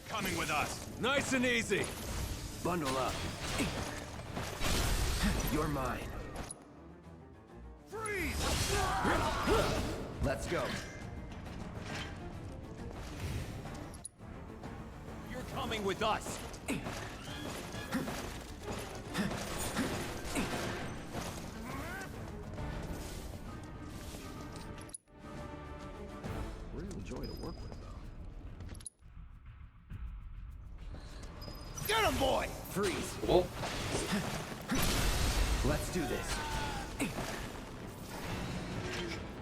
coming with us. Nice and easy. Bundle up. You're mine. Freeze! Let's go. You're coming with us. Real joy to work with, though. Get him, boy! Freeze. Cool. Let's do this.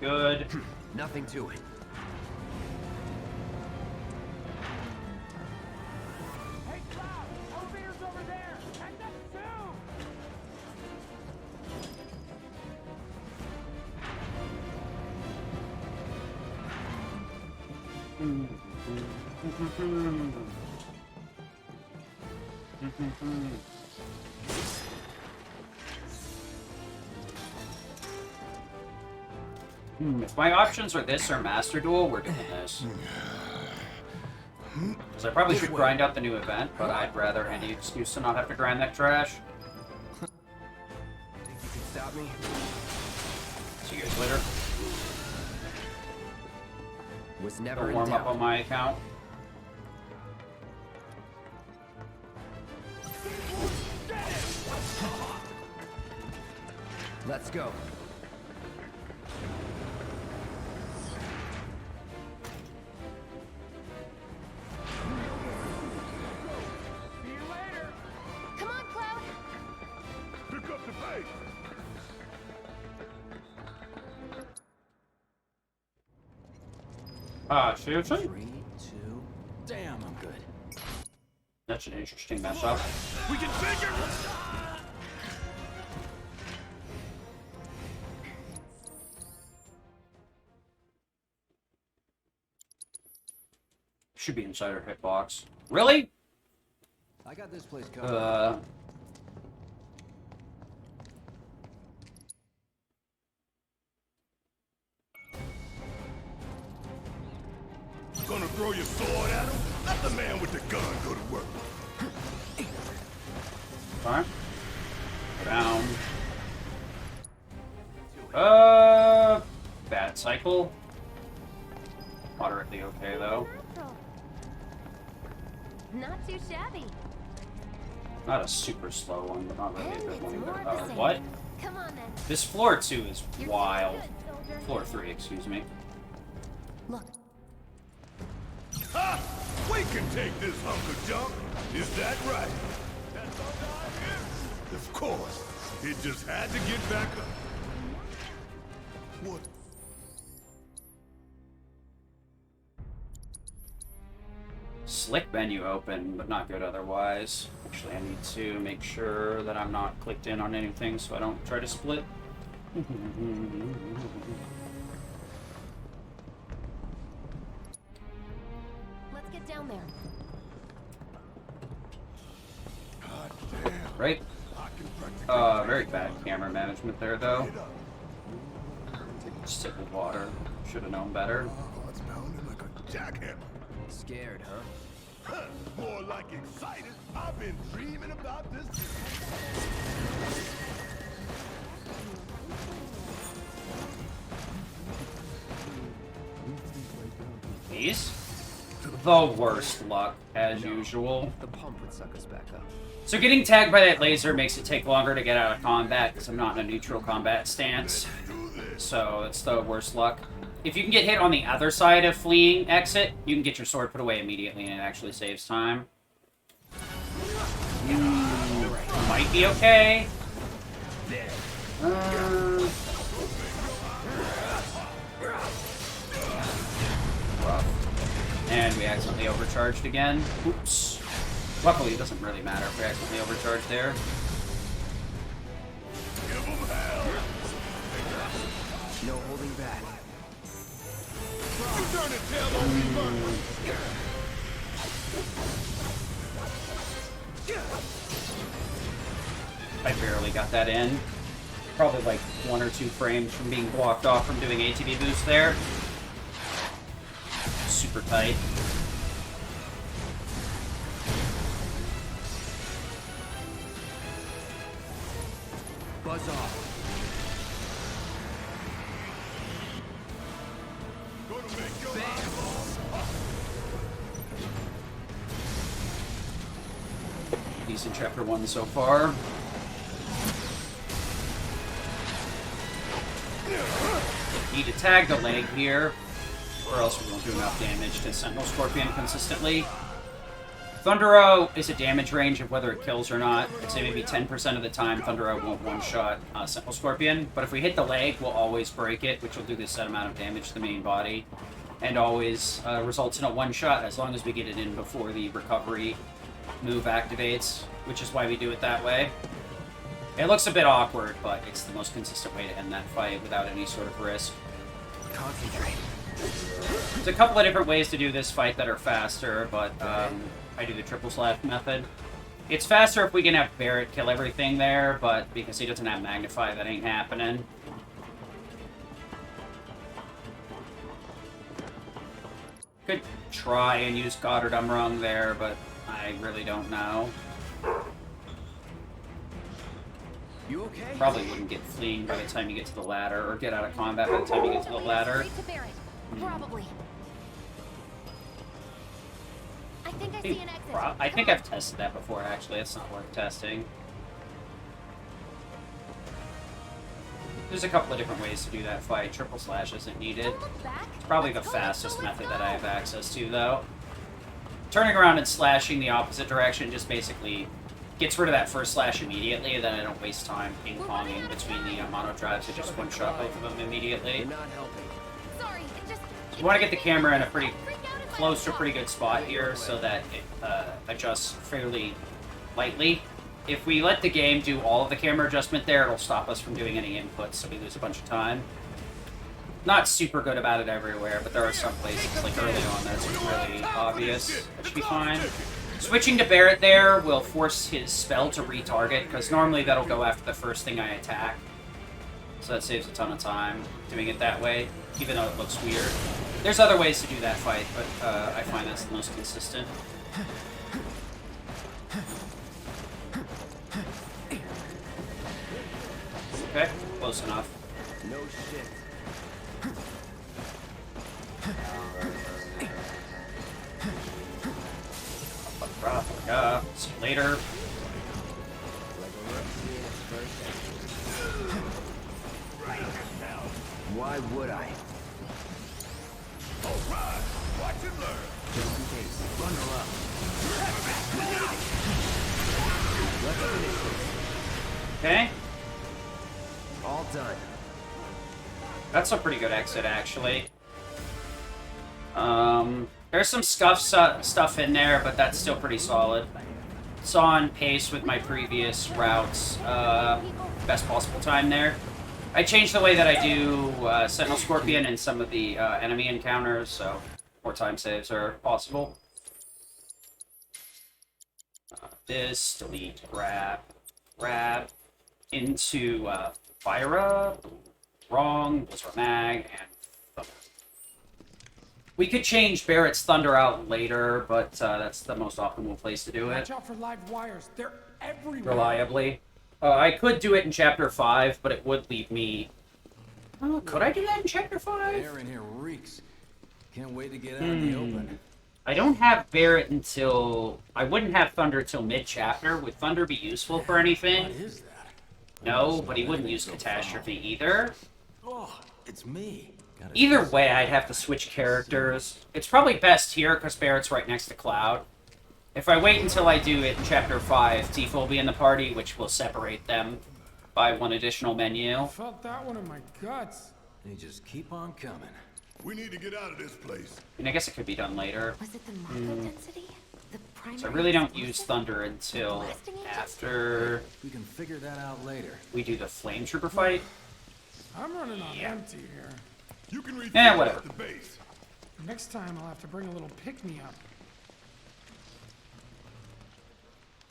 Good. Nothing to it. Hey, Cloud! Elevator's over there! Head up If my options are this or Master Duel, we're doing this. Because I probably should grind out the new event, but I'd rather any excuse to not have to grind that trash. Think you can stop me? See you guys later. Was never Don't in warm up doubt. on my account. Let's go. See you later! Come on, Cloud. Pick up the pace! Seriously? 3, 2. Damn, I'm good. That's an interesting mess up. We can figure Should be inside our hitbox. Really? I got this place covered. Gonna throw your sword at him? Let the man with the gun go to work. Alright. Down. Bad cycle. Moderately okay though. Not too shabby. Not a super slow one, but not really a And good it's one more either. of the same. What? Come on then. This floor 2 is You're wild. doing good, soldier. Floor 3, excuse me. Look, Ha! We can take this hunk of junk. Is that right? That's all down here? Of course. It just had to get back up. What? Slick menu open, but not good otherwise. Actually, I need to make sure that I'm not clicked in on anything so I don't try to split. let's get down there. God damn. Right? I can practically Very bad camera management there, though. it up. Sip of water. Should have known better. Oh, it's pounding like a jackhammer. Scared, huh? Huh, more like excited. I've been dreaming about this. These? The worst luck, as usual. The pump would suck us back up. So getting tagged by that laser makes it take longer to get out of combat because I'm not in a neutral combat stance. So it's the worst luck. If you can get hit on the other side of fleeing exit, you can get your sword put away immediately and it actually saves time. Might be okay. Rough. And we accidentally overcharged again. Oops. Luckily, it doesn't really matter if we accidentally overcharge there. Give 'em hell. No holding back. You turn and tail on me, burn. I barely got that in. Probably like 1 or 2 frames from being blocked off from doing ATB boost there. Super tight. Buzz off. Gonna make your Bam. Decent chapter 1 so far. Need to tag the leg here, or else we won't do enough damage to Sentinel Scorpion consistently. Thundero is a damage range of whether it kills or not. I'd say maybe 10% of the time Thundero won't one-shot Sentinel Scorpion, but if we hit the leg, we'll always break it, which will do the set amount of damage to the main body, and always results in a one-shot as long as we get it in before the recovery move activates, which is why we do it that way. It looks a bit awkward, but it's the most consistent way to end that fight without any sort of risk. Concentrate. There's a couple of different ways to do this fight that are faster, but I do the triple slash method. It's faster if we can have Barrett kill everything there, but because he doesn't have Magnify, that ain't happening. Could try and use Goddard Umrung there, but I really don't know. You okay? Probably wouldn't get fleeing by the time you get to the ladder, or get out of combat by the time you get to the ladder. Straight to Barrett. Probably. I think I see an exit. I think I've tested that before, actually. It's not worth testing. There's a couple of different ways to do that fight. Triple slash isn't needed. Don't look back. It's probably the fastest method that I have access to, though. Turning around and slashing the opposite direction just basically gets rid of that first slash immediately, and then I don't waste time ping-ponging between the mono drives to just one-shot both of them immediately. You're not helping. Sorry, it just... You want to get the camera in a pretty close to a pretty good spot here so that it adjusts fairly lightly. If we let the game do all of the camera adjustment there, it'll stop us from doing any inputs, so we lose a bunch of time. Not super good about it everywhere, but there are some places, like early on, that's really obvious. That should be fine. Switching to Barrett there will force his spell to retarget, because normally that'll go after the first thing I attack. So that saves a ton of time doing it that way, even though it looks weird. There's other ways to do that fight, but I find that's the most consistent. Okay, close enough. No shit. See you later. Why would I? Alright, watch and learn. Just in case. Bundle up. Let's finish this. Okay, All done. that's a pretty good exit, actually. There's some scuff stuff in there, but that's still pretty solid. It's on pace with my previous routes. Best possible time there. I changed the way that I do Sentinel Scorpion and some of the enemy encounters, so more time saves are possible. This, delete, grab, into fire up, wrong, those were mag, and thunder. We could change Barrett's Thunder out later, but that's the most optimal place to do it. Watch out for live wires. They're everywhere. Reliably. I could do it in Chapter 5, but it would leave me... could I do that in Chapter 5? Air in here reeks. Can't wait to get out in the open. I don't have Barrett until... I wouldn't have Thunder till mid-chapter. Would Thunder be useful for anything? What is that? No, but he wouldn't use Catastrophe either. Oh, it's me. Gotta Either way, I'd have to switch characters. It's probably best here, because Barrett's right next to Cloud. If I wait until I do it in Chapter 5, Tifa will be in the party, which will separate them by one additional menu. I felt that one in my guts. They just keep on coming. We need to get out of this place. And I guess it could be done later. Was it the Mako density? The primary... So I really don't use Thunder until Blasting agents? after We can figure that out later. we do the Flame Trooper fight. I'm running on Yeah. empty here. You can refuel Eh, whatever. at the base. Next time I'll have to bring a little pick-me-up.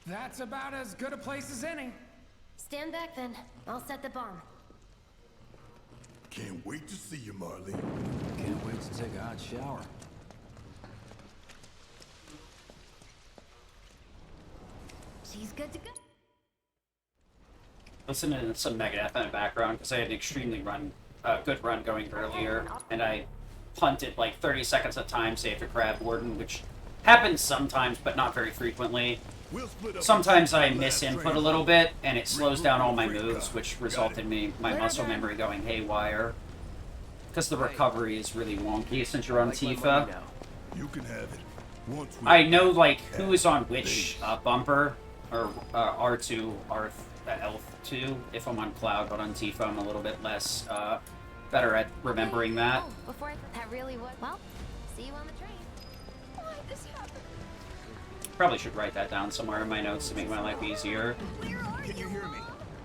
That's about as good a place as any. Stand back then. I'll set the bomb. Can't wait to see you, Marley. Can't wait to take a hot shower. She's good to go. listening to some Megadeth in the background because I had an extremely good run going earlier, and I punted like 30 seconds at a time, say after Crab Warden, which happens sometimes, but not very frequently. Sometimes I misinput a little bit, and it slows down all my moves, which result in my muscle memory going haywire. Because the recovery is really wonky since you're on Tifa. You can have it. Once we I know, like, who is on which bumper, or R2, L2, if I'm on Cloud, but on Tifa I'm a little bit less better at remembering that. Oh, before that really was. Well, see you on the train. Why this happened? Probably should write that down somewhere in my notes to make my life easier. Can you hear me?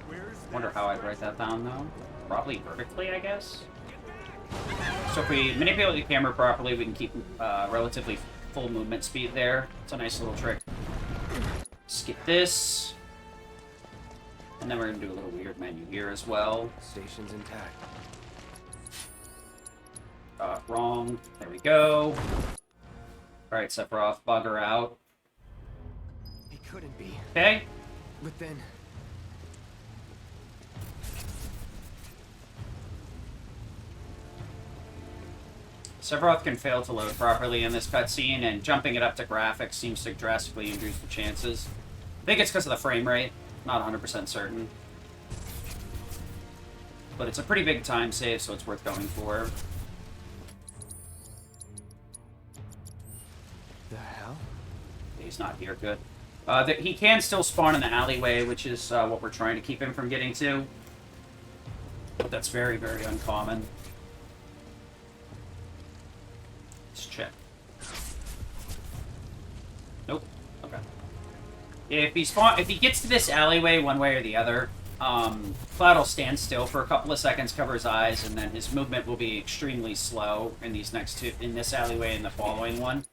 Where's Wonder how I'd write that down, though. Probably vertically, I guess. So if we manipulate the camera properly, we can keep relatively full movement speed there. It's a nice little trick. Skip this. And then we're going to do a little weird menu here as well. Station's intact. Wrong. There we go. Alright, Sephiroth, bugger out. It couldn't be. Okay. But then... Sephiroth can fail to load properly in this cutscene, and jumping it up to graphics seems to drastically increase the chances. I think it's because of the frame rate. Not 100% certain. But it's a pretty big time save, so it's worth going for. The hell? He's not here, good. He can still spawn in the alleyway, which is what we're trying to keep him from getting to. But that's very, very uncommon. Let's check. Nope. Okay. If he gets to this alleyway one way or the other, Cloud will stand still for a couple of seconds, cover his eyes, and then his movement will be extremely slow in these next two, in this alleyway and the following one.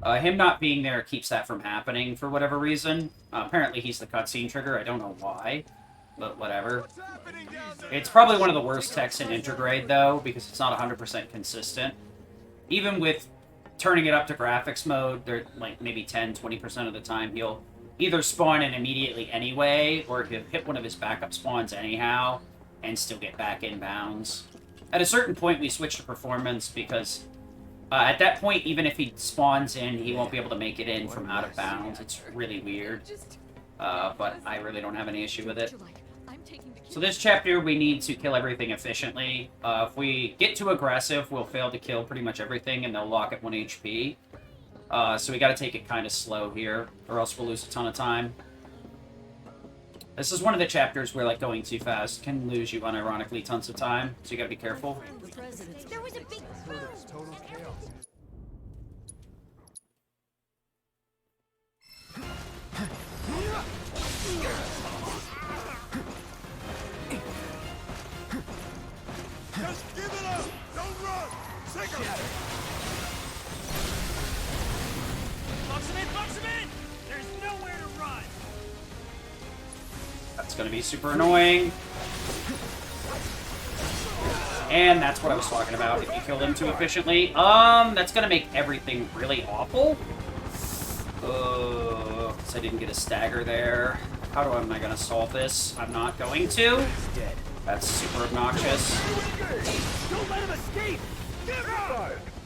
Him not being there keeps that from happening for whatever reason. Apparently he's the cutscene trigger. I don't know why, but whatever. It's probably one of the worst techs in Intergrade, though, because it's not 100% consistent. Even with turning it up to graphics mode, they're like maybe 10-20% of the time he'll either spawn in immediately anyway, or he'll hit one of his backup spawns anyhow, and still get back in bounds. At a certain point, we switch to performance because at that point, even if he spawns in, he won't be able to make it in from out of bounds. It's really weird, but I really don't have any issue with it. So this chapter, we need to kill everything efficiently. If we get too aggressive, we'll fail to kill pretty much everything, and they'll lock at 1 HP. So we gotta take it kind of slow here, or else we'll lose a ton of time. This is one of the chapters where, like, going too fast can lose you unironically tons of time, so you gotta be careful. There was a big total chaos? Just give it up! Don't run! Take him! Box him in! Box him in! There's nowhere to run! That's gonna be super annoying. And that's what I was talking about, if you kill them too efficiently. That's gonna make everything really awful. So I didn't get a stagger there. How am I gonna solve this? I'm not going to. He's dead. That's super obnoxious. Don't let him escape!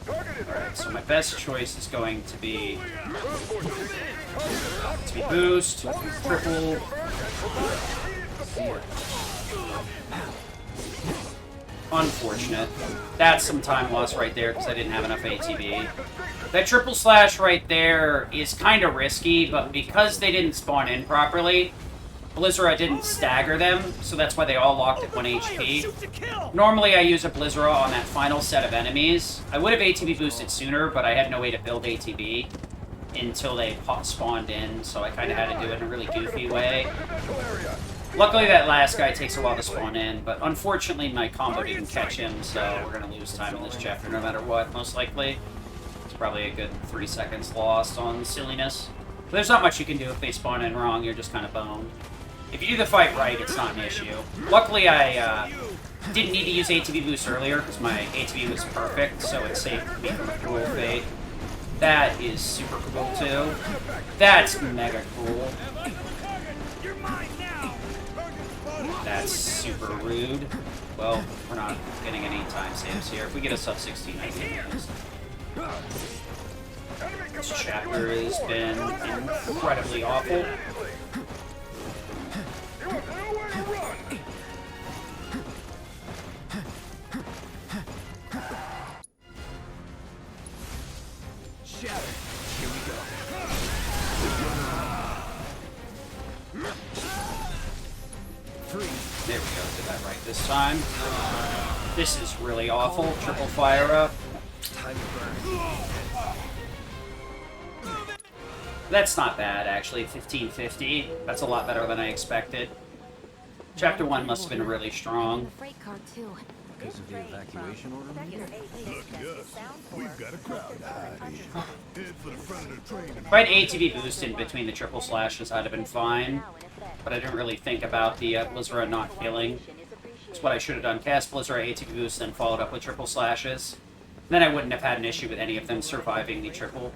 Alright, so my best choice is going to be boost, triple. Unfortunate. That's some time loss right there because I didn't have enough ATB. That triple slash right there is kind of risky, but because they didn't spawn in properly, Blizzara didn't stagger them, so that's why they all locked at 1 HP. Normally I use a Blizzara on that final set of enemies. I would have ATB boosted sooner, but I had no way to build ATB until they spawned in, so I kind of had to do it in a really goofy way. Luckily that last guy takes a while to spawn in, but unfortunately my combo didn't catch him, so we're going to lose time in this chapter no matter what, most likely. It's probably a good 3 seconds lost on silliness. But there's not much you can do if they spawn in wrong, you're just kind of boned. If you do the fight right, it's not an issue. Luckily, I didn't need to use ATB boost earlier, because my ATB was perfect, so it saved me from a cruel fate. That is super cool, too. That's mega cool. That's super rude. Well, we're not getting any time saves here. If we get a sub 16, I think. This chapter has been incredibly awful. Shatter. Here we go. Freeze. There we go, did that right this time. This is really awful. Triple fire up. Time to burn. That's not bad, actually. 1550. That's a lot better than I expected. Chapter 1 must have been really strong. The freight car too. Because of the evacuation order? Look at us. We've got a crowd to hide in. Head for the front of the train and If I had ATV boost in between the triple slashes, I'd have been fine. But I didn't really think about the Blizzard not killing. That's what I should have done. Cast Blizzard ATV boost, then followed up with triple slashes. Then I wouldn't have had an issue with any of them surviving the triple.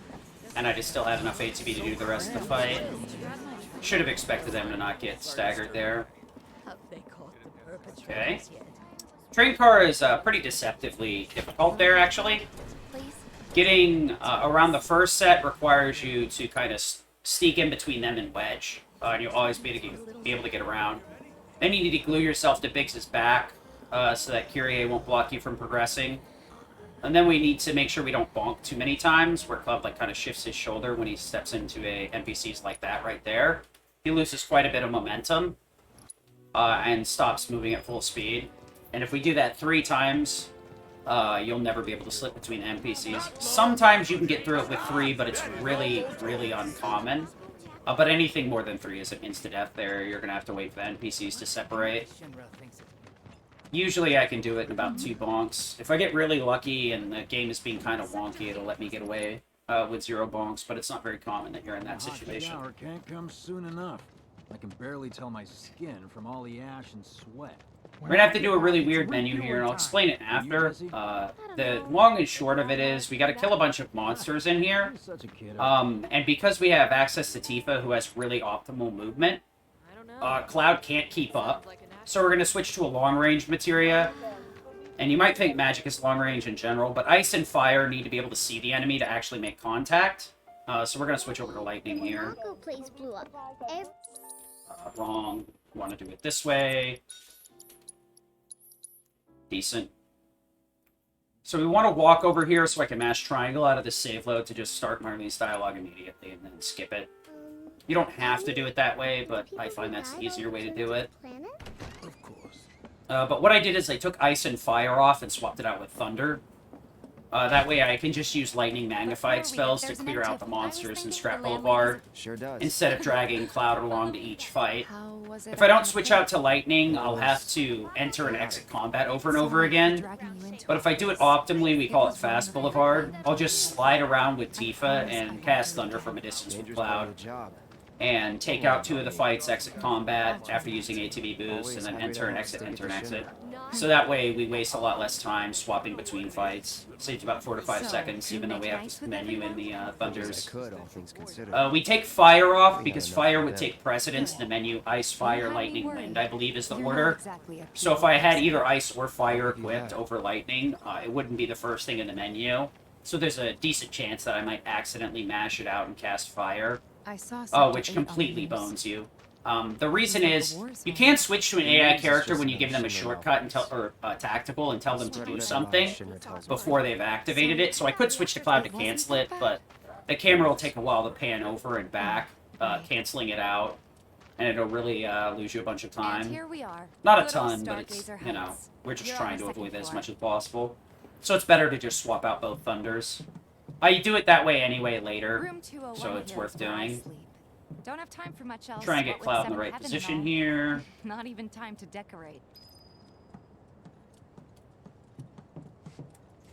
And I just still had enough ATV to do the rest of the fight. Should have expected them to not get staggered there. Okay. Train car is pretty deceptively difficult there, actually. Please. Getting around the first set requires you to kind of sneak in between them and wedge. And you'll always be able to get around. Then you need to glue yourself to Biggs's back so that Kyrie won't block you from progressing. And then we need to make sure we don't bonk too many times, where Cloud like kind of shifts his shoulder when he steps into a NPCs like that right there. He loses quite a bit of momentum and stops moving at full speed. And if we do that 3 times, you'll never be able to slip between NPCs. Sometimes you can get through it with 3, but it's really, really uncommon. But anything more than 3 is an insta-death there. You're going to have to wait for the NPCs to separate. Usually I can do it in about 2 bonks. If I get really lucky and the game is being kind of wonky, it'll let me get away with 0 bonks, but it's not very common that you're in that situation. The hour can't come soon enough. I can barely tell my skin from all the ash and sweat. We're gonna have to do a really weird menu here, and I'll explain it after. The long and short of it is, we gotta kill a bunch of monsters in here. Such a kid. And because we have access to Tifa, who has really optimal movement, Cloud can't keep up. So we're gonna switch to a long-range materia. And you might think magic is long-range in general, but ice and fire need to be able to see the enemy to actually make contact. So we're gonna switch over to lightning here. Place blew up. Wrong. Want to do it this way. Decent. So we want to walk over here so I can mash triangle out of this save load to just start Marlene's dialogue immediately and then skip it. You don't have to do it that way, but I find that's the easier way to do it. of course. But what I did is I took ice and fire off and swapped it out with thunder. That way I can just use lightning magnified spells to clear out the monsters in Scrap Boulevard, Sure does. instead of dragging Cloud along to each fight. If I don't switch out to lightning, I'll have to enter and exit combat over and over again. But if I do it optimally, we call it Fast Boulevard, I'll just slide around with Tifa and cast Thunder from a distance with Dangerous part of Cloud, the job. and take out 2 of the fights, exit combat after using ATV boost, and then enter and exit, enter and exit. So that way we waste a lot less time swapping between fights. Saves about 4 to 5 seconds, even though we have this menu in the I Thunders. could, all things considered. We take fire off because fire would take precedence in the menu. Ice, fire, lightning, wind, I believe is the order. So if I had either ice or fire equipped over lightning, it wouldn't be the first thing in the menu. So there's a decent chance that I might accidentally mash it out and cast fire, which completely bones you. The reason is, you can't switch to an AI character when you give them a shortcut and or tactical and tell them to do something before they've activated it. So I could switch to Cloud to cancel it, but the camera will take a while to pan over and back, canceling it out, and it'll really lose you a bunch of time. Not a ton, but it's, you know, we're just trying to avoid that as much as possible. So it's better to just swap out both Thunders. I do it that way anyway later, so it's worth doing. Don't have time for much else. Try and get Cloud in the right position here. Not even time to decorate.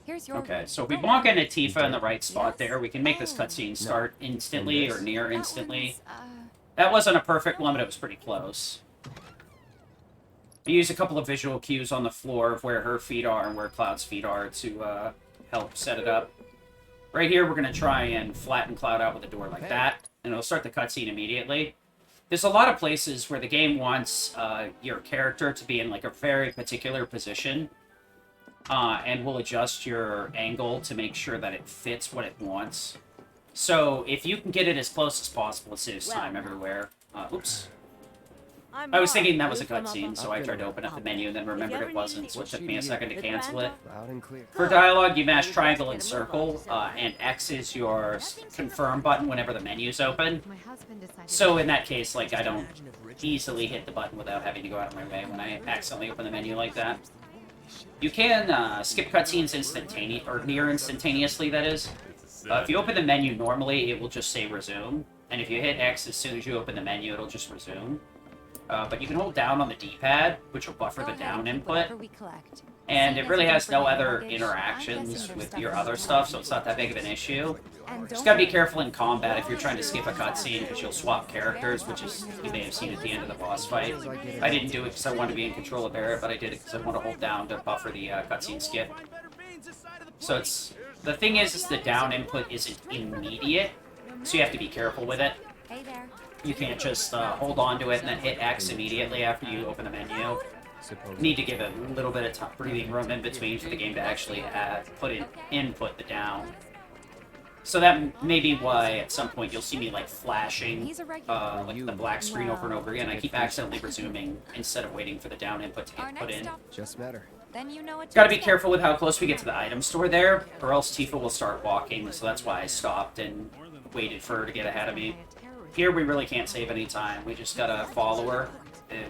Here's your Okay, so if we bonk into Tifa in the right spot there, we can make this cutscene start instantly or near instantly. That wasn't a perfect one, but it was pretty close. I use a couple of visual cues on the floor of where her feet are and where Cloud's feet are to help set it up. Right here, we're going to try and flatten Cloud out with a door like that, and it'll start the cutscene immediately. There's a lot of places where the game wants your character to be in like a very particular position, and will adjust your angle to make sure that it fits what it wants. So if you can get it as close as possible, it saves time everywhere. Oops. I was thinking that was a cutscene, so I tried to open up the menu and then remembered it wasn't, so it took me a second to cancel it. Loud and clear. For dialogue, you mash triangle and circle, and X is your confirm button whenever the menu's open. My husband decided. So in that case, like, I don't easily hit the button without having to go out of my way when I accidentally open the menu like that. You can skip cutscenes instantaneously, or near instantaneously, that is. If you open the menu normally, it will just say resume, and if you hit X as soon as you open the menu, it'll just resume. But you can hold down on the D-pad, which will buffer the down input, and it really has no other interactions with your other stuff, so it's not that big of an issue. Just gotta be careful in combat if you're trying to skip a cutscene, because you'll swap characters, which is, you may have seen at the end of the boss fight. I didn't do it because I wanted to be in control of Barret, but I did it because I want to hold down to buffer the cutscene skip. So it's... The thing is the down input isn't immediate, so you have to be careful with it. Hey there. You can't just hold on to it and then hit X immediately after you open the menu. You need to give it a little bit of breathing room in between for the game to actually input the down. So that may be why at some point you'll see me like flashing like the black screen over and over again. I keep accidentally resuming instead of waiting for the down input to get put in. Just met her. Then you know what to Gotta be expect. careful with how close we get to the item store there, or else Tifa will start walking, so that's why I stopped and waited for her to get ahead of me. Here we really can't save any time, we just gotta follow her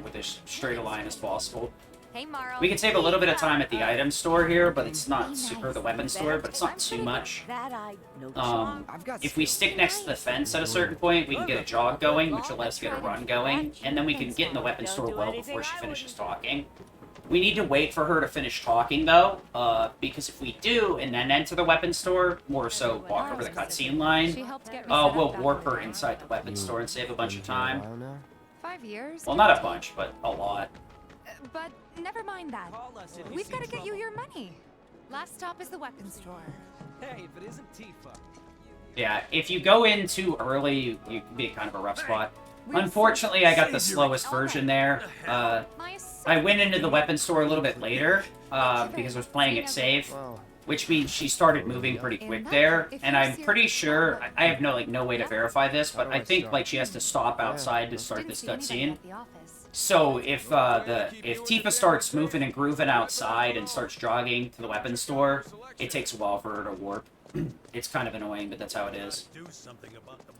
with as straight a line as possible. Hey, Marl. We can save a little bit of time at the item store here, but it's not super, the weapon store, but it's not too much. If we stick next to the fence at a certain point, we can get a jog going, which will let us get a run going, and then we can get in the weapon store well before she finishes talking. We need to wait for her to finish talking, though, because if we do, and then enter the weapon store, more so walk over the cutscene line, we'll warp her inside the weapon store and save a bunch of time. 5 years. Well, not a bunch, but a lot. But never mind that. We've got to get you your money. Last stop is the weapons store. Hey, if it isn't Tifa. Yeah, if you go in too early, you can be kind of a rough spot. Unfortunately, I got the slowest version there. I went into the weapon store a little bit later, because I was playing it safe, which means she started moving pretty quick there, and I'm pretty sure, I have no way to verify this, but I think like she has to stop outside to start this cutscene. So if Tifa starts moving and grooving outside and starts jogging to the weapon store, it takes a while for her to warp. It's kind of annoying, but that's how it is.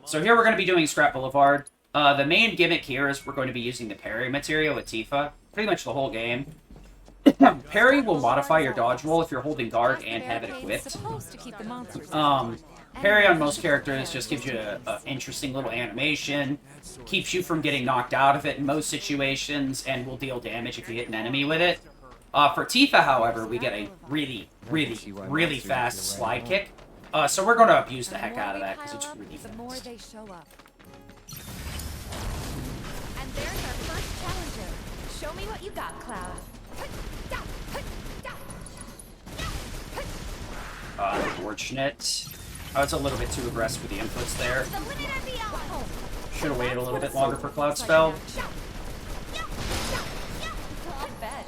So here we're going to be doing Scrap Boulevard. The main gimmick here is we're going to be using the parry material with Tifa, pretty much the whole game. Parry will modify your dodge roll if you're holding guard and have it equipped. Parry on most characters just gives you an interesting little animation, keeps you from getting knocked out of it in most situations, and will deal damage if you hit an enemy with it. For Tifa, however, we get a really fast slide kick. So we're going to abuse the heck out of that because it's really The more fast. they show up. And there's our first challenger. Show me what you got, Cloud. Unfortunate. I was a little bit too aggressive with the inputs there. The limit and beyond. Should have waited a little bit longer for Cloud Spell. I bet.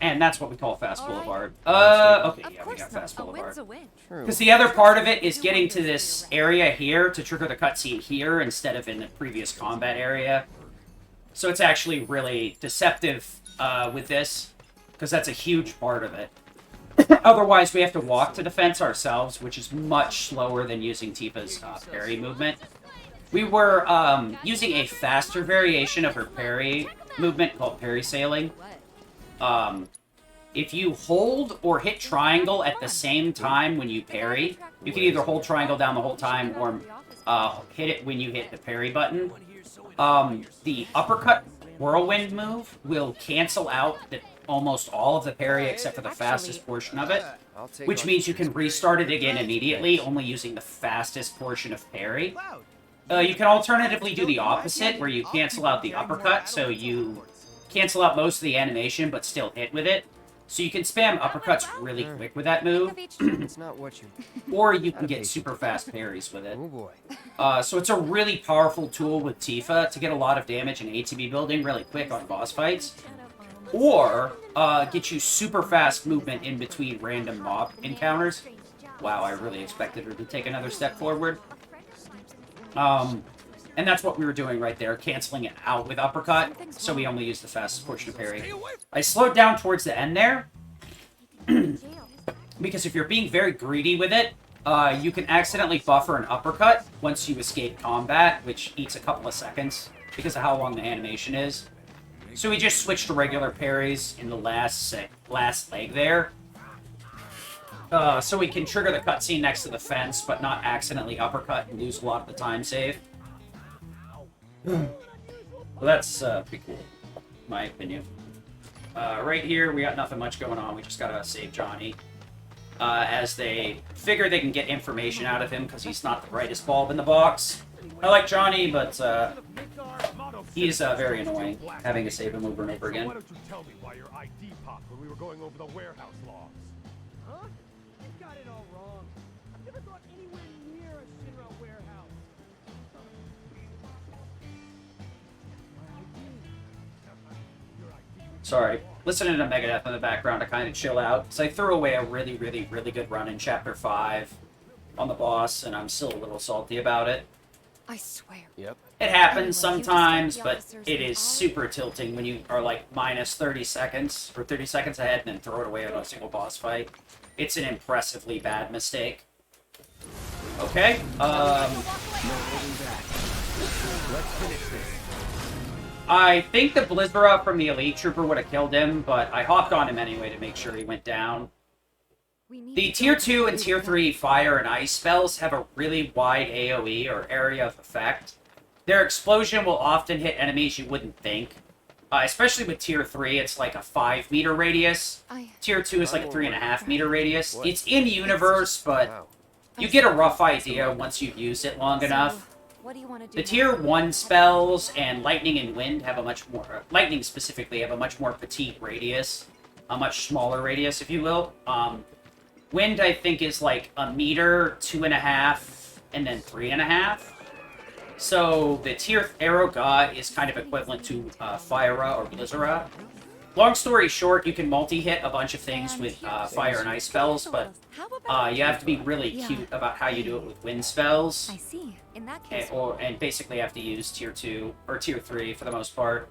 And that's what we call Fast Boulevard. Okay, yeah, we got Fast A win's Boulevard. a win. Because the other part of it is getting to this area here to trigger the cutscene here instead of in the previous combat area. So it's actually really deceptive with this, because that's a huge part of it. Otherwise, we have to walk to the fence ourselves, which is much slower than using Tifa's parry movement. We were using a faster variation of her parry movement called parry sailing. If you hold or hit triangle at the same time when you parry, you can either hold triangle down the whole time or hit it when you hit the parry button. The uppercut whirlwind move will cancel out almost all of the parry except for the fastest portion of it, which means you can restart it again immediately, only using the fastest portion of parry. You can alternatively do the opposite, where you cancel out the uppercut, so you cancel out most of the animation but still hit with it. So you can spam uppercuts really quick with that move, It's not what you... or you can get super fast parries with it. Oh boy. So it's a really powerful tool with Tifa to get a lot of damage in ATB building really quick on boss fights. Or get you super fast movement in between random mob encounters. Wow, I really expected her to take another step forward. And that's what we were doing right there, canceling it out with uppercut, so we only used the fastest portion of parry. I slowed down towards the end there, because if you're being very greedy with it, you can accidentally buffer an uppercut once you escape combat, which eats a couple of seconds, because of how long the animation is. So we just switched to regular parries in the last leg there. So we can trigger the cutscene next to the fence, but not accidentally uppercut and lose a lot of the time save. Well, that's pretty cool, in my opinion. Right here, we got nothing much going on. We just gotta save Johnny. As they figure they can get information out of him because he's not the brightest bulb in the box. I like Johnny, but he's very annoying, having to save him over and over again. Why don't you tell me why your ID popped when we were going over the warehouse logs? Huh? You got it all wrong. I've never gone anywhere near a Shinra warehouse. Sorry, listening to Megadeth in the background to kind of chill out, because I threw away a really, really, really good run in Chapter 5 on the boss, and I'm still a little salty about it. I swear. Yep. It happens sometimes, but it is super tilting when you are like minus 30 seconds, or 30 seconds ahead, and then throw it away on a single boss fight. It's an impressively bad mistake. Okay, No holding back. Let's finish this. I think the Blizzara from the Elite Trooper would have killed him, but I hopped on him anyway to make sure he went down. The Tier 2 and Tier 3 Fire and Ice spells have a really wide AoE, or area of effect. Their explosion will often hit enemies you wouldn't think. Especially with Tier 3, it's like a 5-meter radius. Tier 2 is like a 3.5-meter radius. It's in-universe, but you get a rough idea once you've used it long enough. What do you want to do? The Tier 1 spells and Lightning and Wind have a much more... Lightning specifically have a much more petite radius. A much smaller radius, if you will. Wind, I think, is like a meter, 2.5, and then 3.5. So the Tier Arrow God is kind of equivalent to Fyra or Blizzara. Long story short, you can multi-hit a bunch of things with fire and ice spells, but you have to be really cute about how you do it with wind spells. I see. In that case, And basically have to use Tier 2 or Tier 3 for the most part.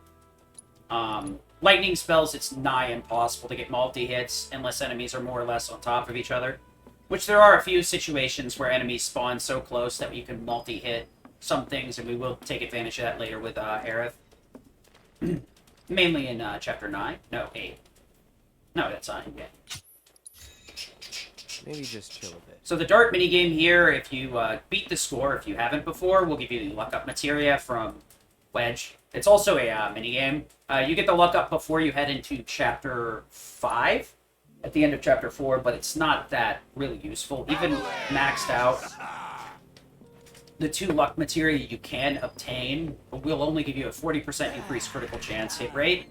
Lightning spells, it's nigh impossible to get multi-hits unless enemies are more or less on top of each other. Which there are a few situations where enemies spawn so close that you can multi-hit some things, and we will take advantage of that later with Aerith. Mainly in Chapter 9. No, 8. No, that's 9, yeah. Maybe just chill a bit. So the dart minigame here, if you beat the score, if you haven't before, will give you the luck up materia from Wedge. It's also a minigame. You get the luck up before you head into Chapter 5, at the end of Chapter 4, but it's not that really useful. Even maxed out, the 2 luck materia you can obtain will only give you a 40% increased critical chance hit rate.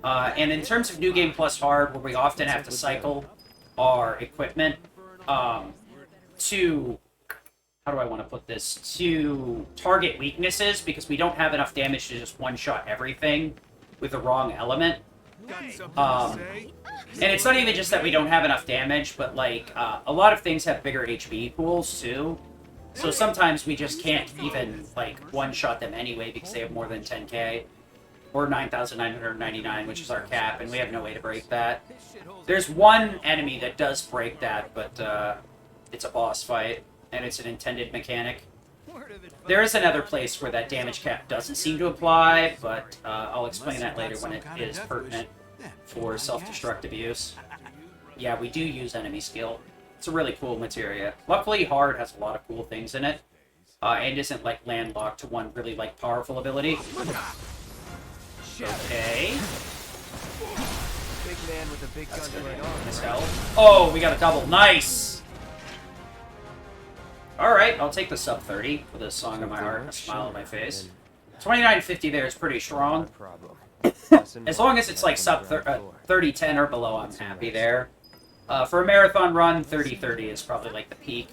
And in terms of New Game Plus Hard, where we often have to cycle our equipment to, how do I want to put this, to target weaknesses, because we don't have enough damage to just one-shot everything with the wrong element. And it's not even just that we don't have enough damage, but like, a lot of things have bigger HP pools too. So sometimes we just can't even, like, one-shot them anyway because they have more than 10k. Or 9,999, which is our cap, and we have no way to break that. There's one enemy that does break that, but it's a boss fight, and it's an intended mechanic. There is another place where that damage cap doesn't seem to apply, but I'll explain that later when it is pertinent for self-destructive use. Yeah, we do use enemy skill. It's a really cool materia. Luckily, Hard has a lot of cool things in it, and isn't like landlocked to one really like powerful ability. Okay. Big man with a big gun right on. Miss hell. Oh, we got a double. Nice! Alright, I'll take the sub 30 with a song in my heart and a smile on my face. 29.50 there is pretty strong. As long as it's like sub 30-10 or below, I'm happy there. For a marathon run, 30-30 is probably like the peak.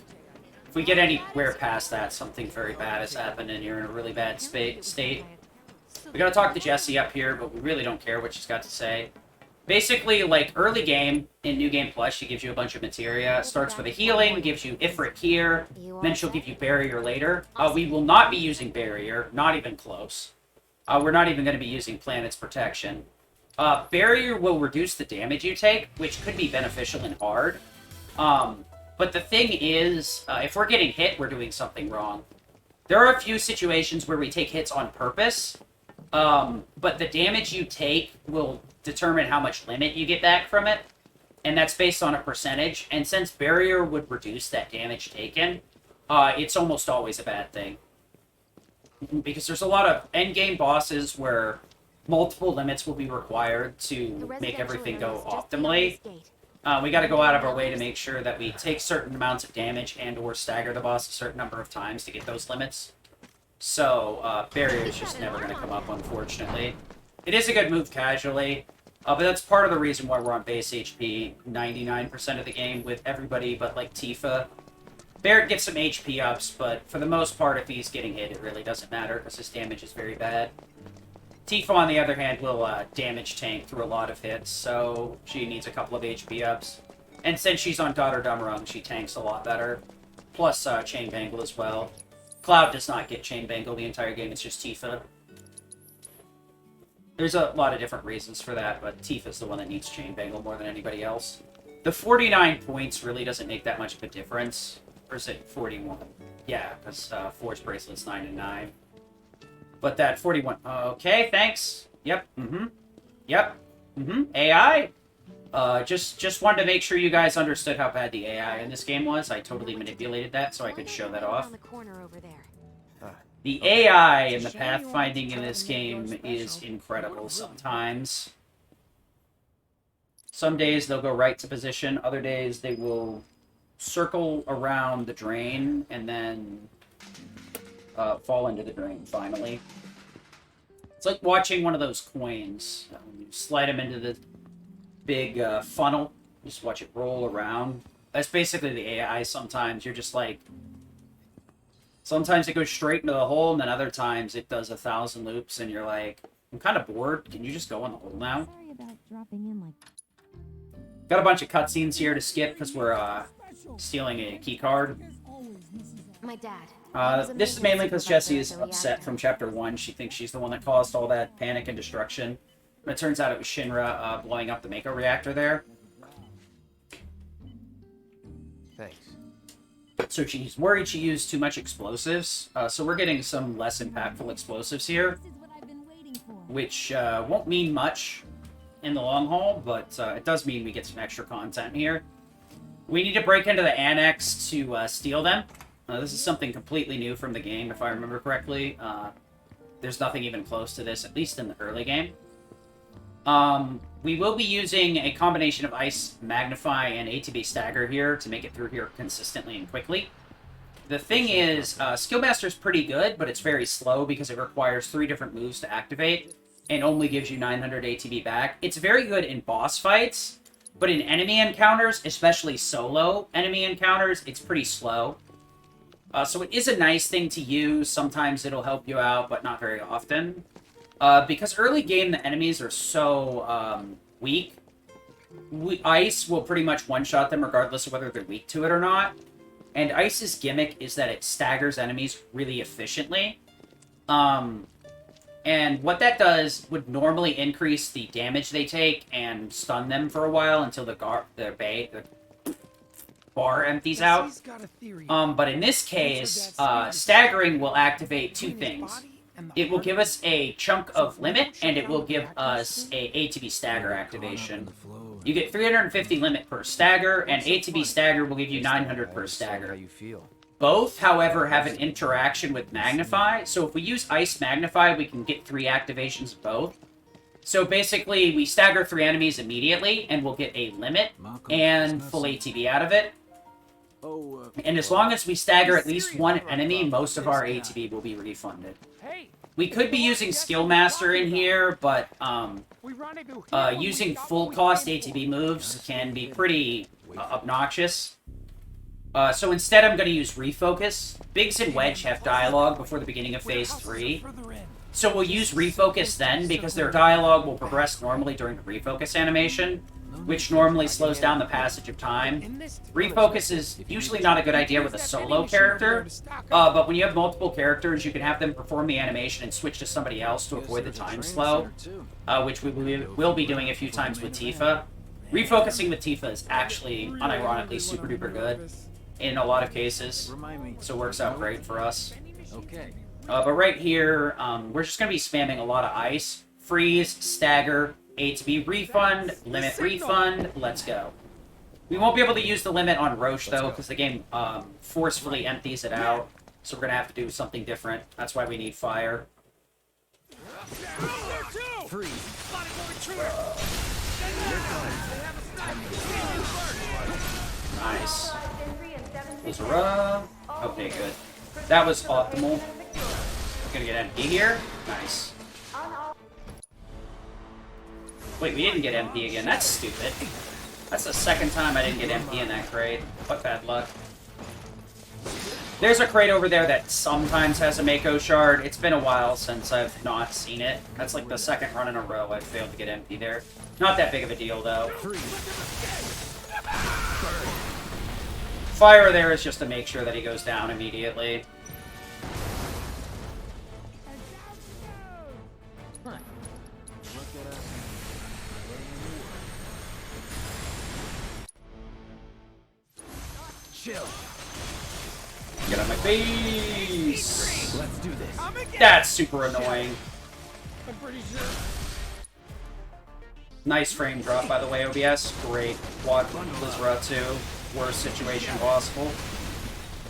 If we get anywhere past that, something very bad has happened and you're in a really bad state. We gotta talk to Jessie up here, but we really don't care what she's got to say. Basically, like, early game, in New Game Plus, she gives you a bunch of materia. Starts with a healing, gives you Ifrit here, then she'll give you Barrier later. We will not be using Barrier, not even close. We're not even going to be using Planet's Protection. Barrier will reduce the damage you take, which could be beneficial in hard. But the thing is, if we're getting hit, we're doing something wrong. There are a few situations where we take hits on purpose, but the damage you take will determine how much limit you get back from it, and that's based on a percentage. And since Barrier would reduce that damage taken, it's almost always a bad thing. Because there's a lot of endgame bosses where multiple limits will be required to make everything go optimally. We got to go out of our way to make sure that we take certain amounts of damage and or stagger the boss a certain number of times to get those limits. So, Barrier is just never going to come up, unfortunately. It is a good move casually, but that's part of the reason why we're on base HP 99% of the game with everybody but, like, Tifa. Barret gets some HP ups, but for the most part, if he's getting hit, it really doesn't matter because his damage is very bad. Tifa, on the other hand, will damage tank through a lot of hits, so she needs a couple of HP ups. And since she's on Daughter Dumrung, she tanks a lot better. Plus, Chain Bangle as well. Cloud does not get Chain Bangle the entire game, it's just Tifa. There's a lot of different reasons for that, but Tifa's the one that needs Chain Bangle more than anybody else. The 49 points really doesn't make that much of a difference. Or is it 41? Yeah, because Force Bracelet's 9 and 9. But that 41... Okay, thanks. Yep, Yep, AI? Just wanted to make sure you guys understood how bad the AI in this game was. I totally manipulated that so I could show that off. The AI and the pathfinding in this game is incredible sometimes. Some days they'll go right to position, other days they will circle around the drain and then fall into the drain finally. It's like watching one of those coins. You slide them into the big funnel, just watch it roll around. That's basically the AI sometimes. You're just like... Sometimes it goes straight into the hole, and then other times it does 1,000 loops, and you're like, I'm kind of bored. Can you just go in the hole now? Sorry about dropping in like... Got a bunch of cutscenes here to skip because we're stealing a key card. My dad. This is mainly because Jessie is upset from Chapter 1. She thinks she's the one that caused all that panic and destruction. But it turns out it was Shinra blowing up the Mako reactor there. Thanks. So she's worried she used too much explosives. So we're getting some less impactful explosives here. Which won't mean much in the long haul, but it does mean we get some extra content here. We need to break into the annex to steal them. This is something completely new from the game, if I remember correctly. There's nothing even close to this, at least in the early game. We will be using a combination of Ice, Magnify, and ATB Stagger here to make it through here consistently and quickly. The thing is, Skillmaster's pretty good, but it's very slow because it requires 3 different moves to activate and only gives you 900 ATB back. It's very good in boss fights, but in enemy encounters, especially solo enemy encounters, it's pretty slow. So it is a nice thing to use. Sometimes it'll help you out, but not very often. Because early game, the enemies are so weak, Ice will pretty much one-shot them regardless of whether they're weak to it or not. And Ice's gimmick is that it staggers enemies really efficiently. And what that does would normally increase the damage they take and stun them for a while until the bar empties out. But in this case, staggering will activate 2 things. It will give us a chunk of limit, and it will give us a ATB stagger activation. You get 350 limit per stagger, and ATB stagger will give you 900 per stagger. Both, however, have an interaction with Magnify, so if we use Ice Magnify, we can get 3 activations of both. So basically, we stagger 3 enemies immediately, and we'll get a limit and full ATB out of it. And as long as we stagger at least 1 enemy, most of our ATB will be refunded. We could be using Skill Master in here, but using full cost ATB moves can be pretty obnoxious. So instead I'm going to use Refocus. Biggs and Wedge have dialogue before the beginning of Phase 3. So we'll use Refocus then, because their dialogue will progress normally during the Refocus animation, which normally slows down the passage of time. Refocus is usually not a good idea with a solo character, but when you have multiple characters, you can have them perform the animation and switch to somebody else to avoid the time slow, which we will be doing a few times with Tifa. Refocusing with Tifa is actually, unironically, super duper good in a lot of cases, so it works out great for us. Okay. But right here, we're just going to be spamming a lot of ice. Freeze, stagger, A to B refund, limit refund, let's go. We won't be able to use the limit on Roche, though, because the game forcefully empties it out. So we're going to have to do something different. That's why we need fire. Nice. Lizera. Okay, good. That was optimal. Gonna get MP here. Nice. Wait, we didn't get MP again. That's stupid. That's the second time I didn't get MP in that crate. What bad luck. There's a crate over there that sometimes has a Mako shard. It's been a while since I've not seen it. That's like the second run in a row I've failed to get MP there. Not that big of a deal, though. Fire there is just to make sure that he goes down immediately. Chill. Get on my face. Let's do this. That's super annoying. I'm pretty sure. Nice frame drop, by the way, OBS. Great. Quad Lizera 2. Worst situation possible.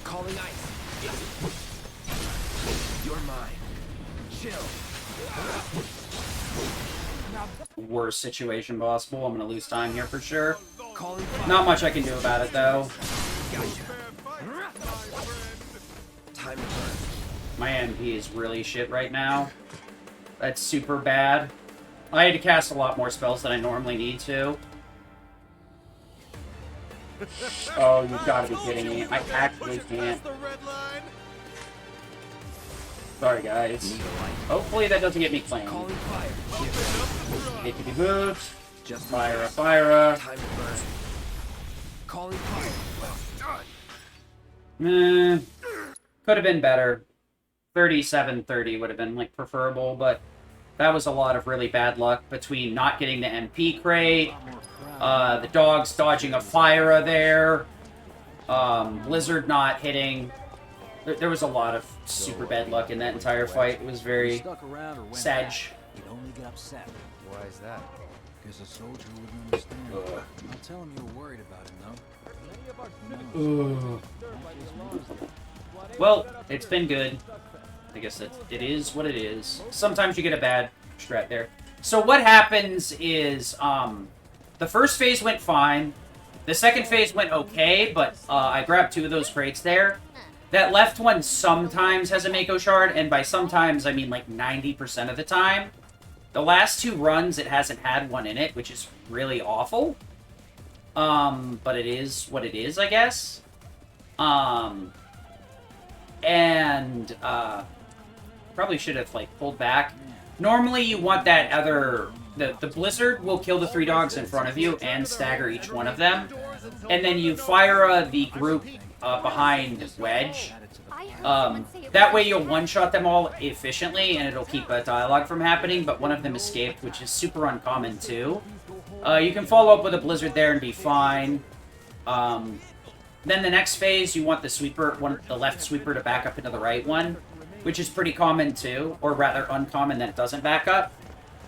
Calling ice. You're mine. Chill. Worst situation possible. I'm gonna lose time here for sure. Calling Not much I can do about it, though. Gotcha. Time to burn. My MP is really shit right now. That's super bad. I had to cast a lot more spells than I normally need to. Oh, you've got to be kidding me. I actually can't. Sorry, guys. Hopefully that doesn't get me claimed. Calling fire. It could be moved. Just Fire, fire. time to burn. Calling fire. Could have been better. 37-30 would have been like preferable, but that was a lot of really bad luck between not getting the MP crate, the dogs dodging a Fyra there, Blizzard not hitting. There was a lot of super bad luck in that entire fight. It was very sad. He'd only get upset. Why is that? Because a soldier wouldn't understand. I'll tell him you're worried about him, though. Well, it's been good. I guess it is what it is. Sometimes you get a bad strat there. So what happens is, the first phase went fine. The second phase went okay, but I grabbed 2 of those crates there. That left one sometimes has a Mako shard, and by sometimes I mean like 90% of the time. The last 2 runs, it hasn't had one in it, which is really awful. But it is what it is, I guess. Probably should have, like, pulled back. Normally, you want that other... The Blizzard will kill the 3 dogs in front of you and stagger each one of them. And then you fire the group behind Wedge. That way you'll one-shot them all efficiently, and it'll keep a dialogue from happening, but one of them escaped, which is super uncommon, too. You can follow up with a Blizzard there and be fine. Then the next phase, you want the sweeper, the left sweeper to back up into the right one, which is pretty common too, or rather uncommon that it doesn't back up.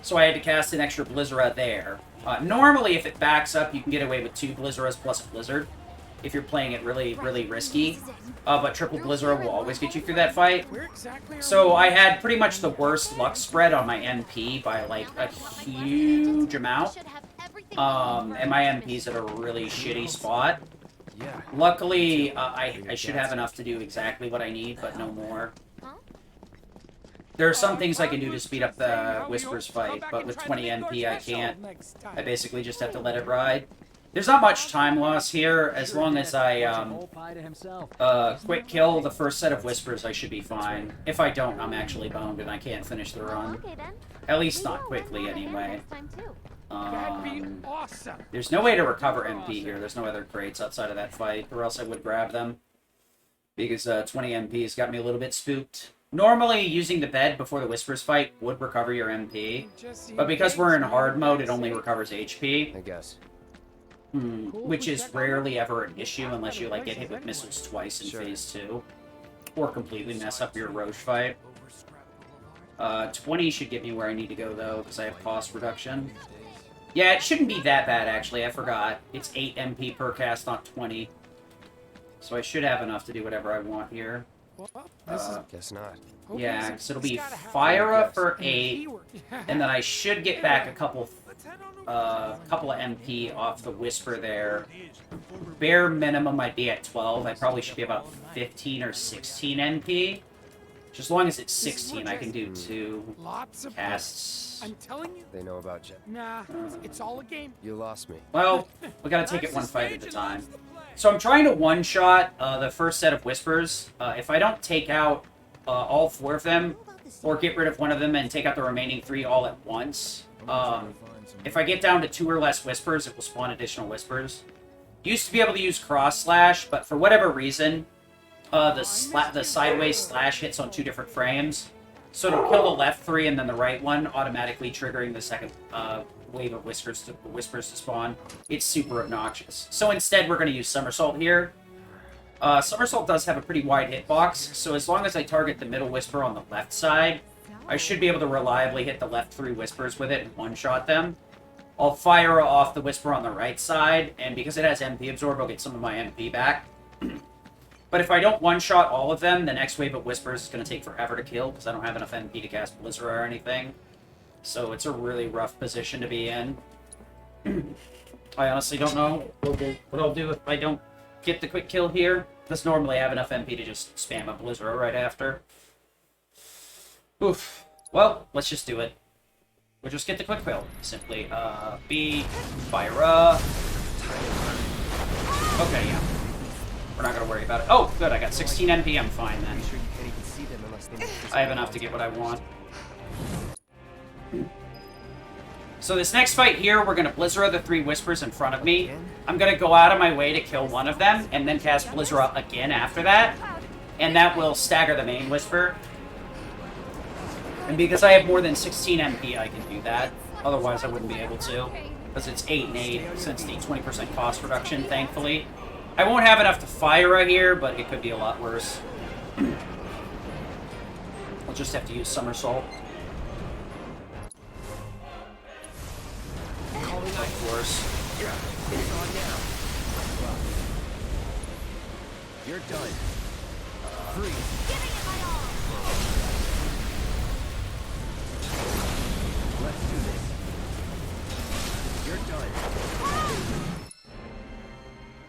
So I had to cast an extra Blizzera there. Normally, if it backs up, you can get away with 2 Blizzeras plus a Blizzard, if you're playing it really, really risky. But triple Blizzera will always get you through that fight. So I had pretty much the worst luck spread on my MP by like a huge amount. And my MP's at a really shitty spot. Yeah. Luckily, I should have enough to do exactly what I need, but no more. There are some things I can do to speed up the Whispers fight, but with 20 MP I can't. I basically just have to let it ride. There's not much time loss here. As long as I quick kill the first set of Whispers, I should be fine. If I don't, I'm actually boned and I can't finish the run. Okay then. At least Maybe not I'll quickly work on it anyway. next time, too. That'd be awesome. There's no way to recover MP here. There's no other crates outside of that fight, or else I would grab them. Because 20 MP has got me a little bit spooked. Normally, using the bed before the Whispers fight would recover your MP. But because we're in hard mode, it only recovers HP. I guess. Which is rarely ever an issue unless you like get hit with missiles twice in Phase 2. Or completely mess up your Roche fight. 20 should get me where I need to go, though, because I have cost reduction. Yeah, it shouldn't be that bad, actually. I forgot. It's 8 MP per cast, not 20. So I should have enough to do whatever I want here. Guess not. Yeah, because it'll be Fyra for 8, and then I should get back a couple of MP off the Whisper there. Bare minimum, I'd be at 12. I probably should be about 15 or 16 MP. Just as long as it's 16, I can do 2 casts. I'm telling you. They know about Jet. Nah, it's all a game. You lost me. Well, we gotta take it one fight at a time. So I'm trying to one-shot the first set of Whispers. If I don't take out all 4 of them, or get rid of one of them and take out the remaining 3 all at once, if I get down to 2 or less Whispers, it will spawn additional Whispers. Used to be able to use cross-slash, but for whatever reason, the sideways slash hits on 2 different frames. So it'll kill the left 3 and then the right one, automatically triggering the second wave of Whispers to spawn. It's super obnoxious. So instead, we're going to use Somersault here. Somersault does have a pretty wide hitbox, so as long as I target the middle Whisper on the left side, I should be able to reliably hit the left 3 Whispers with it and one-shot them. I'll fire off the Whisper on the right side, and because it has MP Absorb, I'll get some of my MP back. But if I don't one-shot all of them, the next wave of Whispers is going to take forever to kill, because I don't have enough MP to cast Blizzard or anything. So it's a really rough position to be in. I honestly don't know what I'll do if I don't get the quick kill here. Because normally I have enough MP to just spam a Blizzard right after. Oof. Well, let's just do it. We'll just get the quick kill. Simply, B, Fyra. Okay, yeah. We're not gonna worry about it. Oh, good, I got 16 MP, I'm fine then. I have enough to get what I want. So this next fight here, we're gonna Blizzard the 3 Whispers in front of me. I'm gonna go out of my way to kill one of them, and then cast Blizzard again after that. And that will stagger the main Whisper. And because I have more than 16 MP, I can do that. Otherwise, I wouldn't be able to. Because it's 8 and 8, since the 20% cost reduction, thankfully. I won't have enough to fire here, but it could be a lot worse. I'll just have to use Somersault. Of course. It's on now. You're done. Freeze. Giving it my all. Let's do this. You're done.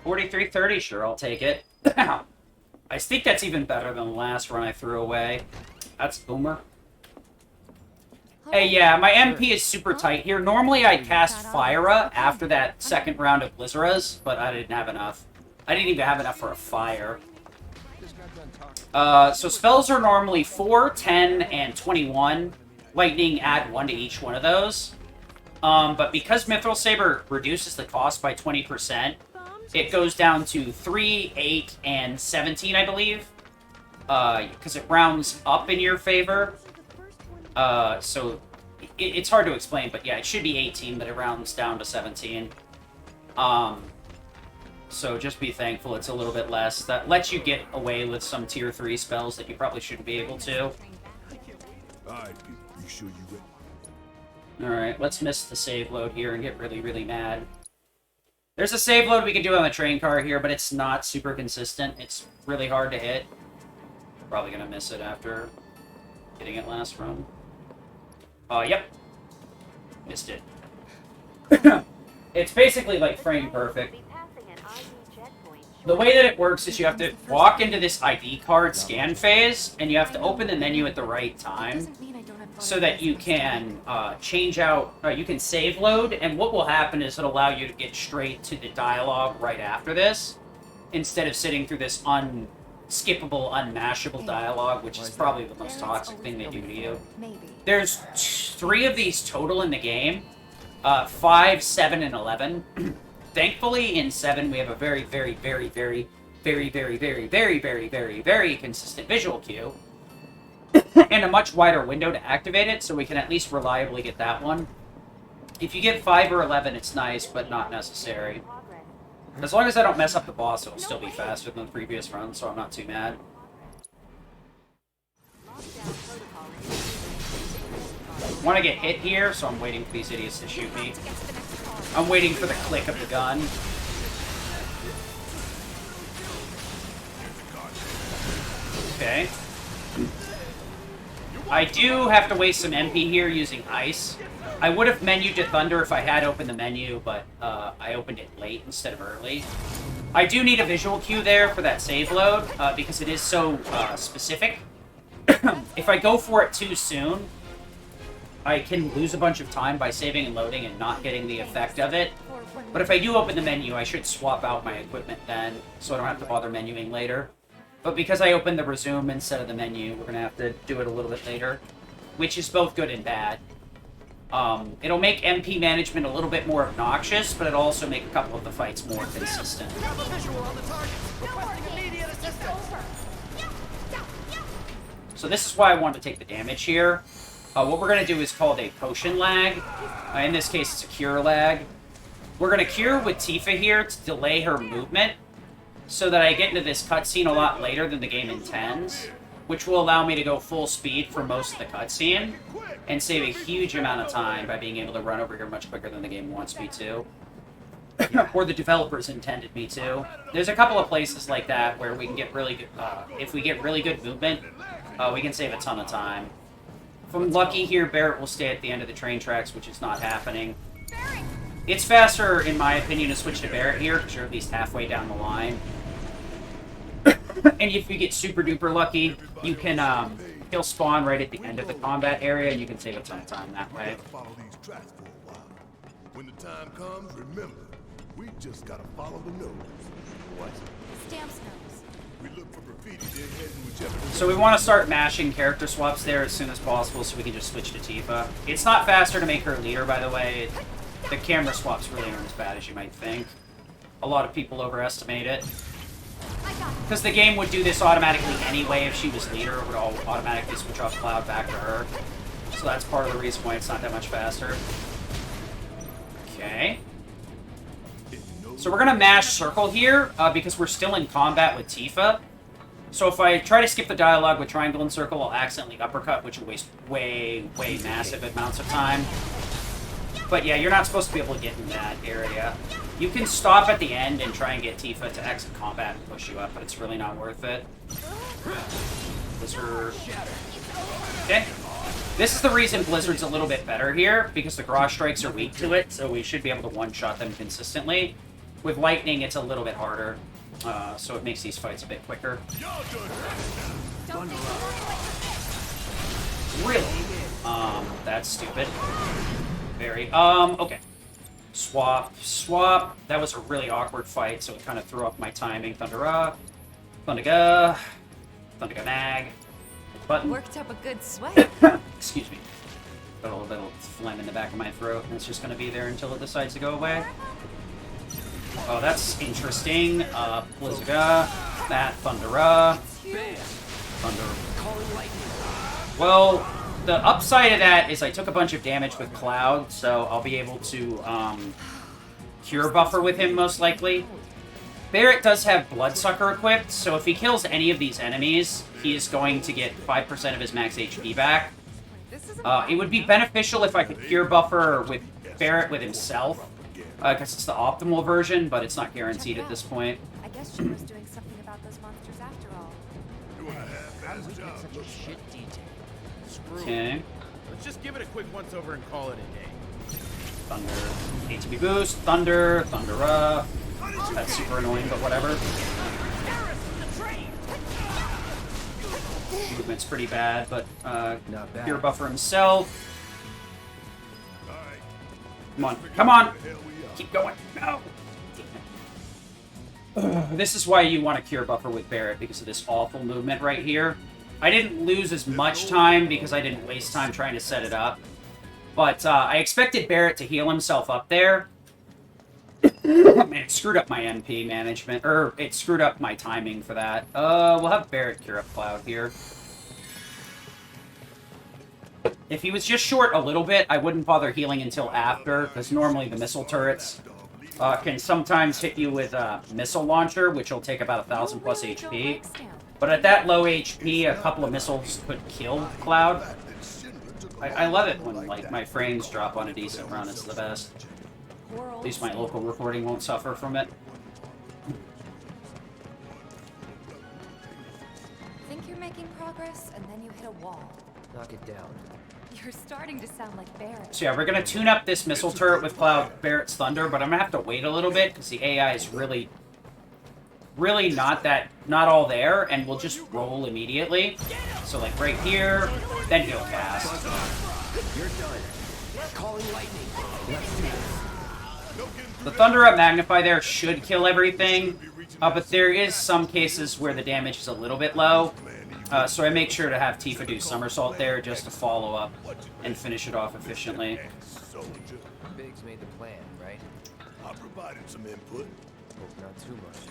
4330, sure, I'll take it. I think that's even better than the last run I threw away. That's Boomer. Hey, yeah, my MP is super tight here. Normally I'd cast Fyra after that second round of Blizzaras, but I didn't have enough. I didn't even have enough for a fire. So spells are normally 4, 10, and 21. Lightning, add 1 to each one of those. But because Mithril Saber reduces the cost by 20%, it goes down to 3, 8, and 17, I believe. Because it rounds up in your favor. So it's hard to explain, but yeah, it should be 18, but it rounds down to 17. So just be thankful it's a little bit less. That lets you get away with some tier 3 spells that you probably shouldn't be able to. Alright, you sure you ready? Alright, let's miss the save load here and get really, really mad. There's a save load we can do on the train car here, but it's not super consistent. It's really hard to hit. Probably gonna miss it after getting it last run. Yep. Missed it. It's basically like frame perfect. The way that it works is you have to walk into this ID card scan phase, and you have to open the menu at the right time so that you can change out, you can save load, and what will happen is it'll allow you to get straight to the dialogue right after this, instead of sitting through this unskippable, unmashable dialogue, which is probably the most toxic thing they do to you. There's 3 of these total in the game, 5, 7, and 11. Thankfully, in 7, we have a very, very, very, very, very, very, very, very, very, very, very consistent visual cue. And a much wider window to activate it, so we can at least reliably get that one. If you get 5 or 11, it's nice, but not necessary. As long as I don't mess up the boss, it'll still be faster than the previous run, so I'm not too mad. I want to get hit here, so I'm waiting for these idiots to shoot me. I'm waiting for the click of the gun. Okay. I do have to waste some MP here using ice. I would have menued to Thunder if I had opened the menu, but I opened it late instead of early. I do need a visual cue there for that save load, because it is so specific. If I go for it too soon, I can lose a bunch of time by saving and loading and not getting the effect of it. But if I do open the menu, I should swap out my equipment then, so I don't have to bother menuing later. But because I opened the resume instead of the menu, we're going to have to do it a little bit later, which is both good and bad. It'll make MP management a little bit more obnoxious, but it'll also make a couple of the fights more consistent. So this is why I wanted to take the damage here. What we're going to do is called a potion lag. In this case, it's a cure lag. We're going to cure with Tifa here to delay her movement so that I get into this cutscene a lot later than the game intends, which will allow me to go full speed for most of the cutscene and save a huge amount of time by being able to run over here much quicker than the game wants me to. Or the developers intended me to. There's a couple of places like that where we can get really good, if we get really good movement, we can save a ton of time. If I'm lucky here, Barrett will stay at the end of the train tracks, which is not happening. It's faster, in my opinion, to switch to Barrett here, because you're at least halfway down the line. And if you get super duper lucky, you can, he'll spawn right at the end of the combat area, and you can save a ton of time that way. Follow these tracks for a while. When the time comes, remember, we just gotta follow the nose. What? Stamps nose. We look for graffiti, then heading whichever. So we want to start mashing character swaps there as soon as possible so we can just switch to Tifa. It's not faster to make her leader, by the way. The camera swaps really aren't as bad as you might think. A lot of people overestimate it. Because the game would do this automatically anyway if she was leader. It would all automatically switch off Cloud back to her. So that's part of the reason why it's not that much faster. Okay. So we're going to mash circle here because we're still in combat with Tifa. So if I try to skip the dialogue with triangle and circle, I'll accidentally uppercut, which will waste way, way massive amounts of time. But yeah, you're not supposed to be able to get in that area. You can stop at the end and try and get Tifa to exit combat and push you up, but it's really not worth it. Blizzard. Okay. This is the reason Blizzard's a little bit better here, because the garage strikes are weak to it, so we should be able to one-shot them consistently. With lightning, it's a little bit harder, so it makes these fights a bit quicker. Really? That's stupid. Very. Okay. Swap. That was a really awkward fight, so it kind of threw off my timing. Thundera. Thundaga. Thundaga mag. Button. Worked up a good sweat. Excuse me. Got a little phlegm in the back of my throat, and it's just going to be there until it decides to go away. Oh, that's interesting. Blizzaga. That. Thundera. Thunder. Well, the upside of that is I took a bunch of damage with Cloud, so I'll be able to cure buffer with him most likely. Barrett does have Bloodsucker equipped, so if he kills any of these enemies, he is going to get 5% of his max HP back. It would be beneficial if I could cure buffer with Barrett with himself, because it's the optimal version, but it's not guaranteed at this point. I guess she was doing something about those monsters after all. How did we pick such a shit detail? Okay. Let's just give it a quick once-over and call it a day. Thunder. ATB boost. Thunder. Thundera. That's super annoying, but whatever. Movement's pretty bad, but Not bad. Pure Buffer himself. All right. Come on, come on! Where the hell we are? Keep going. No! This is why you want to Cure Buffer with Barret, because of this awful movement right here. I didn't lose as much time because I didn't waste time trying to set it up. But I expected Barret to heal himself up there. Man, it screwed up my MP management, or it screwed up my timing for that. We'll have Barret cure up Cloud here. If he was just short a little bit, I wouldn't bother healing until after, because normally the missile turrets can sometimes hit you with a missile launcher, which will take about 1,000 plus HP. But at that low HP, a couple of missiles could kill Cloud. I love it when like my frames drop on a decent run. It's the best. At least my local recording won't suffer from it. Think you're making progress, and then you hit a wall. Knock it down. You're starting to sound like Barret. So yeah, we're gonna tune up this missile turret with Cloud Barret's Thunder, but I'm gonna have to wait a little bit because the AI is really not all there, and we'll just roll immediately. So like right here, then he'll cast. You're done. Calling lightning. Let's do this. The Thunder Up Magnify there should kill everything, but there is some cases where the damage is a little bit low. So I make sure to have Tifa do Somersault there just to follow up and finish it off efficiently. Soldier. Biggs made the plan, right? I provided some input. Hope not too much.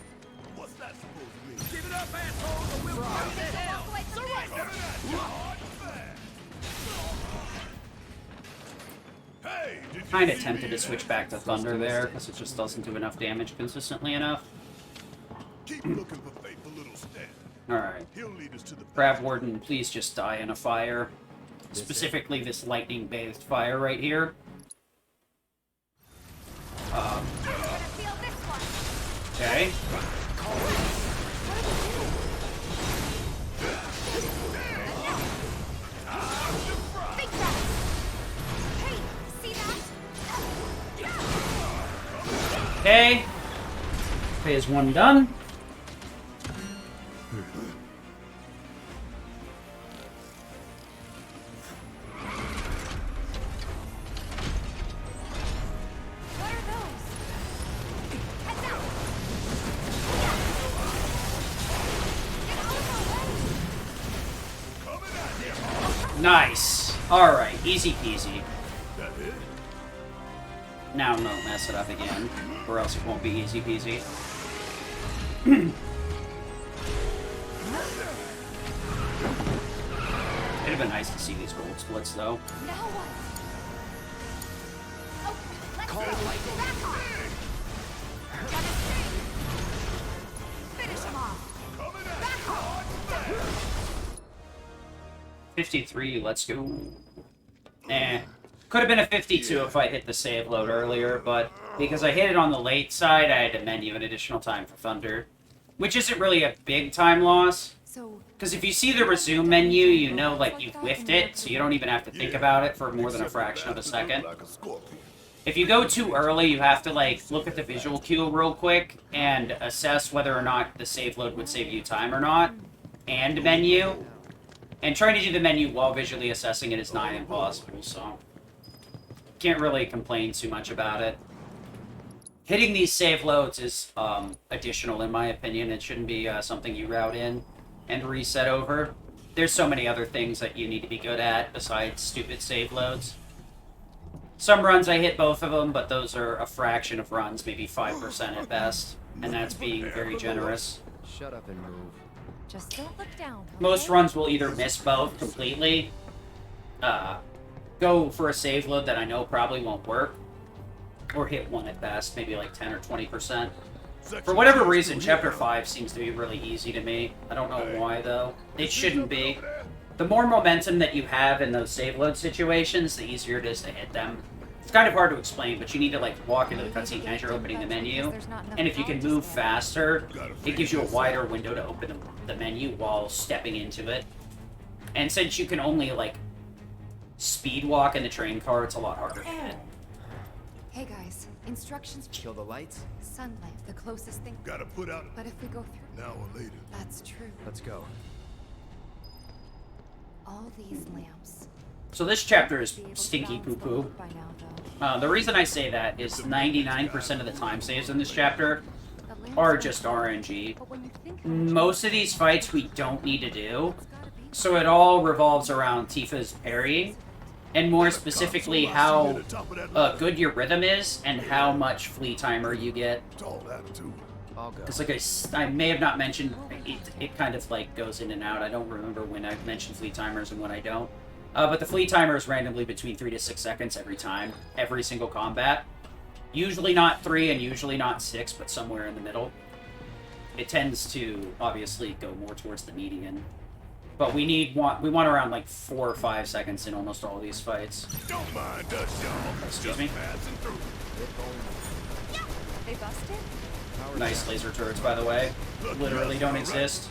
What's that supposed to mean? Give it up, asshole, or we'll burn the hell. Surrender! Hard and fast. Hey, did you Kinda see tempted me to switch back to Thunder there, because it just doesn't do enough damage consistently enough. Keep looking for faithful little Stan. Alright. He'll lead us to the Crab Warden, please just die in a fire. Specifically this lightning-bathed fire right here. Okay. Okay. Phase 1 done. What are those? Heads out! Get out of our way! Nice. Alright, easy peasy. That it? Now don't mess it up again, or else it won't be easy peasy. It'd have been nice to see these gold splits, though. Now what? Okay, let's Call go. lightning. Back off. Got a sting. Finish him off. Coming at Back off. 53, let's go. Could have been a 52 if I hit the save load earlier, but because I hit it on the late side, I had to menu an additional time for Thunder. Which isn't really a big time loss. So, Because if you see the resume menu, you know, like, you've whiffed it, so you don't even have to think about it for more than a fraction of a second. Like a scorpion. If you go too early, you have to, like, look at the visual cue real quick and assess whether or not the save load would save you time or not, and menu. And trying to do the menu while visually assessing it is nigh impossible, so can't really complain too much about it. Hitting these save loads is additional, in my opinion. It shouldn't be something you route in and reset over. There's so many other things that you need to be good at besides stupid save loads. Some runs I hit both of them, but those are a fraction of runs, maybe 5% at best, and that's being very generous. Shut up and move. just don't look down. Okay? Most runs will either miss both completely, go for a save load that I know probably won't work, or hit one at best, maybe like 10 or 20%. For whatever reason, Chapter 5 seems to be really easy to me. I don't know why, though. It shouldn't be. The more momentum that you have in those save load situations, the easier it is to hit them. It's kind of hard to explain, but you need to like walk into the cutscene as you're opening the menu, and if you can move faster, it gives you a wider window to open the menu while stepping into it. And since you can only like speed walk in the train car, it's a lot harder to hit. Hey guys, instructions. Kill the lights. Sun lamp, the closest thing. Gotta put out But if we go through, now or later. that's true. Let's go. all these lamps. So this chapter is stinky poo-poo. By now, though. The reason I say that is 99% of the time saves in this chapter The lamps are are just RNG. But when you think Most of these fights we don't need to do, so it all revolves around Tifa's parrying, and more specifically how good your rhythm is and how much flea timer you get. Tall attitude. I'll go. Because like I may have not mentioned, it kind of like goes in and out. I don't remember when I mentioned flea timers and when I don't. But the flea timer is randomly between 3 to 6 seconds every time, every single combat. Usually not 3 and usually not 6, but somewhere in the middle. It tends to obviously go more towards the median. But we want around like 4 or 5 seconds in almost all these fights. Don't mind us, y'all. Excuse me? Passing through. they busted? Nice laser turrets, by the way. Literally don't exist.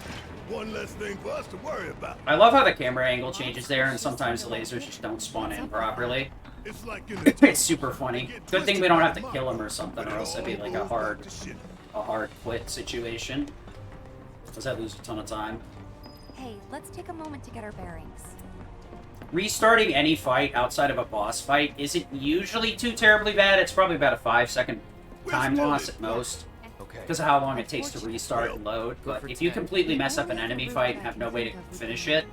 One less thing for us to worry about. I love how the camera angle changes there, and sometimes the lasers just don't spawn in properly. It's like in the It's super funny. Good thing we don't have to kill him or something, or else it'd be like a hard quit situation. Because I lose a ton of time. Hey, let's take a moment to get our bearings. Restarting any fight outside of a boss fight isn't usually too terribly bad. It's probably about a 5-second time loss at most. Okay. Because of how long it takes to restart and load. But if you completely mess up an enemy fight and have no way to finish it,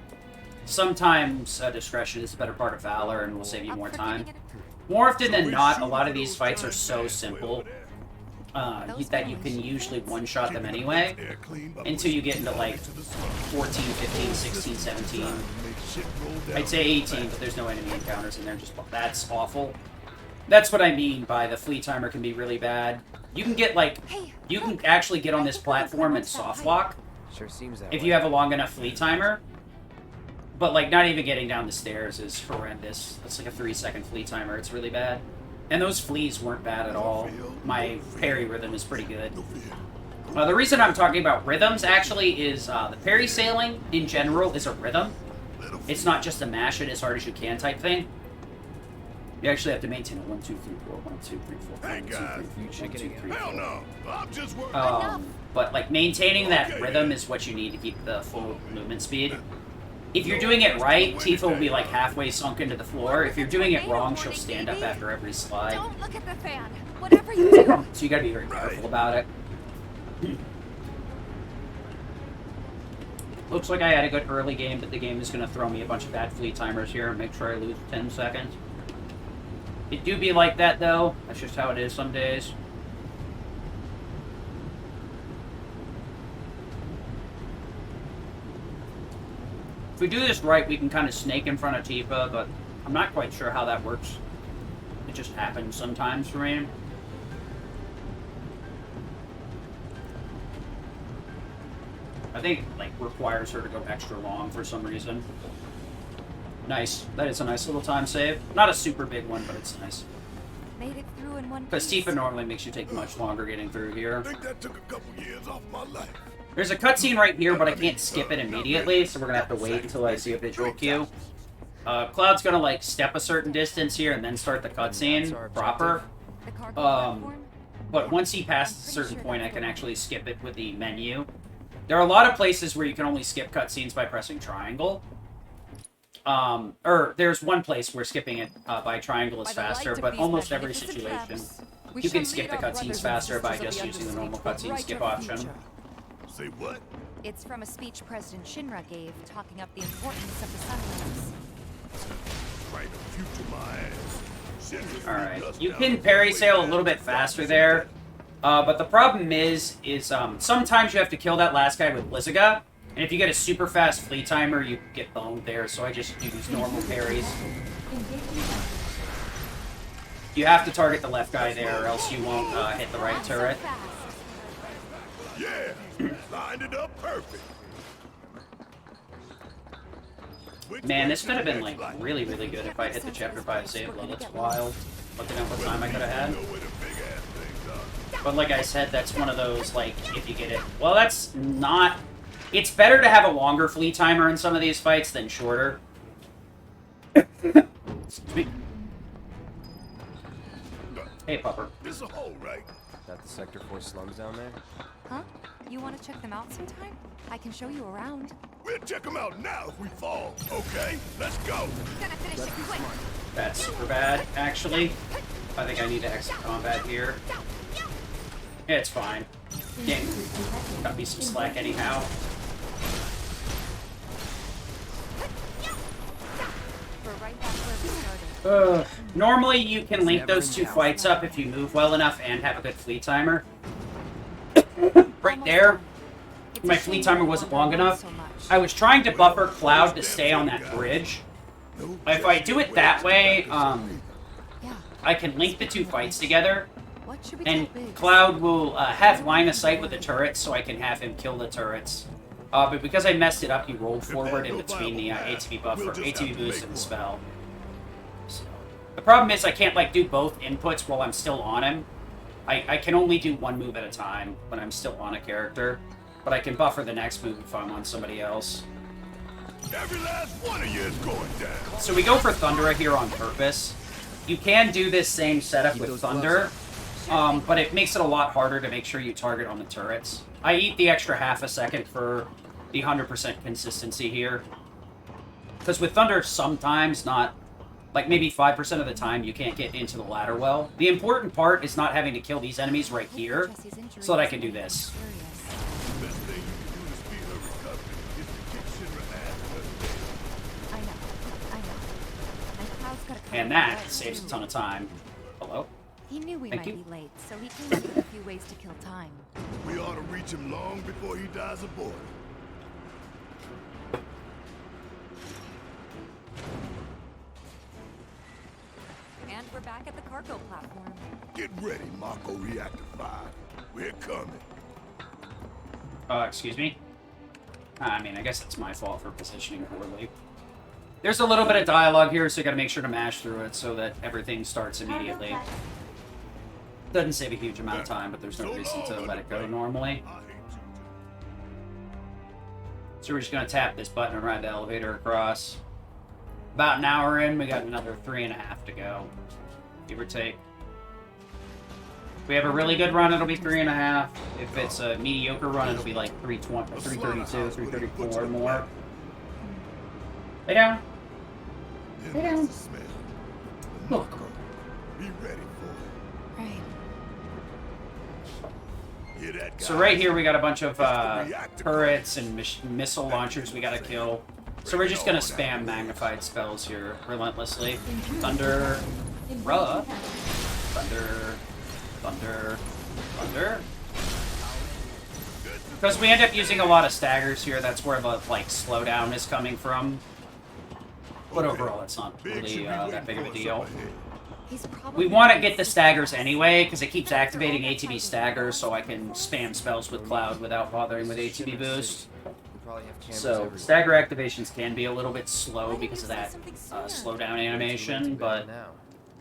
sometimes discretion is the better part of valor and will save you more time. More often than not, a lot of these fights are so simple that you can usually one-shot them anyway until you get into like 14, 15, 16, 17. I'd say 18, but there's no enemy encounters in there. That's awful. That's what I mean by the flea timer can be really bad. You can get like, you can actually get on this platform and soft walk Sure seems that if way. you have a long enough flea timer. But like, not even getting down the stairs is horrendous. That's like a 3-second flea timer. It's really bad. And those fleas weren't bad at all. My parry rhythm is pretty good. The reason I'm talking about rhythms actually is the parry sailing in general is a rhythm. It's not just a mash it as hard as you can type thing. You actually have to maintain a 1, 2, 3, 4, 1, 2, 3, 4, Hey, 1, 2, guys. 3, 4, 1, 2, 3, Hell 4. no. I'm just worried. But like maintaining that rhythm is what you need to keep the full movement speed. If you're doing it right, Tifa will be like halfway sunk into the floor. If you're doing it wrong, she'll stand up after every slide. Don't look at the fan. Whatever you do. So you gotta be very careful about it. Looks like I had a good early game, but the game is gonna throw me a bunch of bad flea timers here and make sure I lose 10 seconds. It do be like that though. That's just how it is some days. If we do this right, we can kind of snake in front of Tifa, but I'm not quite sure how that works. It just happens sometimes for me. I think, like, requires her to go extra long for some reason. Nice. That is a nice little time save. Not a super big one, but it's nice. Made it through in one Because piece. Tifa normally makes you take much longer getting through here. I think that took a couple years off my life. There's a cutscene right here, but I can't skip it immediately, so we're gonna have to wait until I see a visual cue. Cloud's gonna, like, step a certain distance here and then start the cutscene proper. The cargo platform? But once he passes a certain point, I can actually skip it with the menu. There are a lot of places where you can only skip cutscenes by pressing triangle. Or there's one place where skipping it by triangle is faster, but almost every situation you can skip the cutscenes faster by just using the normal cutscene skip option. Say what? It's from a speech President Shinra gave, talking up the importance of the sun lamps. Right, a future my ass. Alright, you can parry sail a little bit faster there. But the problem is sometimes you have to kill that last guy with Blizzaga, and if you get a super fast flea timer, you get boned there, so I just use normal parries. You have to target the left guy there, or else you won't hit the right turret. Yeah, lined it up perfect. Man, this could have been, like, really, really good if I hit the Chapter 5 save level. It's wild. Looking at what time I could have had. But like I said, that's one of those, like, if you get it... Well, that's not... It's better to have a longer flea timer in some of these fights than shorter. Hey, Pupper. It's a hole, right? That the Sector 4 slums down there? Huh? You want to check them out sometime? I can show you around. We'll check them out now if we fall, okay? Let's go! Gonna finish it quick. That's super bad, actually. I think I need to exit combat here. Yeah, it's fine. Yeah, got me some slack anyhow. We're right back where we started. Normally you can link those two fights up if you move well enough and have a good fleet timer. Right there, my fleet timer wasn't long enough. I was trying to buffer Cloud to stay on that bridge. If I do it that way, I can link the two fights together, What should we and tell Biggs? Cloud will have line of sight with the turrets, so I can have him kill the turrets. But because I messed it up, he rolled forward in between the ATB buffer, ATB boost, and the spell. So, the problem is I can't like do both inputs while I'm still on him. I can only do one move at a time when I'm still on a character, but I can buffer the next move if I'm on somebody else. Every last one of you is going down. So we go for Thundera here on purpose. You can do this same setup with Thunder, but it makes it a lot harder to make sure you target on the turrets. I eat the extra half a second for the 100% consistency here. Because with Thunder, sometimes not, like maybe 5% of the time, you can't get into the ladder well. The important part is not having to kill these enemies right here, so that I can do this. The best thing you can do to speed her recovery is to kick Shinra ass. I know. And Cloud's gotta come And up that with a saves a too. ton of time. Hello? He knew we Thank might you. be late, so he came up with a few ways to kill time. We ought to reach him long before he dies aboard. And we're back at the cargo platform. Get ready, Mako Reactor 5. We're coming. Excuse me? I mean, I guess it's my fault for positioning poorly. There's a little bit of dialogue here, so you gotta make sure to mash through it so that everything starts immediately. Doesn't save a huge amount of time, but there's no reason to let it go normally. I hate you. So we're just gonna tap this button and ride the elevator across. About an hour in, we got another 3.5 to go. Give or take. If we have a really good run, it'll be 3.5. If it's a mediocre run, it'll be like 320, 332, 334 or more. Lay down. Then down. that's the smell. Look. Mako, be ready for Right. it. Hear that, So guys? right here we got a bunch of turrets and missile launchers we gotta kill. So we're just gonna spam magnified spells here relentlessly. Thunder, Thunder, Thunder, Thunder. Because we end up using a lot of staggers here, that's where the like slowdown is coming from. But overall, it's not really that big of a deal. He's probably We want to get the staggers anyway, because it keeps activating ATB staggers, so I can spam spells with Cloud without bothering with ATB boost. We probably have cameras So, everywhere. stagger activations can be a little bit slow because of that slowdown animation, but Now.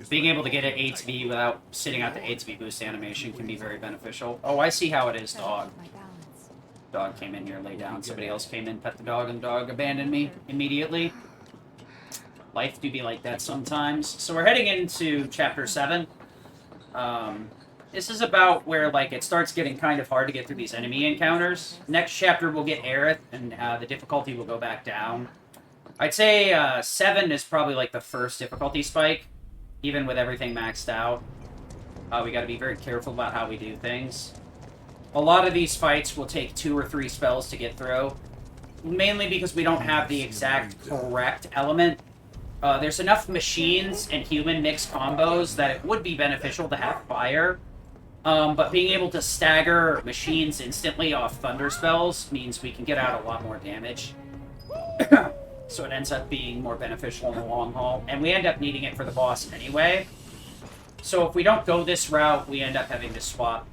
being able to get an ATB without sitting out the ATB boost animation can be very beneficial. Oh, I see how it is, dog. my balance. Dog came in here, lay down. Somebody else came in, pet the dog, and the dog abandoned me immediately. Life do be like that sometimes. So we're heading into Chapter 7. This is about where, like, it starts getting kind of hard to get through these enemy encounters. Next chapter, we'll get Aerith, and the difficulty will go back down. I'd say 7 is probably, like, the first difficulty spike, even with everything maxed out. We gotta be very careful about how we do things. A lot of these fights will take 2 or 3 spells to get through, mainly because we don't have the exact correct element. There's enough machines and human mixed combos that it would be beneficial to have fire, but being able to stagger machines instantly off thunder spells means we can get out a lot more damage. So it ends up being more beneficial in the long haul, and we end up needing it for the boss anyway. So if we don't go this route, we end up having to swap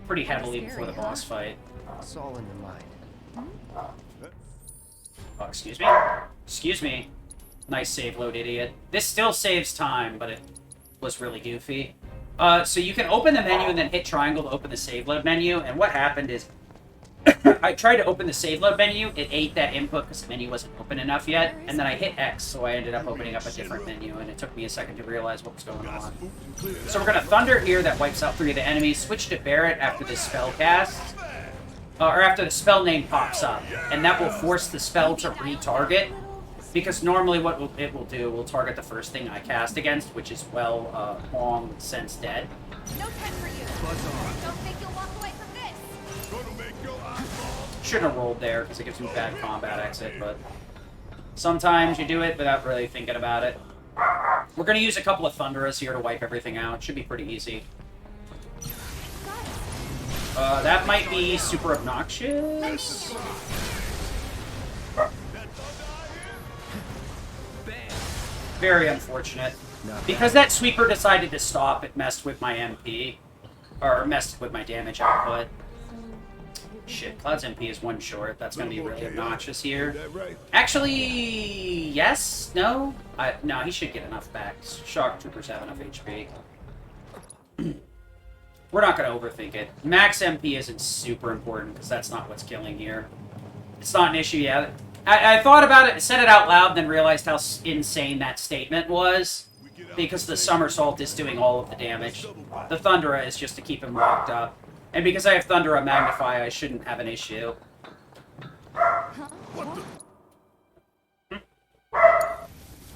pretty heavily before the boss fight. It's all in your mind. Oh, excuse me? Excuse me. Nice save load, idiot. This still saves time, but it was really goofy. So you can open the menu and then hit triangle to open the save load menu, and what happened is I tried to open the save load menu, it ate that input because the menu wasn't open enough yet, and then I hit X, so I ended up opening up a different menu, and it took me a second to realize what was going on. So we're gonna Thunder here, that wipes out 3 of the enemies, switch to Barret after this spell cast. or after the spell name pops up, and that will force the spell to retarget. Because normally what it will do will target the first thing I cast against, which is long since dead. No time for you. Don't think you'll walk away from this. Gonna make your eyeball. Shouldn't have rolled there because it gives me bad combat exit, but sometimes you do it without really thinking about it. We're gonna use a couple of Thunderous here to wipe everything out. Should be pretty easy. That might be super obnoxious. Very unfortunate. Because that sweeper decided to stop, it messed with my MP. Or messed with my damage output. Shit, Cloud's MP is 1 short. That's gonna be really obnoxious here. Actually, yes? No? No, he should get enough back. Shock Troopers have enough HP. We're not gonna overthink it. Max MP isn't super important, because that's not what's killing here. It's not an issue yet. I thought about it, said it out loud, then realized how insane that statement was. Because the Somersault is doing all of the damage. The Thundera is just to keep him locked up. And because I have Thundera Magnify, I shouldn't have an issue.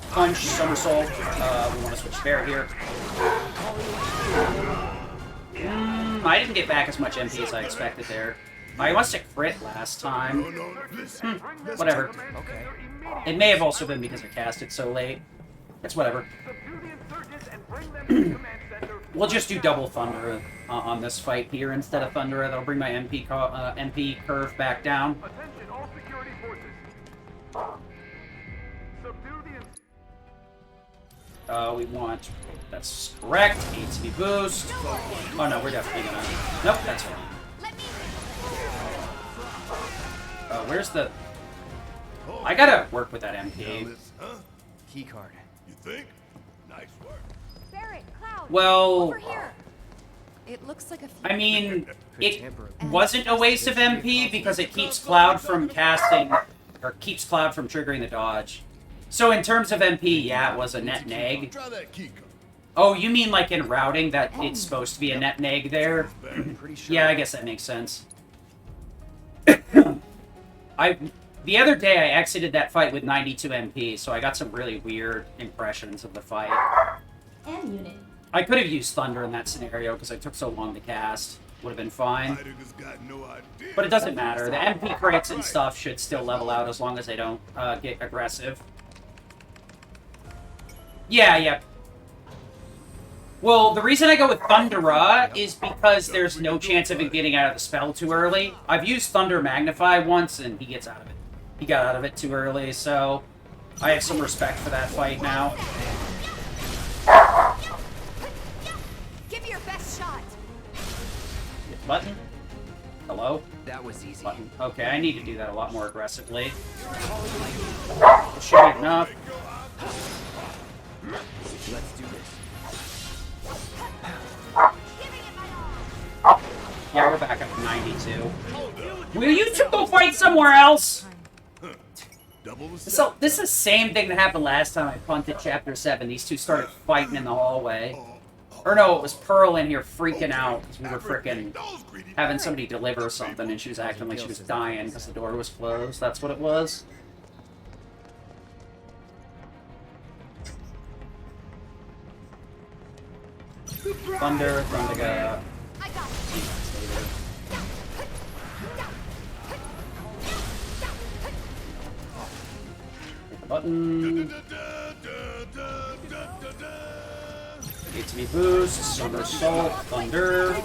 Punch, Somersault. We want to switch fair here. I didn't get back as much MP as I expected there. I must have crit last time. Whatever. Okay. It may have also been because I cast it so late. It's whatever. We'll just do double Thundera on this fight here instead of Thundera. That'll bring my MP curve back down. We want... That's correct. ATB boost. Oh no, we're definitely gonna... Nope, that's fine. Where's the... I gotta work with that MP. Key card. You think? Nice work. Barrett, Cloud. Well... Over here. It looks like a few... I mean, it wasn't a waste of MP because it keeps Cloud from casting... Or keeps Cloud from triggering the dodge. So in terms of MP, yeah, it was a net neg. Try that key card. Oh, you mean like in routing that it's supposed to be a net neg there? Yeah, I guess that makes sense. The other day I exited that fight with 92 MP, so I got some really weird impressions of the fight. And unit. I could have used Thunder in that scenario because I took so long to cast. Would have been fine. Heidegger's got no idea. But it doesn't matter. The MP crates and stuff should still level out as long as they don't get aggressive. Yeah. Well, the reason I go with Thundera is because there's no chance of him getting out of the spell too early. I've used Thunder Magnify once, and he gets out of it. He got out of it too early, so I have some respect for that fight now. Give your best shot. Button? Hello? That was easy. Button. Okay, I need to do that a lot more aggressively. Should be enough. Let's do this. Yeah, we're back up to 92. Will you two go fight somewhere else? Double the So, this is the same thing that happened last time I punted Chapter 7. These two started fighting in the hallway. Or no, it was Pearl in here freaking out because we were freaking having somebody deliver something and she was acting like she was dying because the door was closed. That's what it was. Thunder, Thundiga. I got it. Button. ATB boost, Somersault, Thunder.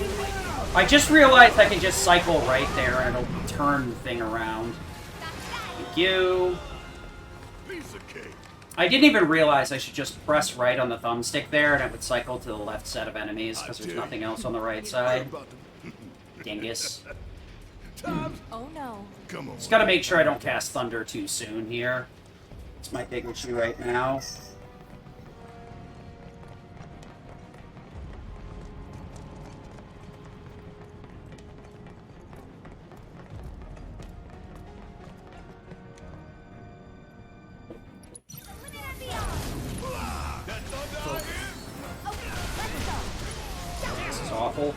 I just realized I can just cycle right there and it'll turn the thing around. Thank you. I didn't even realize I should just press right on the thumbstick there and it would cycle to the left set of enemies because there's nothing else on the right side. Dingus. Oh no. Just gotta make sure I don't cast Thunder too soon here. It's my big issue right now. This is awful.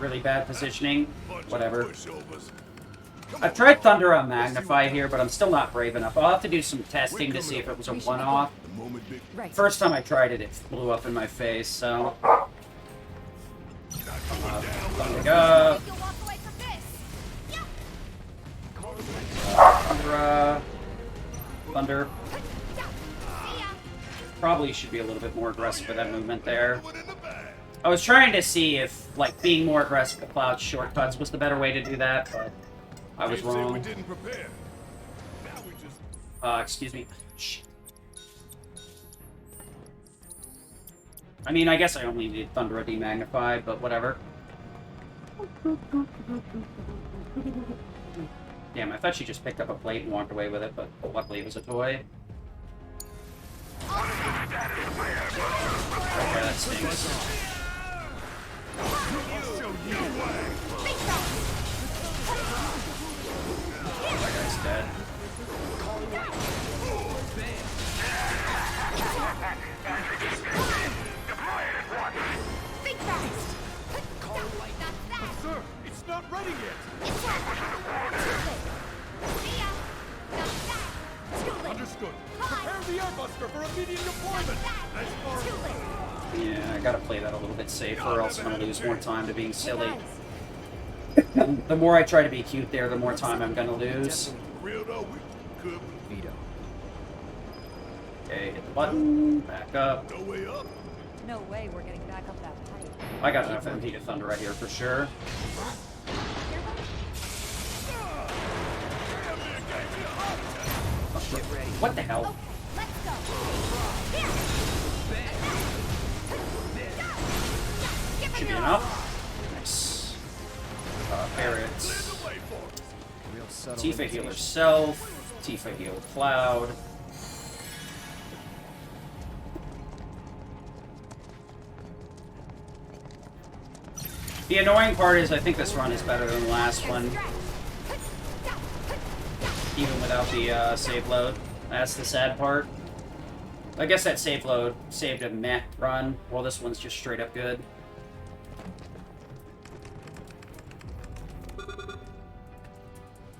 really bad positioning. Bunch of Whatever. pushovers. I've tried Thunder on Magnify here, but I'm still not brave enough. I'll have to do some testing to see if it was a one-off. The moment big Right. First time I tried it, it blew up in my face, so... Thunder up. You'll walk away from this. Thunder. See ya. Probably should be a little bit more aggressive with that movement there. put in the bag. I was trying to see if, like, being more aggressive with Cloud shortcuts was the better way to do that, but I was Can't say we wrong. didn't prepare. Now we just Excuse me. Shh. I mean, I guess I only need Thunder demagnified, but whatever. Damn, I thought she just picked up a plate and walked away with it, but luckily it was a toy. Okay, that stinks. That guy's dead. Think fast. That's that. Sir, it's not ready yet. See ya. That's that. Too late. Understood. Hi. Prepare the airbuster for immediate deployment. That's too late. Yeah, I gotta play that a little bit safer, or else I'm gonna lose more time to being silly. Guys, The more I try to be cute there, the more time I'm gonna lose. real though, we could. Veto. Okay, hit the button, back up. No way up. no way we're getting back up that pipe. I got enough MP to Thunder right here for sure. Get ready. What the hell? Let's go. Here. Should be enough. Nice. Barrett's. Real subtle. Tifa heal herself. Tifa heal Cloud. The annoying part is I think this run is better than the last one, even without the save load. That's the sad part. I guess that save load saved a meh run, while this one's just straight up good.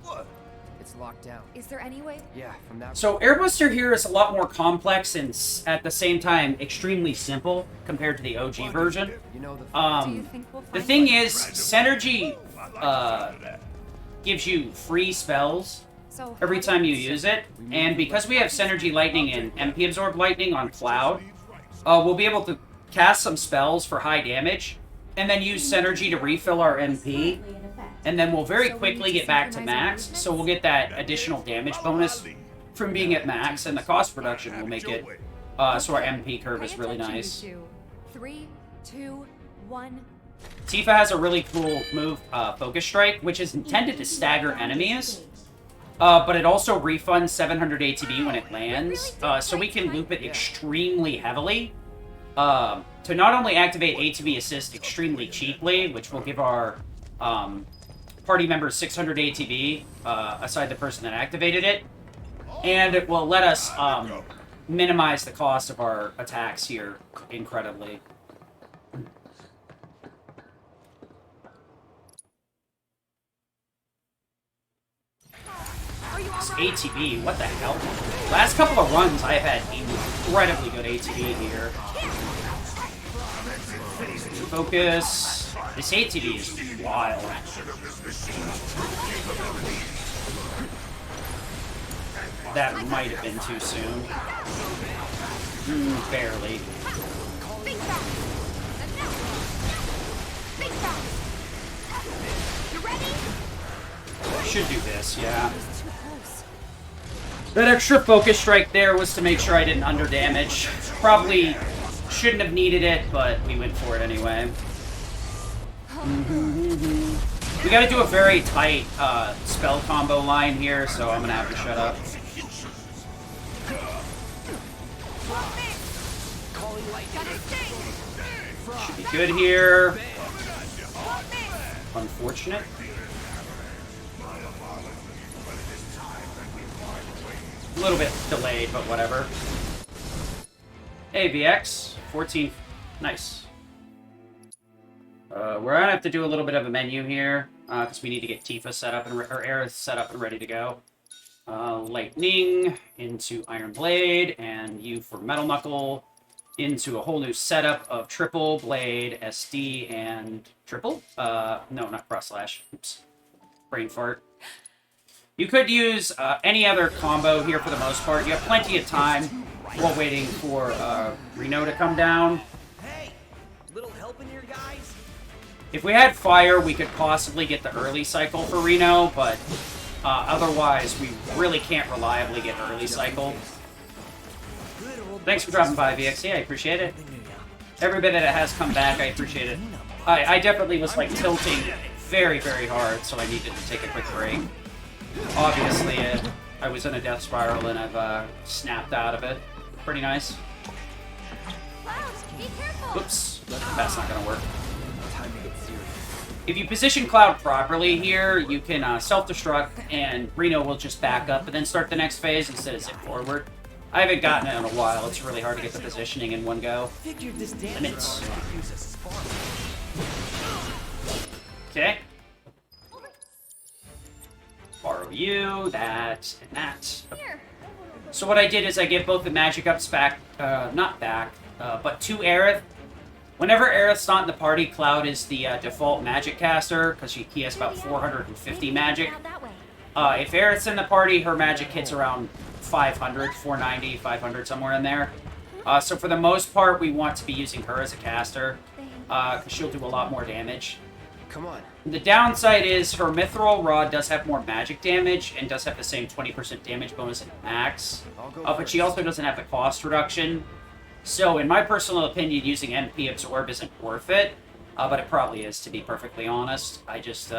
What? It's locked down. Is there any way? Yeah, from that. So Airbuster here is a lot more complex and at the same time extremely simple compared to the OG version. You know the. Do you think we'll find The thing one? is, Synergy gives you free spells So every how do time you we- use it, and because we have Synergy Lightning and MP Absorb Lightning on Cloud, we'll be able to cast some spells for high damage, and then use Synergy to refill our MP, and then we'll very quickly get back to max, so we'll get that additional damage bonus from being at max, and the cost reduction will make it so our MP curve is Pay really attention, nice. you two. 3, 2, 1. Tifa has a really cool move, Focus Strike, which is intended to stagger enemies, but it also refunds 700 ATB when it lands, so we can loop it extremely heavily to not only activate ATB Assist extremely cheaply, which will give our party members 600 ATB, aside the person that activated it, and it will let us minimize the cost of our attacks here incredibly. This ATB, what the hell? Last couple of runs, I've had incredibly good ATB here. Focus. This ATB is wild. That might have been too soon. Barely. Think fast. Think fast. You ready? Should do this, yeah. Too close. That extra focus strike there was to make sure I didn't underdamage. Probably shouldn't have needed it, but we went for it anyway. We gotta do a very tight spell combo line here, so I'm gonna have to shut up. Should be good here. Unfortunate. A little bit delayed, but whatever. Hey, VX. 14. Nice. We're gonna have to do a little bit of a menu here, because we need to get Tifa set up, or Aerith set up and ready to go. Lightning into Iron Blade, and you for Metal Knuckle into a whole new setup of Triple, Blade, SD, and Triple? No, not Cross Slash. Oops. Brain fart. You could use any other combo here for the most part. You have plenty of time while waiting for Reno to come down. Hey, little help in here, guys? If we had Fire, we could possibly get the early cycle for Reno, but otherwise, we really can't reliably get early cycle. Thanks for dropping by, VXC. I appreciate it. Every bit that it has come back, I appreciate it. I definitely was, like, tilting very, very hard, so I needed to take a quick break. Obviously, I was in a death spiral, and I've snapped out of it. Pretty nice. Cloud, be careful. Oops. That's not gonna work. If you position Cloud properly here, you can self-destruct, and Reno will just back up and then start the next phase instead of zip forward. I haven't gotten it in a while. It's really hard to get the positioning in one go. And it's... Okay. Borrow you, that, and that. Here. So what I did is I give both the magic ups back, not back, but to Aerith. Whenever Aerith's not in the party, Cloud is the default magic caster, because he has about 450 magic. If Aerith's in the party, her magic hits around 500, 490, 500, somewhere in there. So for the most part, we want to be using her as a caster, because she'll do a lot more damage. Come on. The downside is her Mithril Rod does have more magic damage, and does have the same 20% damage bonus at max. But she also doesn't have the cost reduction. So, in my personal opinion, using MP Absorb isn't worth it, but it probably is, to be perfectly honest. I just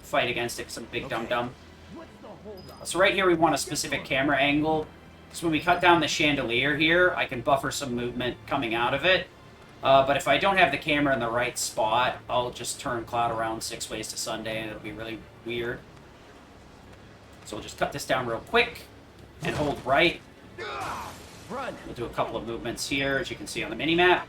fight against it because I'm a big dum-dum. So right here we want a specific camera angle. So when we cut down the chandelier here, I can buffer some movement coming out of it. But if I don't have the camera in the right spot, I'll just turn Cloud around 6 ways to Sunday, and it'll be really weird. So we'll just cut this down real quick, and hold right. We'll do a couple of movements here, as you can see on the mini-map.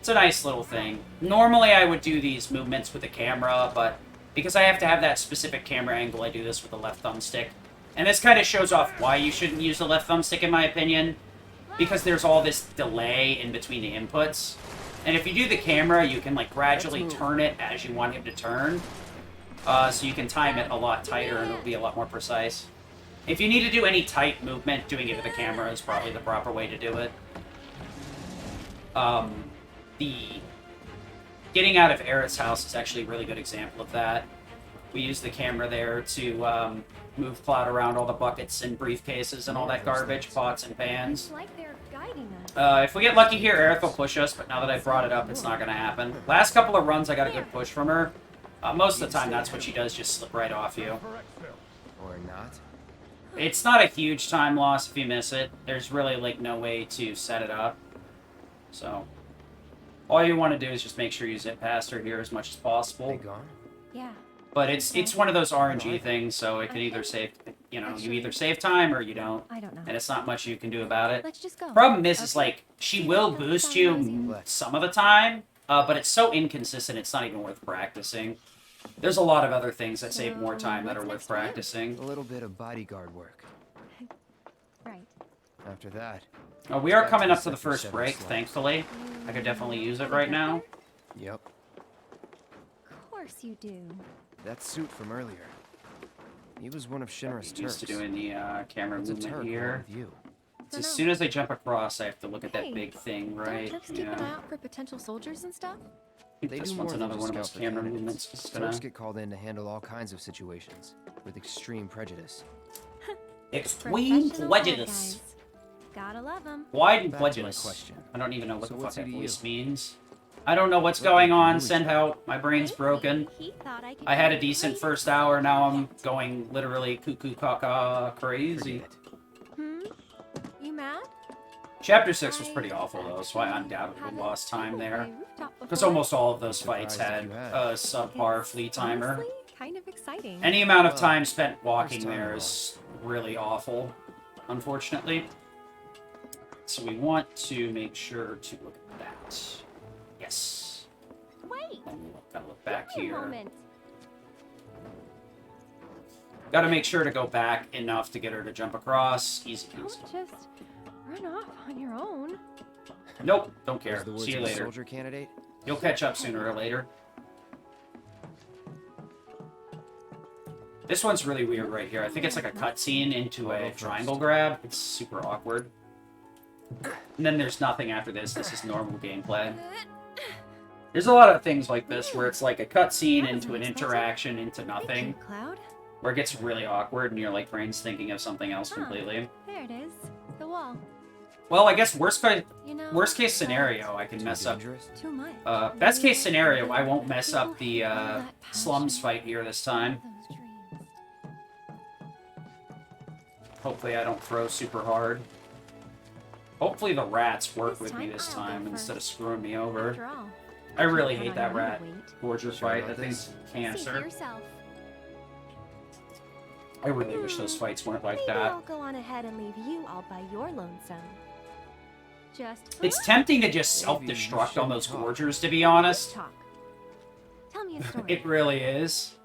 It's a nice little thing. Normally I would do these movements with the camera, but because I have to have that specific camera angle, I do this with the left thumbstick. And this kind of shows off why you shouldn't use the left thumbstick, in my opinion. Because there's all this delay in between the inputs. And if you do the camera, you can like gradually turn it as you want him to turn. So you can time it a lot tighter and it'll be a lot more precise. If you need to do any tight movement, doing it with the camera is probably the proper way to do it. The getting out of Aerith's house is actually a really good example of that. We use the camera there to move Cloud around all the buckets and briefcases and all that garbage, pots and pans. It's like they're guiding us. If we get lucky here, Aerith will push us, but now that I've brought it up, it's not going to happen. Last couple of runs, I got a good push from her. Most of the time, that's what she does, just slip right off you. Or not. It's not a huge time loss if you miss it. There's really, like, no way to set it up. So, all you want to do is just make sure you zip past her here as much as possible. They gone? Yeah. But it's one of those RNG things, so it can either save, you know, you either save time or you don't. I don't know. And it's not much you can do about it. Let's just go. Problem is like, she will boost you some of the time, but it's so inconsistent, it's not even worth practicing. There's a lot of other things that save more time that are worth practicing. A little bit of bodyguard work. Right. After that... We are coming up to the first break, thankfully. I could definitely use it right now. Yep. Of course you do. That suit from earlier. He was one of Shinra's I'm used to Turks. doing the camera What's a movement Turk here. with you? It's as soon as I jump across, I have to look at that Hey, big thing, right? Don't Turks keep an eye out for potential soldiers and stuff? I think this one's another one of those camera movements. It's gonna... Turks get called in to handle all kinds of situations with extreme prejudice. Extreme Professional prejudice. guys. Gotta love them. Wide Back to my prejudice. question. I don't even know what So the what's fuck he that to voice you? means. I don't know what's going on. Send help. My brain's broken. He thought I could I had a be decent great. first hour. Now I'm going literally cuckoo caca crazy. You mad? Chapter 6 was pretty awful though, so I undoubtedly lost time there. Because almost all of those fights had a subpar fleet timer. Honestly, kind of exciting. Any amount of time spent walking there is really awful, unfortunately. So we want to make sure to look at that. Yes. Wait. Gotta look back here. Moment. Gotta make sure to go back enough to get her to jump across. Easy Don't peasy. just run off on your own. Nope, don't care. Use the words See you of a later. soldier candidate. You'll catch up sooner or later. This one's really weird right here. I think it's like a cutscene into a triangle grab. It's super awkward. And then there's nothing after this. This is normal gameplay. There's a lot of things like this where it's like a cutscene into an interaction into nothing, Cloud. where it gets really awkward and your like brain's thinking of something else completely. There it is. The wall. Well, I guess worst You know, case scenario, I can mess up. Dangerous. Too much. Best case scenario, I won't mess up the slums fight here this time. Those dreams. Hopefully I don't throw super hard. Hopefully the rats work This with me time this I'll go time instead of first. screwing me over. After all, I really count hate on that you to rat wait. gorger Sure fight. about That thing's See for cancer. yourself. I really wish those fights weren't like Maybe that. I'll go on ahead and leave you all by your lonesome. Just It's tempting to just Maybe you self-destruct on those shouldn't talk. gorgers, to be honest. talk. Tell me a story. It really is.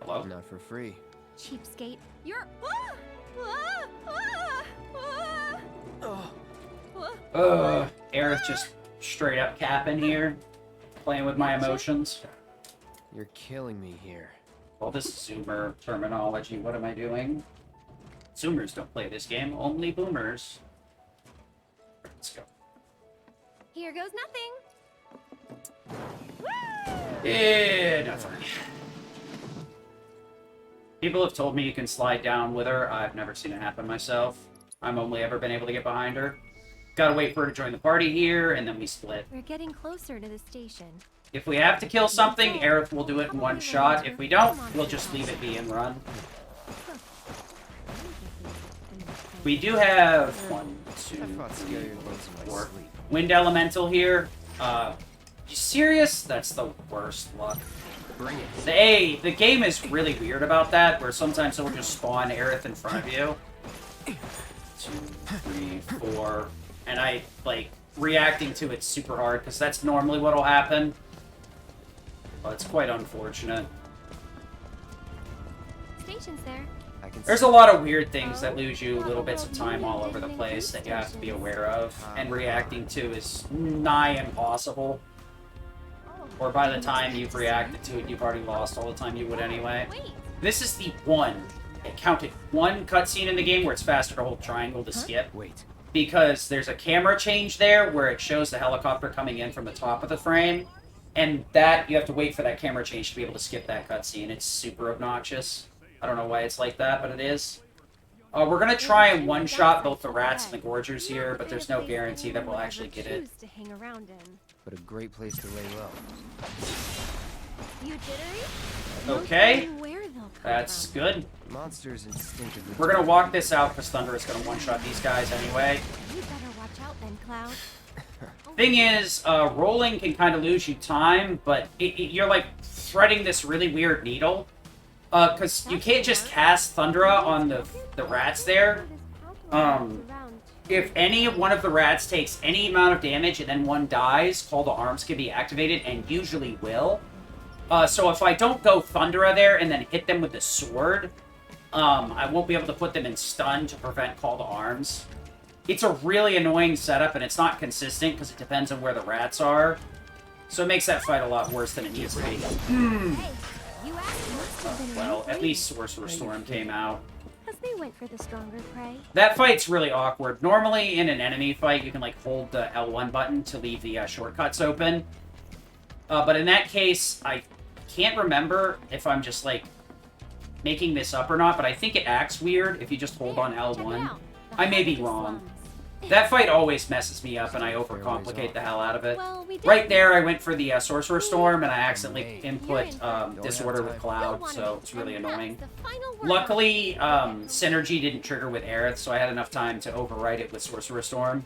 Hello? Not for free. Cheapskate. You're. Ah! Ah! Ah! Ah! Ah! Aerith just straight up capping here. Playing with my emotions. You're killing me here. Well, this is Zoomer terminology. What am I doing? Zoomers don't play this game, only boomers. Let's go. Here goes nothing. Yeah, nothing. People have told me you can slide down with her. I've never seen it happen myself. I've only ever been able to get behind her. Gotta wait for her to join the party here, and then we split. We're getting closer to the station. If we have to kill something, Aerith will do it in one shot. If we don't, we'll just leave it be and run. We do have 1, 2, I fought 3, scarier things in my 4. sleep. Wind Elemental here. You serious? That's the worst luck. Bring it. The game is really weird about that, where sometimes it'll just spawn Aerith in front of you. 2, 3, 4. And I, like, reacting to it super hard, because that's normally what'll happen. Well, it's quite unfortunate. Station's there. I can There's see a lot of weird things that lose you little bits of time all over the place that you have to be aware of, and reacting to is nigh impossible. Or by the time you've reacted to it, you've already lost all the time you would anyway. Wait. This is the one, it counted one cutscene in the game where it's faster to hold triangle to skip, Wait. because there's a camera change there where it shows the helicopter coming in from the top of the frame, and that, you have to wait for that camera change to be able to skip that cutscene. It's super obnoxious. I don't know why it's like that, but it is. We're gonna try and one-shot both the rats and the gorgers here, but there's no guarantee that we'll actually get it. To hang around in. But a great place to lay low. You jittery? Okay, No telling where they'll come that's from. good. Monsters instinctively. We're gonna walk this out because Thunder is gonna one-shot these guys anyway. You better watch out then, Cloud. Thing is, rolling can kind of lose you time, but you're like threading this really weird needle. Because you can't just cast Thundra on the rats there. If any one of the rats takes any amount of damage and then one dies, Call to Arms can be activated, and usually will. So if I don't go Thundra there and then hit them with the sword, I won't be able to put them in stun to prevent Call to Arms. It's a really annoying setup, and it's not consistent because it depends on where the rats are. So it makes that fight a lot worse than it needs to be. Well, at least Sorcerer Storm came out. Because they went for the stronger prey. That fight's really awkward. Normally, in an enemy fight, you can, like, hold the L1 button to leave the shortcuts open. But in that case, I can't remember if I'm just, like, making this up or not, but I think it acts weird if you just hold on L1. I may be wrong. That fight always messes me up, and I overcomplicate the hell out of it. Well, we did. Right there, I went for the Sorcerer Storm, and I accidentally input Disorder with Cloud, so it's really annoying. Luckily, Synergy didn't trigger with Aerith, so I had enough time to overwrite it with Sorcerer Storm.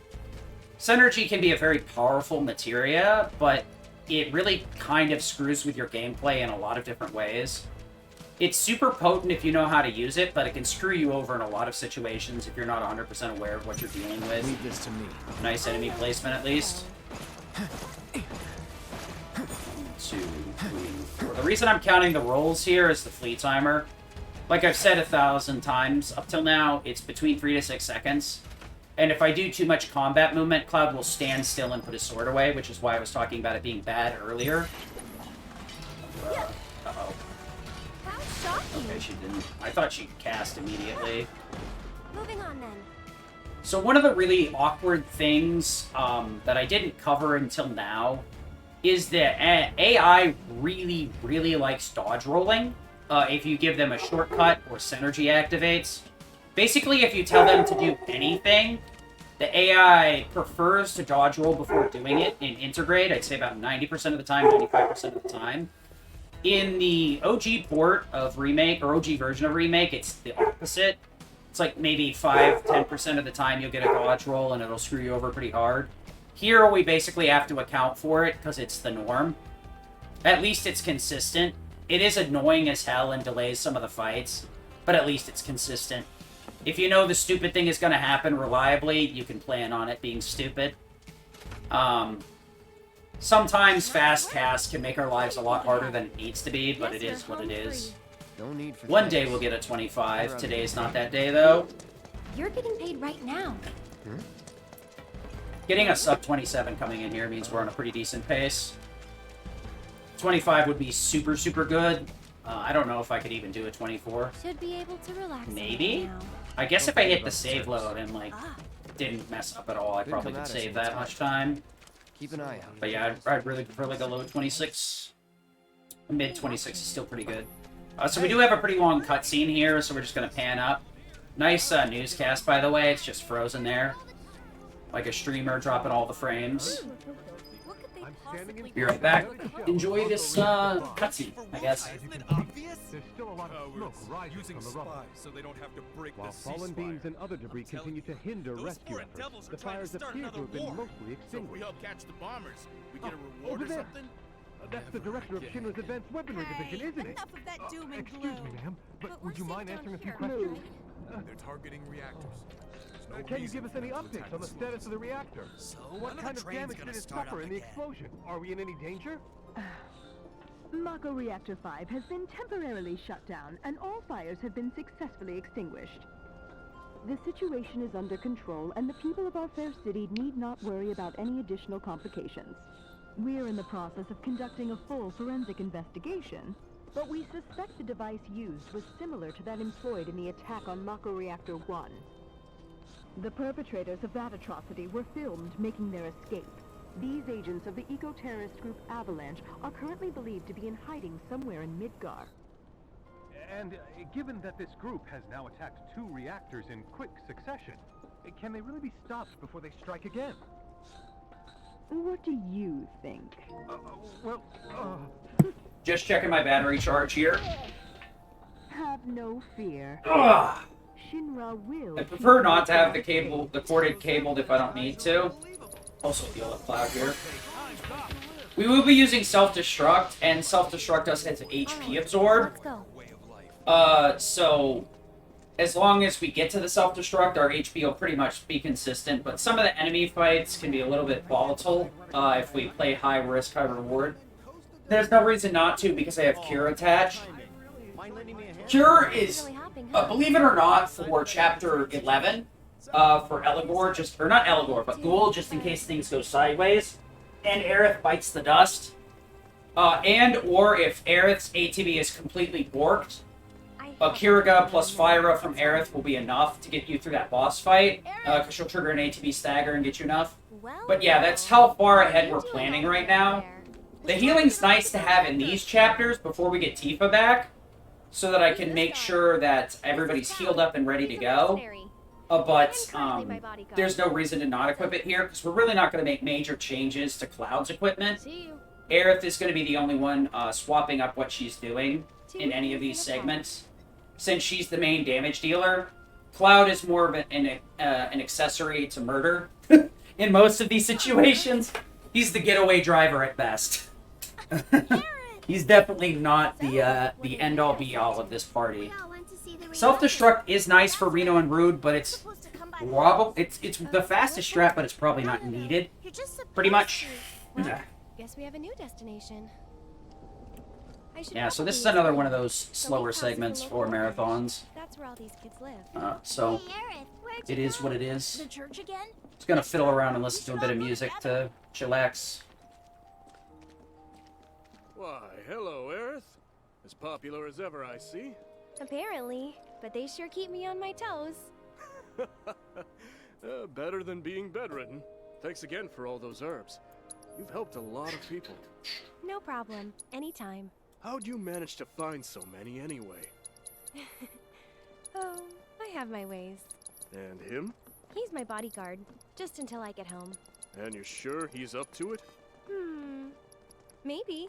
Synergy can be a very powerful materia, but it really kind of screws with your gameplay in a lot of different ways. It's super potent if you know how to use it, but it can screw you over in a lot of situations if you're not 100% aware of what you're dealing with. Leave this to me. Nice enemy placement, at least. 3, 4. The reason I'm counting the rolls here is the fleet timer. Like I've said 1,000 times, up till now, it's between 3 to 6 seconds. And if I do too much combat movement, Cloud will stand still and put his sword away, which is why I was talking about it being bad earlier. Uh-oh. How shocking. Okay, she didn't. I thought she'd cast immediately. Moving on then. So one of the really awkward things that I didn't cover until now is that AI really, really likes dodge rolling. If you give them a shortcut or synergy activates. Basically, if you tell them to do anything, the AI prefers to dodge roll before doing it in Integrate. I'd say about 90% of the time, 95% of the time. In the OG port of Remake, or OG version of Remake, it's the opposite. It's like maybe 5-10% of the time you'll get a dodge roll and it'll screw you over pretty hard. Here, we basically have to account for it because it's the norm. At least it's consistent. It is annoying as hell and delays some of the fights, but at least it's consistent. If you know the stupid thing is going to happen reliably, you can plan on it being stupid. Sometimes fast cast can make our lives a lot harder than it needs to be, but it is what it is. No need for One day we'll get a 25. Today's not that day, though. You're getting paid right now. Getting a sub 27 coming in here means we're on a pretty decent pace. 25 would be super, super good. I don't know if I could even do a 24. Should be able to relax. Maybe? now. I guess if I hit the save load and, like, didn't mess up at all, I probably could save that much time. Keep an eye out. But yeah, I'd really prefer, like, a low 26. A mid 26 is still pretty good. So we do have a pretty long cutscene here, so we're just going to pan up. Nice newscast, by the way. It's just frozen there. Like a streamer dropping all the frames. What could they possibly Be right back. Enjoy this cutscene, I guess. There's still a lot of smoke rising from the rubble. so they don't have to break While fallen beams and other debris continue to hinder rescue efforts, the fires appear to have been mostly So if we extinguished. help catch the bombers, we get a reward Over or there. something? That's the director of Shinra's Advanced Weaponry Division, isn't it? Enough of that doom and Excuse gloom. me, ma'am, but would we're you safe mind down answering a few here. questions? They're targeting reactors. There's no Can you reason give us for any them to updates attack on the us. status of the reactor? So, What kind of damage did it suffer in the explosion? Are we in any danger? Mako Reactor 5 has been temporarily shut down, and all fires have been successfully extinguished. The situation is under control, and the people of our fair city need not worry about any additional complications. We're in the process of conducting a full forensic investigation, but we suspect the device used was similar to that employed in the attack on Mako Reactor 1. The perpetrators of that atrocity were filmed making their escape. These agents of the eco-terrorist group Avalanche are currently believed to be in hiding somewhere in Midgar. And given that this group has now attacked 2 reactors in quick succession, can they really be stopped before they strike again? What do you think? Just checking my battery charge here. Have no fear. Ugh. Shinra will... I prefer not to have the corded cabled if I don't need to. Also feel the cloud here. We will be using self-destruct, and self-destruct us as HP absorb. Let's go. So as long as we get to the self-destruct, our HP will pretty much be consistent, but some of the enemy fights can be a little bit volatile if we play high risk, high reward. There's no reason not to because I have Cure attached. Cure is, believe it or not, for Chapter 11, for Eligor, or not Eligor, but Ghoul, just in case things go sideways, and Aerith bites the dust, or if Aerith's ATB is completely borked, Kiriga plus Fyra from Aerith will be enough to get you through that boss fight, because she'll trigger an ATB stagger and get you enough. But yeah, that's how far ahead we're planning right now. The healing's nice to have in these chapters before we get Tifa back, so that I can make sure that everybody's healed up and ready to go. But there's no reason to not equip it here, because we're really not going to make major changes to Cloud's equipment. Aerith is going to be the only one swapping up what she's doing in any of these segments. Since she's the main damage dealer, Cloud is more of an accessory to murder in most of these situations. He's the getaway driver at best. He's definitely not the end-all be-all of this party. Self-destruct is nice for Reno and Rude, but it's the fastest strat, but it's probably not needed. Pretty much. Guess we have a new destination. Yeah, so this is another one of those slower segments for marathons. That's where all these kids live. So Hey, Aerith, where'd it you is go? what it is. The church again? Just gonna fiddle around and listen to a bit of music to chillax. Why, hello, Aerith. As popular as ever, I see. Apparently, but they sure keep me on my toes. Better than being bedridden. Thanks again for all those herbs. You've helped a lot of people. No problem. Anytime. How'd you manage to find so many anyway? Oh, I have my ways. And him? He's my bodyguard, just until I get home. And you're sure he's up to it? Maybe.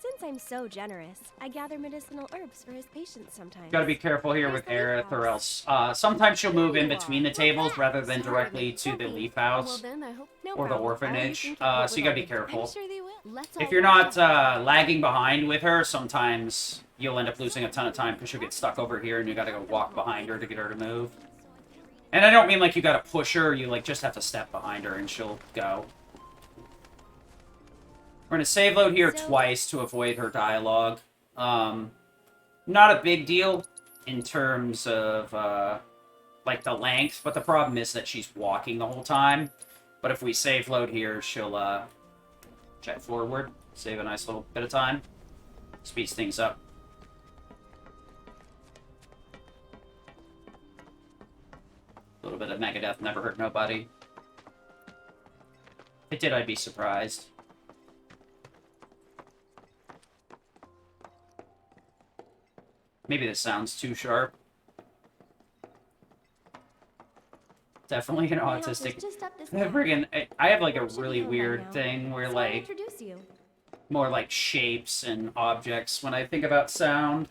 Since I'm so generous, I gather medicinal herbs for his patients sometimes. Gotta be careful here with Aerith, or else sometimes she'll move in between the tables rather than directly to the leaf house or the orphanage. So you gotta be careful. If you're not lagging behind with her, sometimes you'll end up losing a ton of time because she'll get stuck over here and you gotta go walk behind her to get her to move. And I don't mean like you gotta push her, you like just have to step behind her and she'll go. We're going to save load here twice to avoid her dialogue. Not a big deal in terms of, like, the length, but the problem is that she's walking the whole time. But if we save load here, she'll, jet forward, save a nice little bit of time. Speeds things up. A little bit of Megadeth never hurt nobody. If it did, I'd be surprised. Maybe this sounds too sharp. Definitely an autistic. Friggin', I have like a really weird thing where like more like shapes and objects when I think about sound.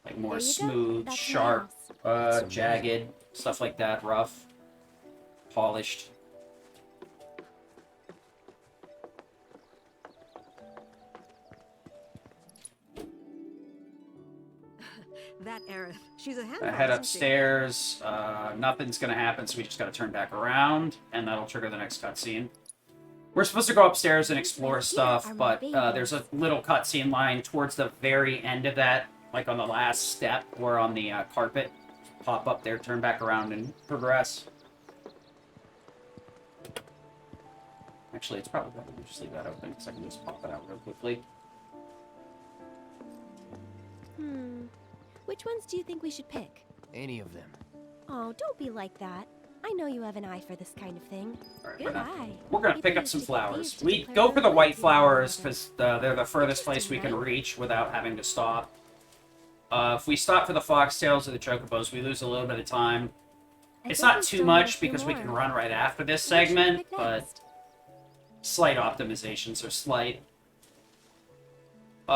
Like more smooth, sharp, jagged, stuff like that, rough, polished. That Aerith, she's a I head upstairs. Nothing's gonna happen, so we just gotta turn back around, and that'll trigger the next cutscene. We're supposed to go upstairs and explore stuff, but there's a little cutscene line towards the very end of that, like on the last step, or on the carpet. Pop up there, turn back around, and progress. Actually, it's probably better to just leave that open, because I can just pop it out real quickly. Which ones do you think we should pick? Any of them. Oh, don't be like that. I know you have an eye for this kind of thing. Right, we're gonna pick up some flowers. We go for the white flowers because they're the furthest place we can reach without having to stop. If we stop for the foxtails or the chocobos, we lose a little bit of time. It's not too much because we can run right after this segment, but slight optimizations are slight.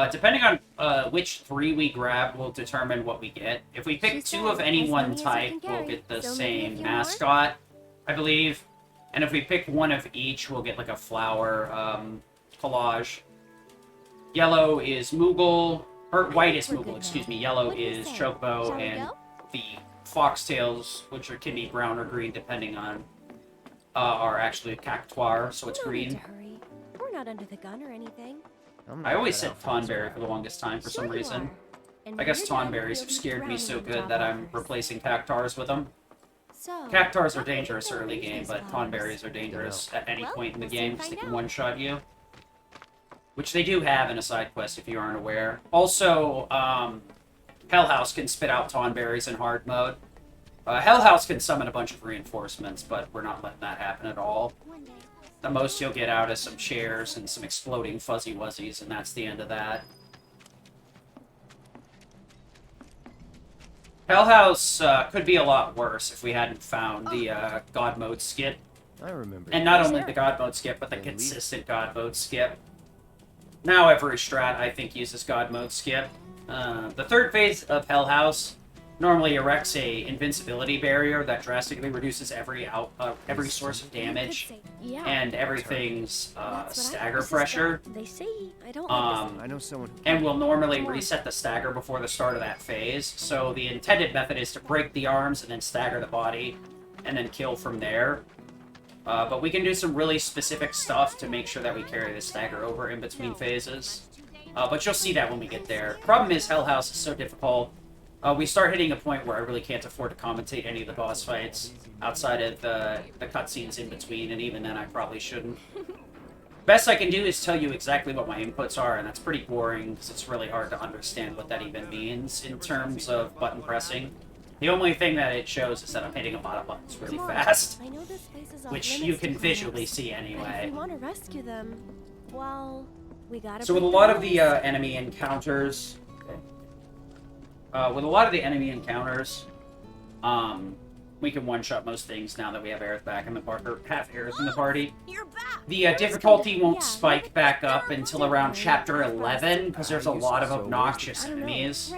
Depending on which 3 we grab will determine what we get. If we pick 2 of any one type, we'll get the same mascot, I believe. And if we pick 1 of each, we'll get like a flower collage. Yellow is Moogle, or white is Moogle, excuse me. Yellow is Chocobo, and the foxtails, which can be brown or green depending on, are actually a cactuar, so it's green. We're not under the gun or anything. I always said Tonberry for the longest time for some reason. I guess Tonberries have scared me so good that I'm replacing Cactars with them. Cactars are dangerous early game, but Tonberries are dangerous at any point in the game because they can one-shot you. Which they do have in a side quest if you aren't aware. Also, Hell House can spit out Tonberries in hard mode. Hell House can summon a bunch of reinforcements, but we're not letting that happen at all. The most you'll get out is some chairs and some exploding fuzzy wuzzies, and that's the end of that. Hell House could be a lot worse if we hadn't found the God Mode skip. I remember. And not only the God Mode skip, but the consistent God Mode skip. Now every strat, I think, uses God Mode skip. The third phase of Hell House normally erects a invincibility barrier that drastically reduces every source of damage and everything's stagger pressure. They say I don't I know someone. And will normally reset the stagger before the start of that phase. So the intended method is to break the arms and then stagger the body, and then kill from there. But we can do some really specific stuff to make sure that we carry the stagger over in between phases. But you'll see that when we get there. Problem is, Hell House is so difficult. We start hitting a point where I really can't afford to commentate any of the boss fights outside of the cutscenes in between, and even then I probably shouldn't. Best I can do is tell you exactly what my inputs are, and that's pretty boring because it's really hard to understand what that even means in terms of button pressing. The only thing that it shows is that I'm hitting a lot of buttons really fast, I know this place is off which limits you to can cleanups, visually see but anyway. if we want to rescue them, well, we gotta. So with a lot of the enemy encounters, we can one-shot most things now that we have Aerith back in the party, or have Aerith in the party. The difficulty won't spike back up until around Chapter 11, because there's a lot of obnoxious enemies.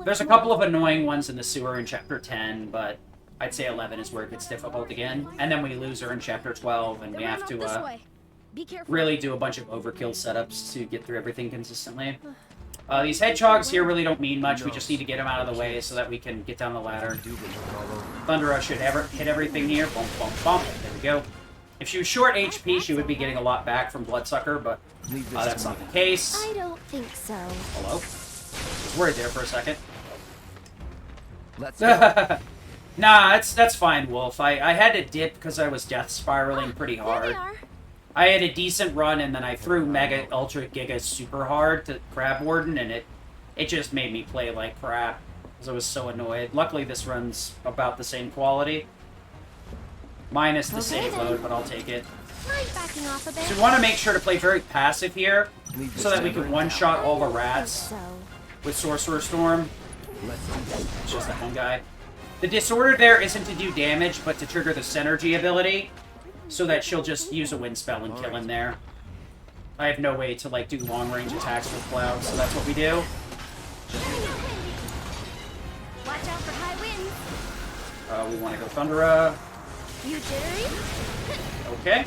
There's a couple of annoying ones in the sewer in Chapter 10, but I'd say 11 is where it gets difficult again. And then we lose her in Chapter 12, and we have to really do a bunch of overkill setups to get through everything consistently. These hedgehogs here really don't mean much. We just need to get them out of the way so that we can get down the ladder. Thundera should hit everything here. Bump, bump, bump. There we go. If she was short HP, she would be getting a lot back from Bloodsucker, but that's not the case. I don't think so. Hello? Was worried there for a second. Let's go. Nah, that's fine, Wolf. I had to dip because I was death spiraling pretty hard. I had a decent run, and then I threw Mega, Ultra, Giga super hard to Crab Warden, and it just made me play like crap, because I was so annoyed. Luckily, this run's about the same quality. Minus the save load, but I'll take it. Backing off a bit. So we want to make sure to play very passive here, so that we can one-shot all the rats with Sorcerer Storm. It's just that one guy. The disorder there isn't to do damage, but to trigger the Synergy ability, so that she'll just use a wind spell and kill him there. I have no way to, like, do long-range attacks with Cloud, so that's what we do. Watch out for high winds. We want to go Thundera. You jittery? Okay.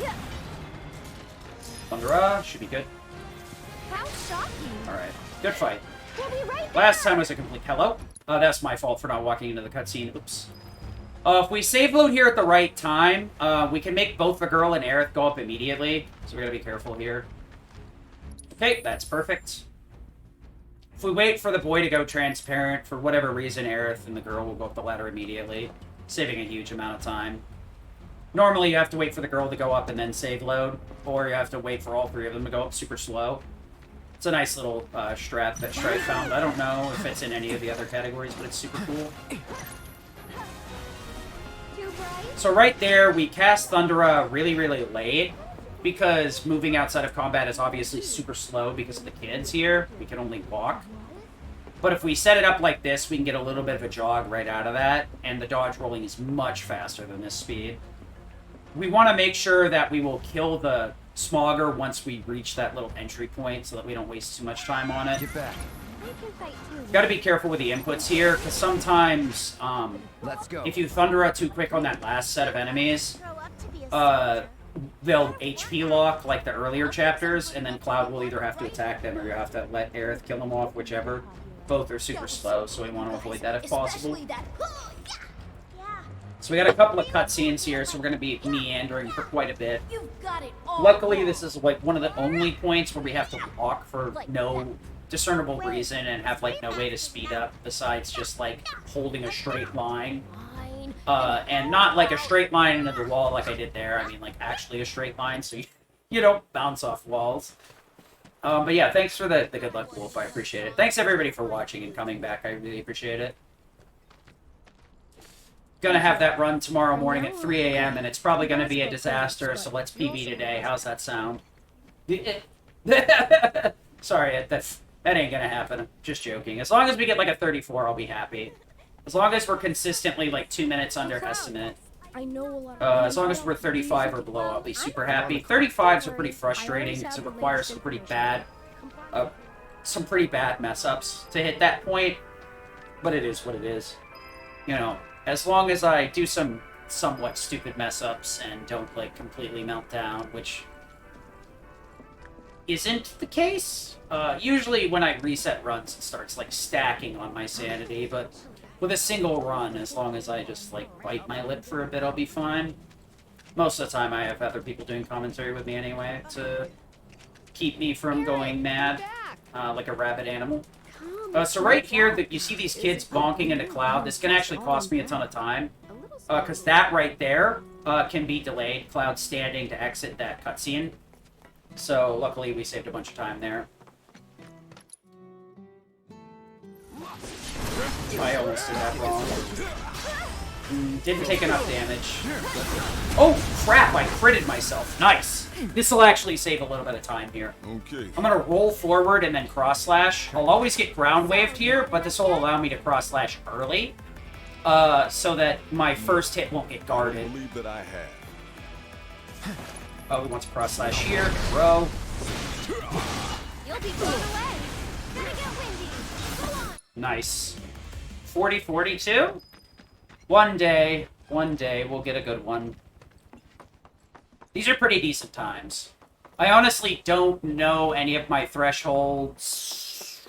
Thundera should be good. How shocking. Alright. Good fight. We'll be right back. Last time was a complete hello. That's my fault for not walking into the cutscene. Oops. If we save load here at the right time, we can make both the girl and Aerith go up immediately. So we gotta be careful here. Okay, that's perfect. If we wait for the boy to go transparent, for whatever reason, Aerith and the girl will go up the ladder immediately, saving a huge amount of time. Normally, you have to wait for the girl to go up and then save load, or you have to wait for all three of them to go up super slow. It's a nice little strat that Strife found. I don't know if it's in any of the other categories, but it's super cool. So right there, we cast Thundera really, really late, because moving outside of combat is obviously super slow because of the kids here. We can only walk. But if we set it up like this, we can get a little bit of a jog right out of that, and the dodge rolling is much faster than this speed. We want to make sure that we will kill the Smogger once we reach that little entry point so that we don't waste too much time on it. Get back. Got to be careful with the inputs here, because sometimes Let's go. if you Thundera too quick on that last set of enemies, they'll HP lock like the earlier chapters, and then Cloud will either have to attack them or you have to let Aerith kill them off, whichever. Both are super slow, so we want to avoid that if possible. So we got a couple of cutscenes here, so we're going to be meandering for quite a bit. Luckily, this is like one of the only points where we have to walk for no discernible reason and have like no way to speed up besides just like holding a straight line. And not like a straight line into the wall like I did there. I mean like actually a straight line, so you don't bounce off walls. But yeah, thanks for the good luck, Wolf. I appreciate it. Thanks everybody for watching and coming back. I really appreciate it. Gonna have that run tomorrow morning at 3 a.m. and it's probably gonna be a disaster, so let's PB today. How's that sound? Sorry, that ain't gonna happen. I'm just joking. As long as we get like a 34, I'll be happy. As long as we're consistently like 2 minutes under estimate. As long as we're 35 or below, I'll be super happy. 35s are pretty frustrating because it requires some pretty bad mess-ups to hit that point. But it is what it is. You know, as long as I do some somewhat stupid mess-ups and don't, like, completely melt down, which isn't the case. Usually when I reset runs, it starts, like, stacking on my sanity, but with a single run, as long as I just, like, bite my lip for a bit, I'll be fine. Most of the time, I have other people doing commentary with me anyway to keep me from going mad, like a rabid animal. So right here, you see these kids bonking into Cloud. This can actually cost me a ton of time, because that right there can be delayed. Cloud standing to exit that cutscene. So luckily, we saved a bunch of time there. I almost did that wrong. Didn't take enough damage. Oh, crap! I critted myself. Nice! This will actually save a little bit of time here. Okay. I'm gonna roll forward and then cross-slash. I'll always get ground-waved here, but this will allow me to cross-slash early. So that my first hit won't get guarded. Believe that I have. Oh, we want to cross-slash here. Row. You'll be blown away. Gonna get windy. Go on. Nice. 40-42? One day we'll get a good one. These are pretty decent times. I honestly don't know any of my thresholds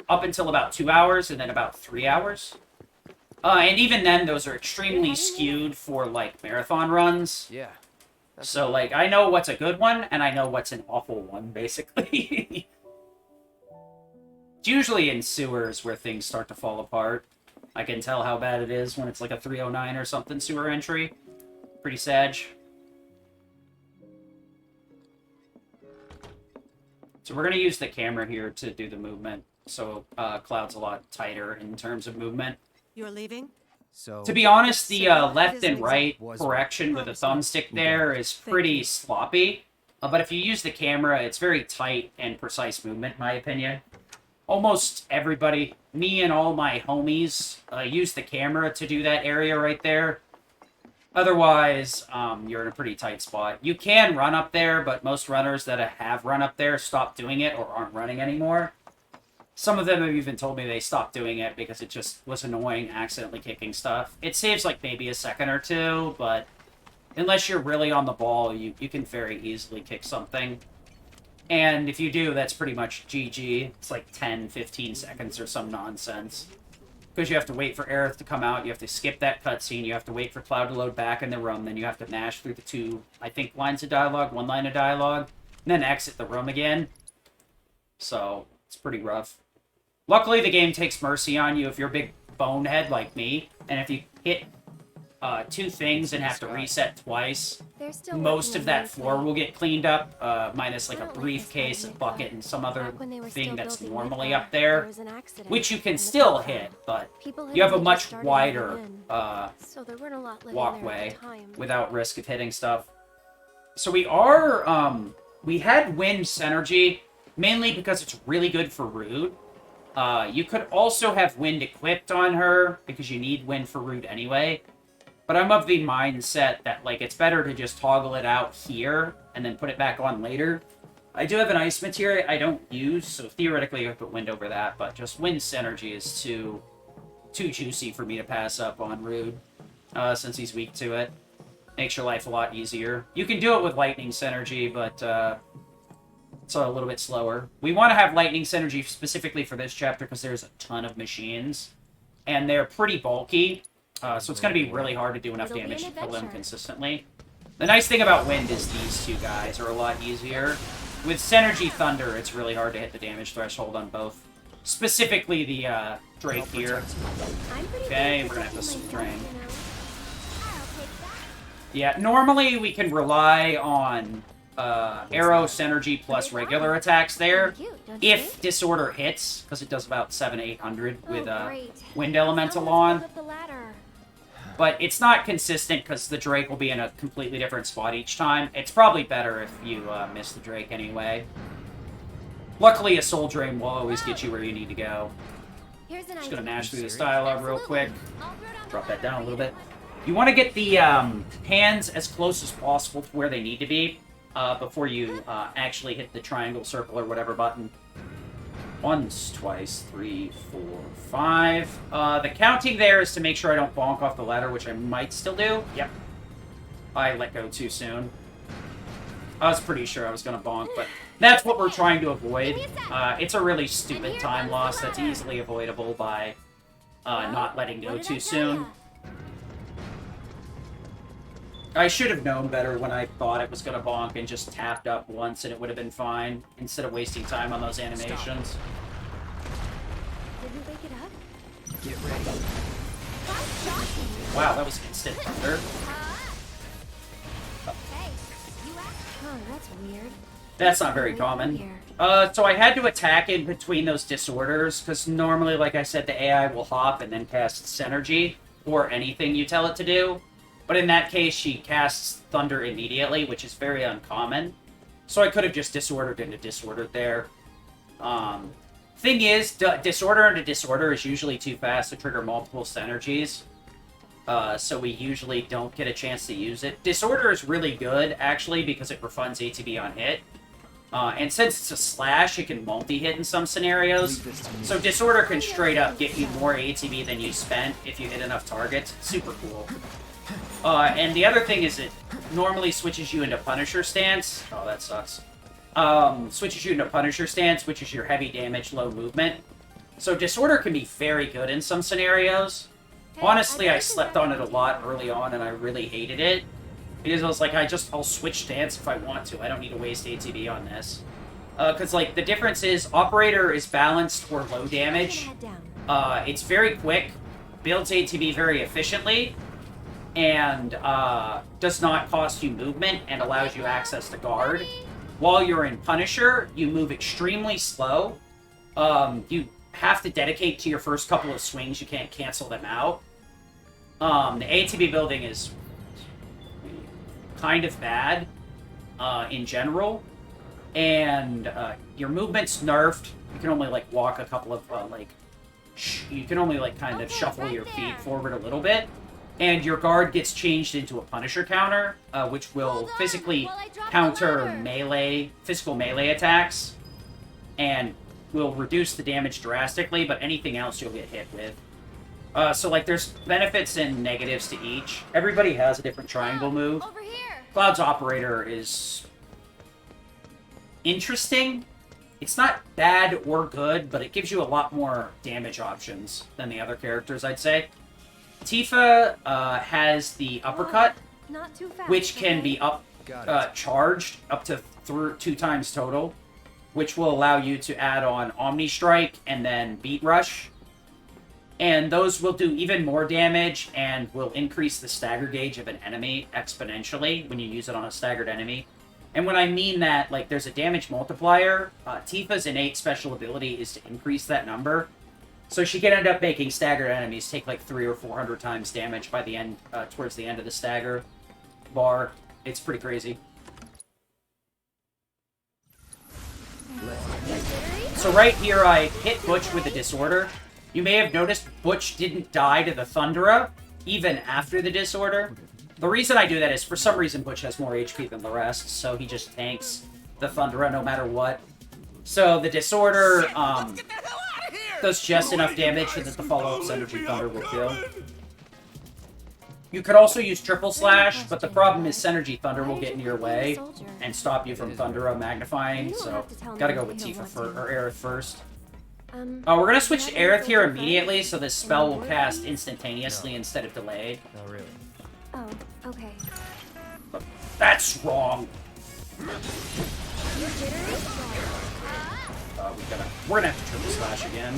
up until about 2 hours and then about 3 hours. And even then, those are extremely skewed for, like, marathon runs. Yeah. So, like, I know what's a good one, and I know what's an awful one, basically. It's usually in sewers where things start to fall apart. I can tell how bad it is when it's like a 309 or something sewer entry. Pretty sad. So we're going to use the camera here to do the movement. So Cloud's a lot tighter in terms of movement. You're leaving? So, to be honest, the left and right correction with the thumbstick there is pretty sloppy. But if you use the camera, it's very tight and precise movement, in my opinion. Almost everybody, me and all my homies, use the camera to do that area right there. Otherwise, you're in a pretty tight spot. You can run up there, but most runners that have run up there stop doing it or aren't running anymore. Some of them have even told me they stopped doing it because it just was annoying accidentally kicking stuff. It saves like maybe a second or two, but unless you're really on the ball, you can very easily kick something. And if you do, that's pretty much GG. It's like 10, 15 seconds or some nonsense. Because you have to wait for Aerith to come out, you have to skip that cutscene, you have to wait for Cloud to load back in the room, then you have to mash through the two, I think, lines of dialogue, one line of dialogue, and then exit the room again. So, it's pretty rough. Luckily, the game takes mercy on you if you're a big bonehead like me, and if you hit two things and have to reset twice, most of that floor will get cleaned up, minus like a briefcase, a bucket, and some other thing that's normally up there, which you can still hit, but you have a much wider walkway without risk of hitting stuff. So we had Wind Synergy, mainly because it's really good for Rude. You could also have Wind equipped on her, because you need Wind for Rude anyway. But I'm of the mindset that, like, it's better to just toggle it out here and then put it back on later. I do have an Ice Materia I don't use, so theoretically I could put Wind over that, but just Wind Synergy is too juicy for me to pass up on Rude, since he's weak to it. Makes your life a lot easier. You can do it with Lightning Synergy, but it's a little bit slower. We want to have Lightning Synergy specifically for this chapter because there's a ton of machines, and they're pretty bulky. So it's going to be really hard to do enough damage to kill them consistently. The nice thing about Wind is these two guys are a lot easier. With Synergy Thunder, it's really hard to hit the damage threshold on both. Specifically the Drake here. Okay, we're going to have to swim Drain. Yeah, normally we can rely on Arrow Synergy plus regular attacks there. If Disorder hits, because it does about 700-800 with Wind Elemental on. But it's not consistent because the Drake will be in a completely different spot each time. It's probably better if you miss the Drake anyway. Luckily, a Soul Drain will always get you where you need to go. Just going to mash through this dialogue real quick. Drop that down a little bit. You want to get the hands as close as possible to where they need to be before you actually hit the triangle, circle, or whatever button. Once, twice, 3, 4, 5. The counting there is to make sure I don't bonk off the ladder, which I might still do. Yep. I let go too soon. I was pretty sure I was going to bonk, but that's what we're trying to avoid. It's a really stupid time loss that's easily avoidable by not letting go too soon. I should have known better when I thought it was going to bonk and just tapped up once and it would have been fine, instead of wasting time on those animations. Did we wake it up? Get ready. Wow, that was instant thunder. Hey, you act. Oh, that's weird. That's not very common. So I had to attack in between those disorders, because normally, like I said, the AI will hop and then cast Synergy, or anything you tell it to do. But in that case, she casts Thunder immediately, which is very uncommon. So I could have just disordered into disordered there. Thing is, disorder into disorder is usually too fast to trigger multiple synergies. So we usually don't get a chance to use it. Disorder is really good, actually, because it refunds ATB on hit. And since it's a slash, it can multi-hit in some scenarios. So disorder can straight up get you more ATB than you spent if you hit enough targets. Super cool. And the other thing is it normally switches you into Punisher stance. Oh, that sucks. Switches you into Punisher stance, which is your heavy damage, low movement. So Disorder can be very good in some scenarios. Honestly, I slept on it a lot early on, and I really hated it. Because I was like, I'll switch stance if I want to. I don't need to waste ATB on this. Because, like, the difference is Operator is balanced or low damage. It's very quick, builds ATB very efficiently, and does not cost you movement and allows you access to guard. While you're in Punisher, you move extremely slow. You have to dedicate to your first couple of swings. You can't cancel them out. The ATB building is kind of bad in general. And your movement's nerfed. You can only, like, walk a couple of, you can only, like, kind of shuffle your feet forward a little bit. And your guard gets changed into a Punisher counter, which will physically counter physical melee attacks, and will reduce the damage drastically, but anything else you'll get hit with. So, like, there's benefits and negatives to each. Everybody has a different triangle move. Over here. Cloud's Operator is interesting. It's not bad or good, but it gives you a lot more damage options than the other characters, I'd say. Tifa has the uppercut, Not too fast, which can be charged up to 2 times total, which will allow you to add on Omni Strike and then Beat Rush. And those will do even more damage and will increase the stagger gauge of an enemy exponentially when you use it on a staggered enemy. And when I mean that, like, there's a damage multiplier. Tifa's innate special ability is to increase that number. So she can end up making staggered enemies take like 300 or 400 times damage by the end, towards the end of the stagger bar. It's pretty crazy. So right here, I hit Butch with the Disorder. You may have noticed Butch didn't die to the Thundera, even after the Disorder. The reason I do that is, for some reason, Butch has more HP than the rest, so he just tanks the Thundera no matter what. So the Disorder, does just enough damage so that the follow-up Synergy Thunder will kill. You could also use Triple Slash, but the problem is Synergy Thunder will get in your way and stop you from Thundera magnifying, so gotta go with Tifa or Aerith first. We're gonna switch to Aerith here immediately, so this spell will cast instantaneously instead of delayed. Oh, really? Oh, okay. But that's wrong. We're gonna have to Triple Slash again.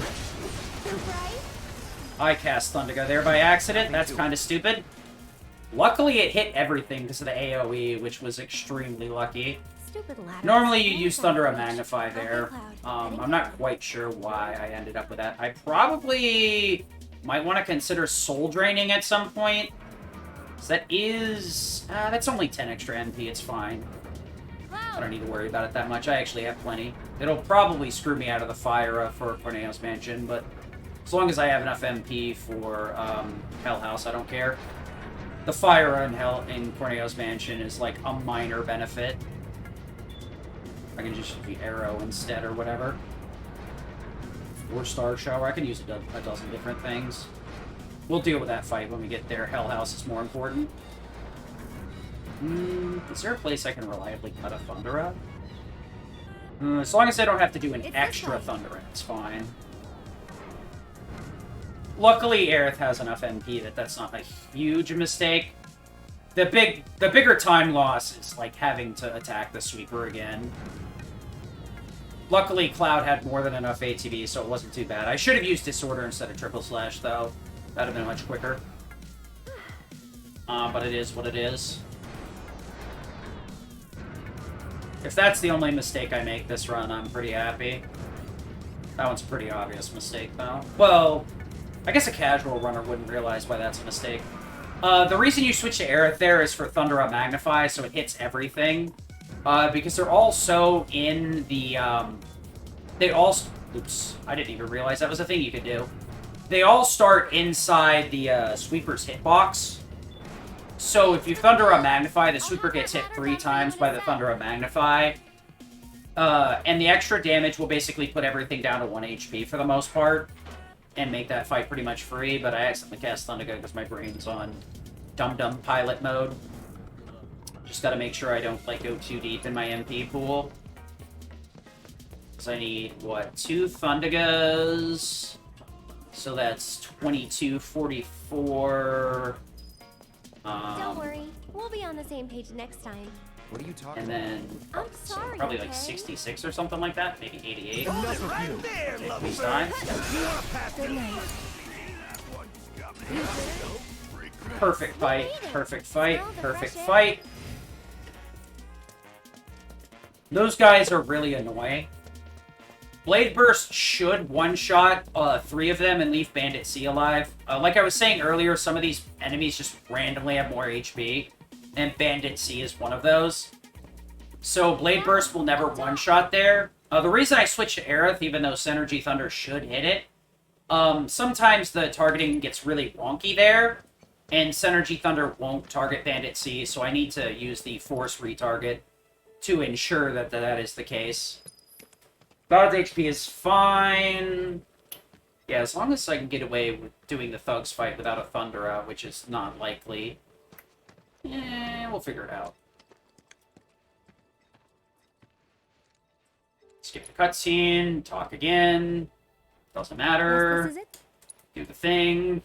I cast Thundiga there by accident. That's kind of stupid. Luckily, it hit everything because of the AoE, which was extremely lucky. Normally, you use Thundera Magnify there. I'm not quite sure why I ended up with that. I probably might want to consider Soul Draining at some point. So that is... that's only 10 extra MP. It's fine. I don't need to worry about it that much. I actually have plenty. It'll probably screw me out of the fire for Corneo's Mansion, but as long as I have enough MP for Hell House, I don't care. The fire in Corneo's Mansion is like a minor benefit. I can just use the arrow instead or whatever. 4-star shower. I can use a dozen different things. We'll deal with that fight when we get there. Hell House is more important. Is there a place I can reliably cut a Thundera? As long as I don't have to do an extra Thundera, it's fine. Luckily, Aerith has enough MP that that's not a huge mistake. The bigger time loss is like having to attack the sweeper again. Luckily, Cloud had more than enough ATB, so it wasn't too bad. I should have used Disorder instead of Triple Slash, though. That'd have been much quicker. But it is what it is. If that's the only mistake I make this run, I'm pretty happy. That one's a pretty obvious mistake, though. Well, I guess a casual runner wouldn't realize why that's a mistake. The reason you switch to Aerith there is for Thundera Magnify, so it hits everything. Because they're all so in the, oops, I didn't even realize that was a thing you could do. They all start inside the, Sweeper's hitbox. So if you Thundera Magnify, the Sweeper gets hit 3 times by the Thundera Magnify. And the extra damage will basically put everything down to 1 HP for the most part. And make that fight pretty much free, but I accidentally cast Thunderga because my brain's on dum-dum pilot mode. Just gotta make sure I don't, like, go too deep in my MP pool. Because I need, what, 2 Thundergas? So that's 22, 44... Don't worry, we'll be on the same page next time. What are you talking about? And then, I'm sorry, probably okay? like 66 or something like that, maybe 88. Right there, Take these time. Good night. Perfect fight, perfect fight, perfect fight. Those guys are really annoying. Blade Burst should one-shot 3 of them and leave Bandit C alive. Like I was saying earlier, some of these enemies just randomly have more HP, and Bandit C is one of those. So Blade Burst will never one-shot there. The reason I switched to Aerith, even though Synergy Thunder should hit it, sometimes the targeting gets really wonky there, and Synergy Thunder won't target Bandit C, so I need to use the Force Retarget to ensure that that is the case. God's HP is fine. Yeah, as long as I can get away with doing the Thugs fight without a Thundera, which is not likely. We'll figure it out. Skip the cutscene, talk again. Doesn't matter. This is it? Do the thing.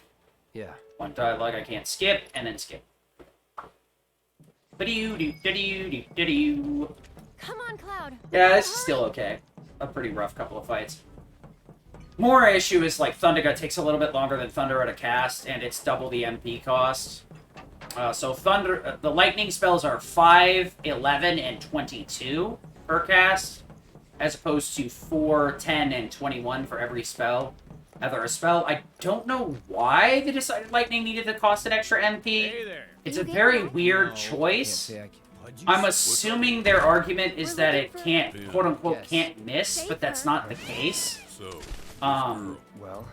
Yeah. One dialogue I can't skip, and then skip. Ba-doo-doo-da-doo-doo-da-doo. Come on, Cloud. Yeah, this is still okay. A pretty rough couple of fights. More issue is, like, Thunderga takes a little bit longer than Thundera to cast, and it's double the MP cost. So the lightning spells are 5, 11, and 22 per cast, as opposed to 4, 10, and 21 for every spell. Either a spell, I don't know why they decided lightning needed to cost an extra MP. It's a very weird choice. I'm assuming their argument is that it can't, quote-unquote, can't miss, but that's not the case. Well, we're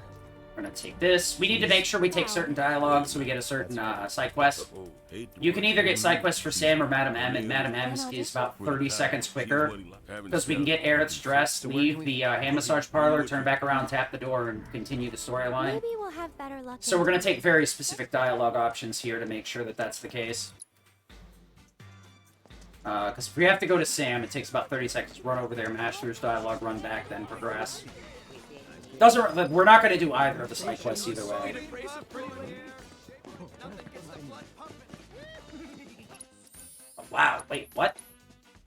gonna take this. We need to make sure we take certain dialogue so we get a certain side quest. You can either get side quests for Sam or Madam M, and Madam M's is about 30 seconds quicker. Because we can get Aerith's dress, leave the hand massage parlor, turn back around, tap the door, and continue the storyline. Maybe we'll have better luck. So we're gonna take very specific dialogue options here to make sure that that's the case. Because if we have to go to Sam, it takes about 30 seconds to run over there, mash through his dialogue, run back, then progress. We're not going to do either of the side quests either way. Oh, wow, wait, what?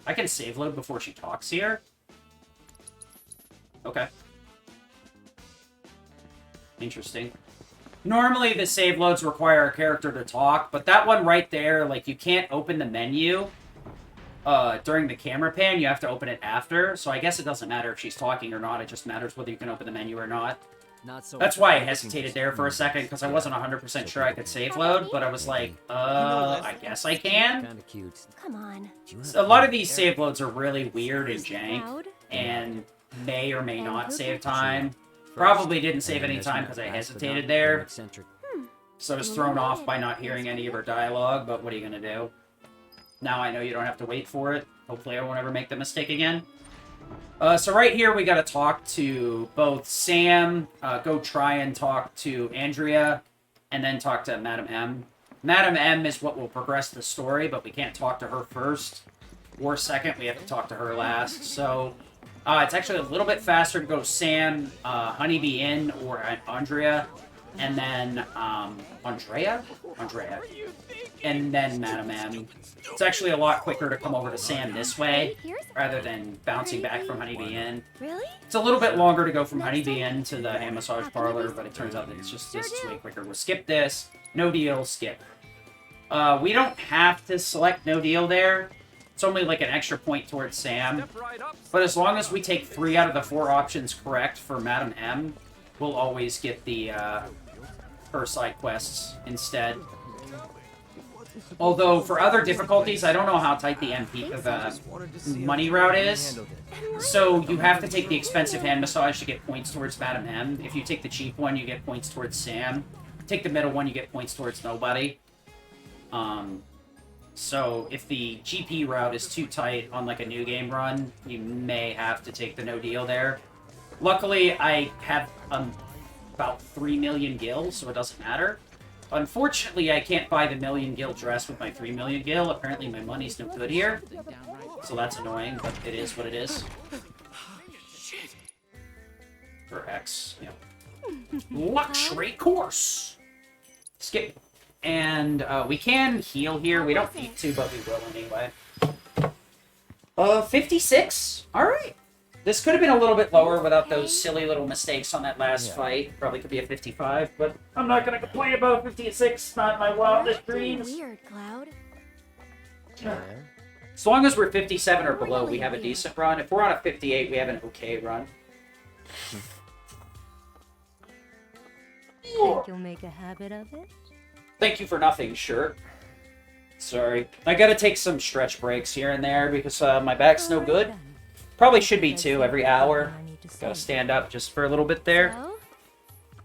I can save load before she talks here? Okay. Interesting. Normally the save loads require a character to talk, but that one right there, like, you can't open the menu during the camera pan. You have to open it after, so I guess it doesn't matter if she's talking or not. It just matters whether you can open the menu or not. That's why I hesitated there for a second, because I wasn't 100% sure I could save load, but I was like, I guess I can? Come on. A lot of these save loads are really weird and jank, and may or may not save time. Probably didn't save any time because I hesitated there. So I was thrown off by not hearing any of her dialogue, but what are you going to do? Now I know you don't have to wait for it. Hopefully I won't ever make the mistake again. So right here, we got to talk to both Sam, go try and talk to Andrea, and then talk to Madam M. Madam M is what will progress the story, but we can't talk to her first or second. We have to talk to her last. So it's actually a little bit faster to go Sam, Honeybee Inn, or Andrea, and then Andrea, and then Madam M. It's actually a lot quicker to come over to Sam this way, rather than bouncing back from Honeybee Inn. Really? It's a little bit longer to go from Honeybee Inn to the hand massage parlor, but it turns out that it's just this is way quicker. We'll skip this. No deal, skip. We don't have to select no deal there. It's only like an extra point towards Sam. But as long as we take 3 out of the 4 options correct for Madam M, we'll always get the her side quests instead. Although, for other difficulties, I don't know how tight the money route is. So, you have to take the expensive hand massage to get points towards Madam M. If you take the cheap one, you get points towards Sam. Take the middle one, you get points towards nobody. So, if the GP route is too tight on, like, a new game run, you may have to take the no deal there. Luckily, I have about 3 million gil, so it doesn't matter. Unfortunately, I can't buy the million gil dress with my 3 million gil. Apparently, my money's no good here. So that's annoying, but it is what it is. For X, yeah. Luxury course! Skip. And we can heal here. We don't need to, but we will anyway. 56? Alright. This could have been a little bit lower without those silly little mistakes on that last fight. Probably could be a 55, but I'm not going to complain about 56. Not my wildest dreams. Weird, Cloud. As long as we're 57 or below, we have a decent run. If we're on a 58, we have an okay run. Think you'll make a habit of it? Thank you for nothing, shirt. Sorry. I gotta take some stretch breaks here and there because my back's no good. Probably should be too, every hour. Gotta stand up just for a little bit there.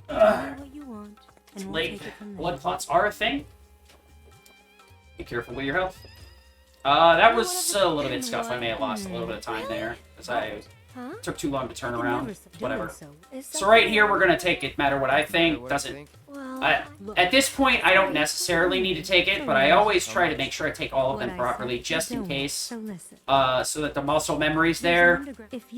It's late. Blood clots are a thing. Be careful with your health. That was a little bit scuffed. I may have lost a little bit of time there because I took too long to turn around. Whatever. So right here, we're gonna take it. Matter what I think. Doesn't. At this point, I don't necessarily need to take it, but I always try to make sure I take all of them properly, just in case, so that the muscle memory's there.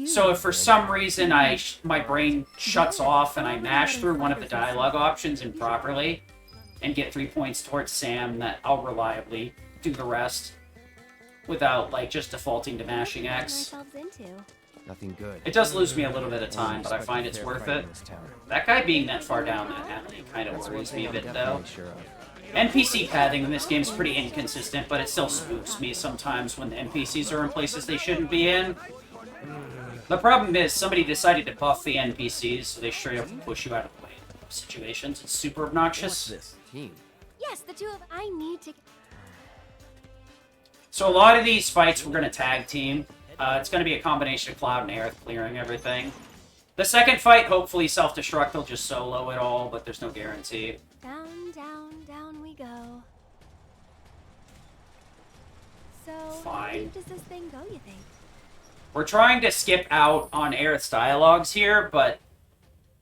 So if for some reason my brain shuts off and I mash through one of the dialogue options improperly and get 3 points towards Sam, that I'll reliably do the rest without, like, just defaulting to mashing X. Nothing good. It does lose me a little bit of time, but I find it's worth it. That guy being that far down that alley kind of worries me a bit, though. NPC pathing in this game is pretty inconsistent, but it still spooks me sometimes when the NPCs are in places they shouldn't be in. The problem is, somebody decided to buff the NPCs, so they straight up push you out of the way in situations. It's super obnoxious. This team. Yes, the two of I need to. So a lot of these fights we're going to tag team. It's going to be a combination of Cloud and Aerith clearing everything. The second fight, hopefully self-destruct, will just solo it all, but there's no guarantee. Down, down, down we go. So, how deep does this thing go, you think? We're trying to skip out on Aerith's dialogues here, but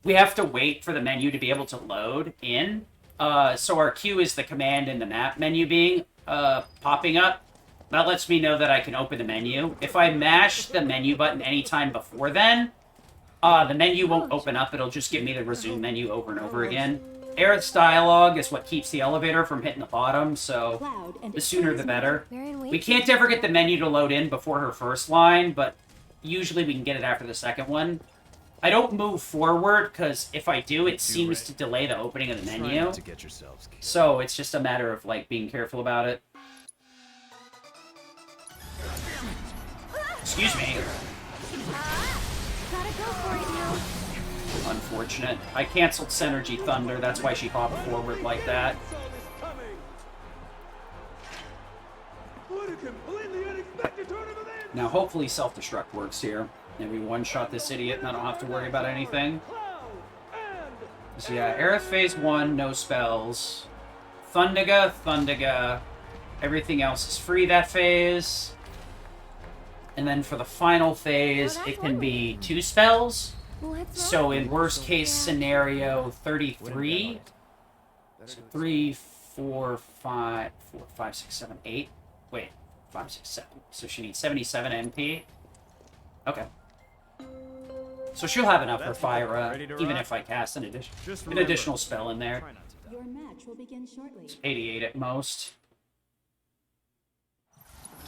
we have to wait for the menu to be able to load in. So our queue is the command and the map menu being popping up. That lets me know that I can open the menu. If I mash the menu button anytime before then, the menu won't open up. It'll just give me the resume menu over and over again. Aerith's dialogue is what keeps the elevator from hitting the bottom, so the sooner the better. We can't ever get the menu to load in before her first line, but usually we can get it after the second one. I don't move forward, because if I do, it seems to delay the opening of the menu. So it's just a matter of, like, being careful about it. Excuse me. Gotta go for it now. Unfortunate. I canceled Synergy Thunder, that's why she hopped forward like that. Now hopefully self-destruct works here. And we one-shot this idiot and I don't have to worry about anything. So yeah, Aerith phase 1, no spells. Thundaga. Everything else is free that phase. And then for the final phase, it can be 2 spells. So in worst case scenario, 33. So 3, 4, 5, 4, 5, 6, 7, 8. Wait, 5, 6, 7. So she needs 77 MP. Okay. So she'll have enough for Fyra, even if I cast an additional spell in there. Your match will begin shortly. It's 88 at most.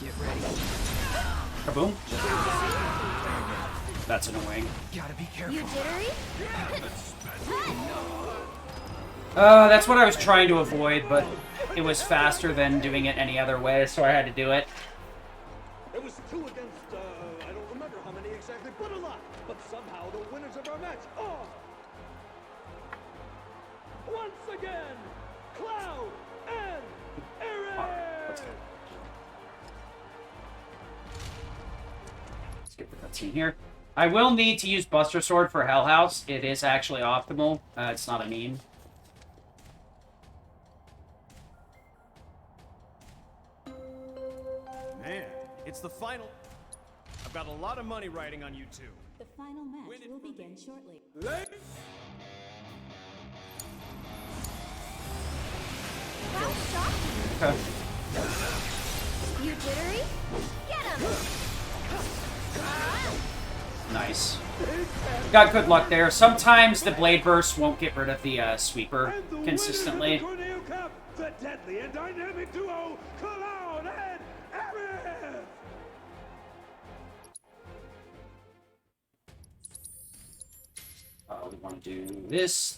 Get ready. Kaboom. That's annoying. Gotta be careful. You jittery? That's what I was trying to avoid, but it was faster than doing it any other way, so I had to do it. It was 2 against, I don't remember how many exactly, but a lot. But somehow the winners of our match are... Once again, Cloud and Aaron! Let's get the cutscene here. I will need to use Buster Sword for Hell House. It is actually optimal. It's not a meme. Man, it's the final. I've got a lot of money riding on you two. The final match will begin shortly. Okay. You jittery? Get him! Nice. Got good luck there. Sometimes the Blade Burst won't get rid of the sweeper consistently. The deadly and dynamic duo, Cloud and Aaron! We want to do this,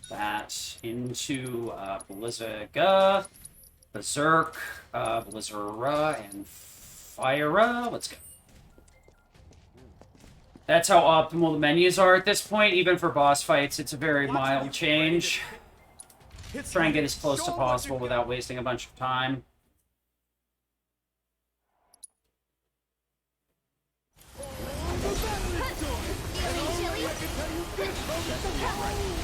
that, into Blizzaga, Berserk, Blizzara, and Fyra. Let's go. That's how optimal the menus are at this point. Even for boss fights, it's a very mild change. Try and get as close to possible without wasting a bunch of time.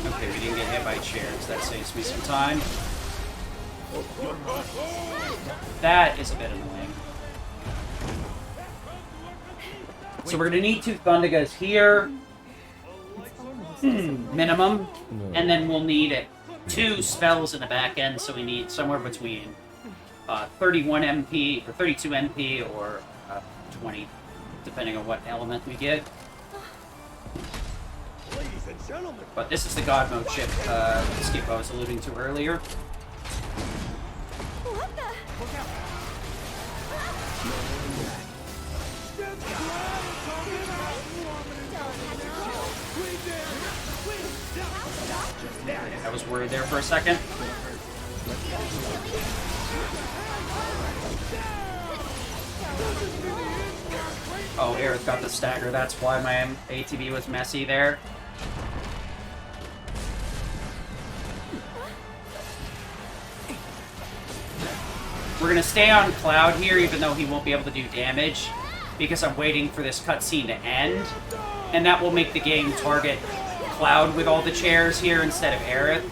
Okay, we didn't get hit by chairs. That saves me some time. That is a bit annoying. So we're going to need 2 Thundagas here. Minimum. And then we'll need 2 spells in the back end, so we need somewhere between 31 MP, or 32 MP, or 20, depending on what element we get. But this is the God Mode chip Skip I was alluding to earlier. What the? I was worried there for a second. Oh, Aerith got the stagger. That's why my ATB was messy there. We're going to stay on Cloud here, even though he won't be able to do damage, because I'm waiting for this cutscene to end, and that will make the game target Cloud with all the chairs here instead of Aerith,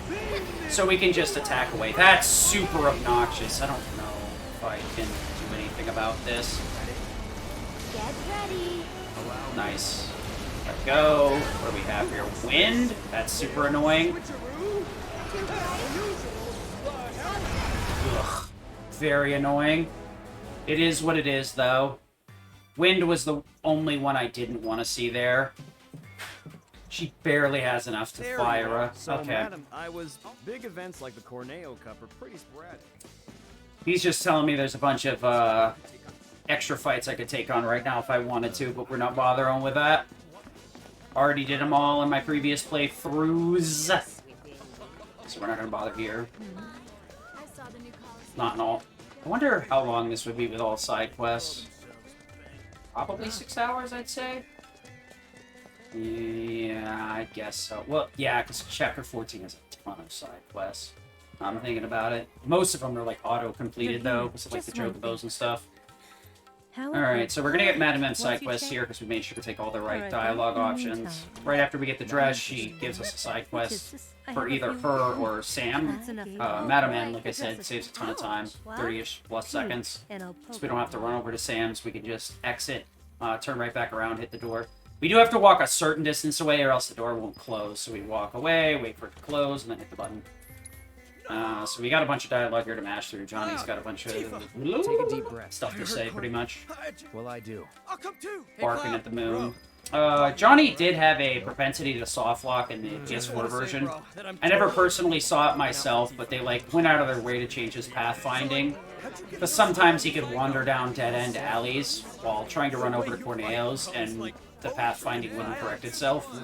so we can just attack away. That's super obnoxious. I don't know if I can do anything about this. Get ready. Nice. Let go. What do we have here? Wind? That's super annoying. Ugh. Very annoying. It is what it is, though. Wind was the only one I didn't want to see there. She barely has enough to fire. So, Okay. Madam, big events like the Corneo Cup are pretty sporadic. He's just telling me there's a bunch of extra fights I could take on right now if I wanted to, but we're not bothering with that. Already did them all in my previous playthroughs. So we're not going to bother here. Not in all. I wonder how long this would be with all side quests. Probably 6 hours, I'd say. Yeah, I guess so. Well, yeah, because Chapter 14 has a ton of side quests. I'm thinking about it. Most of them are like auto-completed, though, because of like the Chocobos and stuff. Alright, so we're gonna get Madam M's side quest here because we made sure to take all the right dialogue options. Right after we get the dress, she gives us a side quest for either her or Sam. Madam M, like I said, saves a ton of time, 30-ish plus seconds. So we don't have to run over to Sam's, we can just exit, turn right back around, hit the door. We do have to walk a certain distance away or else the door won't close. So we walk away, wait for it to close, and then hit the button. So we got a bunch of dialogue here to mash through. Johnny's got a bunch of Take a deep breath. stuff to say, pretty much. Well, I do. I'll come too. Barking at the moon. Johnny did have a propensity to soft lock in the PS4 version. I never personally saw it myself, but they like went out of their way to change his pathfinding. Because sometimes he could wander down dead-end alleys while trying to run over tornadoes, and the pathfinding wouldn't correct itself.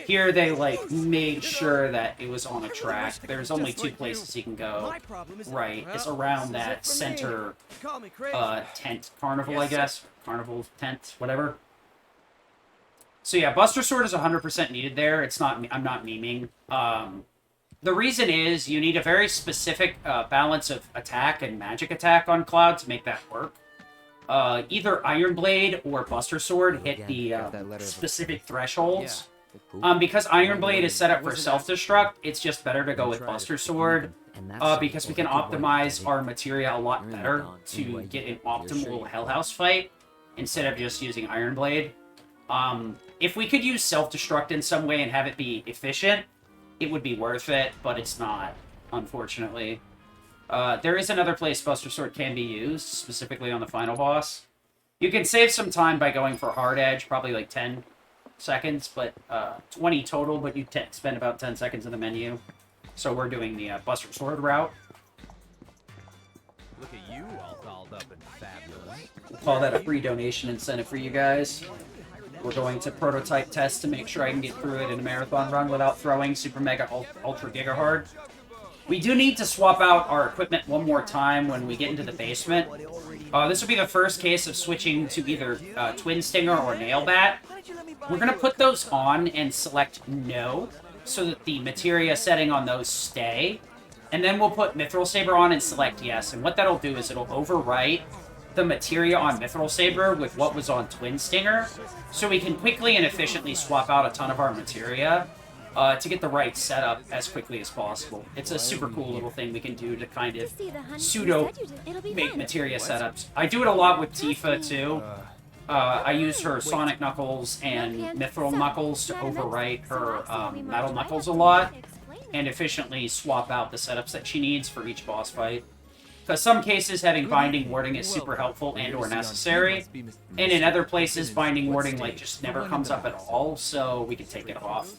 Here they like made sure that it was on a track. There's only 2 places he can go. Right, it's around that center tent carnival, I guess. Carnival tent, whatever. So yeah, Buster Sword is 100% needed there. It's not. I'm not memeing. The reason is you need a very specific balance of attack and magic attack on Cloud to make that work. Either Iron Blade or Buster Sword hit the specific thresholds. Because Iron Blade is set up for self-destruct, it's just better to go with Buster Sword. Because we can optimize our materia a lot better to get an optimal Hell House fight instead of just using Iron Blade. If we could use self-destruct in some way and have it be efficient, it would be worth it, but it's not, unfortunately. There is another place Buster Sword can be used, specifically on the final boss. You can save some time by going for Hard Edge, probably like 10 seconds, but 20 total, but you spend about 10 seconds in the menu. So we're doing the Buster Sword route. Look at you, all dolled up and fabulous. We'll call that a free donation incentive for you guys. We're going to prototype test to make sure I can get through it in a marathon run without throwing Super Mega Ultra Giga Hard. We do need to swap out our equipment one more time when we get into the basement. This will be the first case of switching to either Twin Stinger or Nail Bat. We're going to put those on and select No, so that the materia setting on those stay. And then we'll put Mithril Saber on and select Yes. And what that'll do is it'll overwrite the materia on Mithril Saber with what was on Twin Stinger, so we can quickly and efficiently swap out a ton of our materia to get the right setup as quickly as possible. It's a super cool little thing we can do to kind of pseudo-make materia setups. I do it a lot with Tifa, too. I use her Sonic Knuckles and Mithril Knuckles to overwrite her Metal Knuckles a lot, and efficiently swap out the setups that she needs for each boss fight. Because some cases, having binding warding is super helpful and or necessary, and in other places, binding warding like just never comes up at all, so we can take it off.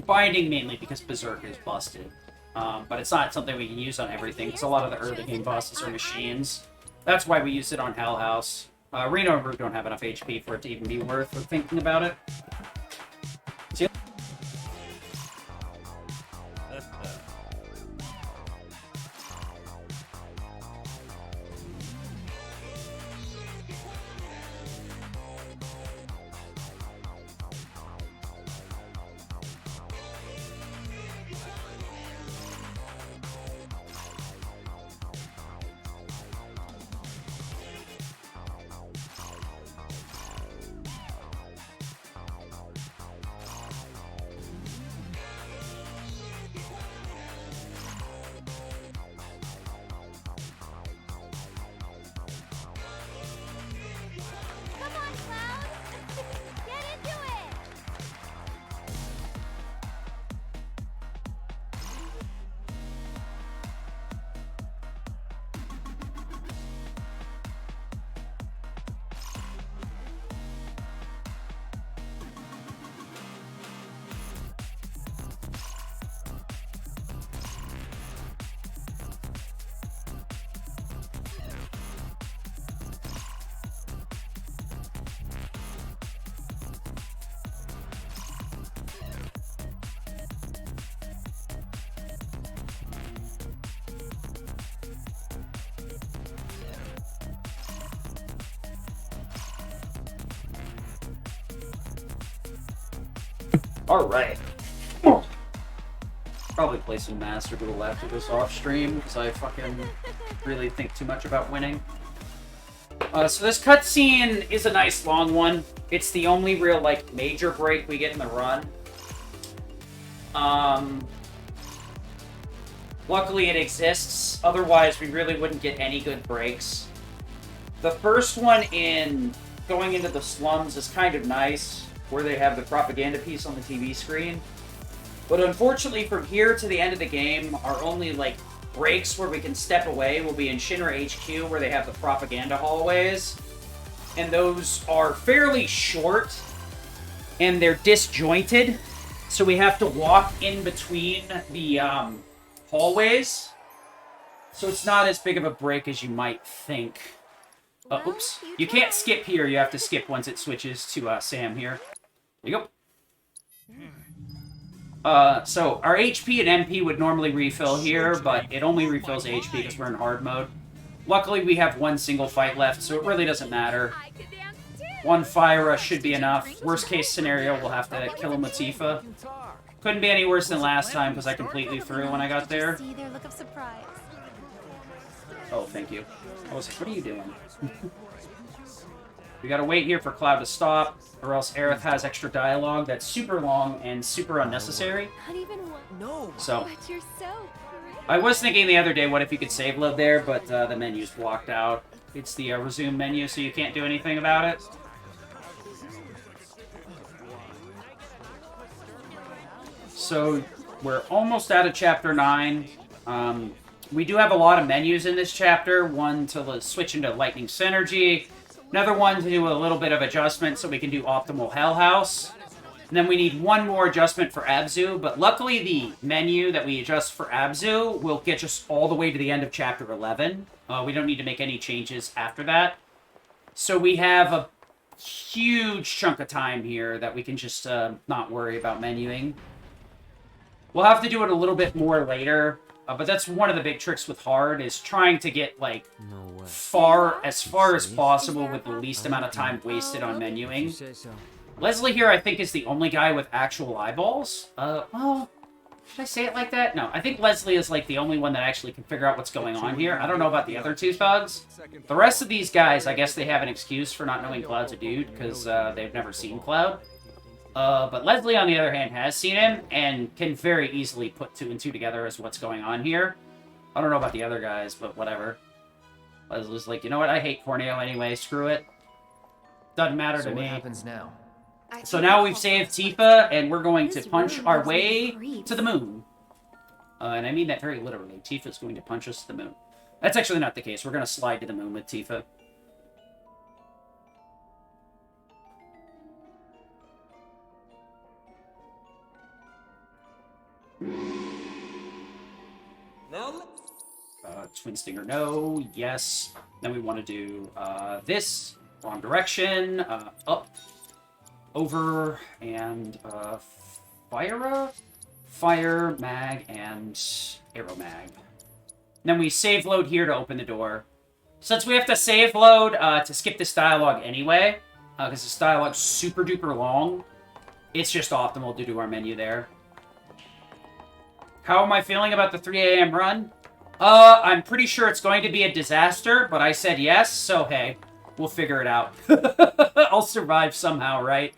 Binding mainly because Berserk is busted, but it's not something we can use on everything, because a lot of the early game bosses are machines. That's why we use it on Hell House. Reno and Root don't have enough HP for it to even be worth thinking about it. See? Alright. Probably play some Master Duel after this off stream, because I fucking really think too much about winning. So this cutscene is a nice long one. It's the only real, like, major break we get in the run. Luckily it exists, otherwise we really wouldn't get any good breaks. The first one in going into the slums is kind of nice, where they have the propaganda piece on the TV screen. But unfortunately, from here to the end of the game, our only, like, breaks where we can step away will be in Shinra HQ, where they have the propaganda hallways. And those are fairly short, and they're disjointed. So we have to walk in between the hallways. So it's not as big of a break as you might think. Oops. You can't skip here. You have to skip once it switches to Sam here. There you go. So our HP and MP would normally refill here, but it only refills HP because we're in hard mode. Luckily, we have one single fight left, so it really doesn't matter. One fire rush should be enough. Worst case scenario, we'll have to kill him with Tifa. Couldn't be any worse than last time because I completely threw when I got there. See their look of surprise. Oh, thank you. I was like, what are you doing? We gotta wait here for Cloud to stop, or else Aerith has extra dialogue that's super long and super unnecessary. Not even one. No. So, But you're so pretty. I was thinking the other day, what if you could save load there, but the menu's blocked out. It's the resume menu, so you can't do anything about it. So, we're almost out of Chapter 9. We do have a lot of menus in this chapter. One to switch into Lightning Synergy. Another one to do a little bit of adjustment so we can do Optimal Hell House. And then we need one more adjustment for Abzu, but luckily the menu that we adjust for Abzu will get us all the way to the end of Chapter 11. We don't need to make any changes after that. So we have a huge chunk of time here that we can just not worry about menuing. We'll have to do it a little bit more later. But that's one of the big tricks with hard, is trying to get, like, as far as possible with the least amount of time wasted on menuing. Leslie here, I think, is the only guy with actual eyeballs. Well, should I say it like that? No, I think Leslie is, like, the only one that actually can figure out what's going on here. I don't know about the other two thugs. The rest of these guys, I guess they have an excuse for not knowing Cloud's a dude, because they've never seen Cloud. But Leslie, on the other hand, has seen him, and can very easily put 2 and 2 together as what's going on here. I don't know about the other guys, but whatever. Leslie's like, you know what, I hate Corneo anyway, screw it. Doesn't matter to me. What happens now? So now we've saved Tifa, and we're going to punch our way to the moon. And I mean that very literally. Tifa's going to punch us to the moon. That's actually not the case. We're going to slide to the moon with Tifa. No. Twin Stinger, no. Yes. Then we want to do this. Wrong direction. Up. Over. And fire, mag, and arrow mag. Then we save load here to open the door. Since we have to save load to skip this dialogue anyway, because this dialogue's super duper long, it's just optimal to do our menu there. How am I feeling about the 3 a.m. run? I'm pretty sure it's going to be a disaster, but I said yes, so hey, we'll figure it out. I'll survive somehow, right?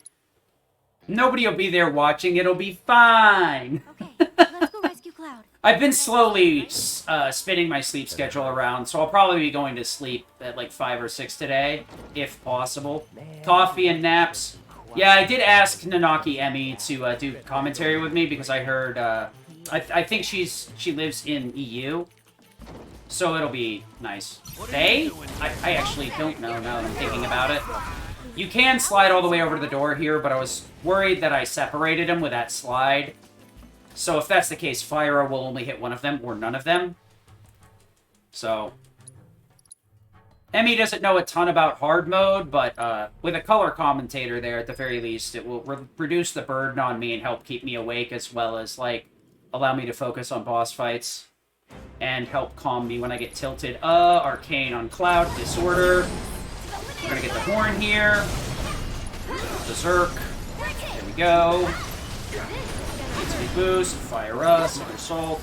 Nobody will be there watching, it'll be fine. Okay, let's go rescue Cloud. I've been slowly spinning my sleep schedule around, so I'll probably be going to sleep at like 5 or 6 today, if possible. Coffee and naps. Yeah, I did ask Nanaki Emmy to do commentary with me because I heard... I think she lives in EU, so it'll be nice. They? I actually don't know now that I'm thinking about it. You can slide all the way over to the door here, but I was worried that I separated them with that slide. So if that's the case, Fyra will only hit one of them, or none of them. So... Emmy doesn't know a ton about hard mode, but with a color commentator there, at the very least, it will reduce the burden on me and help keep me awake, as well as, like, allow me to focus on boss fights and help calm me when I get tilted. Arcane on Cloud, Disorder. We're gonna get the horn here. Berserk. There we go. Instant boost, fire somersault,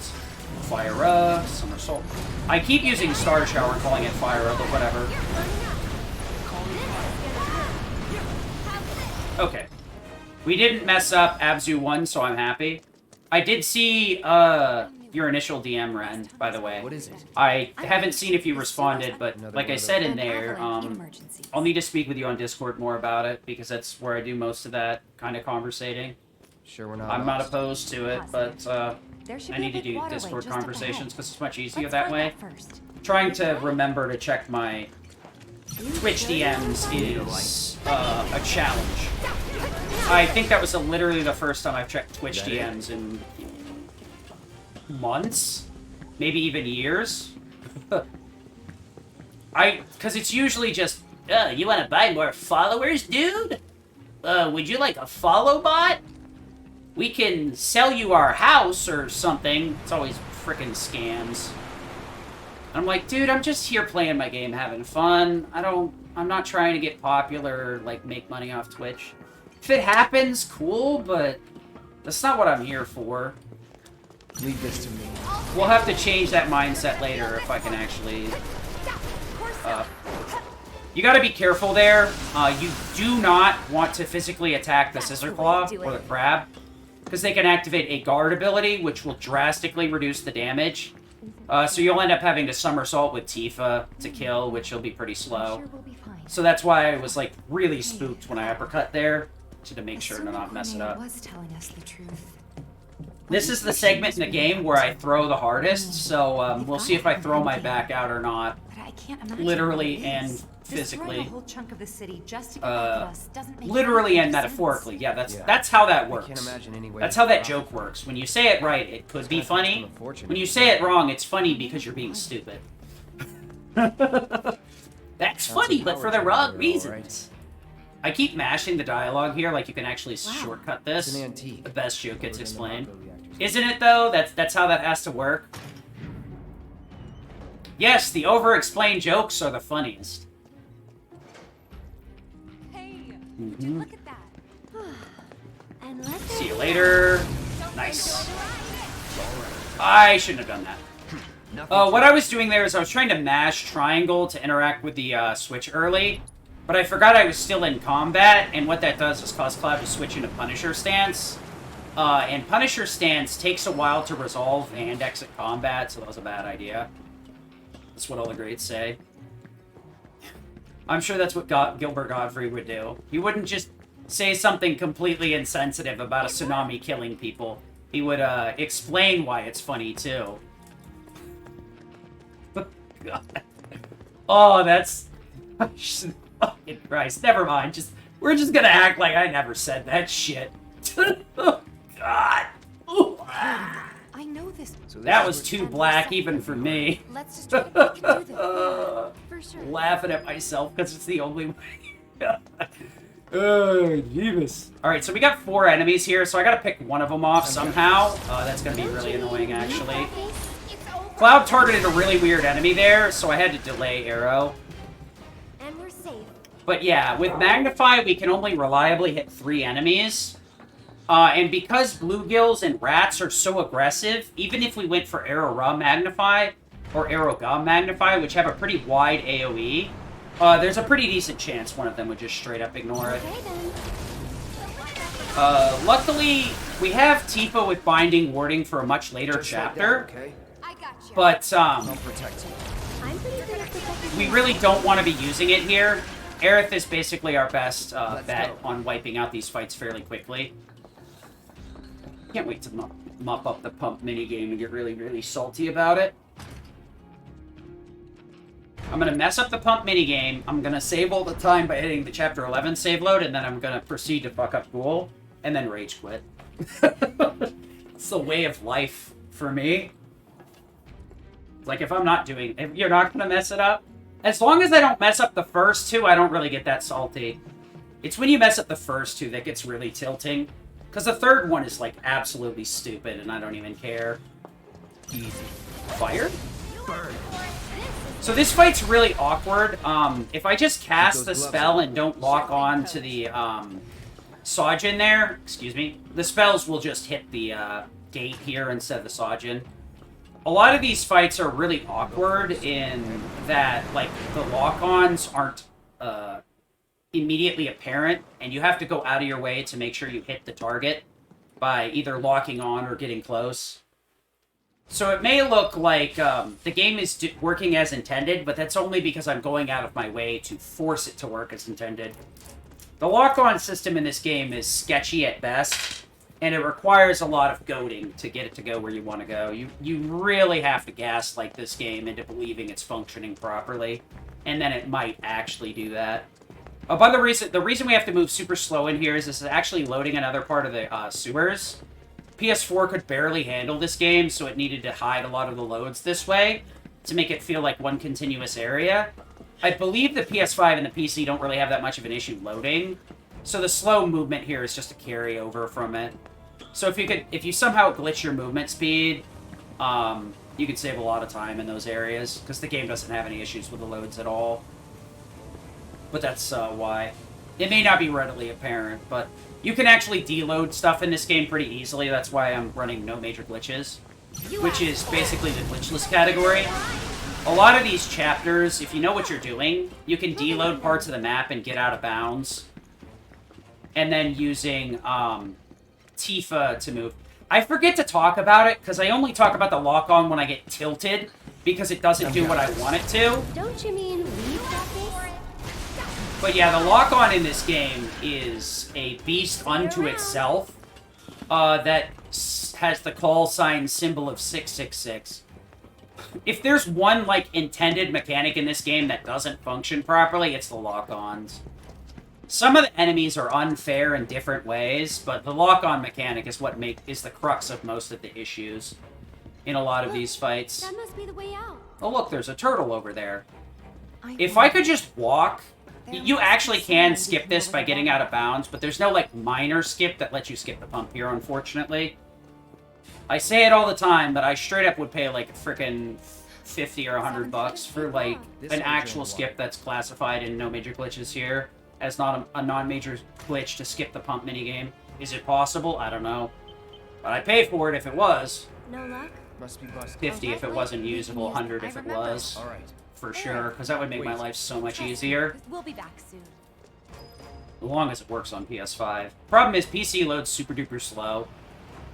fire somersault. I keep using Star Shower and calling it fire, but whatever. Okay. We didn't mess up Abzu 1, so I'm happy. I did see your initial DM, Ren, by the way. What is it? I haven't seen if you responded, but like I said in there, I'll need to speak with you on Discord more about it, because that's where I do most of that kind of conversating. Sure, we're not. I'm not opposed to it, but I need to do Discord conversations because it's much easier that way. Trying to remember to check my Twitch DMs is a challenge. I think that was literally the first time I've checked Twitch DMs in months, maybe even years. Because it's usually just, you want to buy more followers, dude? Would you like a follow bot? We can sell you our house or something. It's always frickin' scams. I'm like, dude, I'm just here playing my game, having fun. I'm not trying to get popular or, like, make money off Twitch. If it happens, cool, but that's not what I'm here for. Leave this to me. We'll have to change that mindset later if I can actually... You gotta be careful there. You do not want to physically attack the Scissor Claw or the Crab, because they can activate a guard ability, which will drastically reduce the damage. So you'll end up having to somersault with Tifa to kill, which will be pretty slow. So that's why I was, like, really spooked when I uppercut there, to make sure to not mess it up. This is the segment in the game where I throw the hardest, so we'll see if I throw my back out or not. Literally and physically. Literally and metaphorically. Yeah, that's how that works. That's how that joke works. When you say it right, it could be funny. When you say it wrong, it's funny because you're being stupid. That's funny, but for the wrong reasons. I keep mashing the dialogue here, like you can actually shortcut this. The best joke gets explained. Isn't it, though? That's how that has to work. Yes, the over-explained jokes are the funniest. Hey, would you look at that? See you later. Nice. I shouldn't have done that. What I was doing there is I was trying to mash triangle to interact with the switch early, but I forgot I was still in combat, and what that does is cause Cloud to switch into Punisher stance. And Punisher stance takes a while to resolve and exit combat, so that was a bad idea. That's what all the greats say. I'm sure that's what Gilbert Godfrey would do. He wouldn't just say something completely insensitive about a tsunami killing people. He would explain why it's funny, too. God. Oh, that's... Fucking Christ. Never mind. We're just gonna act like I never said that shit. Oh, God. I know this. That was too black even for me. Let's just try to make it through this. For sure. Laughing at myself because it's the only way. Oh, Jeebus. Alright, so we got 4 enemies here, so I gotta pick one of them off somehow. That's gonna be really annoying, actually. Cloud targeted a really weird enemy there, so I had to delay arrow. And we're safe. But yeah, with Magnify, we can only reliably hit 3 enemies. And because bluegills and rats are so aggressive, even if we went for Arrow Raw Magnify or Arrow Gum Magnify, which have a pretty wide AoE, there's a pretty decent chance one of them would just straight up ignore it. Luckily, we have Tifa with Binding Warding for a much later chapter. But, we really don't want to be using it here. Aerith is basically our best bet on wiping out these fights fairly quickly. Can't wait to mop up the pump minigame and get really, really salty about it. I'm going to mess up the pump minigame. I'm going to save all the time by hitting the Chapter 11 save load, and then I'm going to proceed to fuck up Ghoul, and then rage quit. It's the way of life for me. Like, if you're not going to mess it up. As long as I don't mess up the first 2, I don't really get that salty. It's when you mess up the first 2 that gets really tilting. Because the third one is, like, absolutely stupid, and I don't even care. Easy. Fire? Burn. So this fight's really awkward. If I just cast the spell and don't lock on to the Sajin there, excuse me, the spells will just hit the gate here instead of the Sajin. A lot of these fights are really awkward in that, like, the lock-ons aren't immediately apparent, and you have to go out of your way to make sure you hit the target by either locking on or getting close. So it may look like the game is working as intended, but that's only because I'm going out of my way to force it to work as intended. The lock-on system in this game is sketchy at best, and it requires a lot of goading to get it to go where you want to go. You really have to gaslight this game into believing it's functioning properly, and then it might actually do that. But the reason we have to move super slow in here is this is actually loading another part of the sewers. PS4 could barely handle this game, so it needed to hide a lot of the loads this way to make it feel like one continuous area. I believe the PS5 and the PC don't really have that much of an issue loading, so the slow movement here is just a carryover from it. So if you somehow glitch your movement speed, you could save a lot of time in those areas, because the game doesn't have any issues with the loads at all. But that's why. It may not be readily apparent, but you can actually deload stuff in this game pretty easily. That's why I'm running no major glitches, which is basically the glitchless category. A lot of these chapters, if you know what you're doing, you can deload parts of the map and get out of bounds. And then using Tifa to move. I forget to talk about it, because I only talk about the lock-on when I get tilted, because it doesn't do what I want it to. Don't you mean leave that base? But yeah, the lock-on in this game is a beast unto itself that has the call sign symbol of 666. If there's one, like, intended mechanic in this game that doesn't function properly, it's the lock-ons. Some of the enemies are unfair in different ways, but the lock-on mechanic is what is the crux of most of the issues in a lot of these fights. That must be the way out. Oh, look, there's a turtle over there. If I could just walk... You actually can skip this by getting out of bounds, but there's no, like, minor skip that lets you skip the pump here, unfortunately. I say it all the time, but I straight up would pay, like, frickin' 50 or 100 bucks for, like, an actual skip that's classified in no major glitches here as not a non-major glitch to skip the pump minigame. Is it possible? I don't know. But I'd pay for it if it was. No luck? Must be busted. 50 if it wasn't usable, 100 if it was. All right. For sure, because that would make my life so much easier. We'll be back soon. As long as it works on PS5. Problem is, PC loads super duper slow.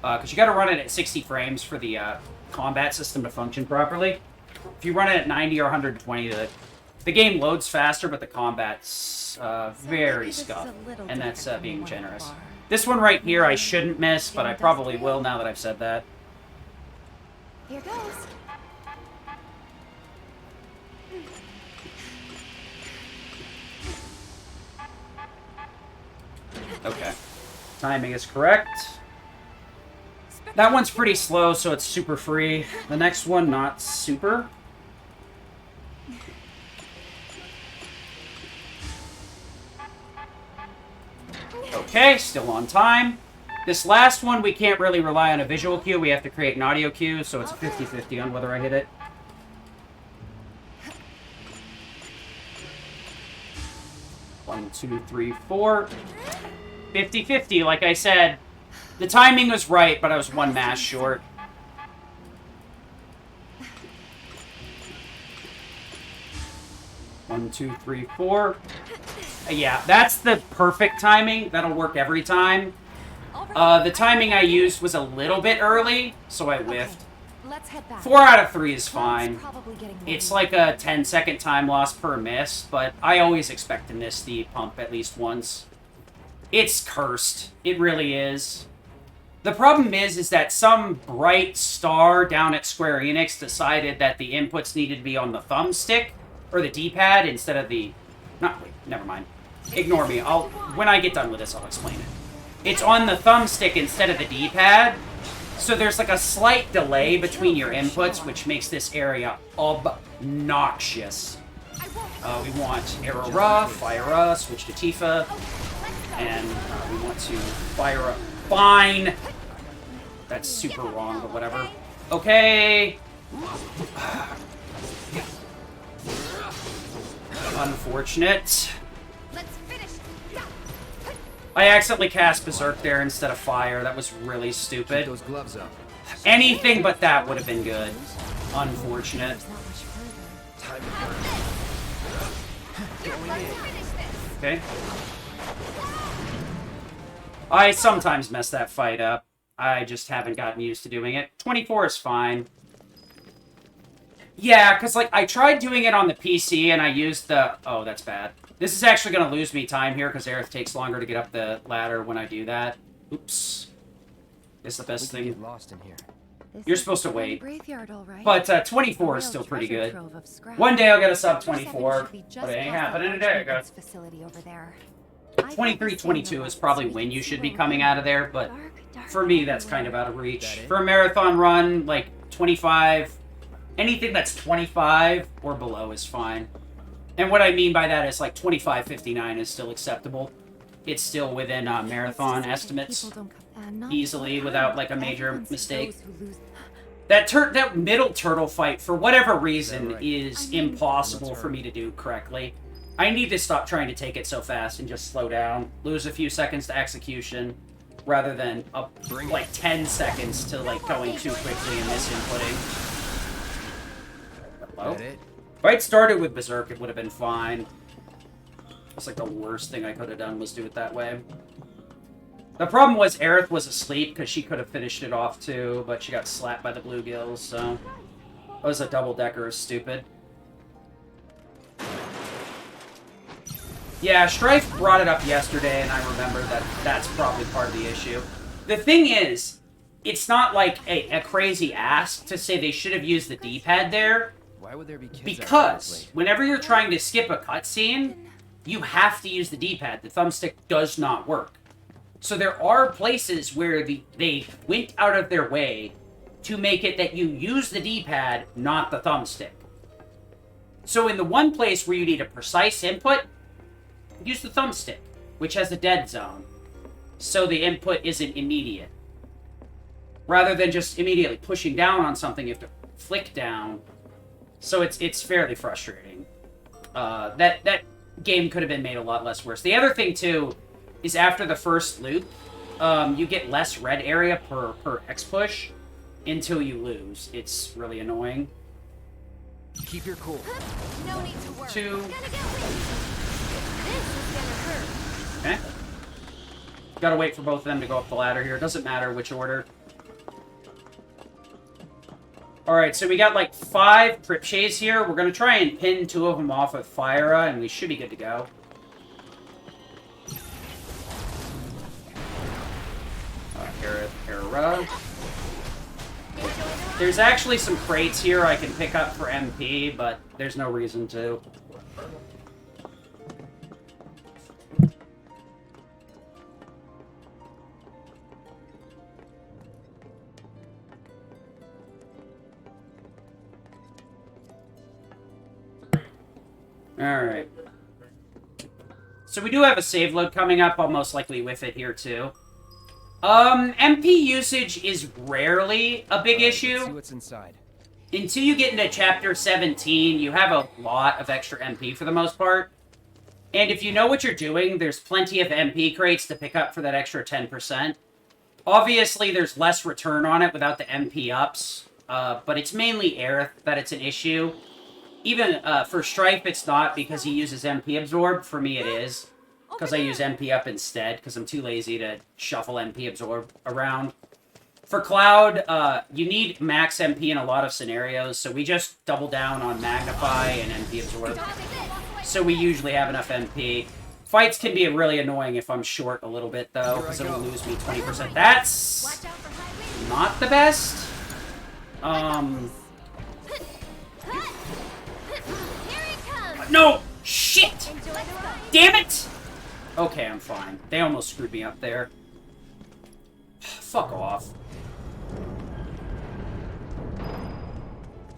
Because you gotta run it at 60 frames for the combat system to function properly. If you run it at 90 or 120, the game loads faster, but the combat's very scuffed. And that's being generous. This one right here I shouldn't miss, but I probably will now that I've said that. Here goes. Okay. Timing is correct. That one's pretty slow, so it's super free. The next one, not super. Okay, still on time. This last one, we can't really rely on a visual cue. We have to create an audio cue, so it's 50-50 on whether I hit it. One, two, three, four. 50-50, like I said. The timing was right, but I was one mash short. One, two, three, four. Yeah, that's the perfect timing. That'll work every time. The timing I used was a little bit early, so I whiffed. Let's head back. 4 out of 3 is fine. It's like a 10-second time loss per miss, but I always expect to miss the pump at least once. It's cursed. It really is. The problem is that some bright star down at Square Enix decided that the inputs needed to be on the thumbstick, or the D-pad, instead of the... Wait, never mind. Ignore me. When I get done with this, I'll explain it. It's on the thumbstick instead of the D-pad, so there's like a slight delay between your inputs, which makes this area obnoxious. We want Arrow Ra, Fire Ra, switch to Tifa, and we want to Fire Ra. Fine! That's super wrong, but whatever. Okay! Unfortunate. I accidentally cast Berserk there instead of Fire. That was really stupid. Keep those gloves up. Anything but that would have been good. Unfortunate. Time to burn. Going in. Okay. I sometimes mess that fight up. I just haven't gotten used to doing it. 24 is fine. Yeah, because, like, I tried doing it on the PC, and I used the... Oh, that's bad. This is actually going to lose me time here, because Aerith takes longer to get up the ladder when I do that. Oops. It's the best thing. Get lost in here. You're supposed to wait. Graveyard, all right. But 24 is still pretty good. One day I'll get a sub 24, but it ain't happening today, guys. 23, 22 is probably when you should be coming out of there, but for me, that's kind of out of reach. For a marathon run, like 25, anything that's 25 or below is fine. And what I mean by that is like 25.59 is still acceptable. It's still within marathon estimates easily without like a major mistake. That middle turtle fight, for whatever reason, is impossible for me to do correctly. I need to stop trying to take it so fast and just slow down. Lose a few seconds to execution, rather than like 10 seconds to like going too quickly and misinputting. Hello? If I'd started with Berserk, it would have been fine. It's like the worst thing I could have done was do it that way. The problem was Aerith was asleep because she could have finished it off too, but she got slapped by the bluegills, so that was a double-decker is stupid. Yeah, Strife brought it up yesterday, and I remember that that's probably part of the issue. The thing is, it's not like a crazy ask to say they should have used the D-pad there. Why would there be kids because whenever you're trying to skip a cutscene, you have to use the D-pad. The thumbstick does not work. So there are places where they went out of their way to make it that you use the D-pad, not the thumbstick. So in the one place where you need a precise input, use the thumbstick, which has a dead zone. So the input isn't immediate. Rather than just immediately pushing down on something, you have to flick down. So it's fairly frustrating. That game could have been made a lot less worse. The other thing, too, is after the first loop, you get less red area per X push until you lose. It's really annoying. Keep your cool. No need to worry. 2. This is gonna hurt. Okay. Gotta wait for both of them to go up the ladder here. Doesn't matter which order. Alright, so we got like 5 Pripshays here. We're gonna try and pin 2 of them off with Fyra, and we should be good to go. Hera. There's actually some crates here I can pick up for MP, but there's no reason to. Alright. So we do have a save load coming up. I'll most likely whiff it here too. MP usage is rarely a big issue. Let's see what's inside. Until you get into Chapter 17, you have a lot of extra MP for the most part. And if you know what you're doing, there's plenty of MP crates to pick up for that extra 10%. Obviously, there's less return on it without the MP ups, but it's mainly Aerith that it's an issue. Even for Strife, it's not because he uses MP Absorb. For me, it is. Because I use MP Up instead, because I'm too lazy to shuffle MP Absorb around. For Cloud, you need max MP in a lot of scenarios, so we just double down on Magnify and MP Absorb. So we usually have enough MP. Fights can be really annoying if I'm short a little bit, though, because it'll lose me 20%. That's not the best. No! Shit! Damn it! Okay, I'm fine. They almost screwed me up there. Fuck off.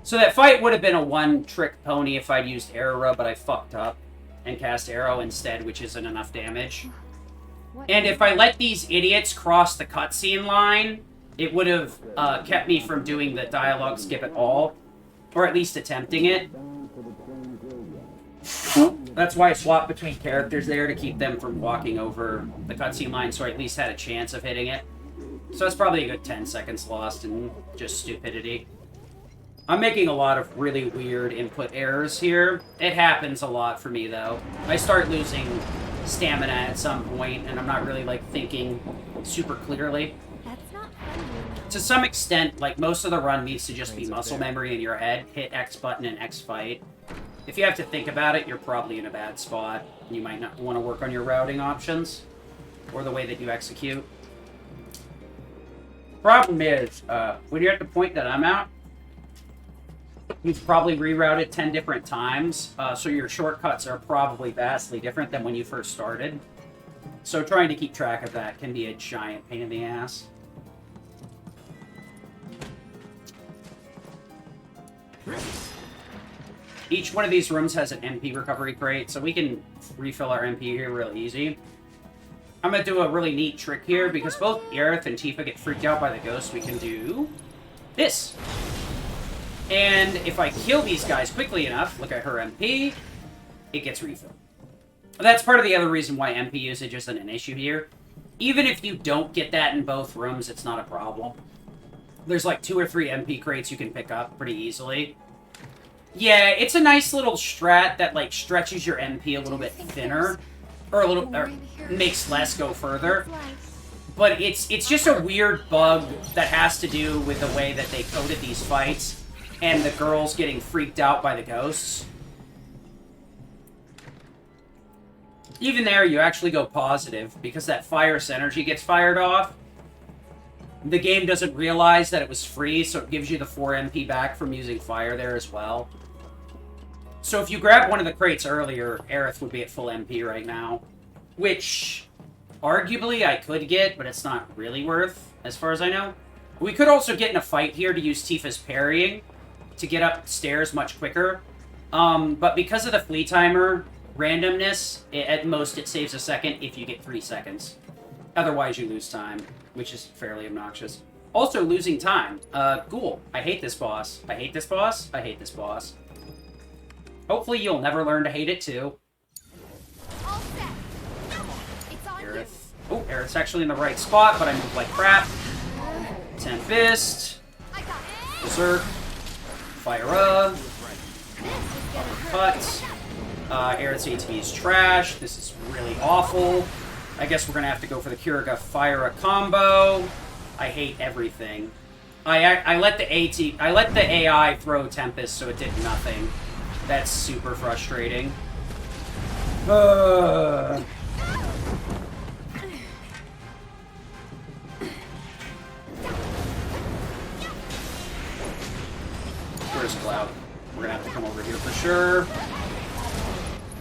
So that fight would have been a one-trick pony if I'd used Arrow, but I fucked up and cast Arrow instead, which isn't enough damage. And if I let these idiots cross the cutscene line, it would have kept me from doing the dialogue skip at all. Or at least attempting it. That's why I swapped between characters there to keep them from walking over the cutscene line, so I at least had a chance of hitting it. So it's probably a good 10 seconds lost in just stupidity. I'm making a lot of really weird input errors here. It happens a lot for me, though. I start losing stamina at some point, and I'm not really, like, thinking super clearly. That's not fun. To some extent, like, most of the run needs to just be muscle memory in your head. Hit X button and X fight. If you have to think about it, you're probably in a bad spot. You might not want to work on your routing options or the way that you execute. Problem is, when you're at the point that I'm at, you've probably rerouted 10 different times, so your shortcuts are probably vastly different than when you first started. So trying to keep track of that can be a giant pain in the ass. Each one of these rooms has an MP recovery crate, so we can refill our MP here real easy. I'm going to do a really neat trick here, because both Aerith and Tifa get freaked out by the ghost. We can do this. And if I kill these guys quickly enough, look at her MP, it gets refilled. That's part of the other reason why MP usage isn't an issue here. Even if you don't get that in both rooms, it's not a problem. There's like 2 or 3 MP crates you can pick up pretty easily. Yeah, it's a nice little strat that like stretches your MP a little bit thinner, or makes less go further. But it's just a weird bug that has to do with the way that they coded these fights, and the girls getting freaked out by the ghosts. Even there, you actually go positive, because that fire synergy gets fired off. The game doesn't realize that it was free, so it gives you the 4 MP back from using fire there as well. So if you grab one of the crates earlier, Aerith would be at full MP right now. Which, arguably, I could get, but it's not really worth, as far as I know. We could also get in a fight here to use Tifa's parrying to get upstairs much quicker. But because of the flea timer randomness, at most it saves a second if you get 3 seconds. Otherwise, you lose time, which is fairly obnoxious. Also, losing time. Ghoul. I hate this boss. I hate this boss. I hate this boss. Hopefully, you'll never learn to hate it, too. All set. It's on Aerith. Oh, Aerith's actually in the right spot, but I moved like crap. Tempest. Berserk. Fire up. Cut. Aerith's ATB is trash. This is really awful. I guess we're gonna have to go for the Kiriga Fire combo. I hate everything. I let the AI throw Tempest, so it did nothing. That's super frustrating. Where's Cloud? We're gonna have to come over here for sure.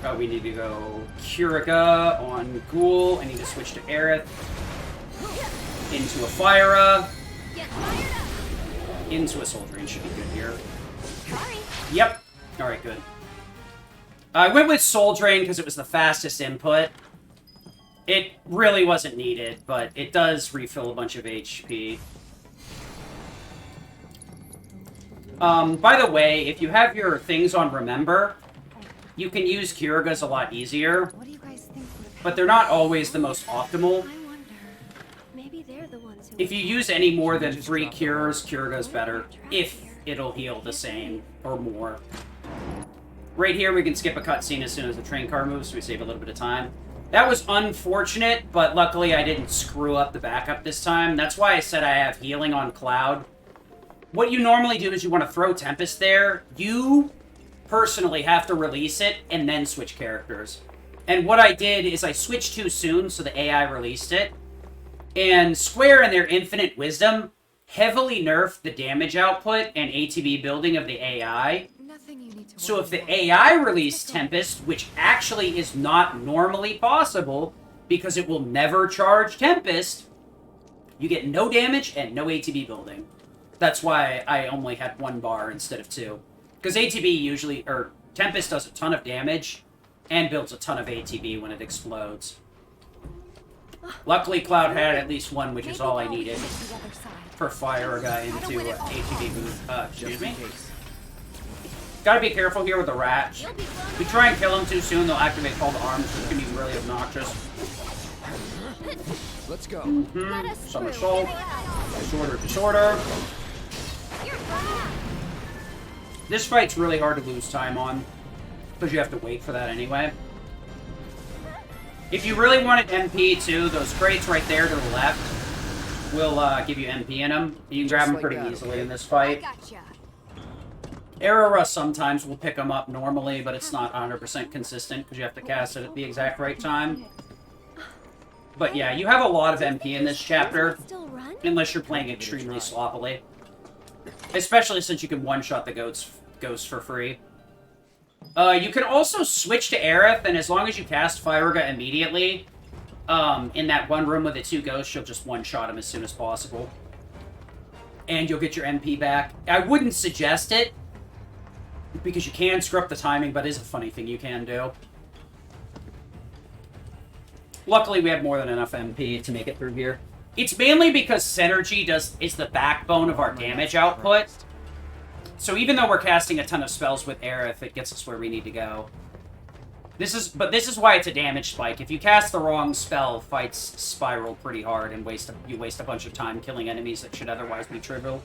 Oh, we need to go Kiriga on Ghoul. I need to switch to Aerith. Into a Fyra. Into a Soul Drain should be good here. Yep. Alright, good. I went with Soul Drain because it was the fastest input. It really wasn't needed, but it does refill a bunch of HP. By the way, if you have your things on Remember, you can use Kirigas a lot easier. What do you guys think? But they're not always the most optimal. Maybe they're the ones who... If you use any more than 3 cures, Kiriga's better. If it'll heal the same or more. Right here, we can skip a cutscene as soon as the train car moves, so we save a little bit of time. That was unfortunate, but luckily I didn't screw up the backup this time. That's why I said I have healing on Cloud. What you normally do is you want to throw Tempest there. You personally have to release it and then switch characters. And what I did is I switched too soon, so the AI released it. And Square, in their infinite wisdom, heavily nerfed the damage output and ATB building of the AI. So if the AI released Tempest, which actually is not normally possible, because it will never charge Tempest, you get no damage and no ATB building. That's why I only had 1 bar instead of 2. Because ATB usually, or Tempest does a ton of damage, and builds a ton of ATB when it explodes. Luckily, Cloud had at least 1, which is all I needed for Fire a guy into ATB boost. Excuse me? Gotta be careful here with the rats. If we try and kill them too soon, they'll activate call to arms, which can be really obnoxious. Let's go. Somersault. Disorder. This fight's really hard to lose time on, because you have to wait for that anyway. If you really wanted MP too, those crates right there to the left will give you MP in them. You can grab them pretty easily in this fight. Arrow Rust sometimes will pick them up normally, but it's not 100% consistent because you have to cast it at the exact right time. But yeah, you have a lot of MP in this chapter, unless you're playing extremely sloppily. Especially since you can one-shot the ghosts for free. You can also switch to Aerith, and as long as you cast Firaga immediately, in that one room with the 2 ghosts, you'll just one-shot them as soon as possible. And you'll get your MP back. I wouldn't suggest it, because you can screw up the timing, but it is a funny thing you can do. Luckily, we have more than enough MP to make it through here. It's mainly because Synergy is the backbone of our damage output. So even though we're casting a ton of spells with Aerith, it gets us where we need to go. This is why it's a damage spike. If you cast the wrong spell, fights spiral pretty hard and you waste a bunch of time killing enemies that should otherwise be trivial.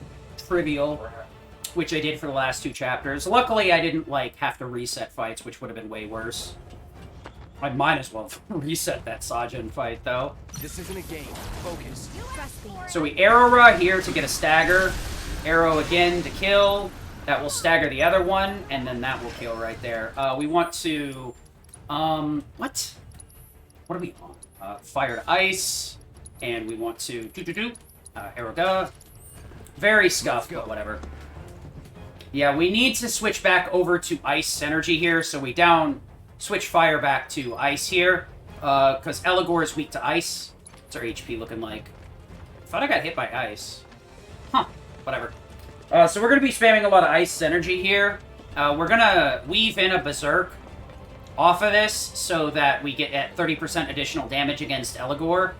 Which I did for the last 2 chapters. Luckily, I didn't, like, have to reset fights, which would have been way worse. I might as well reset that Sajin fight, though. This isn't a game. Focus. So we Arrow Ra here to get a stagger. Arrow again to kill. That will stagger the other one, and then that will kill right there. We want to... what? What are we on? Fire to Ice. And we want to... Arrow Ga. Very scuffed, but whatever. Yeah, we need to switch back over to Ice Energy here, so we switch Fire back to Ice here, because Eligor is weak to Ice. What's our HP looking like? I thought I got hit by Ice. Huh, whatever. So we're going to be spamming a lot of Ice Energy here. We're going to weave in a Berserk off of this, so that we get at 30% additional damage against Eligor.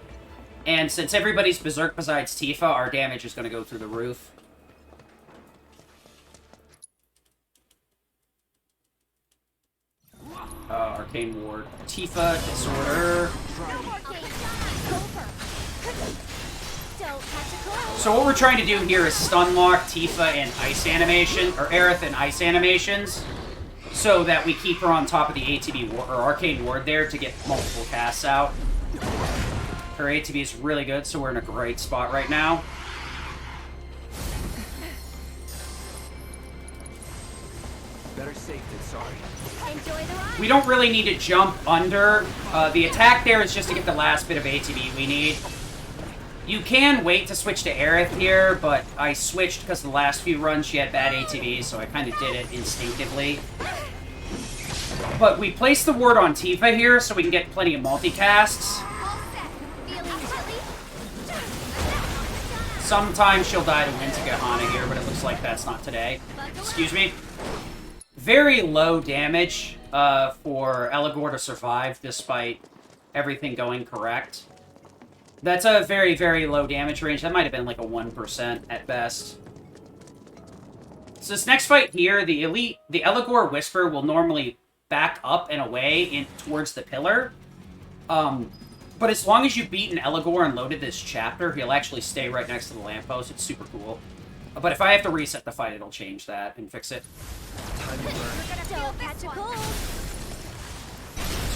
And since everybody's Berserk besides Tifa, our damage is going to go through the roof. Arcane Ward. Tifa, Disorder. So what we're trying to do here is stun lock Tifa and Ice animation, or Aerith and Ice animations, so that we keep her on top of the ATB or Arcane Ward there to get multiple casts out. Her ATB is really good, so we're in a great spot right now. Better safe than sorry. We don't really need to jump under. The attack there is just to get the last bit of ATB we need. You can wait to switch to Aerith here, but I switched because the last few runs she had bad ATB, so I kind of did it instinctively. But we placed the ward on Tifa here so we can get plenty of multicasts. Sometimes she'll die to win to Gahana here, but it looks like that's not today. Excuse me. Very low damage for Eligor to survive despite everything going correct. That's a very, very low damage range. That might have been like a 1% at best. So this next fight here, the Eligor Whisper will normally back up and away towards the pillar. But as long as you've beaten Eligor and loaded this chapter, he'll actually stay right next to the lamppost. It's super cool. But if I have to reset the fight, it'll change that and fix it.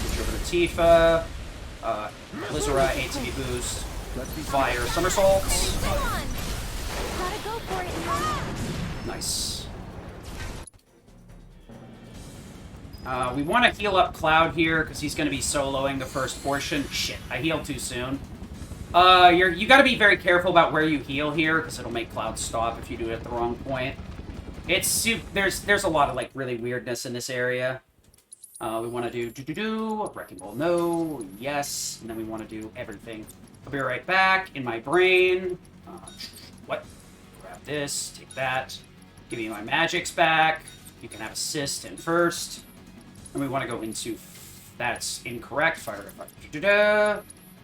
Switch over to Tifa. Blizzara, ATB boost. Fire, somersaults. Nice. We want to heal up Cloud here, because he's going to be soloing the first portion. Shit, I healed too soon. You got to be very careful about where you heal here, because it'll make Cloud stop if you do it at the wrong point. There's a lot of like really weirdness in this area. We want to do Wrecking Ball, no, yes, and then we want to do everything. I'll be right back in my brain. What? Grab this, take that, give me my magics back. You can have assist in first. And we want to go into, that's incorrect, fire,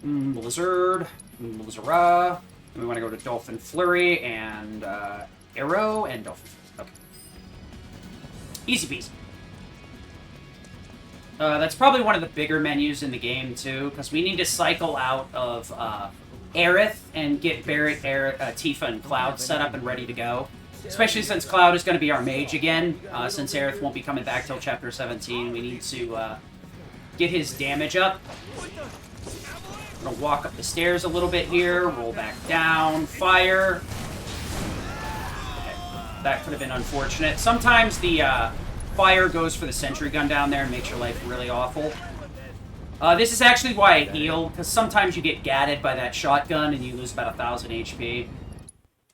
Blizzard, Blizzara. And we want to go to Dolphin Flurry and Arrow and Dolphin Flurry. Okay. Easy peasy. That's probably one of the bigger menus in the game, too, because we need to cycle out of Aerith and get Barret, Tifa, and Cloud set up and ready to go. Especially since Cloud is going to be our mage again, since Aerith won't be coming back till Chapter 17. We need to get his damage up. I'm going to walk up the stairs a little bit here, roll back down, fire. Okay, that could have been unfortunate. Sometimes the fire goes for the sentry gun down there and makes your life really awful. This is actually why I heal, because sometimes you get gadded by that shotgun and you lose about 1,000 HP.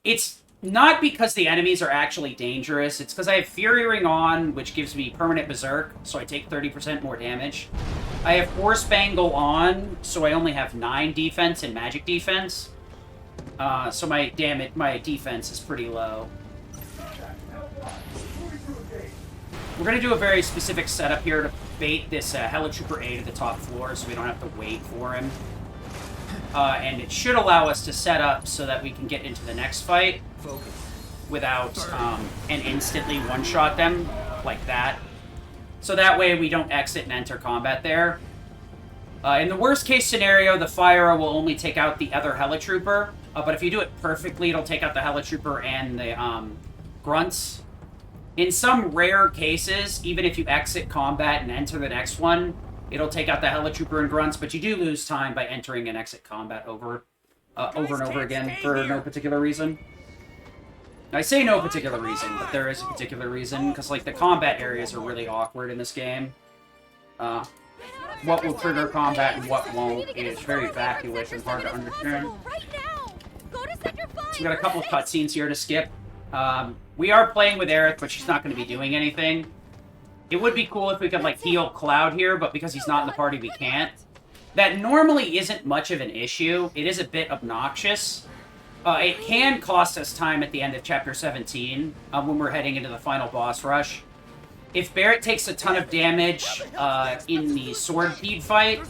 It's not because the enemies are actually dangerous, it's because I have Fury Ring on, which gives me permanent Berserk, so I take 30% more damage. I have Force Bangle on, so I only have 9 defense and magic defense. So my defense is pretty low. We're going to do a very specific setup here to bait this Helitrooper A to the top floor so we don't have to wait for him. And it should allow us to set up so that we can get into the next fight without and instantly one-shot them like that. So that way we don't exit and enter combat there. In the worst-case scenario, the Fire will only take out the other Helitrooper, but if you do it perfectly, it'll take out the Helitrooper and the Grunts. In some rare cases, even if you exit combat and enter the next one, it'll take out the Helitrooper and Grunts, but you do lose time by entering and exit combat over and over again for no particular reason. I say no particular reason, but there is a particular reason, because like the combat areas are really awkward in this game. What will trigger combat and what won't is very vacuous and hard to understand. So we got a couple of cutscenes here to skip. We are playing with Aerith, but she's not going to be doing anything. It would be cool if we could, like, heal Cloud here, but because he's not in the party, we can't. That normally isn't much of an issue. It is a bit obnoxious. It can cost us time at the end of Chapter 17, when we're heading into the final boss rush. If Barret takes a ton of damage in the sword-PB'd fight,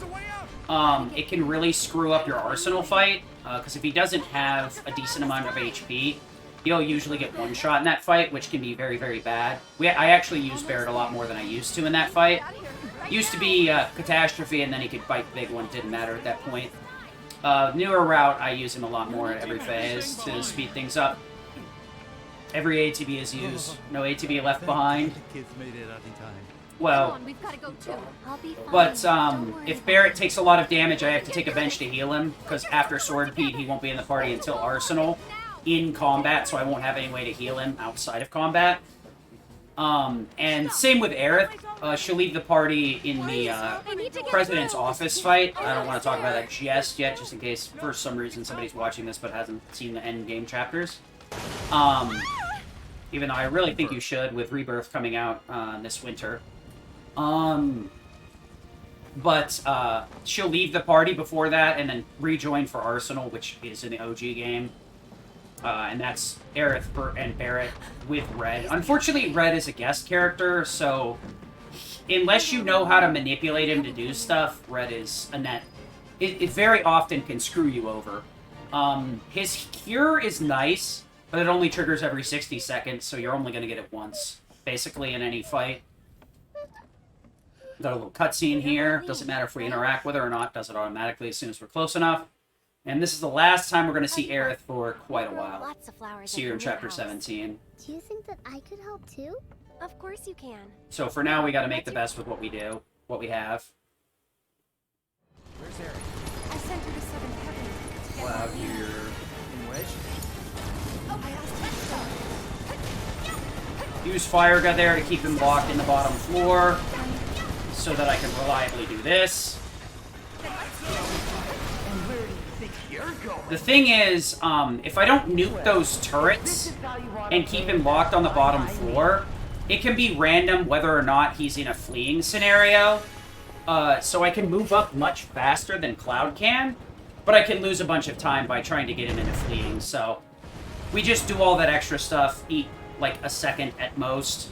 it can really screw up your arsenal fight, because if he doesn't have a decent amount of HP, he'll usually get one shot in that fight, which can be very, very bad. I actually use Barret a lot more than I used to in that fight. Used to be Catastrophe, and then he could bite the big one. Didn't matter at that point. Newer route, I use him a lot more at every phase to speed things up. Every ATB is used. No ATB left behind. Well, but if Barret takes a lot of damage, I have to take a bench to heal him, because after Sword PB'd, he won't be in the party until Arsenal in combat, so I won't have any way to heal him outside of combat. And same with Aerith. She'll leave the party in the President's office fight. I don't want to talk about that just yet, just in case for some reason somebody's watching this but hasn't seen the end game chapters. Even though I really think you should, with Rebirth coming out this winter. But she'll leave the party before that and then rejoin for Arsenal, which is in the OG game. And that's Aerith and Barret with Red. Unfortunately, Red is a guest character, so unless you know how to manipulate him to do stuff, Red is a net. It very often can screw you over. His cure is nice, but it only triggers every 60 seconds, so you're only going to get it once, basically, in any fight. Got a little cutscene here. Doesn't matter if we interact with her or not. Does it automatically as soon as we're close enough. And this is the last time we're going to see Aerith for quite a while. See her in Chapter 17. Do you think that I could help too? Of course you can. So for now, we got to make the best with what we do, what we have. Where's Eric? I sent her to Seventh Heaven. Cloud here. In Wedge? Use Fire Gun there to keep him locked in the bottom floor, so that I can reliably do this. The thing is, if I don't nuke those turrets and keep him locked on the bottom floor, it can be random whether or not he's in a fleeing scenario. So I can move up much faster than Cloud can, but I can lose a bunch of time by trying to get him into fleeing. So we just do all that extra stuff, eat like a second at most,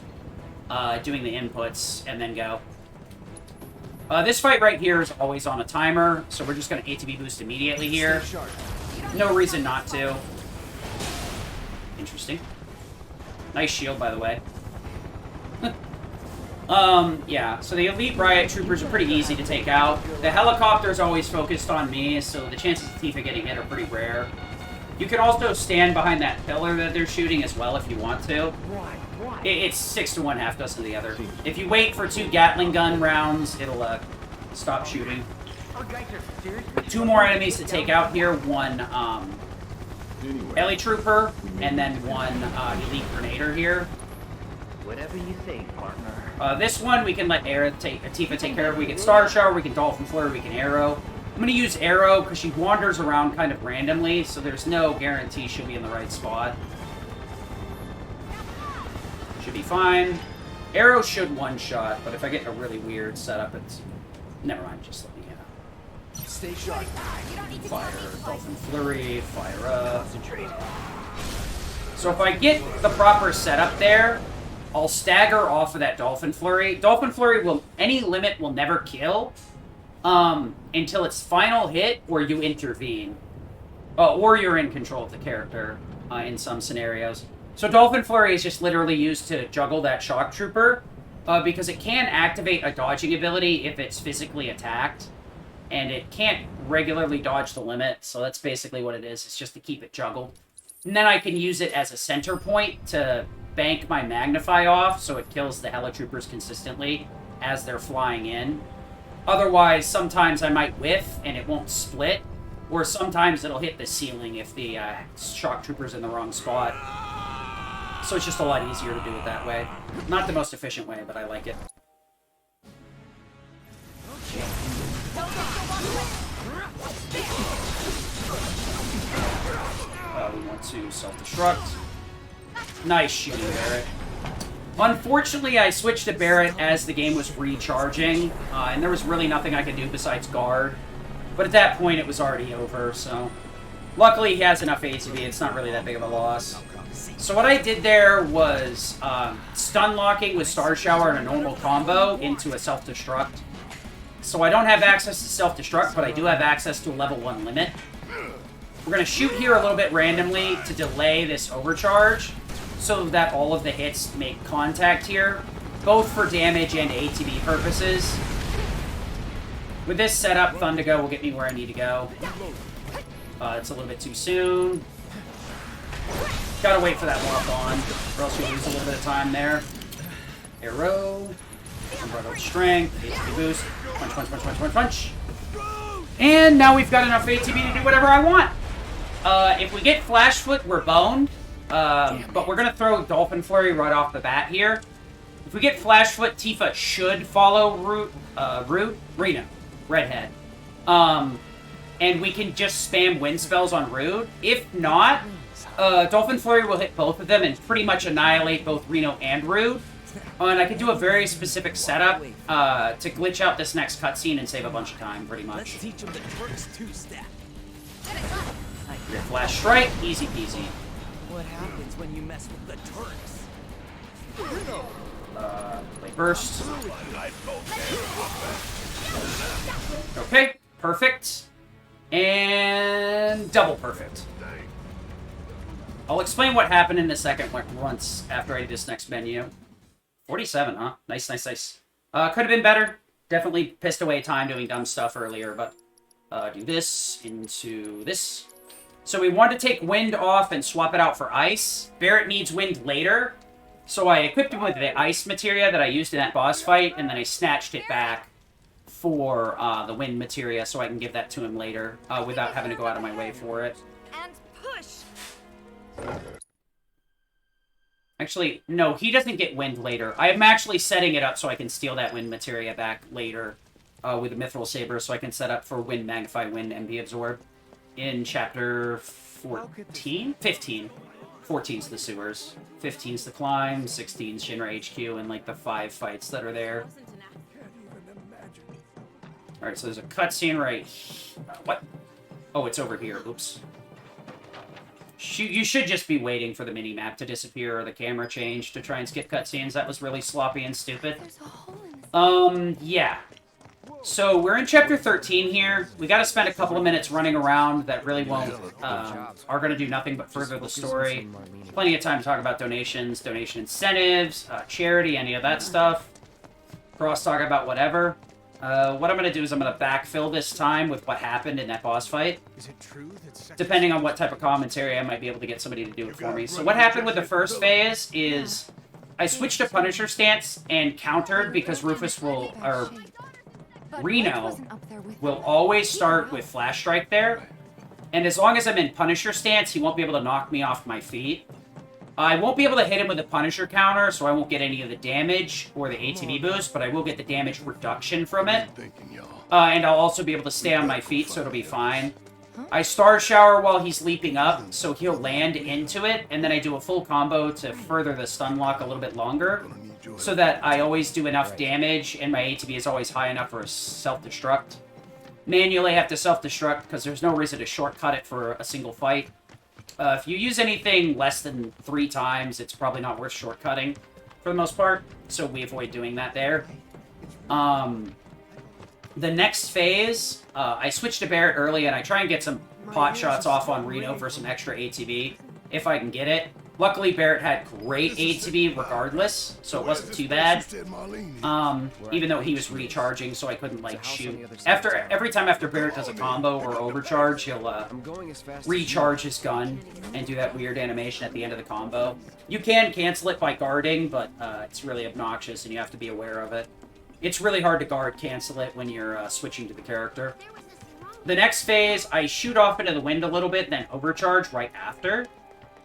doing the inputs, and then go. This fight right here is always on a timer, so we're just going to ATB boost immediately here. No reason not to. Interesting. Nice shield, by the way. Yeah, so the elite riot troopers are pretty easy to take out. The helicopter's always focused on me, so the chances of Tifa getting hit are pretty rare. You can also stand behind that pillar that they're shooting as well if you want to. It's 6 to 1, half dozen to the other. If you wait for 2 Gatling gun rounds, it'll stop shooting. 2 more enemies to take out here. 1 heli trooper, and then 1 elite grenader here. Whatever you say, partner. This one we can let Tifa take care of. We can Star Shower, we can Dolphin Flare, we can Arrow. I'm going to use Arrow because she wanders around kind of randomly, so there's no guarantee she'll be in the right spot. Should be fine. Arrow should one-shot, but if I get in a really weird setup, it's... Never mind, just let me Stay sharp. fire Dolphin Flurry, fire up. So if I get the proper setup there, I'll stagger off of that Dolphin Flurry. Dolphin Flurry will... Any limit will never kill until its final hit or you intervene. Or you're in control of the character in some scenarios. So Dolphin Flurry is just literally used to juggle that Shock Trooper because it can activate a dodging ability if it's physically attacked. And it can't regularly dodge the limit, so that's basically what it is. It's just to keep it juggled. And then I can use it as a center point to bank my Magnify off, so it kills the Helitroopers consistently as they're flying in. Otherwise, sometimes I might whiff and it won't split, or sometimes it'll hit the ceiling if the Shock Trooper's in the wrong spot. So it's just a lot easier to do it that way. Not the most efficient way, but I like it. We want to self-destruct. Nice shooting, Barrett. Unfortunately, I switched to Barrett as the game was recharging, and there was really nothing I could do besides guard. But at that point, it was already over, so... Luckily, he has enough ATB, it's not really that big of a loss. So what I did there was stun locking with Star Shower and a normal combo into a self-destruct. So I don't have access to self-destruct, but I do have access to a level 1 limit. We're going to shoot here a little bit randomly to delay this overcharge so that all of the hits make contact here, both for damage and ATB purposes. With this setup, Thundergo will get me where I need to go. It's a little bit too soon. Gotta wait for that lock on, or else we lose a little bit of time there. Arrow. Unbridled Strength. ATB boost. Punch, punch, punch, punch, punch, punch. And now we've got enough ATB to do whatever I want. If we get Flash Foot, we're boned. But we're going to throw Dolphin Flurry right off the bat here. If we get Flash Foot, Tifa should follow Reno, Redhead. And we can just spam wind spells on Rude. If not, Dolphin Flurry will hit both of them and pretty much annihilate both Reno and Rude. And I can do a very specific setup to glitch out this next cutscene and save a bunch of time, pretty much. Let's teach them the Turks two-step. Flash Strike, easy peasy. What happens when you mess with the Turks? Play Burst. Okay, perfect. And double perfect. I'll explain what happened in a second once after I do this next menu. 47, huh? Nice, nice, nice. Could have been better. Definitely pissed away time doing dumb stuff earlier, but do this into this. So we want to take wind off and swap it out for ice. Barrett needs wind later, so I equipped him with the ice materia that I used in that boss fight, and then I snatched it back for the wind materia so I can give that to him later without having to go out of my way for it. And push. Actually, no, he doesn't get wind later. I am actually setting it up so I can steal that wind materia back later with a Mithril Saber, so I can set up for Wind Magnify, Wind, MP Absorb in Chapter 14? 15. 14's the sewers. 15's the climb, 16's Shinra HQ, and like the 5 fights that are there. Alright, so there's a cutscene right here. What? Oh, it's over here. Oops. You should just be waiting for the mini-map to disappear or the camera change to try and skip cutscenes. That was really sloppy and stupid. Yeah. So, we're in Chapter 13 here. We gotta spend a couple of minutes running around that really won't, are gonna do nothing but further the story. Plenty of time to talk about donations, donation incentives, charity, any of that stuff. cross-talk about whatever. What I'm going to do is I'm going to backfill this time with what happened in that boss fight. Is it true that Depending on what type of commentary, I might be able to get somebody to do it for me. So what happened with the first phase is I switched to Punisher stance and countered because Rufus will, or Reno will always start with Flash Strike there. And as long as I'm in Punisher stance, he won't be able to knock me off my feet. I won't be able to hit him with a Punisher counter, so I won't get any of the damage or the ATB boost, but I will get the damage reduction from it. And I'll also be able to stay on my feet, so it'll be fine. I Star Shower while he's leaping up, so he'll land into it, and then I do a full combo to further the stun lock a little bit longer, so that I always do enough damage, and my ATB is always high enough for a self-destruct. Manually, I have to self-destruct, because there's no reason to shortcut it for a single fight. If you use anything less than 3 times, it's probably not worth shortcutting, for the most part, so we avoid doing that there. The next phase, I switch to Barret early, and I try and get some pot shots off on Reno for some extra ATB, if I can get it. Luckily, Barret had great ATB regardless, so it wasn't too bad. Even though he was recharging, so I couldn't, like, shoot. Every time after Barret does a combo or overcharge, he'll recharge his gun and do that weird animation at the end of the combo. You can cancel it by guarding, but it's really obnoxious, and you have to be aware of it. It's really hard to guard cancel it when you're switching to the character. The next phase, I shoot off into the wind a little bit, then overcharge right after.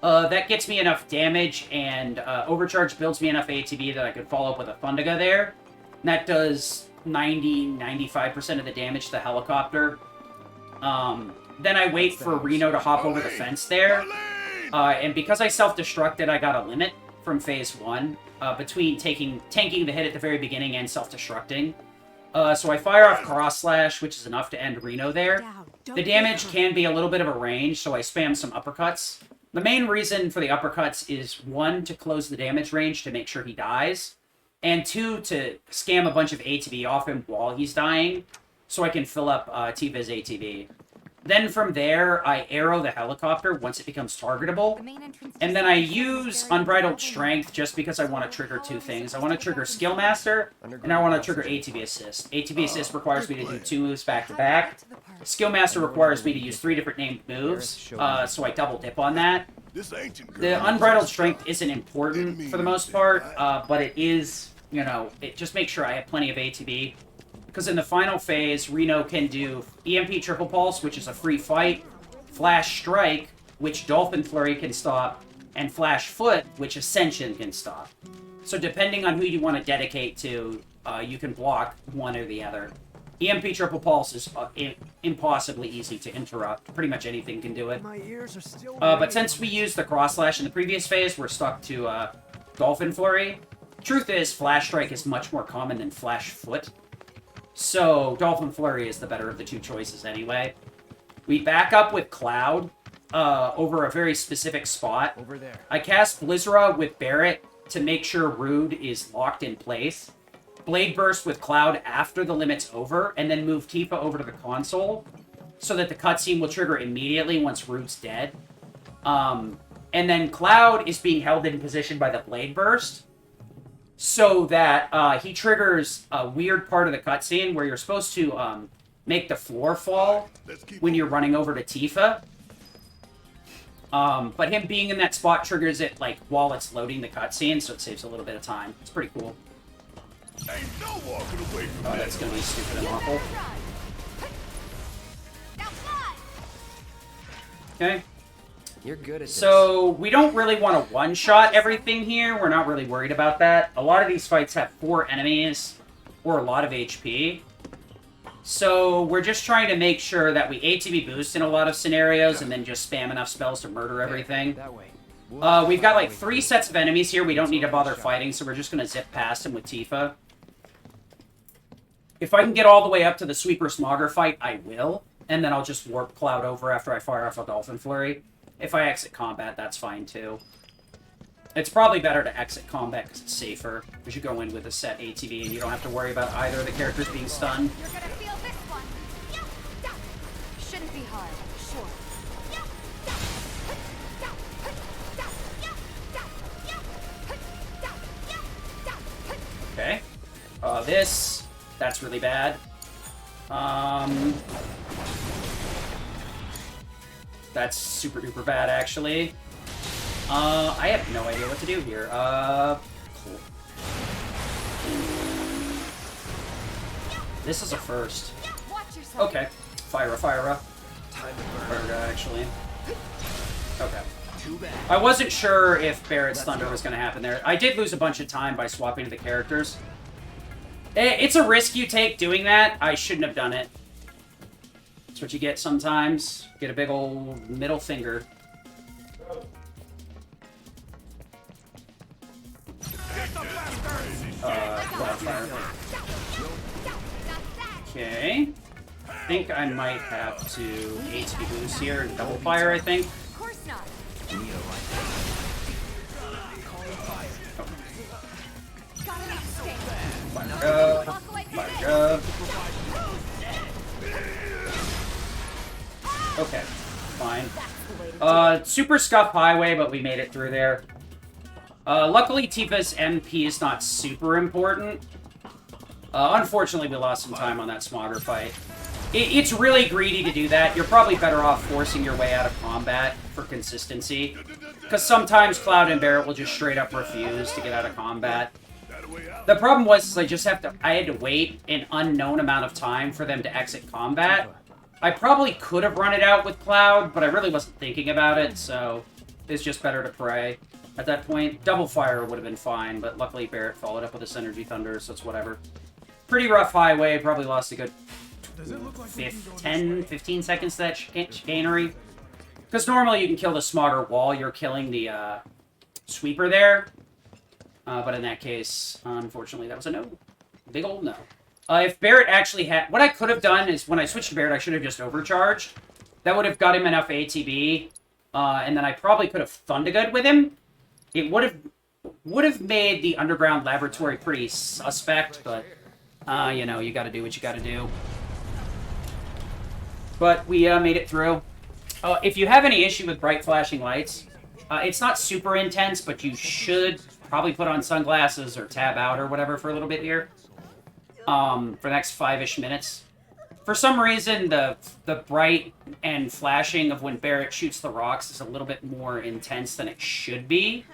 That gets me enough damage, and overcharge builds me enough ATB that I could follow up with a Fundiga there. And that does 90-95% of the damage to the helicopter. Then I wait for Reno to hop over the fence there. And because I self-destructed, I got a limit from phase 1 between tanking the hit at the very beginning and self-destructing. So I fire off Cross Slash, which is enough to end Reno there. The damage can be a little bit of a range, so I spam some uppercuts. The main reason for the uppercuts is 1, to close the damage range to make sure he dies, and 2, to scam a bunch of ATB off him while he's dying, so I can fill up Tifa's ATB. Then from there, I arrow the helicopter once it becomes targetable, and then I use Unbridled Strength just because I want to trigger 2 things. I want to trigger Skill Master, and I want to trigger ATB Assist. ATB Assist requires me to do 2 moves back to back. Skill Master requires me to use 3 different named moves, so I double dip on that. The Unbridled Strength isn't important for the most part, but it is, you know, it just makes sure I have plenty of ATB. Because in the final phase, Reno can do EMP Triple Pulse, which is a free fight, Flash Strike, which Dolphin Flurry can stop, and Flash Foot, which Ascension can stop. So depending on who you want to dedicate to, you can block one or the other. EMP Triple Pulse is impossibly easy to interrupt. Pretty much anything can do it. But since we used the Cross Slash in the previous phase, we're stuck to Dolphin Flurry. Truth is, Flash Strike is much more common than Flash Foot. So, Dolphin Flurry is the better of the 2 choices anyway. We back up with Cloud over a very specific spot. Over there. I cast Blizzra with Barret to make sure Rude is locked in place. Blade Burst with Cloud after the limit's over, and then move Tifa over to the console so that the cutscene will trigger immediately once Rude's dead. And then Cloud is being held in position by the Blade Burst, so that he triggers a weird part of the cutscene where you're supposed to make the floor fall when you're running over to Tifa. But him being in that spot triggers it like while it's loading the cutscene, so it saves a little bit of time. It's pretty cool. Ain't no walking away from Oh, that's gonna be stupid and awful. Okay. You're good at this. So, we don't really want to one-shot everything here. We're not really worried about that. A lot of these fights have 4 enemies, or a lot of HP. So, we're just trying to make sure that we ATB boost in a lot of scenarios, and then just spam enough spells to murder everything. That way. We've got like 3 sets of enemies here we don't need to bother fighting, so we're just going to zip past them with Tifa. If I can get all the way up to the Sweeper Smogger fight, I will. And then I'll just warp Cloud over after I fire off a Dolphin Flurry. If I exit combat, that's fine too. It's probably better to exit combat because it's safer. Because you go in with a set ATB and you don't have to worry about either of the characters being stunned. You're gonna feel this one. Shouldn't be hard, sure. Okay. That's really bad. That's super duper bad, actually. I have no idea what to do here. Cool. This is a first. Okay. Fire. Actually. Okay. I wasn't sure if Barrett's Thunder was going to happen there. I did lose a bunch of time by swapping to the characters. It's a risk you take doing that. I shouldn't have done it. That's what you get sometimes. Get a big old middle finger. Fire. Okay. I think I might have to HP boost here and double fire, I think. Of course not. Fire. Okay, fine. Super scuff highway, but we made it through there. Luckily, Tifa's MP is not super important. Unfortunately, we lost some time on that Smogger fight. It's really greedy to do that. You're probably better off forcing your way out of combat for consistency. Because sometimes Cloud and Barret will just straight up refuse to get out of combat. The problem was I had to wait an unknown amount of time for them to exit combat. I probably could have run it out with Cloud, but I really wasn't thinking about it, so it's just better to pray. At that point, double fire would have been fine, but luckily Barret followed up with a Synergy Thunder, so it's whatever. Pretty rough highway, probably lost a good 10-15 seconds to that chicanery. Because normally you can kill the Smogger while you're killing the sweeper there. But in that case, unfortunately, that was a no. Big old no. If Barret actually had... What I could have done is, when I switched to Barret, I should have just overcharged. That would have got him enough ATB. And then I probably could have Thundergood with him. It would have made the underground laboratory pretty suspect, but... you know, you gotta do what you gotta do. But we made it through. If you have any issue with bright flashing lights, it's not super intense, but you should probably put on sunglasses or tab out or whatever for a little bit here. For the next 5-ish minutes. For some reason, the bright and flashing of when Barret shoots the rocks is a little bit more intense than it should be.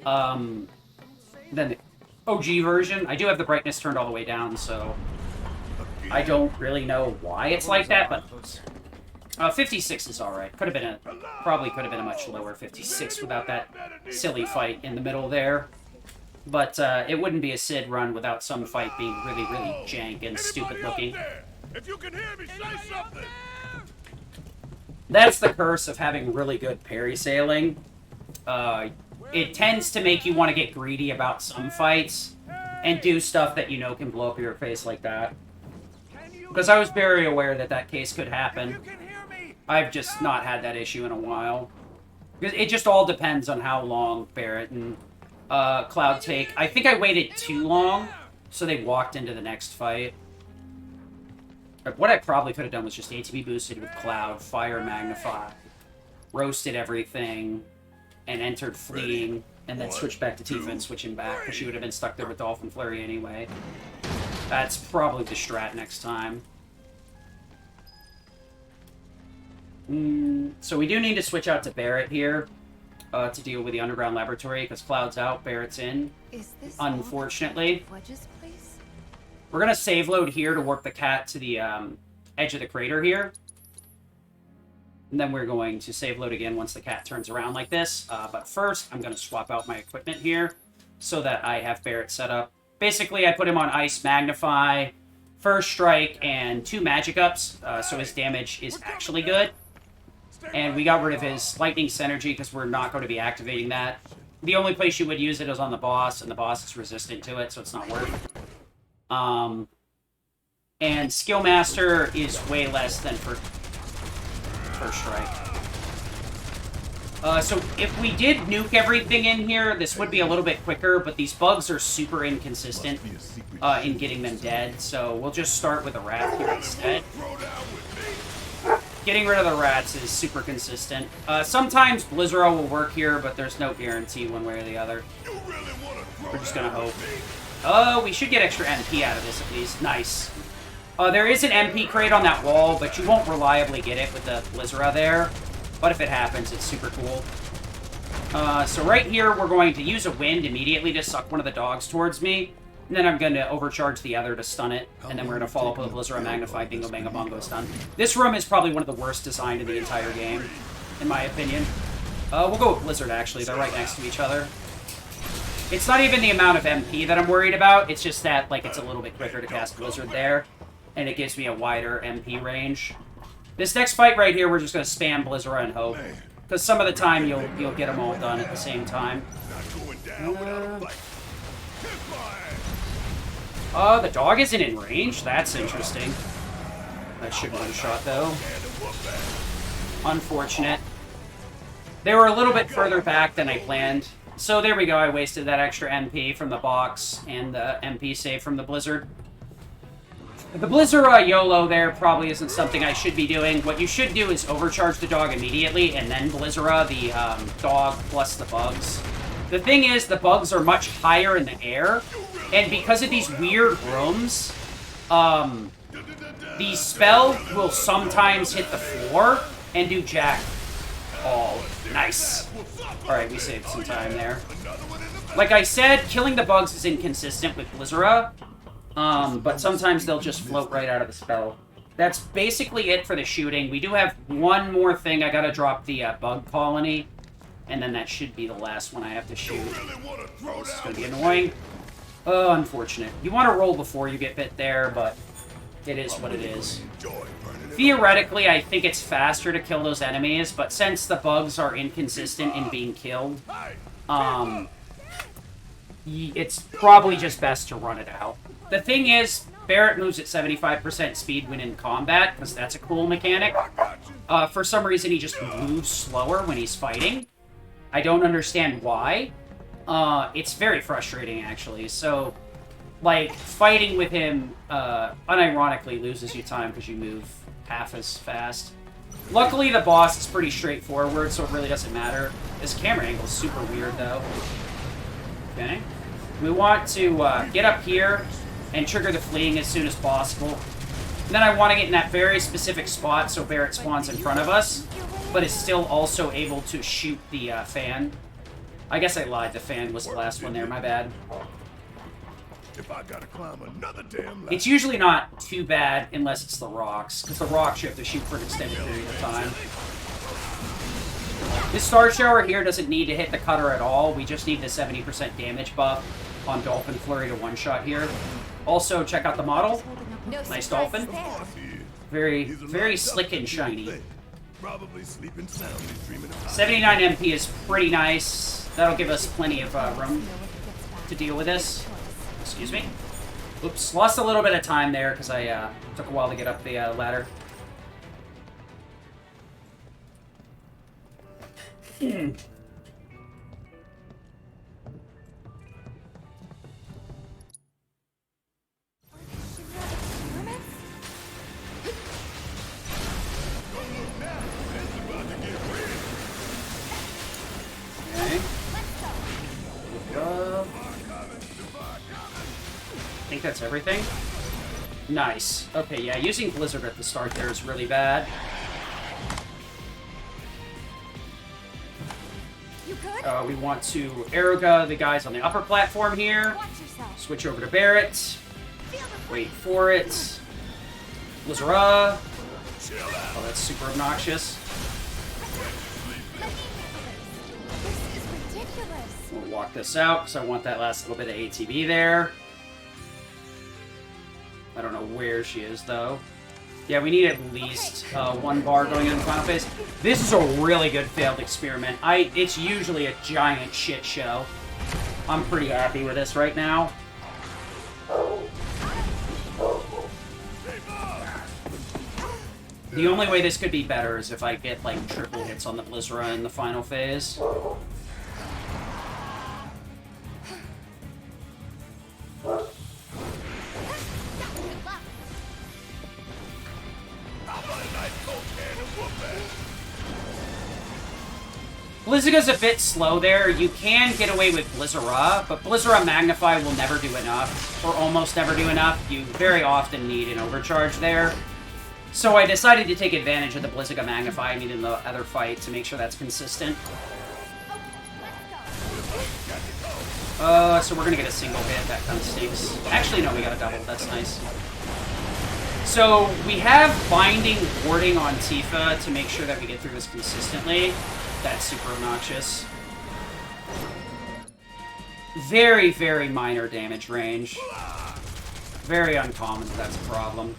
Than the OG version. I do have the brightness turned all the way down, so I don't really know why it's like that, but 56 is alright. Probably could have been a much lower 56 without that silly fight in the middle there. But it wouldn't be a Sid run without some fight being really, really jank and stupid looking. If you can hear me, say something. That's the curse of having really good parry sailing. It tends to make you want to get greedy about some fights and do stuff that you know can blow up your face like that. Because I was very aware that that case could happen. I've just not had that issue in a while. It just all depends on how long Barret and Cloud take. I think I waited too long, so they walked into the next fight. What I probably could have done was just ATB boosted with Cloud, Fire Magnify, roasted everything, and entered Fleeing, and then switched back to Tifa and switching back, because she would have been stuck there with Dolphin Flurry anyway. That's probably the strat next time. So we do need to switch out to Barret here to deal with the underground laboratory, because Cloud's out, Barret's in. Is this unfortunately. Wedge's place? We're going to save load here to work the cat to the edge of the crater here. And then we're going to save load again once the cat turns around like this. But first, I'm going to swap out my equipment here so that I have Barret set up. Basically, I put him on Ice Magnify, First Strike, and 2 Magic Ups, so his damage is actually good. And we got rid of his Lightning Synergy because we're not going to be activating that. The only place you would use it is on the boss, and the boss is resistant to it, so it's not worth it. And Skill Master is way less than First Strike. So if we did nuke everything in here, this would be a little bit quicker, but these bugs are super inconsistent in getting them dead, so we'll just start with a rat here instead. Getting rid of the rats is super consistent. Sometimes Blizzard will work here, but there's no guarantee one way or the other. We're just gonna hope. Oh, we should get extra MP out of this at least. Nice. There is an MP crate on that wall, but you won't reliably get it with the Blizzara there. But if it happens, it's super cool. So right here, we're going to use a wind immediately to suck one of the dogs towards me. And then I'm going to overcharge the other to stun it. And then we're going to follow up with a Blizzara Magnify Bingo Bango Bongo stun. This room is probably one of the worst designed in the entire game, in my opinion. We'll go with Blizzard, actually. They're right next to each other. It's not even the amount of MP that I'm worried about. It's just that, like, it's a little bit quicker to cast Blizzard there. And it gives me a wider MP range. This next fight right here, we're just going to spam Blizzara and hope. Because some of the time, you'll get them all done at the same time. The dog isn't in range? That's interesting. That should one-shot, though. Unfortunate. They were a little bit further back than I planned. So there we go, I wasted that extra MP from the box and the MP save from the Blizzard. The Blizzard YOLO there probably isn't something I should be doing. What you should do is overcharge the dog immediately and then Blizzard the dog plus the bugs. The thing is, the bugs are much higher in the air, and because of these weird rooms, the spell will sometimes hit the floor and do jack all. Nice. Alright, we saved some time there. Like I said, killing the bugs is inconsistent with Blizzard, but sometimes they'll just float right out of the spell. That's basically it for the shooting. We do have one more thing. I gotta drop the bug colony, and then that should be the last one I have to shoot. This is gonna be annoying. Oh, unfortunate. You want to roll before you get bit there, but it is what it is. Theoretically, I think it's faster to kill those enemies, but since the bugs are inconsistent in being killed, it's probably just best to run it out. The thing is, Barrett moves at 75% speed when in combat, because that's a cool mechanic. For some reason, he just moves slower when he's fighting. I don't understand why. It's very frustrating, actually. So, like, fighting with him unironically loses you time because you move half as fast. Luckily, the boss is pretty straightforward, so it really doesn't matter. This camera angle is super weird, though. Okay. We want to get up here and trigger the fleeing as soon as possible. And then I want to get in that very specific spot so Barrett spawns in front of us, but is still also able to shoot the fan. I guess I lied. The fan was the last one there. My bad. If I gotta climb another damn ladder. It's usually not too bad unless it's the rocks, because the rocks you have to shoot for an extended period of time. This Star Shower here doesn't need to hit the cutter at all. We just need the 70% damage buff on Dolphin Flurry to one-shot here. Also, check out the model. Nice Dolphin. Very, very slick and shiny. Probably sleeping soundly, dreaming of 79 MP is pretty nice. That'll give us plenty of room to deal with this. Excuse me. Oops, lost a little bit of time there because I took a while to get up the ladder. I think that's everything. Nice. Okay, yeah, using Blizzard at the start there is really bad. We want to Aeroga the guys on the upper platform here. Switch over to Barrett. Wait for it. Blizzard. Oh, that's super obnoxious. We'll walk this out because I want that last little bit of ATB there. I don't know where she is, though. Yeah, we need at least one bar going in the final phase. This is a really good failed experiment. It's usually a giant shit show. I'm pretty happy with this right now. The only way this could be better is if I get, like, triple hits on the Blizzard in the final phase. Blizziga's a bit slow there. You can get away with Blizzara, but Blizzara Magnify will never do enough, or almost never do enough. You very often need an overcharge there. So I decided to take advantage of the Blizziga Magnify and in the other fight to make sure that's consistent. So we're gonna get a single hit. That kind of stinks. Actually, no, we got a double. That's nice. So we have binding warding on Tifa to make sure that we get through this consistently. That's super obnoxious. Very, very minor damage range. Very uncommon, that's a problem.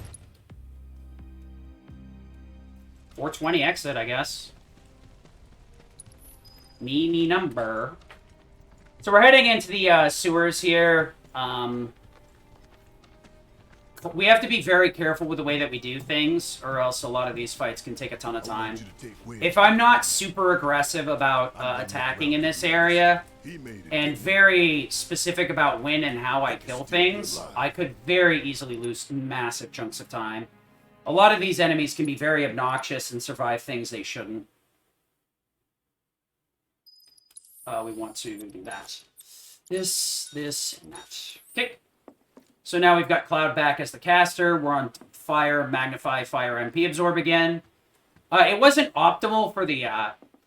420 exit, I guess. Me number. So we're heading into the sewers here. We have to be very careful with the way that we do things, or else a lot of these fights can take a ton of time. If I'm not super aggressive about attacking in this area, and very specific about when and how I kill things, I could very easily lose massive chunks of time. A lot of these enemies can be very obnoxious and survive things they shouldn't. We want to do that. This, and that. Okay. So now we've got Cloud back as the caster. We're on Fire, Magnify, Fire, MP Absorb again. It wasn't optimal for the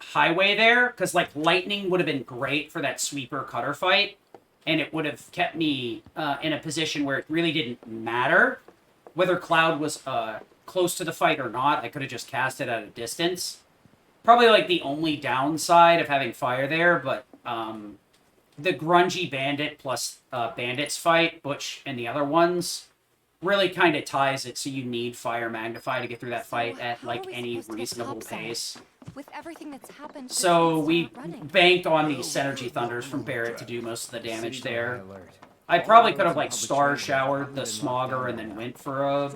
highway there, because like Lightning would have been great for that sweeper cutter fight, and it would have kept me in a position where it really didn't matter whether Cloud was close to the fight or not. I could have just cast it at a distance. Probably like the only downside of having Fire there, but the grungy bandit plus bandits fight, Butch and the other ones, really kind of ties it, so you need Fire Magnify to get through that fight at like any reasonable pace. With everything that's happened, so we banked on these Synergy Thunders from Barret to do most of the damage there. I probably could have like Star Showered the Smogger and then went for a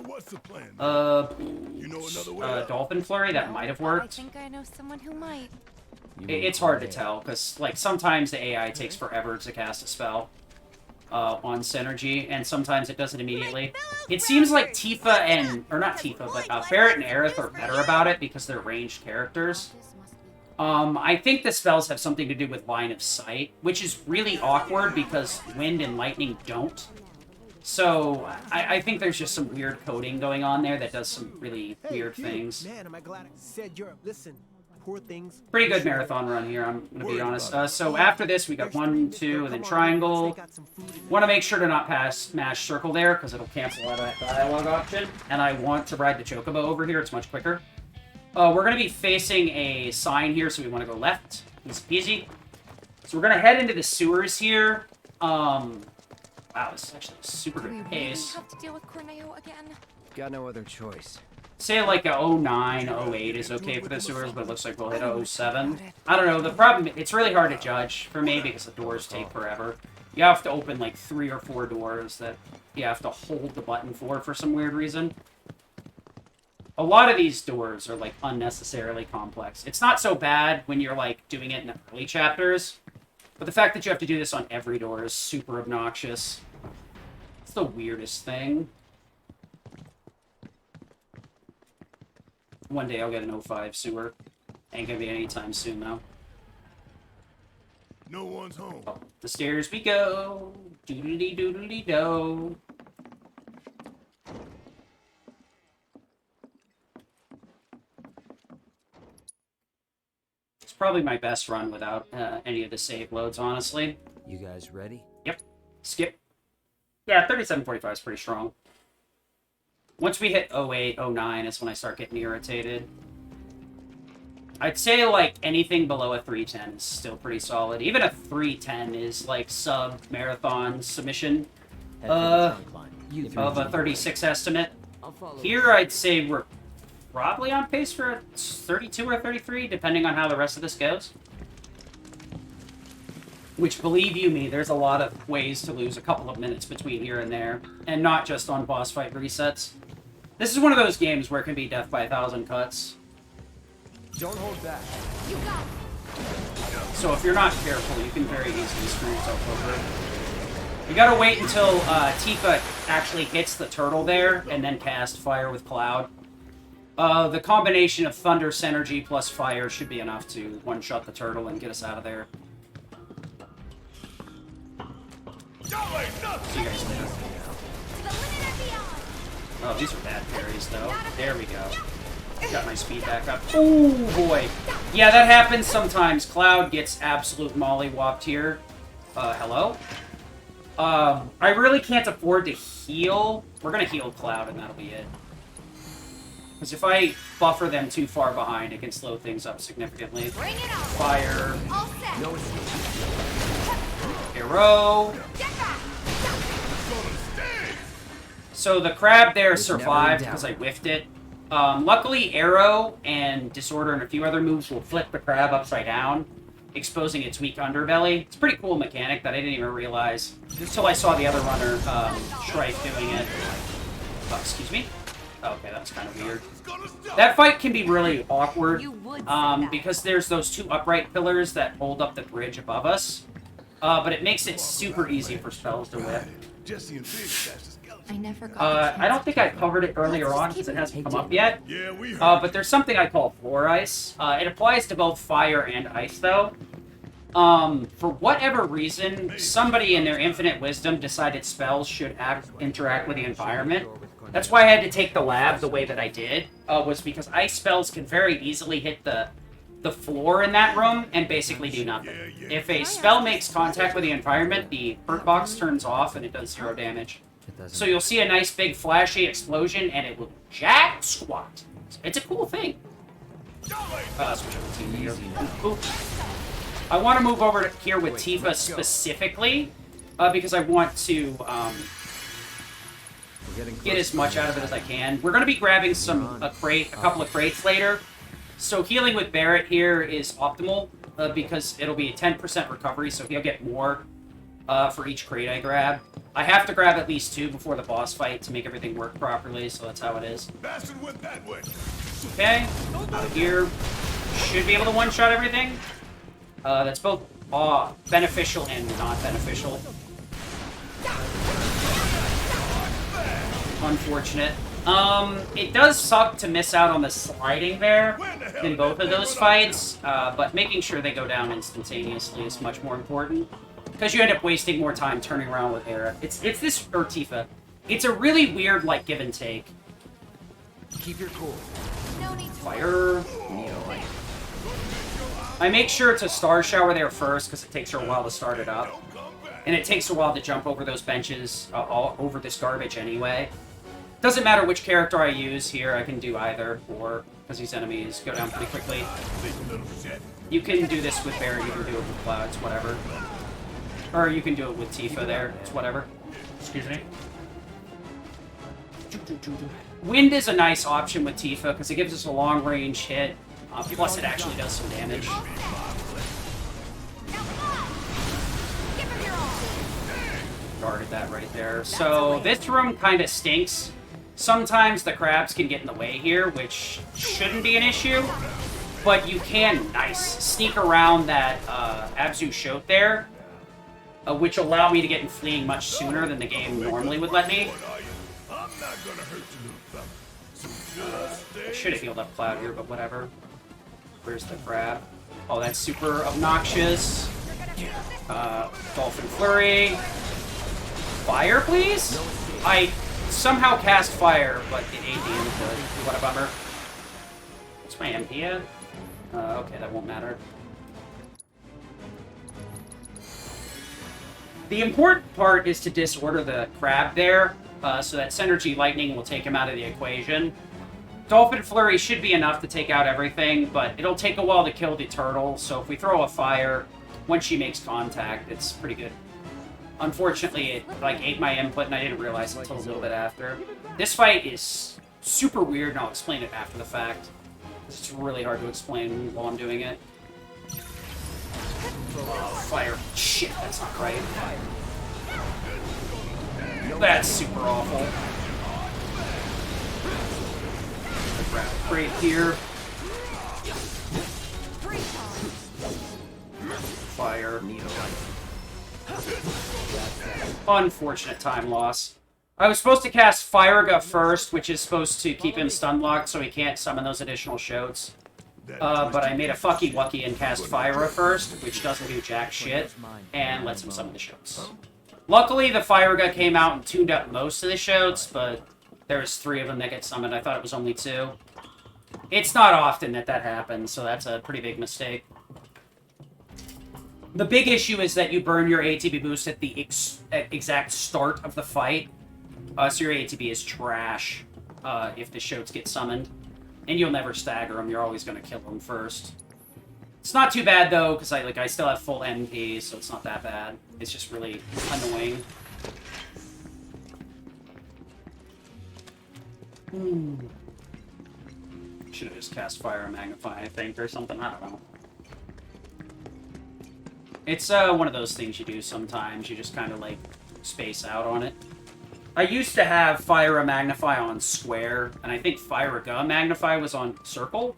Dolphin Flurry. That might have worked. I think I know someone who might. It's hard to tell, because like sometimes the AI takes forever to cast a spell on Synergy, and sometimes it does it immediately. It seems like Tifa and, or not Tifa, but Barret and Aerith are better about it because they're ranged characters. I think the spells have something to do with line of sight, which is really awkward because Wind and Lightning don't. So I think there's just some weird coding going on there that does some really weird things. Man, am I glad I said Europe. Listen. Things. Pretty good marathon run here, I'm going to be honest. So after this, we got 1, 2, and then triangle. Want to make sure to not pass mash circle there, because it'll cancel out that dialogue option. And I want to ride the chocobo over here, it's much quicker. We're going to be facing a sign here, so we want to go left. Easy peasy. So we're going to head into the sewers here. Wow, this is actually a super good pace. Have to deal with Corneo again. Got no other choice. Say like a 09, 08 is okay for the sewers, but it looks like we'll hit a 07. I don't know, the problem, it's really hard to judge for me because the doors take forever. You have to open like 3 or 4 doors that you have to hold the button for some weird reason. A lot of these doors are like unnecessarily complex. It's not so bad when you're like doing it in the early chapters, but the fact that you have to do this on every door is super obnoxious. It's the weirdest thing. One day I'll get an 05 sewer. Ain't gonna be anytime soon, though. No one's home. Up the stairs we go. Doodly-doodly-do. It's probably my best run without any of the save loads, honestly. You guys ready? Yep. Skip. Yeah, 3745 is pretty strong. Once we hit 08, 09 is when I start getting irritated. I'd say, like, anything below a 310 is still pretty solid. Even a 310 is, like, sub-marathon submission of a 36 estimate. Here, I'd say we're probably on pace for a 32 or 33, depending on how the rest of this goes. Which, believe you me, there's a lot of ways to lose a couple of minutes between here and there, and not just on boss fight resets. This is one of those games where it can be death by 1,000 cuts. Don't hold back. You got it. So if you're not careful, you can very easily screw yourself over. You gotta wait until Tifa actually hits the turtle there, and then cast Fire with Cloud. The combination of Thunder Synergy plus Fire should be enough to one-shot the turtle and get us out of there. See you guys later. Oh, these are bad parries, though. There we go. Got my speed back up. Oh, boy. Yeah, that happens sometimes. Cloud gets absolute mollywopped here. Hello? I really can't afford to heal. We're gonna heal Cloud, and that'll be it. Because if I buffer them too far behind, it can slow things up significantly. Fire. Arrow. So the crab there survived because I whiffed it. Luckily, Arrow and Disorder and a few other moves will flip the crab upside down, exposing its weak underbelly. It's a pretty cool mechanic that I didn't even realize until I saw the other runner, Strife, doing it. Oh, excuse me? Okay, that's kind of weird. That fight can be really awkward, because there's those two upright pillars that hold up the bridge above us. But it makes it super easy for spells to whip. I never got I don't think I covered it earlier on because it hasn't come up yet. But there's something I call Floor Ice. It applies to both fire and ice, though. For whatever reason, somebody in their infinite wisdom decided spells should interact with the environment. That's why I had to take the lab the way that I did, was because ice spells can very easily hit the floor in that room and basically do nothing. If a spell makes contact with the environment, the hurt box turns off and it does 0 damage. So you'll see a nice big flashy explosion and it will jack squat. It's a cool thing. Switch over to Tifa here. Ooh. I want to move over here with Tifa specifically because I want to get as much out of it as I can. We're going to be grabbing a couple of crates later. So healing with Barret here is optimal because it'll be a 10% recovery, so he'll get more for each crate I grab. I have to grab at least 2 before the boss fight to make everything work properly, so that's how it is. Okay, out of here. Should be able to one-shot everything. That's both beneficial and not beneficial. Unfortunate. It does suck to miss out on the sliding there in both of those fights, but making sure they go down instantaneously is much more important. Because you end up wasting more time turning around with Aerith. It's this, or Tifa. It's a really weird, like, give and take. Keep your cool. Fire. I make sure to Star Shower there first, because it takes her a while to start it up. And it takes a while to jump over those benches, all over this garbage anyway. Doesn't matter which character I use here, I can do either, or, because these enemies go down pretty quickly. You can do this with Barret, you can do it with Clouds, whatever. Or you can do it with Tifa there, it's whatever. Excuse me. Wind is a nice option with Tifa, because it gives us a long-range hit, plus it actually does some damage. Guarded that right there. So this room kind of stinks. Sometimes the crabs can get in the way here, which shouldn't be an issue. But you can, sneak around that Abzu Shote there, which allow me to get in fleeing much sooner than the game normally would let me. I should have healed up Cloud here, but whatever. Where's the crab? Oh, that's super obnoxious. Dolphin Flurry. Fire, please? I somehow cast fire, but it ate the input. What a bummer. What's my MP at? Okay, that won't matter. The important part is to disorder the crab there, so that Synergy Lightning will take him out of the equation. Dolphin Flurry should be enough to take out everything, but it'll take a while to kill the turtle, so if we throw a fire, once she makes contact, it's pretty good. Unfortunately, it ate my input, and I didn't realize it until a little bit after. This fight is super weird, and I'll explain it after the fact. It's really hard to explain while I'm doing it. Fire. Shit, that's not right. That's super awful. Grab a crate here. Fire. Unfortunate time loss. I was supposed to cast Firega first, which is supposed to keep him stun locked so he can't summon those additional shotes. But I made a fucky wucky and cast Firega first, which doesn't do jack shit, and lets him summon the shotes. Luckily, the Firega came out and tuned up most of the shotes, but there's 3 of them that get summoned. I thought it was only 2. It's not often that happens, so that's a pretty big mistake. The big issue is that you burn your ATB boost at the exact start of the fight. So your ATB is trash if the shotes get summoned. And you'll never stagger them. You're always going to kill them first. It's not too bad, though, because I still have full MP, so it's not that bad. It's just really annoying. Should have just cast Fire and Magnify, I think, or something. I don't know. It's one of those things you do sometimes. You just kind of, like, space out on it. I used to have Fire and Magnify on Square, and I think Firega Magnify was on Circle?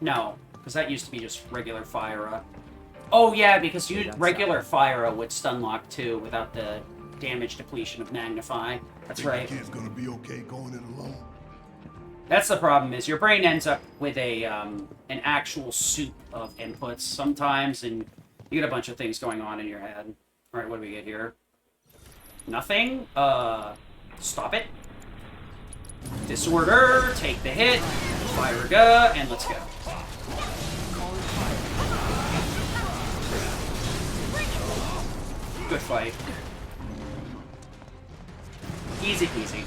No, because that used to be just regular Fire. Oh, yeah, because regular Fire would stun lock, too, without the damage depletion of Magnify. That's right. Kid's gonna be okay going it alone. That's the problem, is your brain ends up with a an actual soup of inputs sometimes, and you get a bunch of things going on in your head. Alright, what do we get here? Nothing? Stop it. Disorder, take the hit, Firega, and let's go. Good fight. Easy peasy.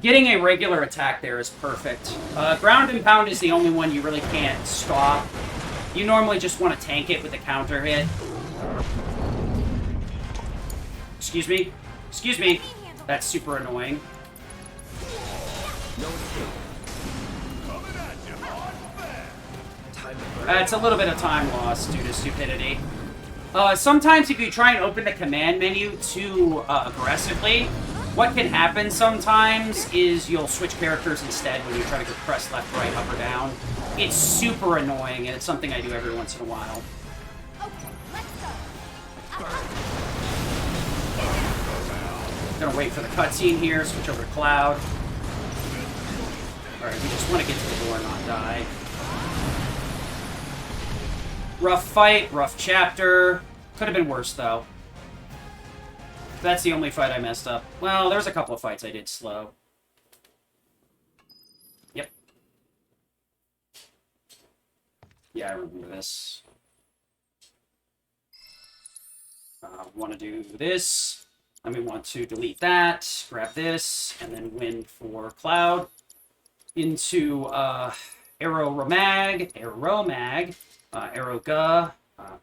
Getting a regular attack there is perfect. Ground and Pound is the only one you really can't stop. You normally just want to tank it with a counter hit. Excuse me. Excuse me. That's super annoying. It's a little bit of time loss due to stupidity. Sometimes if you try and open the command menu too aggressively, what can happen sometimes is you'll switch characters instead when you try to press left, right, up, or down. It's super annoying, and it's something I do every once in a while. Gonna wait for the cutscene here, switch over to Cloud. Alright, we just want to get to the door and not die. Rough fight, rough chapter. Could have been worse, though. That's the only fight I messed up. Well, there's a couple of fights I did slow. Yep. Yeah, I remember this. Want to do this. And we want to delete that, grab this, and then win for Cloud. Into Aeromag, Aeroga,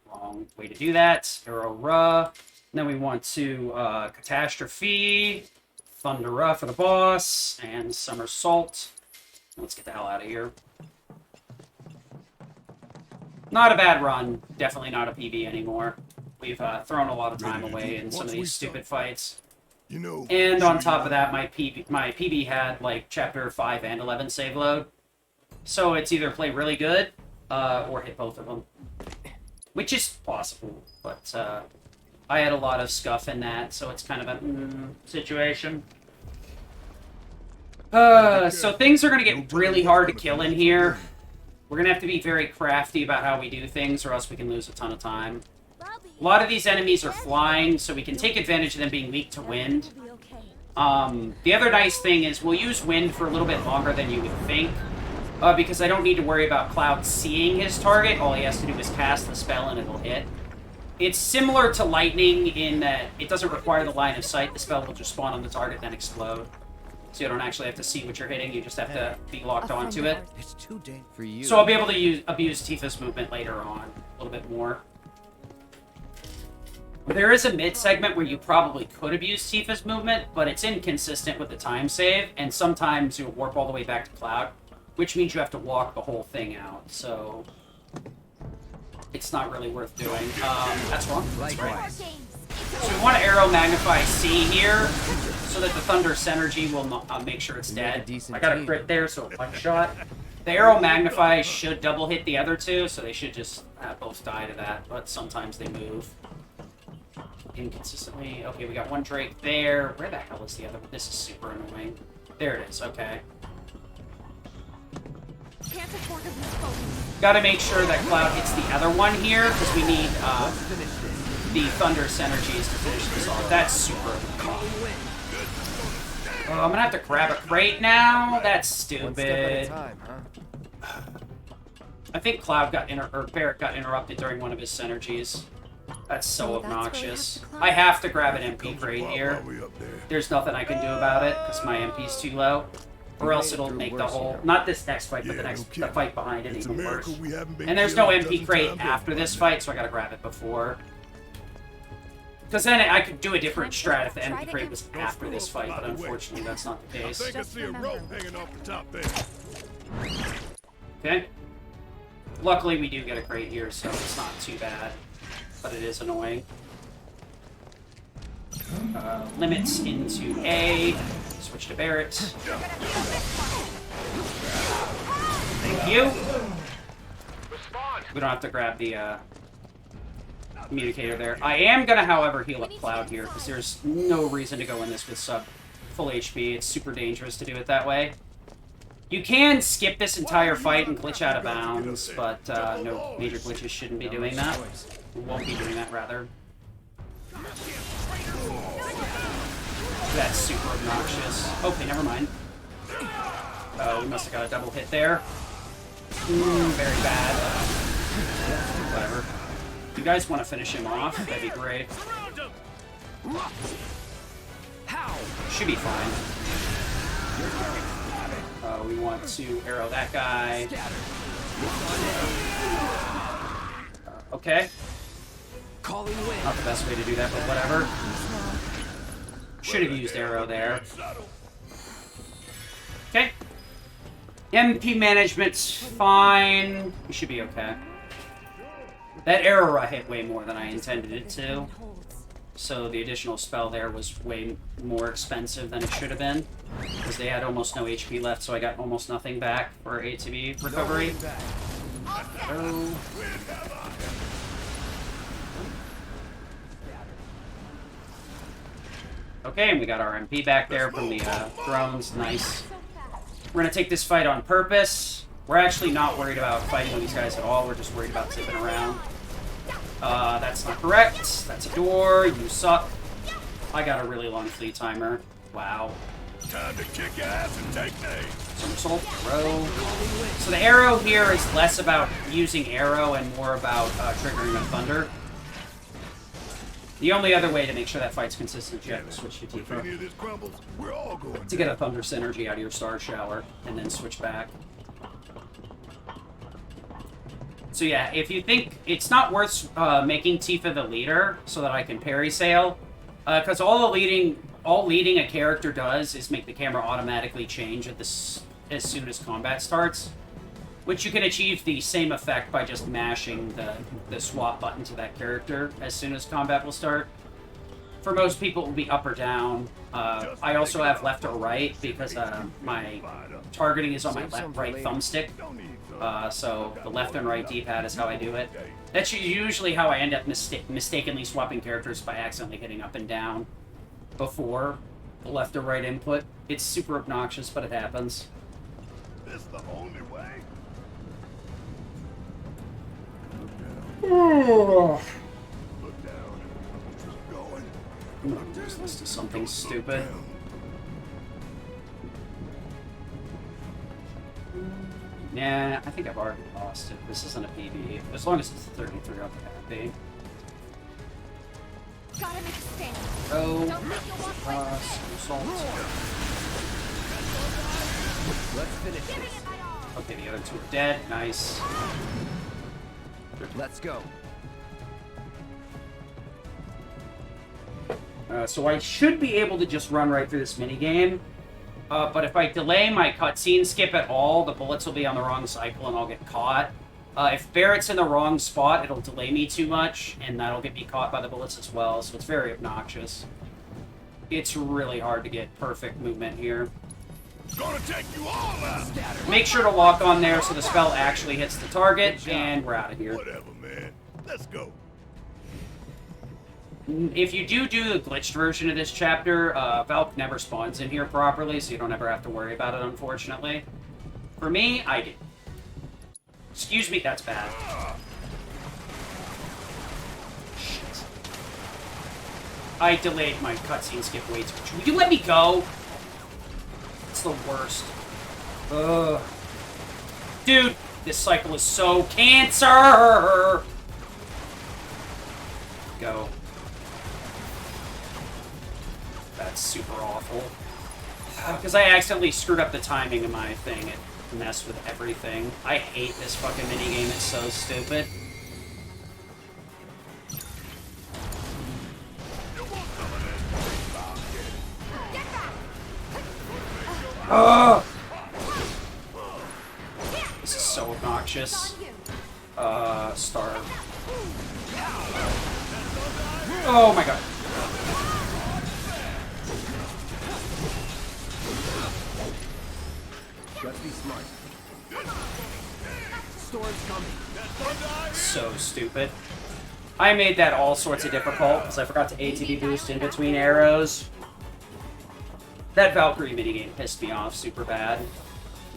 wrong way to do that, Aerora. And then we want to Catastrophe, Thundera for the boss, and Somersault. Let's get the hell out of here. Not a bad run, definitely not a PB anymore. We've thrown a lot of time away in some of these stupid fights. And on top of that, my PB had, like, Chapter 5 and 11 save load. So it's either play really good, or hit both of them. Which is possible, but I had a lot of scuff in that, so it's kind of a situation. So things are going to get really hard to kill in here. We're going to have to be very crafty about how we do things, or else we can lose a ton of time. A lot of these enemies are flying, so we can take advantage of them being weak to wind. The other nice thing is we'll use wind for a little bit longer than you would think, because I don't need to worry about Cloud seeing his target. All he has to do is cast the spell and it'll hit. It's similar to lightning in that it doesn't require the line of sight. The spell will just spawn on the target, then explode. So you don't actually have to see what you're hitting, you just have to be locked onto it. It's too dangerous for you. So I'll be able to abuse Tifa's movement later on, a little bit more. There is a mid-segment where you probably could abuse Tifa's movement, but it's inconsistent with the time save, and sometimes you'll warp all the way back to Cloud, which means you have to walk the whole thing out, so it's not really worth doing. That's wrong. That's right. So we want to Aero Magnify C here, so that the Thunderous Energy will make sure it's dead. I got a crit there, so one shot. The Aero Magnify should double hit the other two, so they should just both die to that, but sometimes they move. inconsistently. Okay, we got one Drake there. Where the hell is the other one? This is super annoying. There it is, okay. Can't afford to lose focus. Gotta make sure that Cloud hits the other one here, because we need the Thunder synergies to finish this off. That's super annoying. Oh, I'm gonna have to grab a crate now? That's stupid. I think Cloud got or Barrett got interrupted during one of his synergies. That's so obnoxious. I have to grab an MP crate here. There's nothing I can do about it, because my MP's too low. Or else it'll make the whole, not this next fight, but the fight behind it even worse. And there's no MP crate after this fight, so I gotta grab it before. Because then I could do a different strat if the MP crate was after this fight, but unfortunately that's not the case. I think I see a rope hanging off the top there. Okay. Luckily we do get a crate here, so it's not too bad. But it is annoying. Limits into A. Switch to Barrett. Thank you. We don't have to grab the communicator there. I am gonna, however, heal up Cloud here, because there's no reason to go in this with full HP. It's super dangerous to do it that way. You can skip this entire fight and glitch out of bounds, but no major glitches shouldn't be doing that. We won't be doing that, rather. That's super obnoxious. Okay, never mind. Oh, we must have got a double hit there. Very bad. Whatever. If you guys want to finish him off, that'd be great. Should be fine. We want to arrow that guy. Okay. Not the best way to do that, but whatever. Should have used arrow there. Okay. MP management's fine. We should be okay. That arrow I hit way more than I intended it to. So the additional spell there was way more expensive than it should have been. Because they had almost no HP left, so I got almost nothing back for ATB recovery. Oh. Okay, and we got our MP back there from the drones. Nice. We're gonna take this fight on purpose. We're actually not worried about fighting with these guys at all. We're just worried about zipping around. That's not correct. That's a door. You suck. I got a really long fleet timer. Wow. Time to kick ass and take names. Somersault, throw. So the arrow here is less about using arrow and more about triggering a thunder. The only other way to make sure that fight's consistent, you have to switch to Tifa. To get a thunder synergy out of your star shower, and then switch back. So yeah, if you think it's not worth making Tifa the leader so that I can parry sail, because all leading a character does is make the camera automatically change at as soon as combat starts, which you can achieve the same effect by just mashing the swap button to that character as soon as combat will start. For most people, it will be up or down. I also have left or right because my targeting is on my right thumbstick. So the left and right D-pad is how I do it. That's usually how I end up mistakenly swapping characters by accidentally hitting up and down before the left or right input. It's super obnoxious, but it happens. This the only way. Look down. Just going. I'm gonna lose this to something stupid. Nah, I think I've already lost it. This isn't a PB. As long as it's a 33, I'll be happy. Gotta make a stand. Assault. Let's finish this. Okay, the other two are dead. Nice. Let's go. So I should be able to just run right through this minigame. But if I delay my cutscene skip at all, the bullets will be on the wrong cycle and I'll get caught. If Barrett's in the wrong spot, it'll delay me too much, and that'll get me caught by the bullets as well, so it's very obnoxious. It's really hard to get perfect movement here. Gonna take you all out. Make sure to lock on there so the spell actually hits the target, and we're out of here. Whatever, man. Let's go. If you do the glitched version of this chapter, Valk never spawns in here properly, so you don't ever have to worry about it, unfortunately. For me, I did. Excuse me, that's bad. Shit. I delayed my cutscene skip way too much. Will you let me go? It's the worst. Ugh. Dude, this cycle is so cancer! Go. That's super awful. Because I accidentally screwed up the timing of my thing. It messed with everything. I hate this fucking minigame. It's so stupid. Ugh! This is so obnoxious. Starve. Oh my god. Just be smart. Storm's coming. So stupid. I made that all sorts of difficult because I forgot to ATB boost in between arrows. That Valkyrie minigame pissed me off super bad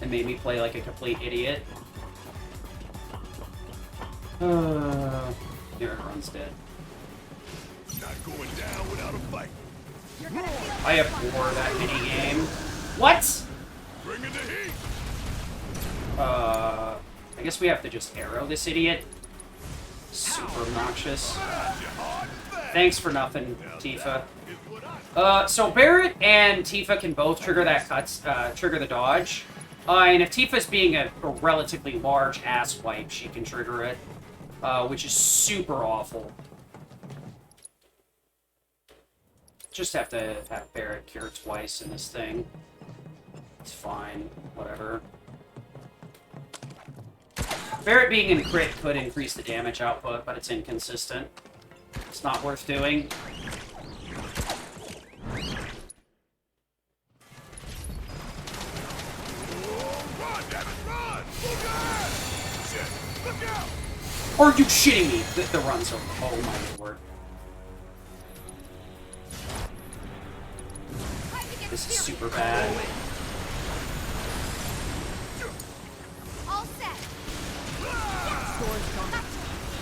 and made me play like a complete idiot. There, runs dead. Not going down without a fight. I abhor that minigame. What? Bring in the heat. I guess we have to just arrow this idiot. Super obnoxious. Thanks for nothing, Tifa. So Barret and Tifa can both trigger that trigger the dodge. And if Tifa's being a relatively large ass wipe, she can trigger it, which is super awful. Just have to have Barret cure twice in this thing. It's fine, whatever. Barret being in crit could increase the damage output, but it's inconsistent. It's not worth doing. Are you shitting me? The run's over. Oh my lord. This is super bad. All set.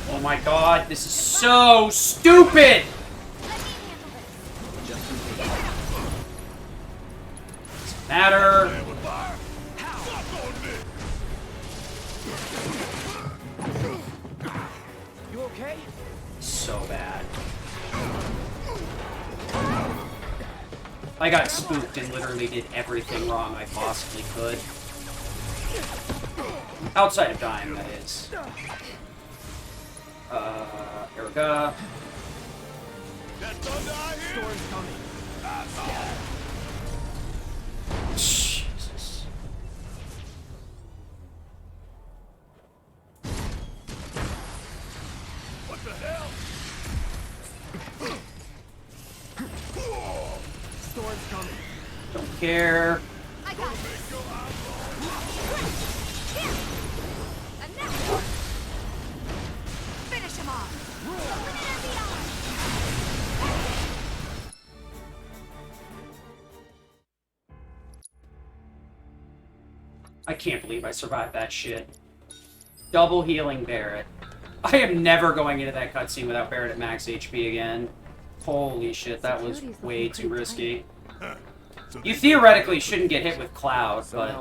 Oh my god, this is so stupid! Doesn't matter. You okay? So bad. I got spooked and literally did everything wrong I possibly could. Outside of dying, that is. Erica. Storm's coming. Jesus. What the hell? Storm's coming. Don't care. I got it. Finish him off. I can't believe I survived that shit. Double healing Barret. I am never going into that cutscene without Barret at max HP again. Holy shit, that was way too risky. You theoretically shouldn't get hit with Cloud, but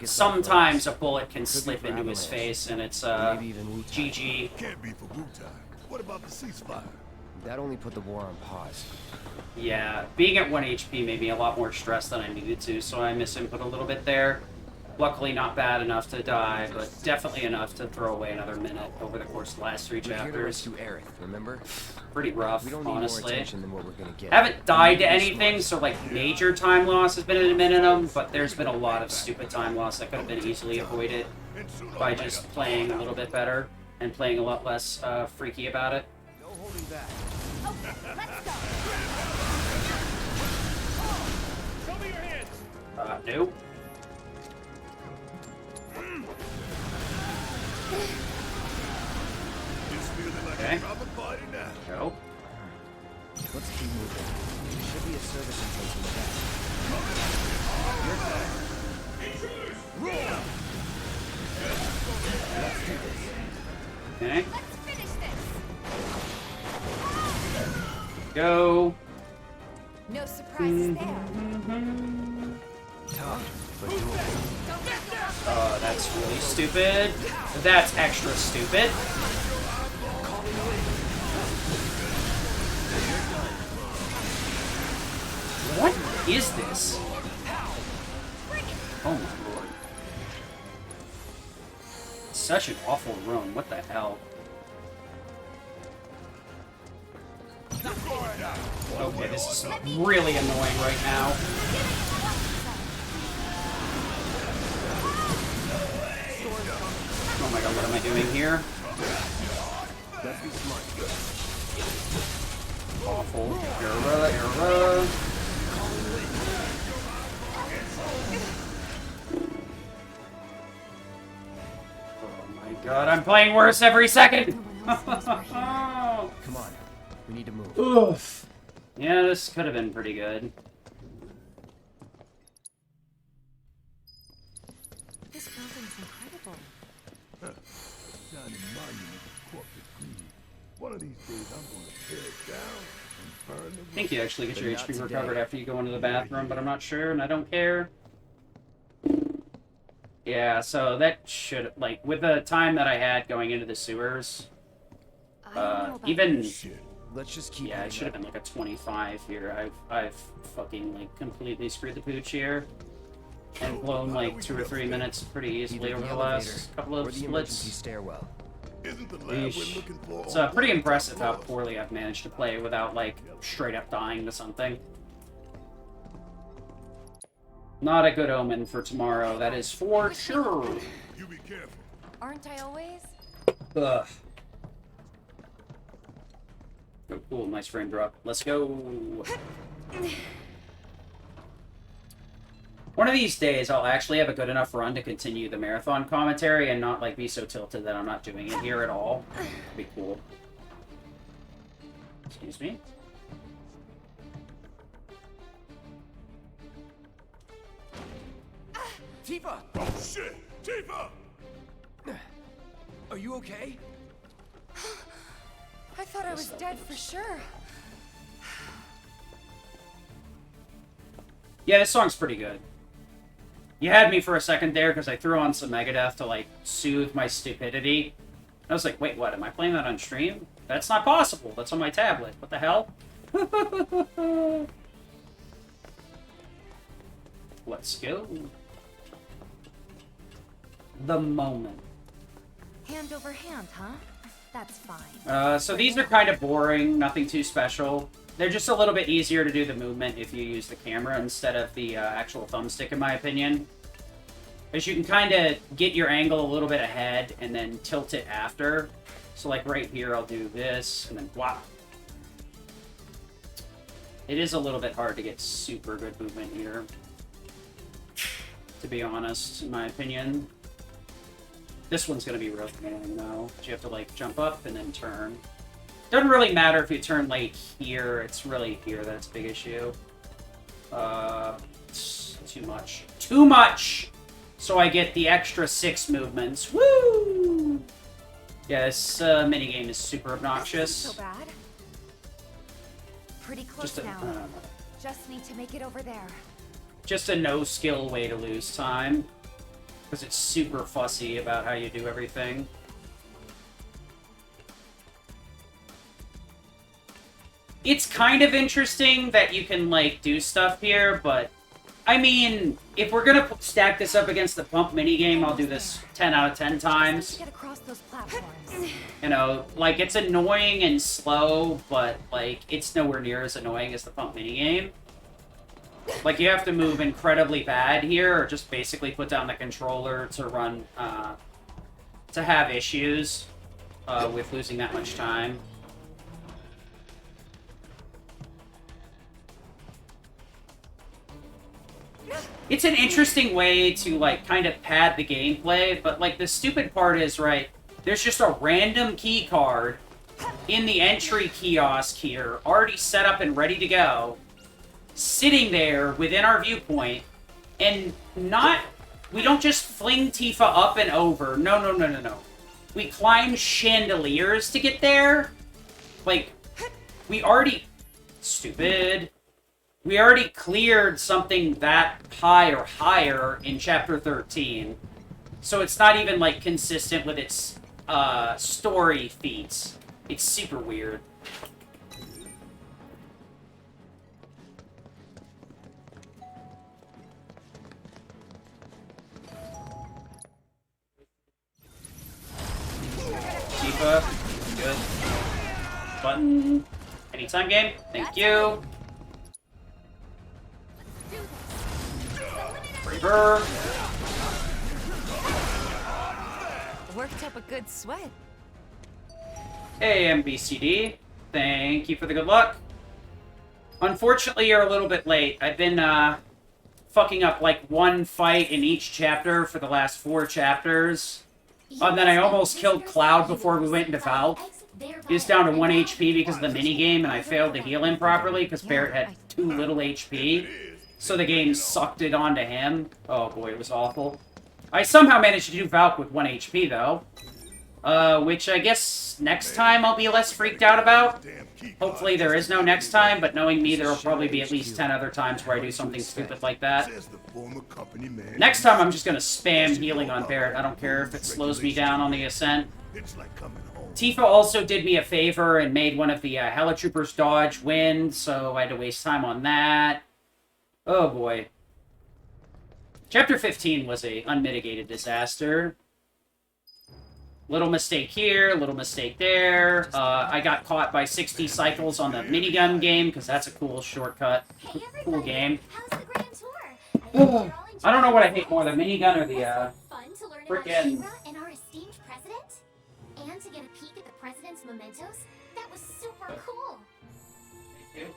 sometimes a bullet can slip into his face and it's GG. Can't be for Wu-Tang. What about the ceasefire? That only put the war on pause. Yeah, being at 1 HP made me a lot more stressed than I needed to, so I misinput a little bit there. Luckily not bad enough to die, but definitely enough to throw away another minute over the course of the last 3 chapters. Remember? Pretty rough, we don't honestly. Need more attention than what we're gonna get. Haven't died to anything, so like major time loss has been at a minimum, but there's been a lot of stupid time loss that could have been easily avoided by just playing a little bit better and playing a lot less freaky about it. No holding back. Okay, let's go. Show me your hands. Nope. It's feeling like Okay. a proper party now. Nope. Let's keep moving. There should be a service entrance in the back. Let's do this. Okay. Let's finish this. Go. No surprises there. Tough, but doable. Oh, that's really stupid. That's extra stupid. What is this? Oh my lord. Such an awful room. What the hell? Okay, this is really annoying right now. Oh my god, what am I doing here? Let's be smart. Awful. Error. Oh my god, I'm playing worse every second! Come on. We need to move. Oof. Yeah, this could have been pretty good. This building's incredible. Shining monument of corporate greed. One of these days I'm going to tear it down and burn the... I think you actually get your But not HP recovered today. after you go into the bathroom, but I'm not sure, and I don't care. Yeah, so that should, like, with the time that I had going into the sewers, even... Let's just keep. Yeah, it should have been like a 25 here. I've fucking like completely screwed the pooch here, and blown like 2 or 3 minutes pretty easily over the last couple of the emergency splits. stairwell. Isn't the lab we're Eesh. looking for? It's pretty impressive how poorly I've managed to play without like straight up dying to something. Not a good omen for tomorrow, that is for sure. You be careful. Aren't I always? Ugh. Oh, cool, nice frame drop. Let's go. One of these days, I'll actually have a good enough run to continue the marathon commentary and not like be so tilted that I'm not doing it here at all. That'd be cool. Excuse me. Tifa! Oh shit! Tifa! Are you okay? I thought I was dead for sure. Yeah, this song's pretty good. You had me for a second there because I threw on some Megadeth to like soothe my stupidity. I was like, wait, what? Am I playing that on stream? That's not possible. That's on my tablet. What the hell? Let's go. The moment. Hand over hand, huh? That's fine. So these are kind of boring, nothing too special. They're just a little bit easier to do the movement if you use the camera instead of the actual thumbstick, in my opinion. Because you can kind of get your angle a little bit ahead and then tilt it after. So like right here, I'll do this, and then wow. It is a little bit hard to get super good movement here, to be honest, in my opinion. This one's going to be really annoying, though. You have to, like, jump up and then turn. Doesn't really matter if you turn, like, here. It's really here that's a big issue. Too much. Too much! So I get the extra 6 movements. Woo! Yeah, this minigame is super obnoxious. So bad. Pretty close now. Just need to make it over there. Just a no-skill way to lose time. Because it's super fussy about how you do everything. It's kind of interesting that you can, like, do stuff here, but... I mean, if we're gonna stack this up against the pump minigame, I'll do this 10 out of 10 times. Get across those platforms. You know, like, it's annoying and slow, but, like, it's nowhere near as annoying as the pump minigame. Like, you have to move incredibly bad here, or just basically put down the controller to run, to have issues with losing that much time. It's an interesting way to, like, kind of pad the gameplay, but, like, the stupid part is, right, there's just a random key card in the entry kiosk here, already set up and ready to go, sitting there within our viewpoint, and we don't just fling Tifa up and over. No. We climb chandeliers to get there. Like, we already... Stupid. We already cleared something that high or higher in Chapter 13. So it's not even, like, consistent with its story feats. It's super weird. Tifa, good. Button. Anytime game. Thank you. Braver. Worked up a good sweat. Hey, MBCD. Thank you for the good luck. Unfortunately, you're a little bit late. I've been, fucking up, like, one fight in each chapter for the last 4 chapters. And then I almost killed Cloud before we went into Valk. He's down to 1 HP because of the minigame, and I failed to heal him properly because Barrett had too little HP. So the game sucked it onto him. Oh boy, it was awful. I somehow managed to do Valk with 1 HP, though. Which I guess next time I'll be less freaked out about. Hopefully there is no next time, but knowing me, there will probably be at least 10 other times where I do something stupid like that. Next time I'm just gonna spam healing on Barrett. I don't care if it slows me down on the ascent. Tifa also did me a favor and made one of the Helitroopers dodge win, so I had to waste time on that. Oh boy. Chapter 15 was a unmitigated disaster. Little mistake here, little mistake there. I got caught by 60 cycles on the minigun game, because that's a cool shortcut. Cool game. I don't know what I hate more, the minigun or the, frickin'... And our esteemed president? And to get a peek at the president's mementos? That was super cool! Thank you.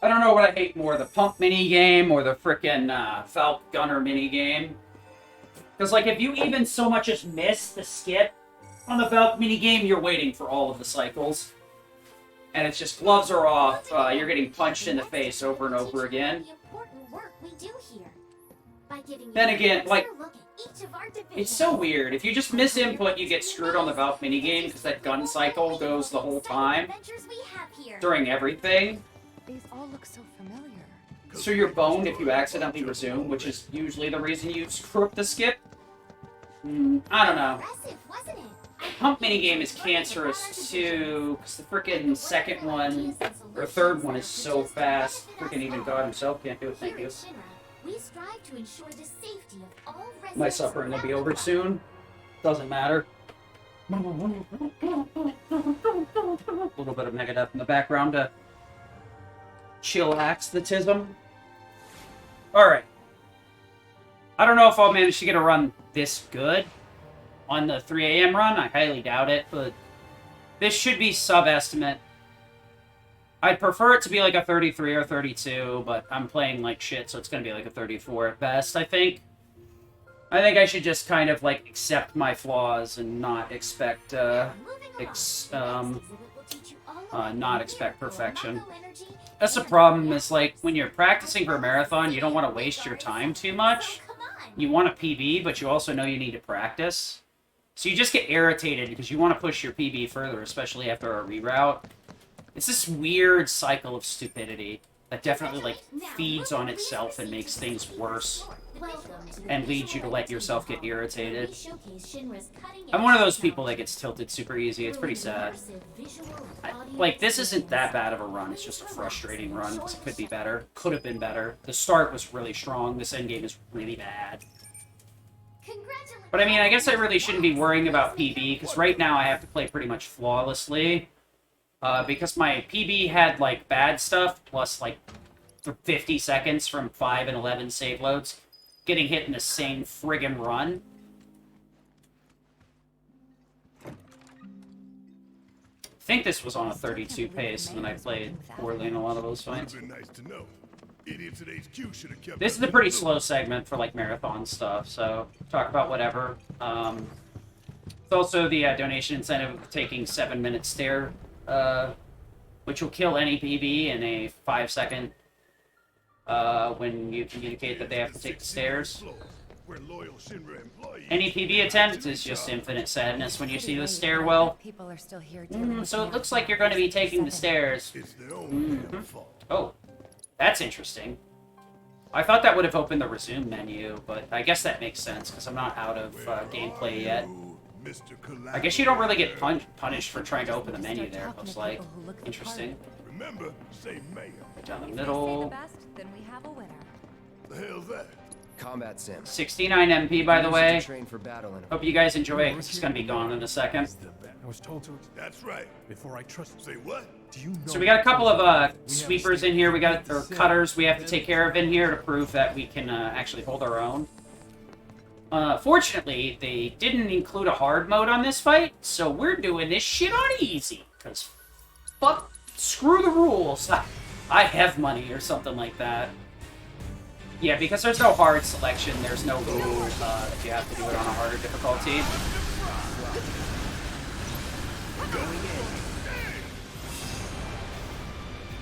I don't know what I hate more, the pump minigame or the frickin' Falc Gunner minigame. Because, like, if you even so much as miss the skip on the Valk minigame, you're waiting for all of the cycles. And it's just gloves are off, you're getting punched in the face over and over again. Then again, like, it's so weird. If you just miss input, you get screwed on the Valk minigame because that gun cycle goes the whole time during everything. These all look so familiar. So you're boned if you accidentally resume, which is usually the reason you screw up the skip. I don't know. Pump minigame is cancerous too, because the frickin' second one, or third one is so fast. Frickin' even God himself can't do it, thank you. My suffering will be over soon. Doesn't matter. A little bit of Megadeth in the background to chillax the tism. Alright. I don't know if I'll manage to get a run this good on the 3 a.m. run. I highly doubt it, but this should be sub-estimate. I'd prefer it to be like a 33 or 32, but I'm playing like shit, so it's going to be like a 34 at best, I think. I think I should just kind of like accept my flaws and not expect, not expect perfection. That's the problem, is like, when you're practicing for a marathon, you don't want to waste your time too much. You want a PB, but you also know you need to practice. So you just get irritated because you want to push your PB further, especially after a reroute. It's this weird cycle of stupidity that definitely, like, feeds on itself and makes things worse. And leads you to let yourself get irritated. I'm one of those people that gets tilted super easy. It's pretty sad. Like, this isn't that bad of a run. It's just a frustrating run because it could be better. Could have been better. The start was really strong. This endgame is really bad. But I mean, I guess I really shouldn't be worrying about PB, because right now I have to play pretty much flawlessly. Because my PB had, like, bad stuff, plus, like, 50 seconds from 5 and 11 save loads. Getting hit in the same friggin' run. think this was on a 32 pace, and then I played poorly in a lot of those fights. Been nice to know. Idiots at HQ should have kept This is a pretty slow segment for like marathon stuff, so talk about whatever. It's also the donation incentive of taking 7-minute stare, which will kill any PB in a 5-second when you communicate that they have to take the stairs. Any PB attempt is just infinite sadness when you see the stairwell. People are still here So it looks like you're going to be taking the stairs. Oh, that's interesting. I thought that would have opened the resume menu, but I guess that makes sense because I'm not out of gameplay yet. I guess you don't really get punished for trying to open the menu there, it looks like. Interesting. Remember, say mayor. Right down the middle. Then we have a winner. The hell's that? Combat sim. 69 MP, by the way. Train for battle in Hope you guys enjoy it, 'cause it's going to be gone in a second. I was told to. That's right. Before I trust. Say what? Do you know? So we got a couple of sweepers in here. We got or cutters we have to take care of in here to prove that we can actually hold our own. Fortunately, they didn't include a hard mode on this fight, so we're doing this shit on easy. Because screw the rules. I have money or something like that. Yeah, because there's no hard selection, there's no rule if you have to do it on a harder difficulty.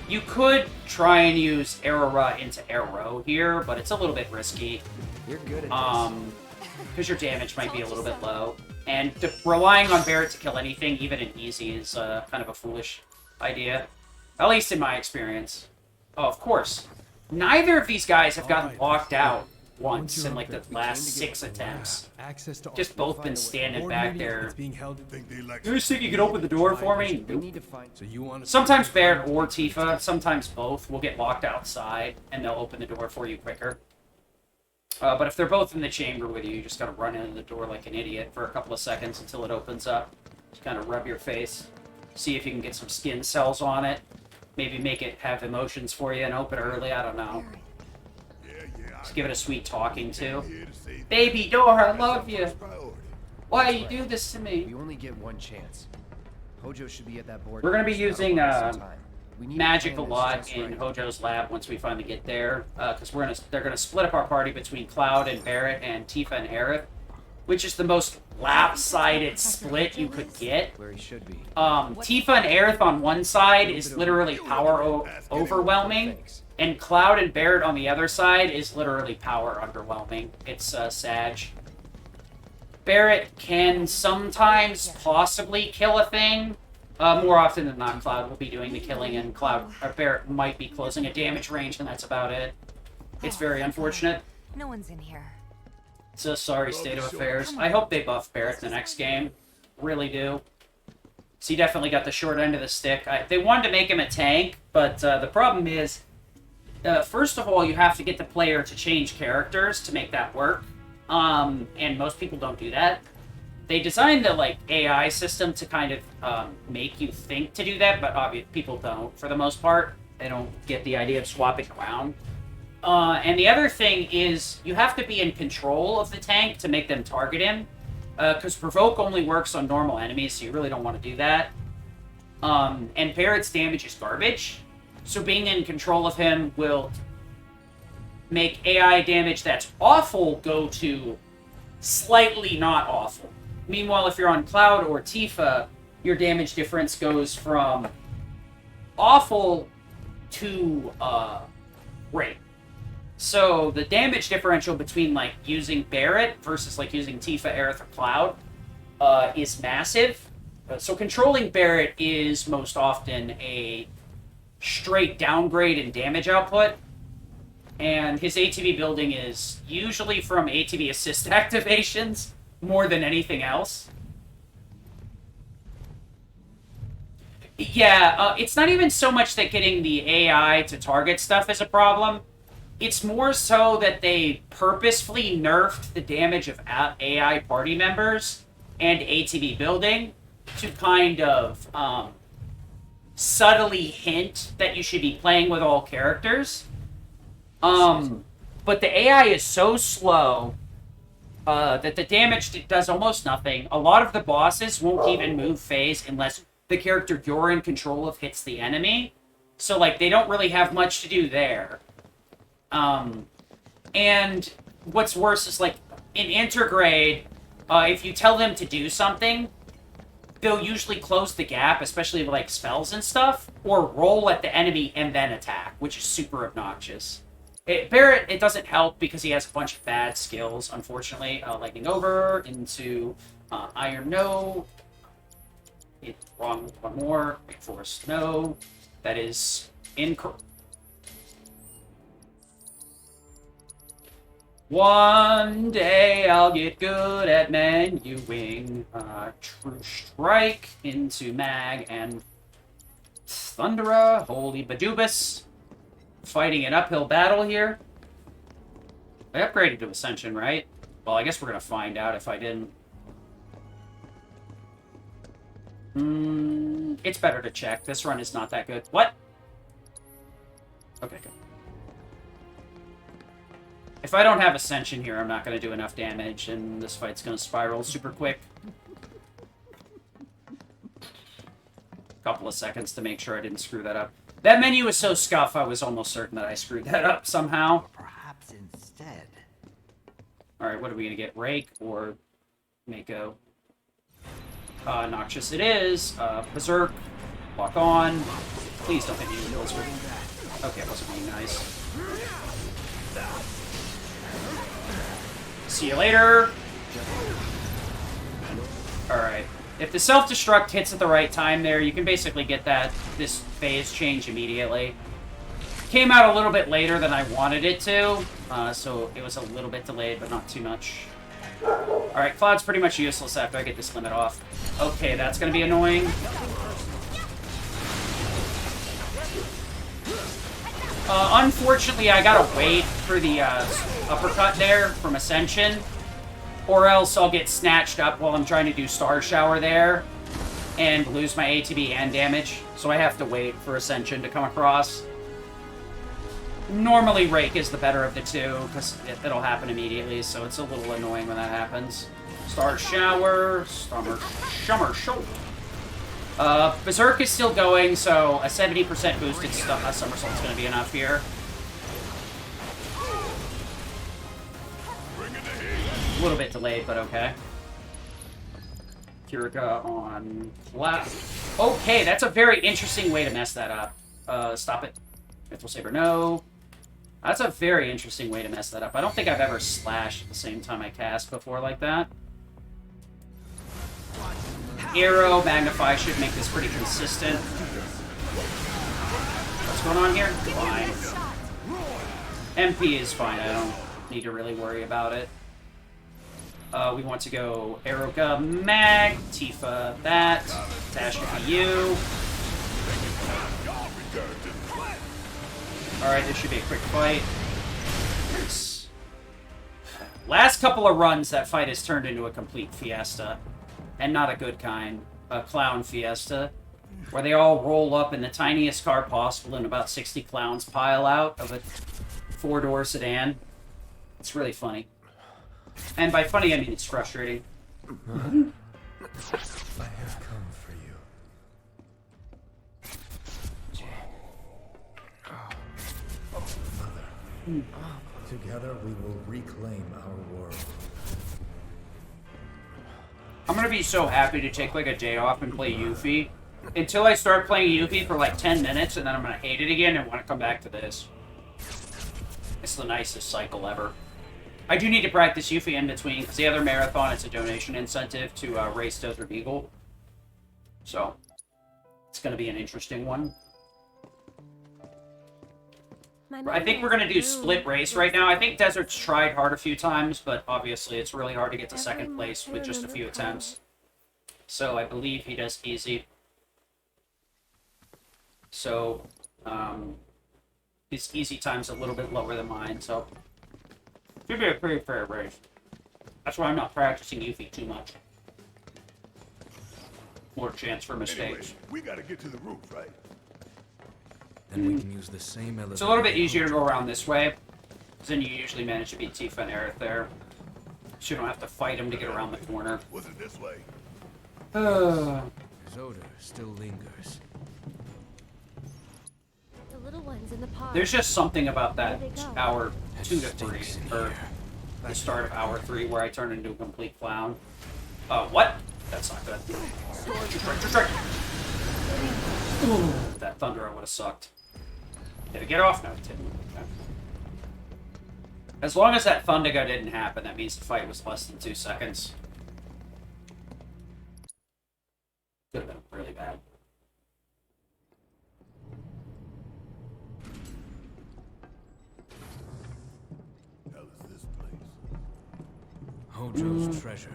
You could try and use Arrow into Arrow here, but it's a little bit risky. You're good at this. Because your damage might be a little bit low. And relying on Barret to kill anything, even in easy, is kind of a foolish idea. At least in my experience. Oh, of course. Neither of these guys have gotten locked out once in like the last 6 attempts. Just both been standing back there. You just think you can open the door for me? Nope. Sometimes Barret or Tifa, sometimes both, will get locked outside and they'll open the door for you quicker. But if they're both in the chamber with you, you just gotta run into the door like an idiot for a couple of seconds until it opens up. Just kind of rub your face. See if you can get some skin cells on it. Maybe make it have emotions for you and open early, I don't know. Just give it a sweet talking to. Baby door, I love you. Why you do this to me? We only get one chance. Hojo should be at that board. We're gonna be using magic a lot in Hojo's lab once we finally get there, because they're gonna split up our party between Cloud and Barret and Tifa and Aerith, which is the most lap-sided split you could get. Where he should be. Tifa and Aerith on one side is literally power overwhelming, and Cloud and Barret on the other side is literally power underwhelming. It's Sag. Barret can sometimes possibly kill a thing. More often than not, Cloud will be doing the killing, and Barret might be closing a damage range, and that's about it. It's very unfortunate. No one's in here. It's a sorry state of affairs. I hope they buff Barret in the next game. Really do. So he definitely got the short end of the stick. They wanted to make him a tank, but the problem is, first of all, you have to get the player to change characters to make that work. And most people don't do that. They designed the AI system to kind of make you think to do that, but obviously people don't for the most part. They don't get the idea of swapping around. And the other thing is you have to be in control of the tank to make them target him, because provoke only works on normal enemies, so you really don't want to do that. And Barret's damage is garbage, so being in control of him will make AI damage that's awful go to slightly not awful. Meanwhile, if you're on Cloud or Tifa, your damage difference goes from awful to great. So the damage differential between using Barret versus using Tifa, Aerith, or Cloud is massive. So controlling Barret is most often a straight downgrade in damage output. And his ATB building is usually from ATB assist activations more than anything else. Yeah, it's not even so much that getting the AI to target stuff is a problem. It's more so that they purposefully nerfed the damage of AI party members and ATB building to kind of subtly hint that you should be playing with all characters. But the AI is so slow that the damage does almost nothing. A lot of the bosses won't even move phase unless the character you're in control of hits the enemy. So, like, they don't really have much to do there. And what's worse is, like, in intergrade, if you tell them to do something, they'll usually close the gap, especially with, like, spells and stuff, or roll at the enemy and then attack, which is super obnoxious. Barrett, it doesn't help because he has a bunch of bad skills, unfortunately. Lightning over into Iron No. Wrong, one more. Reinforced No. That is incorrect. One day I'll get good at menuing. True Strike into Mag and Thundera. Holy Badubus. Fighting an uphill battle here. I upgraded to Ascension, right? Well, I guess we're going to find out if I didn't. It's better to check. This run is not that good. What? Okay, good. If I don't have Ascension here, I'm not going to do enough damage, and this fight's going to spiral super quick. Couple of seconds to make sure I didn't screw that up. That menu is so scuffed, I was almost certain that I screwed that up somehow. Perhaps instead. Alright, what are we going to get? Rake or Mako? Noxious it is. Berserk. Lock on. Please don't hit me with Blizzard. Okay, it wasn't being nice. See you later. Alright. If the self-destruct hits at the right time there, you can basically get this phase change immediately. Came out a little bit later than I wanted it to, so it was a little bit delayed, but not too much. Alright, Cloud's pretty much useless after I get this limit off. Okay, that's gonna be annoying. Unfortunately, I gotta wait for the uppercut there from Ascension, or else I'll get snatched up while I'm trying to do Star Shower there, and lose my ATB and damage, so I have to wait for Ascension to come across. Normally, Rake is the better of the two, because it'll happen immediately, so it's a little annoying when that happens. Star Shower, Summer Show. Berserk is still going, so a 70% boosted somersault's going to be enough here. A little bit delayed, but okay. Kirika on flat. Okay, that's a very interesting way to mess that up. Stop it. Mithril Saber, no. That's a very interesting way to mess that up. I don't think I've ever slashed at the same time I cast before like that. Arrow, Magnify should make this pretty consistent. What's going on here? Fine. MP is fine. I don't need to really worry about it. We want to go Eroka, Mag, Tifa, that, Tasha, you. Alright, this should be a quick fight. Last couple of runs, that fight has turned into a complete fiesta. And not a good kind. A clown fiesta. Where they all roll up in the tiniest car possible and about 60 clowns pile out of a 4-door sedan. It's really funny. And by funny, I mean it's frustrating. I have come for you. Mother, together we will reclaim our world. I'm gonna be so happy to take like a day off and play Yuffie. Until I start playing Yuffie for like 10 minutes, and then I'm gonna hate it again and want to come back to this. It's the nicest cycle ever. I do need to practice Yuffie in between, because the other marathon is a donation incentive to race Desert Eagle. So, it's going to be an interesting one. I think we're going to do split race right now. I think Desert's tried hard a few times, but obviously it's really hard to get to second place with just a few attempts. So, I believe he does easy. So, his easy time's a little bit lower than mine, so... Should be a pretty fair race. That's why I'm not practicing Yuffie too much. More chance for mistakes. Anyway, we gotta get to the roof, right? Then we can use the same elevator. It's a little bit easier to go around this way, because then you usually manage to beat Tifa and Aerith there. So you don't have to fight him to get around the corner. Was it this way? His odor still lingers. The little ones in the pod. There's just something about that Where they go? hour 2 to 3, or the start of hour 3, where I turn into a complete clown. What? That's not good. Strike. Ooh, that thunder would have sucked. Did it get off? No, it didn't. Okay. As long as that Thundigo didn't happen, that means the fight was less than 2 seconds. Could have been really bad. Hell is this place? Hojo's treasure.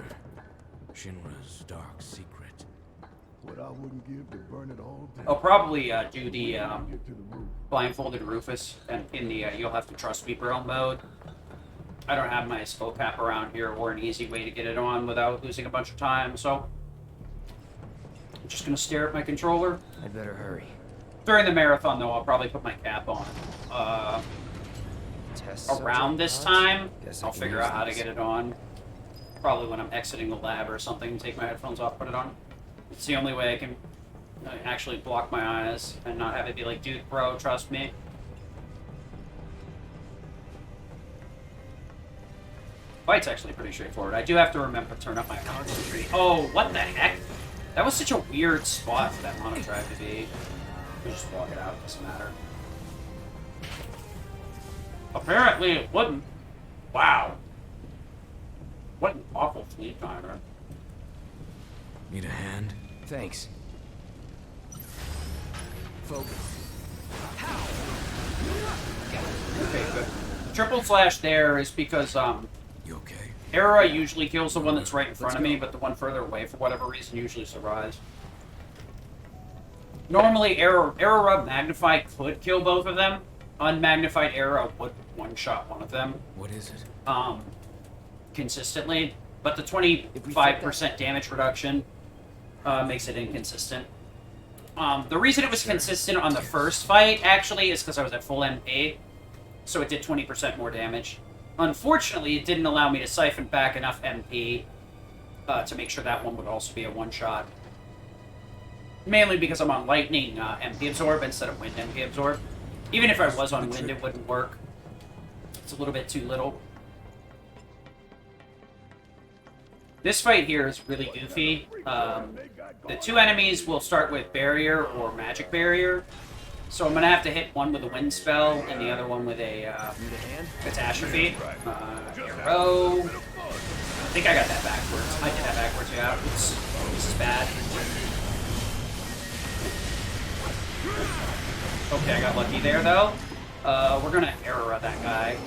Shinra's dark secret. What I wouldn't give to burn it all down. I'll probably do the blindfolded Rufus, and in the you'll have to trust me bro mode. I don't have my scope cap around here or an easy way to get it on without losing a bunch of time, so I'm just gonna stare at my controller. I'd better hurry. During the marathon, though, I'll probably put my cap on. Around this time, I'll figure out how to get it on. Probably when I'm exiting the lab or something, take my headphones off, put it on. It's the only way I can actually block my eyes and not have it be like, dude, bro, trust me. Fight's actually pretty straightforward. I do have to remember to turn up my concentration. Oh, what the heck? That was such a weird spot for that mono drive to be. You just walk it out, it doesn't matter. Apparently it wouldn't. Wow. What an awful fleet timer. Need a hand? Thanks. Focus. Okay, good. Triple slash there is because, You okay? Era usually kills the one that's right in front of me, but the one further away, for whatever reason, usually survives. Normally, Era Rub Magnify could kill both of them. Unmagnified Era would one-shot one of them. What is it? Consistently. But the 25% damage reduction makes it inconsistent. The reason it was consistent on the first fight, actually, is because I was at full MP. So it did 20% more damage. Unfortunately, it didn't allow me to siphon back enough MP to make sure that one would also be a one-shot. Mainly because I'm on Lightning MP Absorb instead of Wind MP Absorb. Even if I was on Wind, it wouldn't work. It's a little bit too little. This fight here is really goofy. The two enemies will start with Barrier or Magic Barrier. So I'm going to have to hit one with a Wind spell and the other one with a Catastrophe. Arrow. I think I got that backwards. I did that backwards, yeah. Oops. This is bad. Okay, I got lucky there, though. We're going to arrow that guy.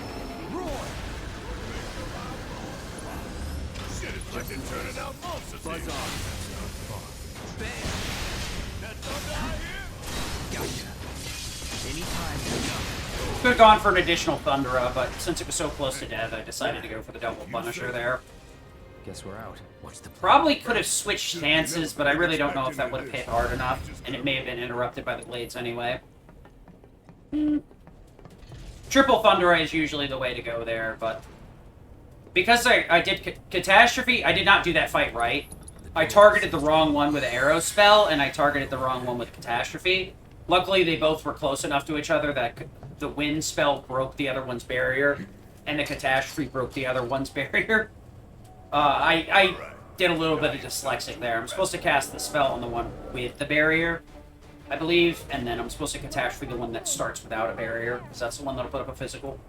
Could have gone for an additional Thundera, but since it was so close to death, I decided to go for the double Punisher there. Guess we're out. What's the Probably could have switched stances, but I really don't know if that would have hit hard enough, and it may have been interrupted by the blades anyway. Triple Thundera is usually the way to go there, but because I did Catastrophe, I did not do that fight right. I targeted the wrong one with an arrow spell, and I targeted the wrong one with Catastrophe. Luckily, they both were close enough to each other that the Wind spell broke the other one's barrier, and the Catastrophe broke the other one's barrier. I did a little bit of dyslexic there. I'm supposed to cast the spell on the one with the barrier, I believe, and then I'm supposed to Catastrophe the one that starts without a barrier, because that's the one that'll put up a physical.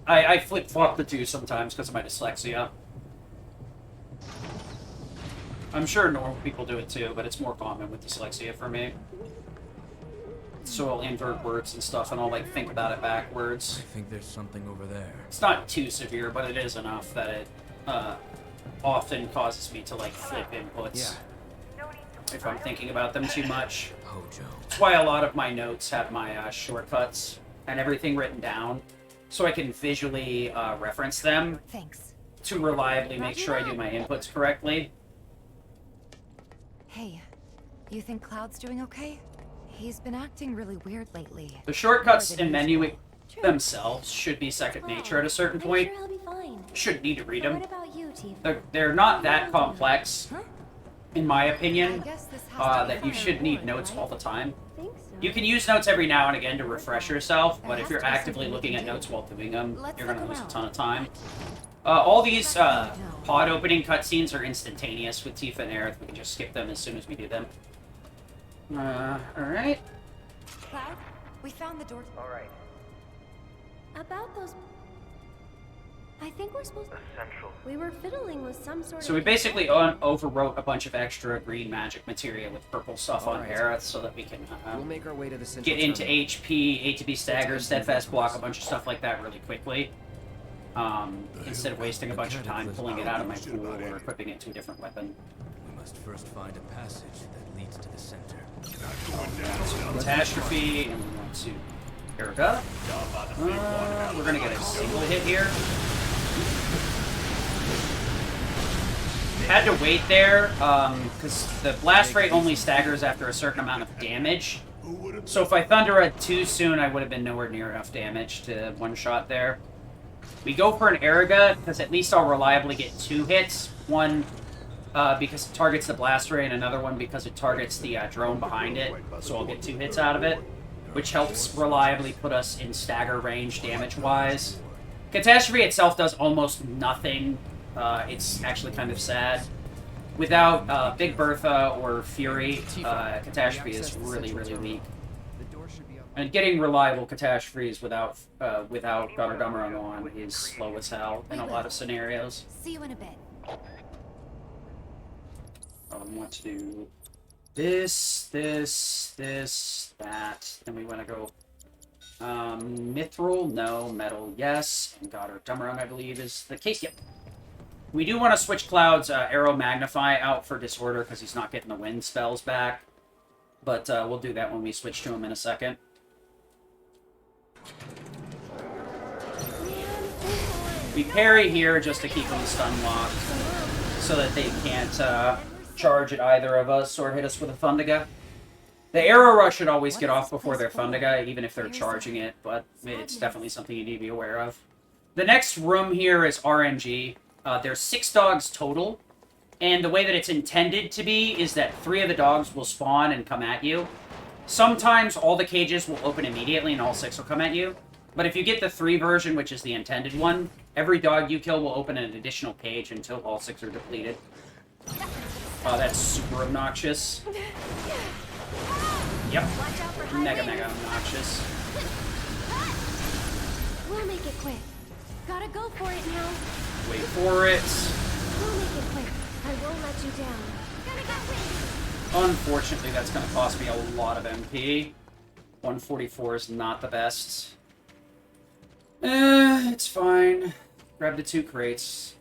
I flip-flop the two sometimes because of my dyslexia. I'm sure normal people do it too, but it's more common with dyslexia for me. So I'll invert words and stuff, and I'll like think about it backwards. I think there's something over there. It's not too severe, but it is enough that it often causes me to like flip inputs if I'm thinking about them too much. That's why a lot of my notes have my shortcuts and everything written down, so I can visually reference them. Thanks. To reliably make sure I do my inputs correctly. Hey, you think Cloud's doing okay? He's been acting really weird lately. The shortcuts and menuing themselves should be second nature at a certain point. Sure he'll be fine. Shouldn't need to read them. What about you, Tifa? They're not that complex. in my opinion, that you should need notes all the time. You can use notes every now and again to refresh yourself, but if you're actively looking at notes while doing them, you're going to lose a ton of time. All these pod opening cutscenes are instantaneous with Tifa and Aerith. We can just skip them as soon as we do them. Alright. Cloud, we found the door. Alright. About those... I think we're supposed to... Essential. We were fiddling with some sort of... So we basically overwrote a bunch of extra green magic materia with purple stuff on Aerith so that we can we'll make our way to the get into HP, ATB stagger, steadfast block, a bunch of stuff like that really quickly. Instead of wasting a bunch of time pulling it out of my pool or equipping it to a different weapon. We must first find a passage that leads to the center. Catastrophe, and we want to Erica. We're gonna get a single hit here. Had to wait there, because the blast rate only staggers after a certain amount of damage. So if I Thundera too soon, I would have been nowhere near enough damage to one-shot there. We go for an Eriga, because at least I'll reliably get 2 hits. One, because it targets the blast ray, and another one because it targets the drone behind it. So I'll get 2 hits out of it, which helps reliably put us in stagger range damage-wise. Catastrophe itself does almost nothing. It's actually kind of sad. Without Big Bertha or Fury, Catastrophe is really, really weak. And getting reliable catastrophes without Guttergummer on is slow as hell in a lot of scenarios. See you in a bit. I want to do this, that. Then we want to go Mithril, no. Metal, yes. And Guttergummer, I believe, is the case. Yep. We do want to switch Cloud's Arrow Magnify out for Disorder because he's not getting the wind spells back. But we'll do that when we switch to him in a second. We parry here just to keep them stun locked so that they can't charge at either of us or hit us with a Thundaga. The Arrow Rush should always get off before their Thundaga, even if they're charging it, but it's definitely something you need to be aware of. The next room here is RNG. There's 6 dogs total, and the way that it's intended to be is that 3 of the dogs will spawn and come at you. Sometimes all the cages will open immediately and all 6 will come at you. But if you get the 3 version, which is the intended one, every dog you kill will open an additional cage until all 6 are depleted. Oh, that's super obnoxious. Yep. Mega obnoxious. We'll make it quick. Gotta go for it now. Wait for it. We'll make it quick. I won't let you down. Unfortunately, that's going to cost me a lot of MP. 144 is not the best. It's fine. Grab the 2 crates.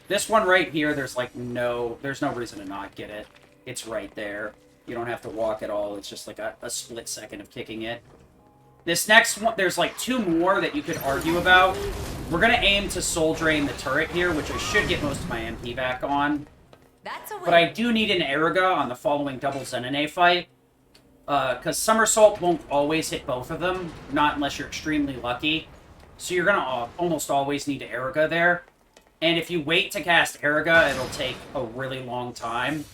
This one right here, there's no reason to not get it. It's right there. You don't have to walk at all. It's just like a split second of kicking it. This next one, there's 2 more that you could argue about. We're going to aim to soul drain the turret here, which I should get most of my MP back on. But I do need an Eriga on the following double Zenene fight. Because Somersault won't always hit both of them, not unless you're extremely lucky. So you're going to almost always need Eriga there. And if you wait to cast Eriga, it'll take a really long time.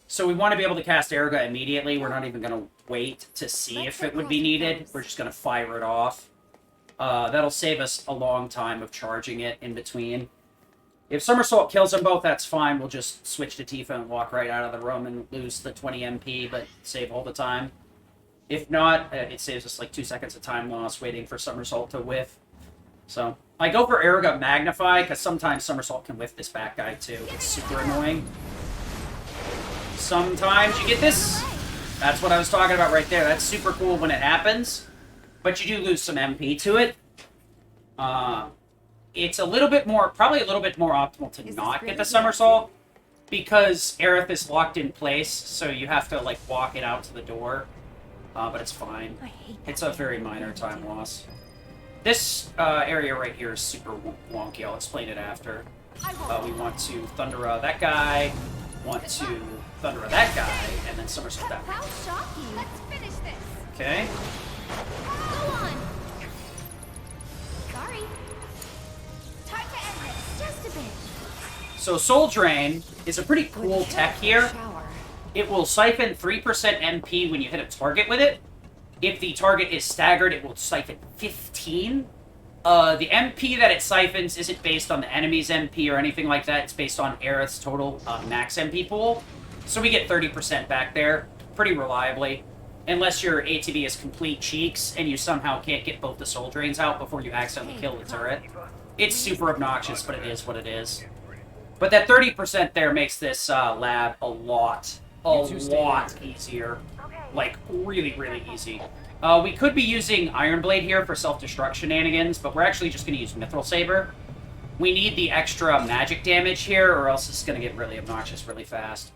So we want to be able to cast Eriga immediately. We're not even going to wait to see if it would be needed. We're just going to fire it off. That'll save us a long time of charging it in between. If Somersault kills them both, that's fine. We'll just switch to Tifa and walk right out of the room and lose the 20 MP, but save all the time. If not, it saves us 2 seconds of time loss waiting for Somersault to whiff. So, I go for Eriga Magnify, because sometimes Somersault can whiff this back guy too. It's super annoying. Sometimes you get this. That's what I was talking about right there. That's super cool when it happens, but you do lose some MP to it. It's a little bit more, probably a little bit more optimal to not get the Somersault, because Aerith is locked in place, so you have to, walk it out to the door. But it's fine. It's a very minor time loss. This area right here is super wonky. I'll explain it after. We want to Thundera that guy, want to Thundera that guy, and then Somersault that guy. How shocking. Let's finish this. Okay. Go on. Sorry. Time to end this. Just a bit. So Soul Drain is a pretty cool tech here. It will siphon 3% MP when you hit a target with it. If the target is staggered, it will siphon 15. The MP that it siphons isn't based on the enemy's MP or anything like that. It's based on Aerith's total max MP pool. So we get 30% back there pretty reliably. Unless your ATB is complete cheeks and you somehow can't get both the Soul Drains out before you accidentally kill the turret. It's super obnoxious, but it is what it is. But that 30% there makes this lab a lot easier. Like, really, really easy. We could be using Iron Blade here for self-destruct shenanigans, but we're actually just going to use Mithril Saber. We need the extra magic damage here, or else it's going to get really obnoxious really fast.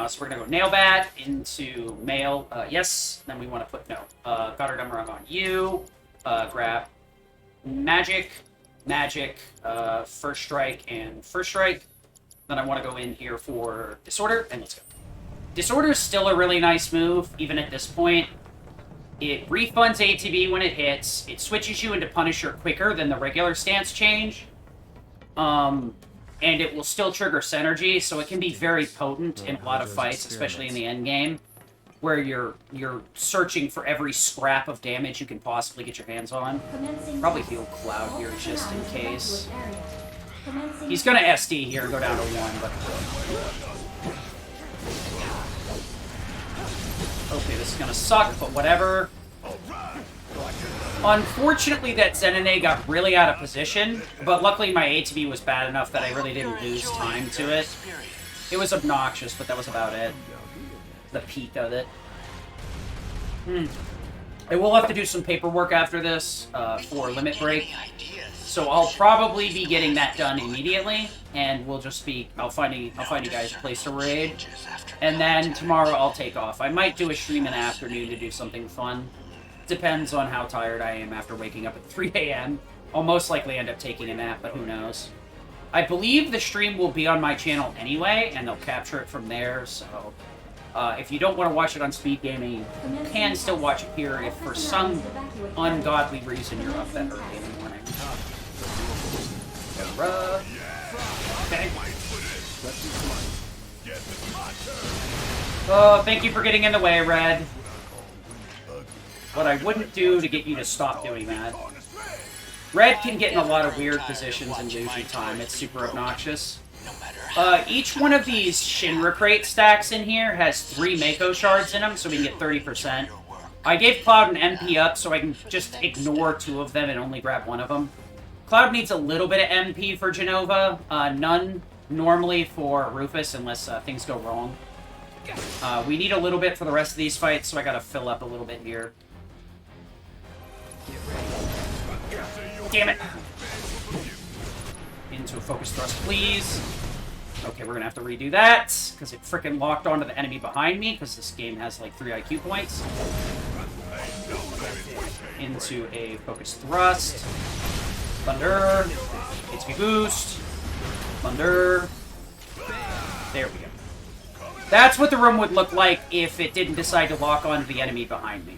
So we're going to go Nail Bat into Mail. Yes. Then we want to put, no. Goddard Emerald on you. Grab Magic, First Strike, and First Strike. Then I want to go in here for Disorder, and let's go. Disorder is still a really nice move, even at this point. It refunds ATB when it hits. It switches you into Punisher quicker than the regular stance change. And it will still trigger Synergy, so it can be very potent in a lot of fights, especially in the end game, where you're searching for every scrap of damage you can possibly get your hands on. Probably heal Cloud here just in case. He's gonna SD here and go down to 1, but... Okay, this is gonna suck, but whatever. Unfortunately, that Zenene got really out of position, but luckily my ATB was bad enough that I really didn't lose time to it. It was obnoxious, but that was about it. The peak of it. I will have to do some paperwork after this for Limit Break. So I'll probably be getting that done immediately, and we'll just be... I'll find you guys a place to raid. And then tomorrow I'll take off. I might do a stream in the afternoon to do something fun. Depends on how tired I am after waking up at 3 a.m. I'll most likely end up taking a nap, but who knows. I believe the stream will be on my channel anyway, and they'll capture it from there, so... if you don't want to watch it on Speed Gaming, you can still watch it here if for some ungodly reason you're up that early in the morning. Okay. Oh, thank you for getting in the way, Red. What I wouldn't do to get you to stop doing that. Red can get in a lot of weird positions and lose you time. It's super obnoxious. Each one of these Shinra crate stacks in here has 3 Mako shards in them, so we can get 30%. I gave Cloud an MP up so I can just ignore 2 of them and only grab 1 of them. Cloud needs a little bit of MP for Genova, none normally for Rufus unless things go wrong. We need a little bit for the rest of these fights, so I gotta fill up a little bit here. Damn it! Into a focus thrust, please. Okay, we're gonna have to redo that, because it frickin' locked onto the enemy behind me, because this game has like 3 IQ points. Into a focus thrust. Thunder. HP boost. Thunder. There we go. That's what the room would look like if it didn't decide to lock onto the enemy behind me.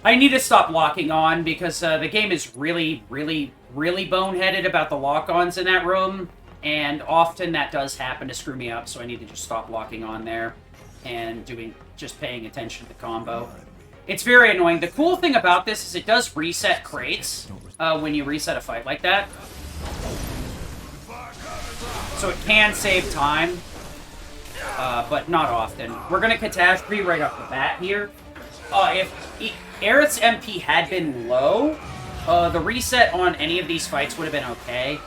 I need to stop locking on because the game is really, really, really boneheaded about the lock-ons in that room, and often that does happen to screw me up, so I need to just stop locking on there and just paying attention to the combo. It's very annoying. The cool thing about this is it does reset crates when you reset a fight like that. So it can save time, but not often. We're going to catastrophe right off the bat here. If Aerith's MP had been low, the reset on any of these fights would have been okay.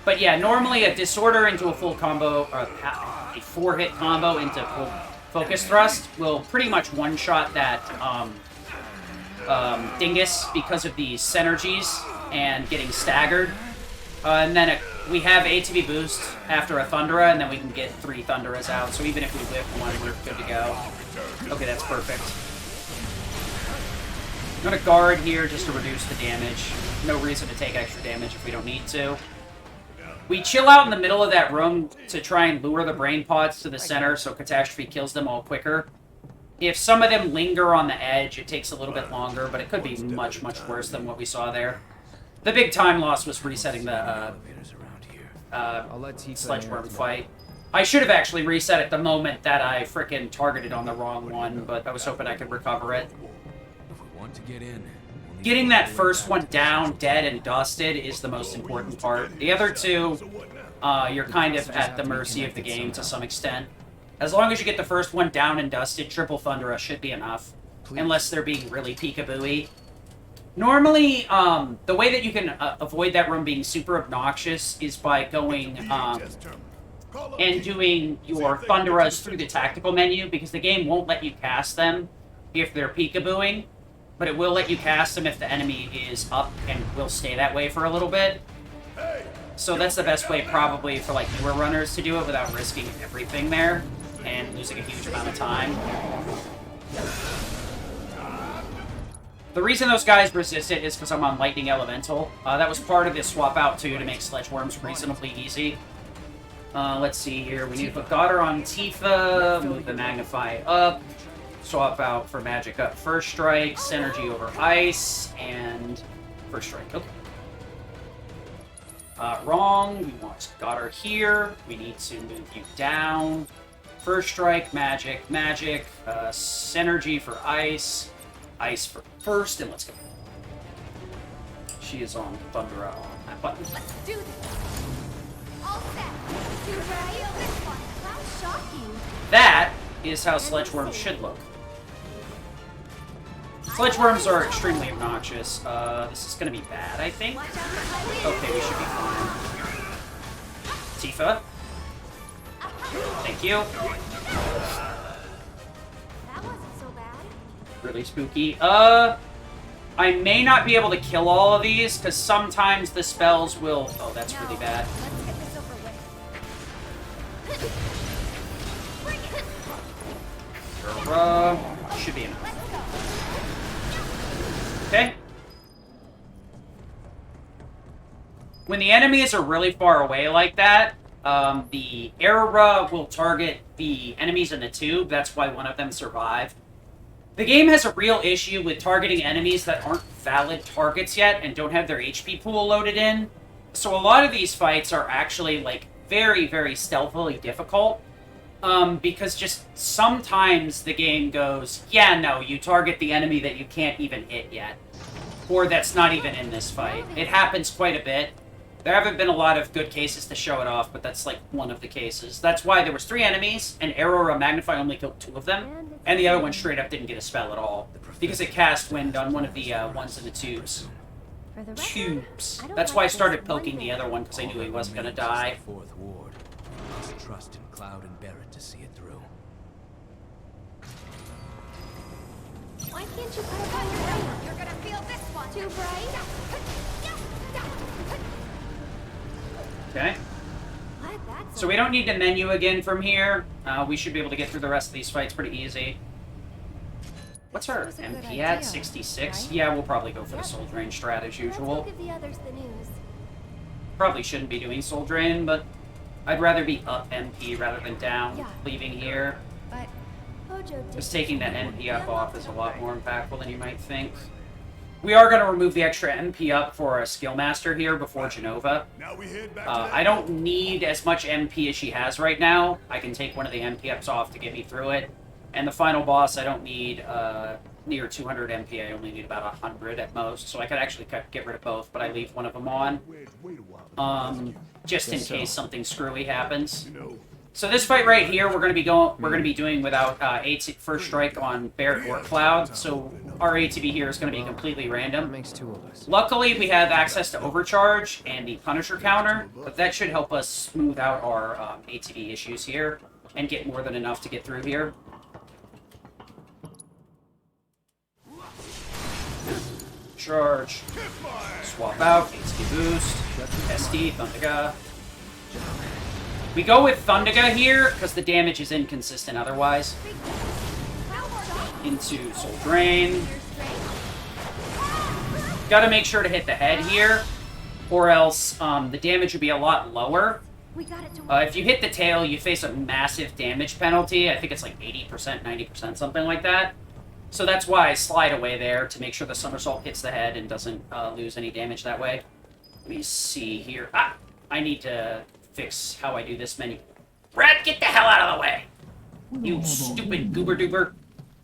But yeah, normally a Disorder into a full combo, or a 4-hit combo into full focus thrust will pretty much one-shot that Dingus because of the synergies and getting staggered. And then we have ATB boost after a Thundera, and then we can get 3 Thunderas out. So even if we whip 1, we're good to go. Okay, that's perfect. I'm gonna guard here just to reduce the damage. No reason to take extra damage if we don't need to. We chill out in the middle of that room to try and lure the brain pods to the center so Catastrophe kills them all quicker. If some of them linger on the edge, it takes a little bit longer, but it could be much, much worse than what we saw there. The big time loss was resetting the Sledgeworm fight. I should have actually reset it the moment that I frickin' targeted on the wrong one, but I was hoping I could recover it. If we want to get in, Getting that first one down, dead and dusted, is the most important part. The other two, you're kind of at the mercy of the game to some extent. As long as you get the first one down and dusted, triple Thundera should be enough. Unless they're being really peekaboo-y. Normally, the way that you can avoid that room being super obnoxious is by going and doing your Thunderas through the tactical menu, because the game won't let you cast them if they're peekabooing, but it will let you cast them if the enemy is up and will stay that way for a little bit. So that's the best way probably for like newer runners to do it without risking everything there and losing a huge amount of time. The reason those guys resist it is because I'm on Lightning Elemental. That was part of this swap out too, to make Sledgeworms reasonably easy. Let's see here. We need to put Daughter on Tifa, move the Magnify up, swap out for Magic up First Strike, Synergy over Ice, and First Strike. Okay. Wrong. We want Daughter here. We need to move you down. First Strike, Magic, Magic, Synergy for Ice, Ice for First, and let's go. She is on Thundera on that button. Let's do this. All set. Do right. This one. How shocking. That is how Sledgeworms should look. Sledgeworms are extremely obnoxious. This is going to be bad, I think. Okay, we should be fine. Tifa. Thank you. That wasn't so bad. Really spooky. I may not be able to kill all of these, because sometimes the spells will... Oh, that's really bad. Let's get this over with. Should be enough. Okay. When the enemies are really far away like that, the Aurora will target the enemies in the tube. That's why one of them survived. The game has a real issue with targeting enemies that aren't valid targets yet and don't have their HP pool loaded in. So a lot of these fights are actually, like, very, very stealthily difficult. Because just sometimes the game goes, yeah, no, you target the enemy that you can't even hit yet. Or that's not even in this fight. It happens quite a bit. There haven't been a lot of good cases to show it off, but that's like one of the cases. That's why there was 3 enemies, and Aurora Magnify only killed 2 of them, and the other one straight up didn't get a spell at all. Because it cast wind on one of the ones in the tubes. Tubes. That's why I started poking the other one, because I knew he wasn't going to die. Fourth Ward. Must trust in Cloud and Barrett to see it through. Why can't you put it on your own? You're gonna feel this one. Too bright? Okay. So we don't need to menu again from here. We should be able to get through the rest of these fights pretty easy. What's our MP at? 66? Right? Yeah, we'll probably go for the Soul Drain strat as usual. Let's go give the others the news. Probably shouldn't be doing Soul Drain, but I'd rather be up MP rather than down, leaving here. Just taking that NP up off is a lot more impactful than you might think. We are going to remove the extra MP up for a Skill Master here before Genova. I don't need as much MP as she has right now. I can take one of the MP ups off to get me through it. And the final boss, I don't need near 200 MP. I only need about 100 at most. So I could actually get rid of both, but I leave one of them on. Just in case something screwy happens. So this fight right here, we're going to be doing without First Strike on Barrett or Cloud. So our ATB here is going to be completely random. Makes 2 of us. Luckily, we have access to Overcharge and the Punisher counter, but that should help us smooth out our ATB issues here and get more than enough to get through here. Charge. Swap out. ATB boost. SD. Thundaga. We go with Thundaga here, because the damage is inconsistent otherwise. Into Soul Drain. Gotta make sure to hit the head here, or else the damage would be a lot lower. If you hit the tail, you face a massive damage penalty. I think it's like 80%, 90%, something like that. So that's why I slide away there, to make sure the somersault hits the head and doesn't lose any damage that way. Let me see here. I need to fix how I do this menu. Brad, get the hell out of the way! You stupid goober duper.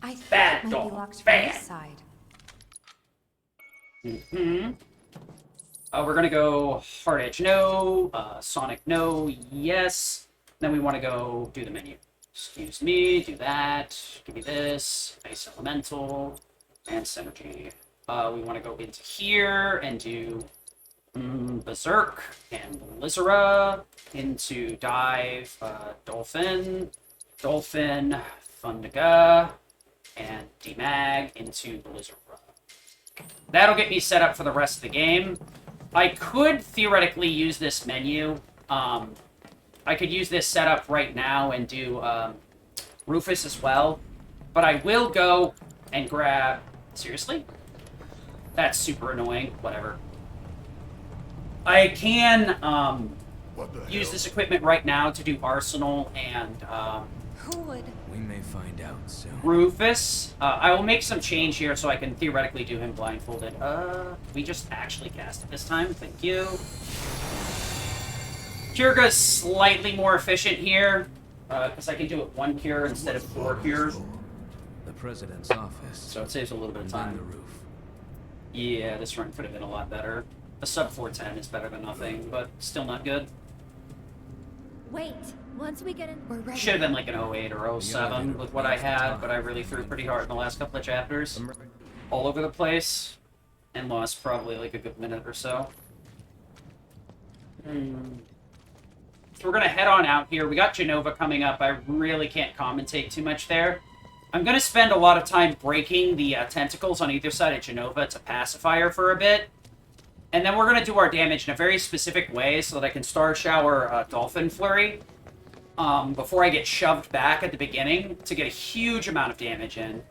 I think Bad it might dog. be locked from Bad. this side. We're gonna go hard edge no, Sonic no, yes. Then we want to go do the menu. Excuse me, do that. Give me this. Ice elemental and synergy. We want to go into here and do Berserk and Blizzara into dive, Dolphin, Fundiga, and Demag into Blizzara. That'll get me set up for the rest of the game. I could theoretically use this menu. I could use this setup right now and do Rufus as well. But I will go and grab... Seriously? That's super annoying. Whatever. I can use this equipment right now to do Arsenal and Who would? We may find out soon. Rufus. I will make some change here so I can theoretically do him blindfolded. We just actually cast it this time. Thank you. Kyrga's slightly more efficient here, because I can do it 1 cure instead of 4 cures. The president's office. So it saves a little bit of And then time. the roof. Yeah, this run could have been a lot better. A sub 410 is better than nothing, but still not good. Wait, once we get in, we're ready. Should have been like an 08 or 07 with what I had, but I really threw pretty hard in the last couple of chapters. All over the place, and lost probably like a good minute or so. So we're gonna head on out here. We got Genova coming up. I really can't commentate too much there. I'm gonna spend a lot of time breaking the tentacles on either side of Genova to pacifier for a bit. And then we're gonna do our damage in a very specific way so that I can Star Shower Dolphin Flurry before I get shoved back at the beginning to get a huge amount of damage in.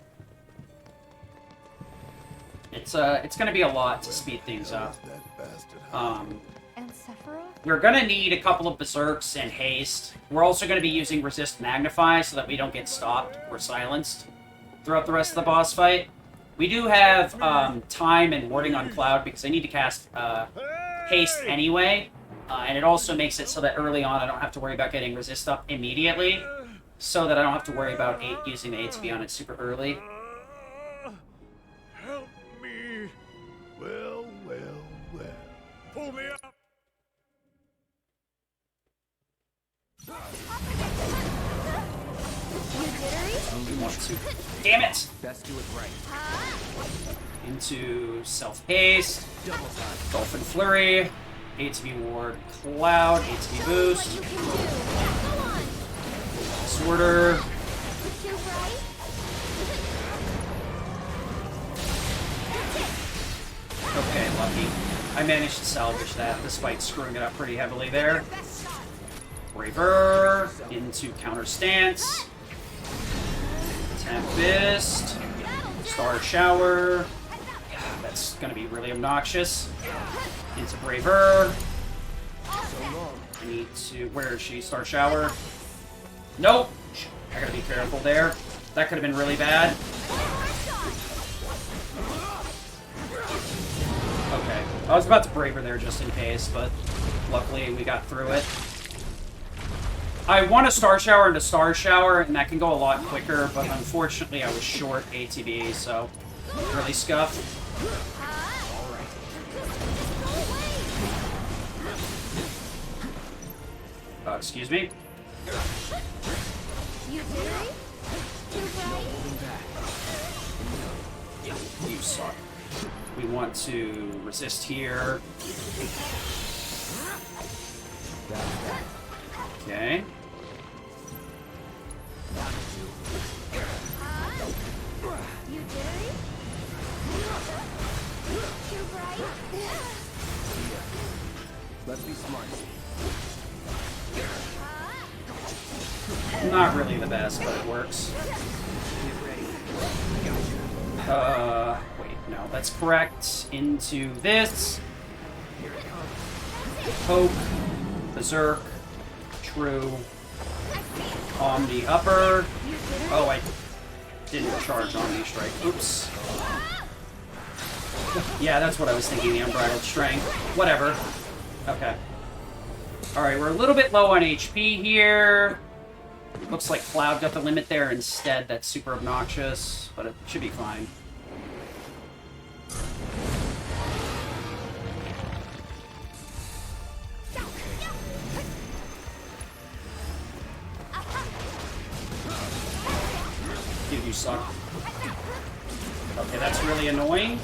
It's gonna be a lot to speed things up. And Sephiroth? We're gonna need a couple of Berserks and Haste. We're also gonna be using Resist Magnify so that we don't get stopped or silenced throughout the rest of the boss fight. We do have time and Warding on Cloud because I need to cast Haste anyway. And it also makes it so that early on I don't have to worry about getting Resist up immediately. So that I don't have to worry about using the ATB on it super early. Help me. Well. Pull me up. We want to. Damn it! Best do it right. Into Self-Haste, Dolphin Flurry, ATB Ward Cloud, ATB Boost, Disorder. Okay, lucky. I managed to salvage that despite screwing it up pretty heavily there. Braver into Counter Stance. Tempest. Star Shower. Yeah, that's gonna be really obnoxious. Into Braver. I need to... Where is she? Star Shower. Nope! I gotta be careful there. That could have been really bad. Okay. I was about to Braver there just in case, but luckily we got through it. I want to Star Shower into Star Shower, and that can go a lot quicker, but unfortunately I was short ATB, so really scuffed. Excuse me? You suck. We want to resist here. Okay. Let's be smart. Not really the best, but it works. Wait, no, that's correct. Into this. Poke. Berserk. True. Omni upper. Oh, I didn't charge Omni Strike. Oops. Yeah, that's what I was thinking, the Unbridled Strength. Whatever. Okay. Alright, we're a little bit low on HP here. Looks like Cloud got the limit there instead. That's super obnoxious, but it should be fine. Dude, you suck. Okay, that's really annoying.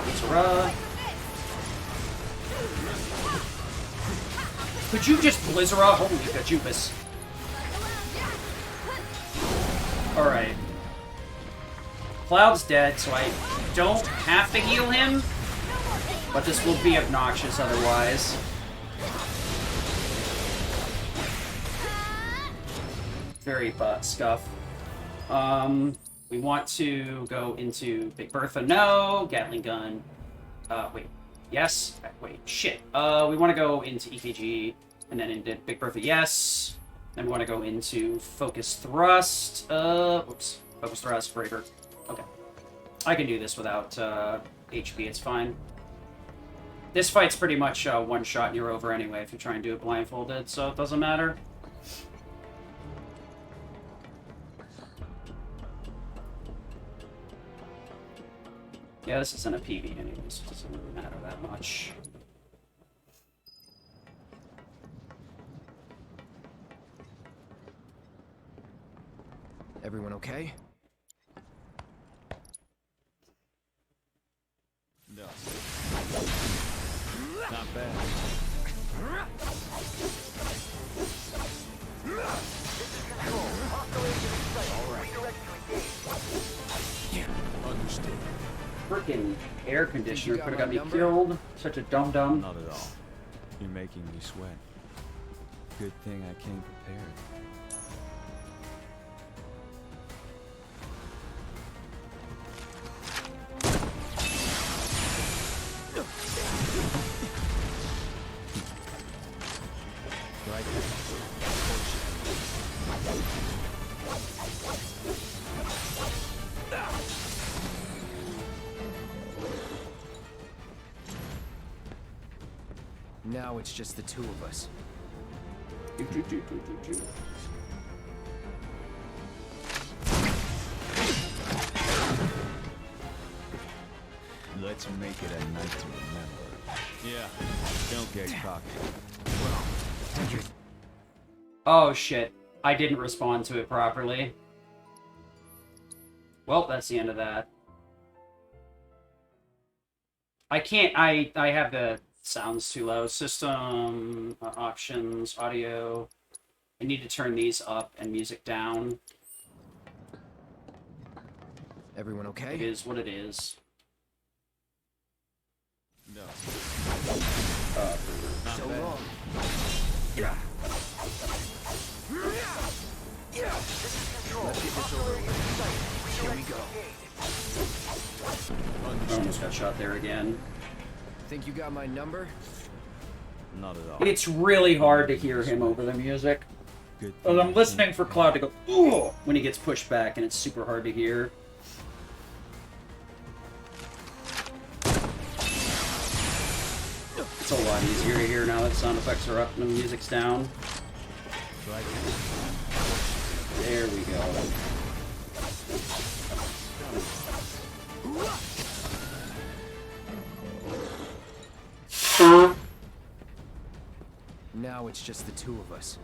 Blizzard. Could you just Blizzard? Holy Kajubis. Alright. Cloud's dead, so I don't have to heal him. But this will be obnoxious otherwise. Very butt scuff. We want to go into Big Bertha, no. Gatling gun. Wait. Yes. Wait, shit. We want to go into EKG, and then into Big Bertha, yes. Then we want to go into Focus Thrust. Oops. Focus Thrust, Braver. Okay. I can do this without HP, it's fine. This fight's pretty much one shot and you're over anyway if you try and do it blindfolded, so it doesn't matter. Yeah, this isn't a PB anyways, so it doesn't really matter that much. Everyone okay? No. Not bad. Understood. Frickin' air conditioner could have got me killed. Such a dum-dum. Not at all. You're making me sweat. Good thing I came prepared. Right. Now it's just the two of us. Let's make it a night to remember. Yeah, don't get cocky. Oh shit. I didn't respond to it properly. Well, that's the end of that. I can't, I have the sounds too low. System, options, audio. I need to turn these up and music down. Everyone okay? It is what it is. No. So long. Yeah. Let's get this over with. Here we go. I almost got shot there again. Think you got my number? Not at all. It's really hard to hear him over the music. I'm listening for Cloud to go, ooh, when he gets pushed back, and it's super hard to hear. It's a lot easier to hear now that sound effects are up and the music's down. There we go. Now it's just the two of us.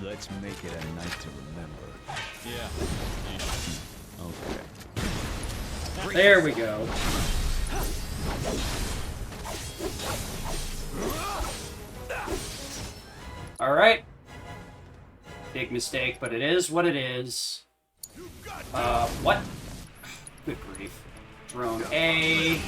Let's make it a night to remember. Yeah. Okay. There we go. Alright. Big mistake, but it is what it is. What? Good grief. Drone A.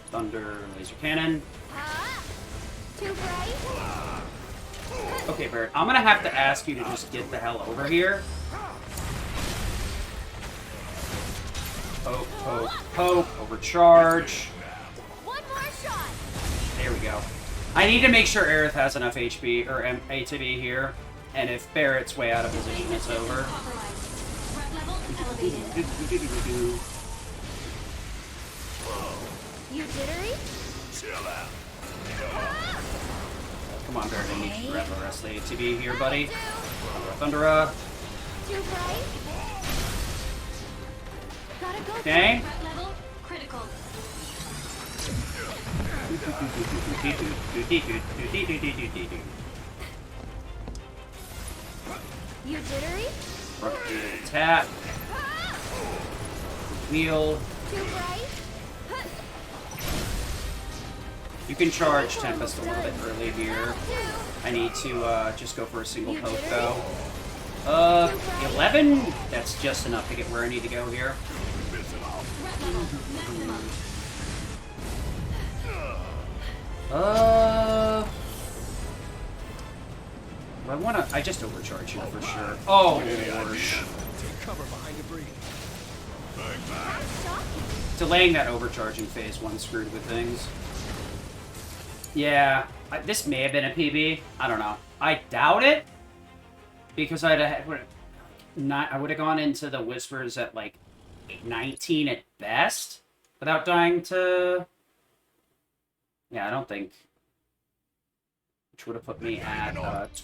Thunder laser cannon. Too bright? Okay, Barrett, I'm gonna have to ask you to just get the hell over here. Poke, poke, poke, overcharge. One more shot. There we go. I need to make sure Aerith has enough HP, or ATB here, and if Barrett's way out of position, it's over. Threat level elevated. You jittery? Chill out. Come on, Barrett, I need you to grab the rest of the ATB here, buddy. Thundera. Too bright? Gotta go. Okay. Threat level critical. You jittery? Tap. Wheel. Too bright? You can charge Tempest a little bit early here. I need to just go for a single poke though. 11? That's just enough to get where I need to go here. I just overcharge you for sure. Oh, gosh. Take cover behind the breach. Delaying that overcharging phase one screwed with things. Yeah, this may have been a PB. I don't know. I doubt it. Because I would have gone into the Whispers at like 19 at best without dying to... Yeah, I don't think... Which would have put me at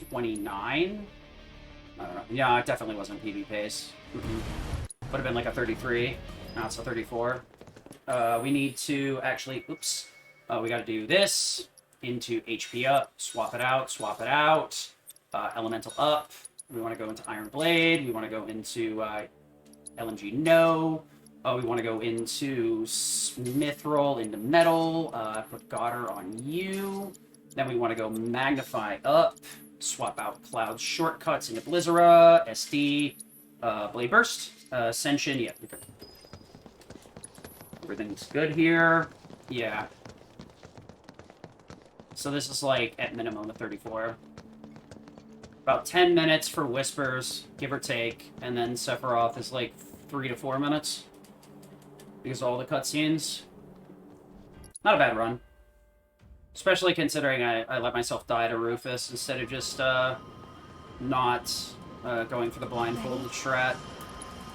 29? I don't know. Yeah, it definitely wasn't PB pace. Would have been like a 33. Now it's a 34. We need to actually... Oops. We got to do this. Into HP up. Swap it out. Swap it out. Elemental up. We want to go into Iron Blade. We want to go into LMG No. We want to go into Mithril into Metal. Put Goddard on you. Then we want to go Magnify up. Swap out Cloud Shortcuts into Blizzara. SD. Blade Burst. Ascension. Yeah. Everything's good here. Yeah. So this is like at minimum a 34. About 10 minutes for Whispers, give or take, and then Sephiroth is like 3 to 4 minutes. Because of all the cutscenes. Not a bad run. Especially considering I let myself die to Rufus instead of just not going for the blindfolded strat.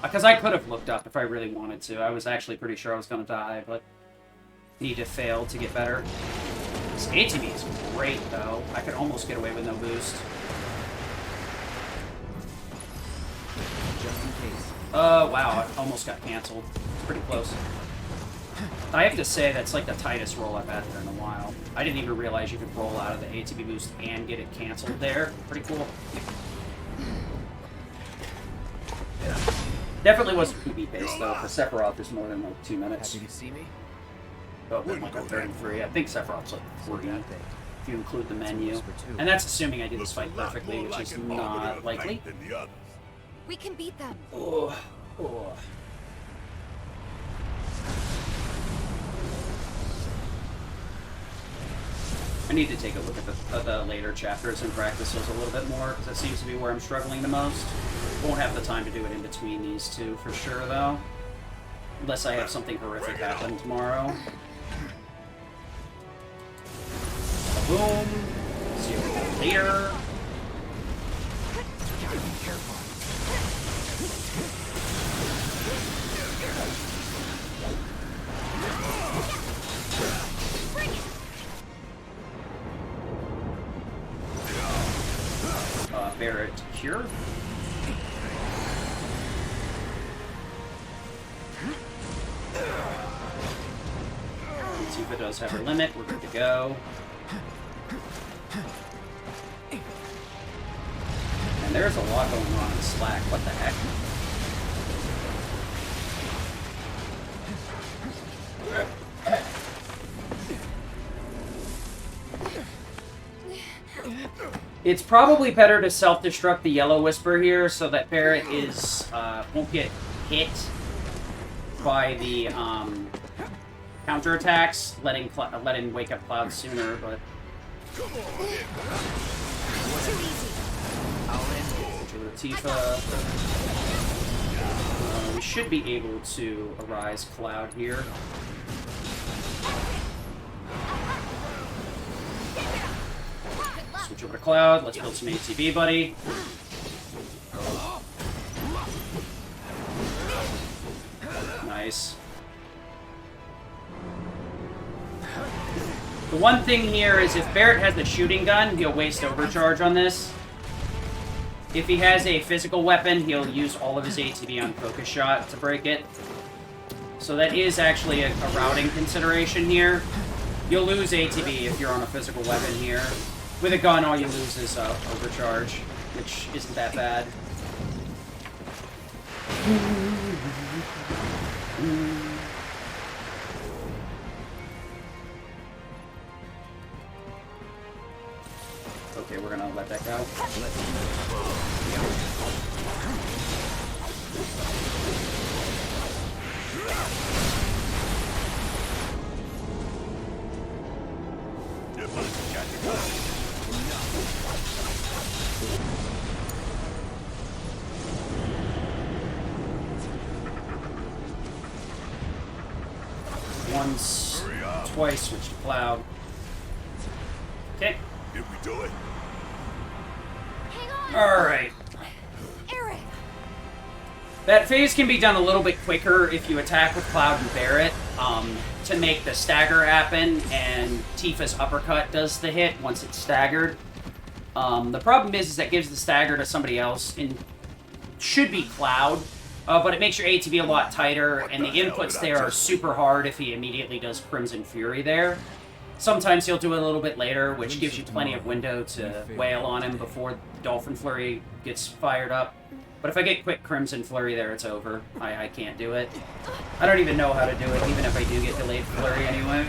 Because I could have looked up if I really wanted to. I was actually pretty sure I was going to die, but need to fail to get better. This ATB is great, though. I could almost get away with no boost. Just in case. Wow, it almost got canceled. It's pretty close. I have to say, that's like the tightest roll I've had there in a while. I didn't even realize you could roll out of the ATB boost and get it canceled there. Pretty cool. Yeah. Definitely wasn't PB based, though. For Sephiroth, there's more than like 2 minutes. Happy to see me? Oh, then like a 33. I think Sephiroth's like 40, if you include the menu. And that's assuming I do this fight perfectly, which is not likely. We can beat them. Oh. Oh. I need to take a look at the later chapters and practice those a little bit more, because that seems to be where I'm struggling the most. Won't have the time to do it in between these two, for sure, though. Unless I have something horrific happen tomorrow. Boom. See you later. Gotta be careful. Barrett Cure. Let's see if it does have a limit. We're good to go. And there's a lot going on in Slack. What the heck? It's probably better to self-destruct the Yellow Whisper here so that Barrett is won't get hit by the counterattacks, letting wake up Cloud sooner, but Tifa. We should be able to Arise Cloud here. Switch over to Cloud. Let's build some ATB, buddy. Nice. The one thing here is if Barrett has the shooting gun, he'll waste overcharge on this. If he has a physical weapon, he'll use all of his ATB on focus shot to break it. So that is actually a routing consideration here. You'll lose ATB if you're on a physical weapon here. With a gun, all you lose is overcharge, which isn't that bad. Okay, we're gonna let that go. Once, twice, switch to Cloud. Okay. Did we do it? Alright. Eric. That phase can be done a little bit quicker if you attack with Cloud and Barrett to make the stagger happen, and Tifa's uppercut does the hit once it's staggered. The problem is that gives the stagger to somebody else, and should be Cloud, but it makes your ATB a lot tighter, and the inputs there are super hard if he immediately does Crimson Fury there. Sometimes he'll do it a little bit later, which gives you plenty of window to wail on him before Dolphin Flurry gets fired up. But if I get quick Crimson Flurry there, it's over. I can't do it. I don't even know how to do it, even if I do get delayed Flurry anyway.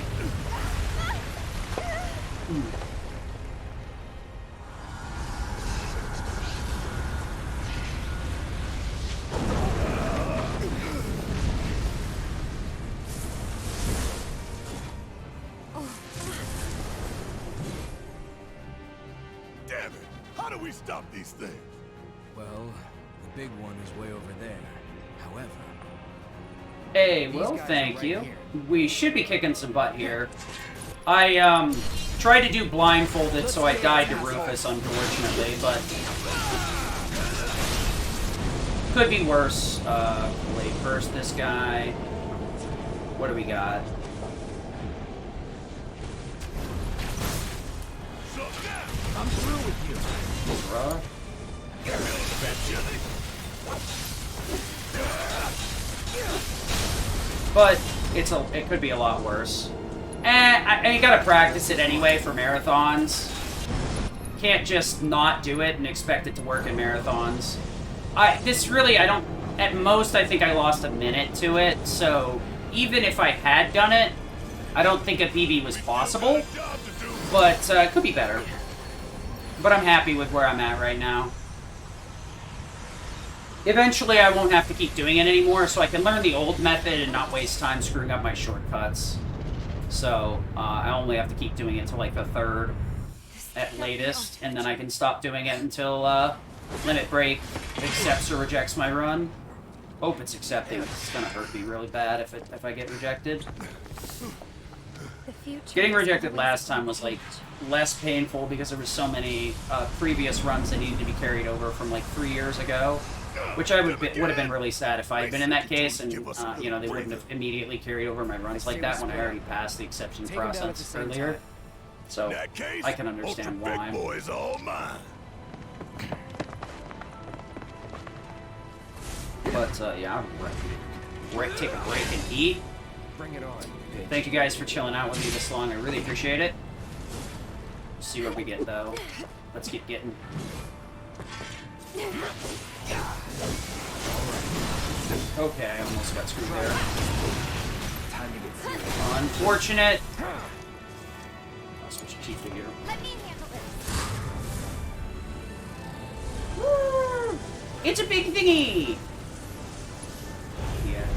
Damn it! How do we stop these things? Well, the big one is way over there. However... Hey, well, thank you. We should be kicking some butt here. I, tried to do blindfolded, so I died to Rufus, unfortunately, but... could be worse. Blade first this guy. What do we got? I'm through with you. Bruh. But it could be a lot worse. I gotta practice it anyway for marathons. Can't just not do it and expect it to work in marathons. At most I think I lost a minute to it, so even if I had done it, I don't think a PB was possible, but it could be better. But I'm happy with where I'm at right now. Eventually, I won't have to keep doing it anymore, so I can learn the old method and not waste time screwing up my shortcuts. So, I only have to keep doing it till like the 3rd at latest, and then I can stop doing it until Limit Break accepts or rejects my run. Hope it's accepting. It's gonna hurt me really bad if I get rejected. Getting rejected last time was like less painful because there were so many previous runs that needed to be carried over from like 3 years ago, which I would have been really sad if I had been in that case, and you know, they wouldn't have immediately carried over my runs like that when I already passed the exception process earlier. So I can understand why. Boys all mine. But yeah, I'm ready to take a break and eat. Bring it on. Thank you guys for chilling out with me this long. I really appreciate it. See what we get, though. Let's get getting. Okay, I almost got screwed there. Time to get through. Unfortunate. I'll switch to cheat figure. Let me handle this. Woo! It's a big thingy! Yes.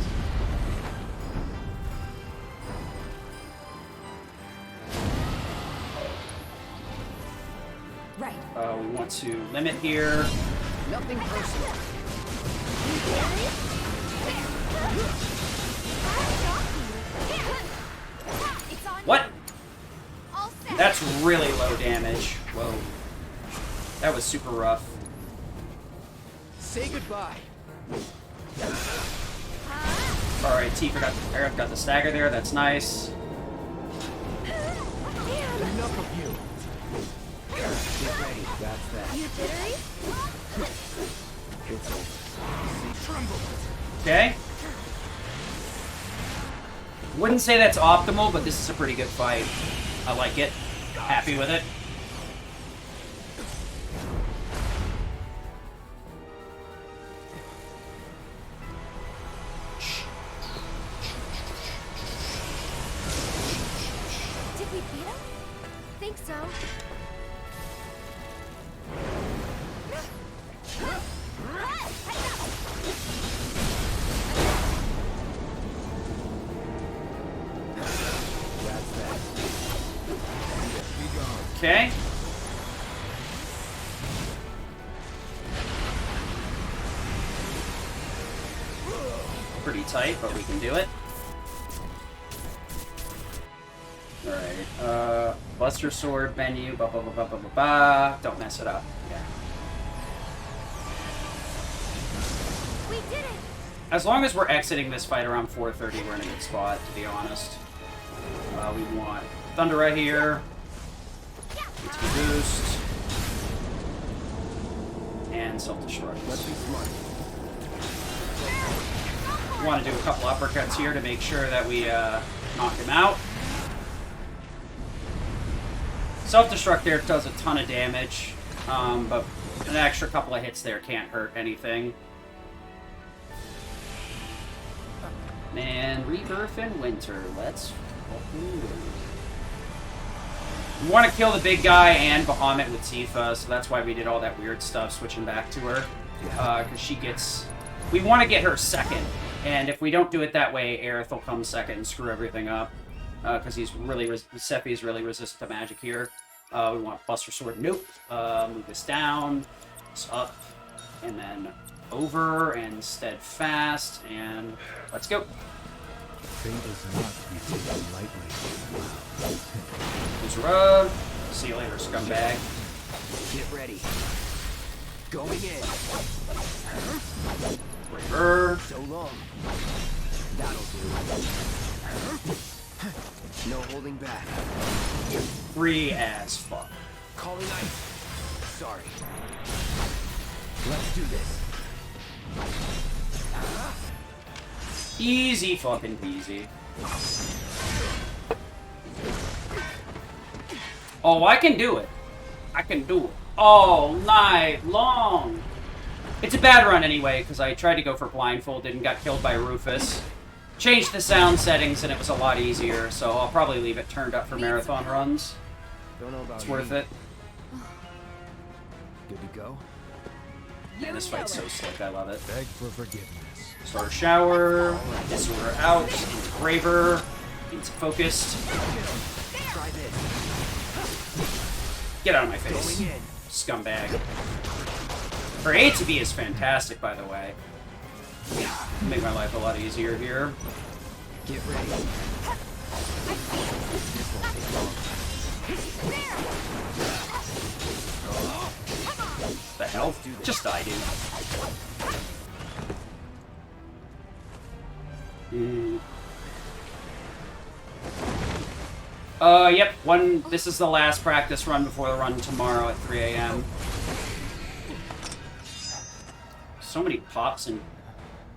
Right. We want to limit here. Nothing personal. What? That's really low damage. Whoa. That was super rough. Say goodbye. Alright, Aerith got the stagger there. That's nice. Enough of you. Get ready. That's that. You jittery? It's over. See, tremble. Okay. Wouldn't say that's optimal, but this is a pretty good fight. I like it. Happy with it. Did we beat him? Think so. Okay. Pretty tight, but we can do it. Alright, Buster Sword, menu, ba ba ba ba ba ba ba. Don't mess it up. Yeah. We did it. As long as we're exiting this fight around 4:30, we're in a good spot, to be honest. We want Thunder right here. Boost. And self-destruct. Let's be smart. We want to do a couple uppercuts here to make sure that we knock him out. Self-destruct there does a ton of damage, but an extra couple of hits there can't hurt anything. And Rebirth in Winter. Let's fucking go. We want to kill the big guy and Bahamut with Tifa, so that's why we did all that weird stuff, switching back to her. Because she gets... We want to get her second, and if we don't do it that way, Aerith will come second and screw everything up. Because he's really... Sephi's really resistant to magic here. We want Buster Sword, nope. Move this down, this up, and then over, and steadfast, and let's go. Fate is not to be taken lightly. Uzura. See you later, scumbag. Get ready. Going in. River. So long. That'll do. No holding back. Free as fuck. Calling ice. Sorry. Let's do this. Easy fucking peasy. Oh, I can do it. I can do it all night long. It's a bad run anyway, because I tried to go for blindfolded and got killed by Rufus. Changed the sound settings and it was a lot easier, so I'll probably leave it turned up for marathon runs. Don't know about It's worth it. Good to go. Man, this fight's so slick, I love it. Beg for forgiveness. Star Shower, Disorder out, into Braver, into Focused. Try this. Get out of my face, scumbag. Her A to B is fantastic, by the way. Make my life a lot easier here. Get ready. This won't take long. The hell? Just die, dude. Yep, this is the last practice run before the run tomorrow at 3 a.m. So many pops and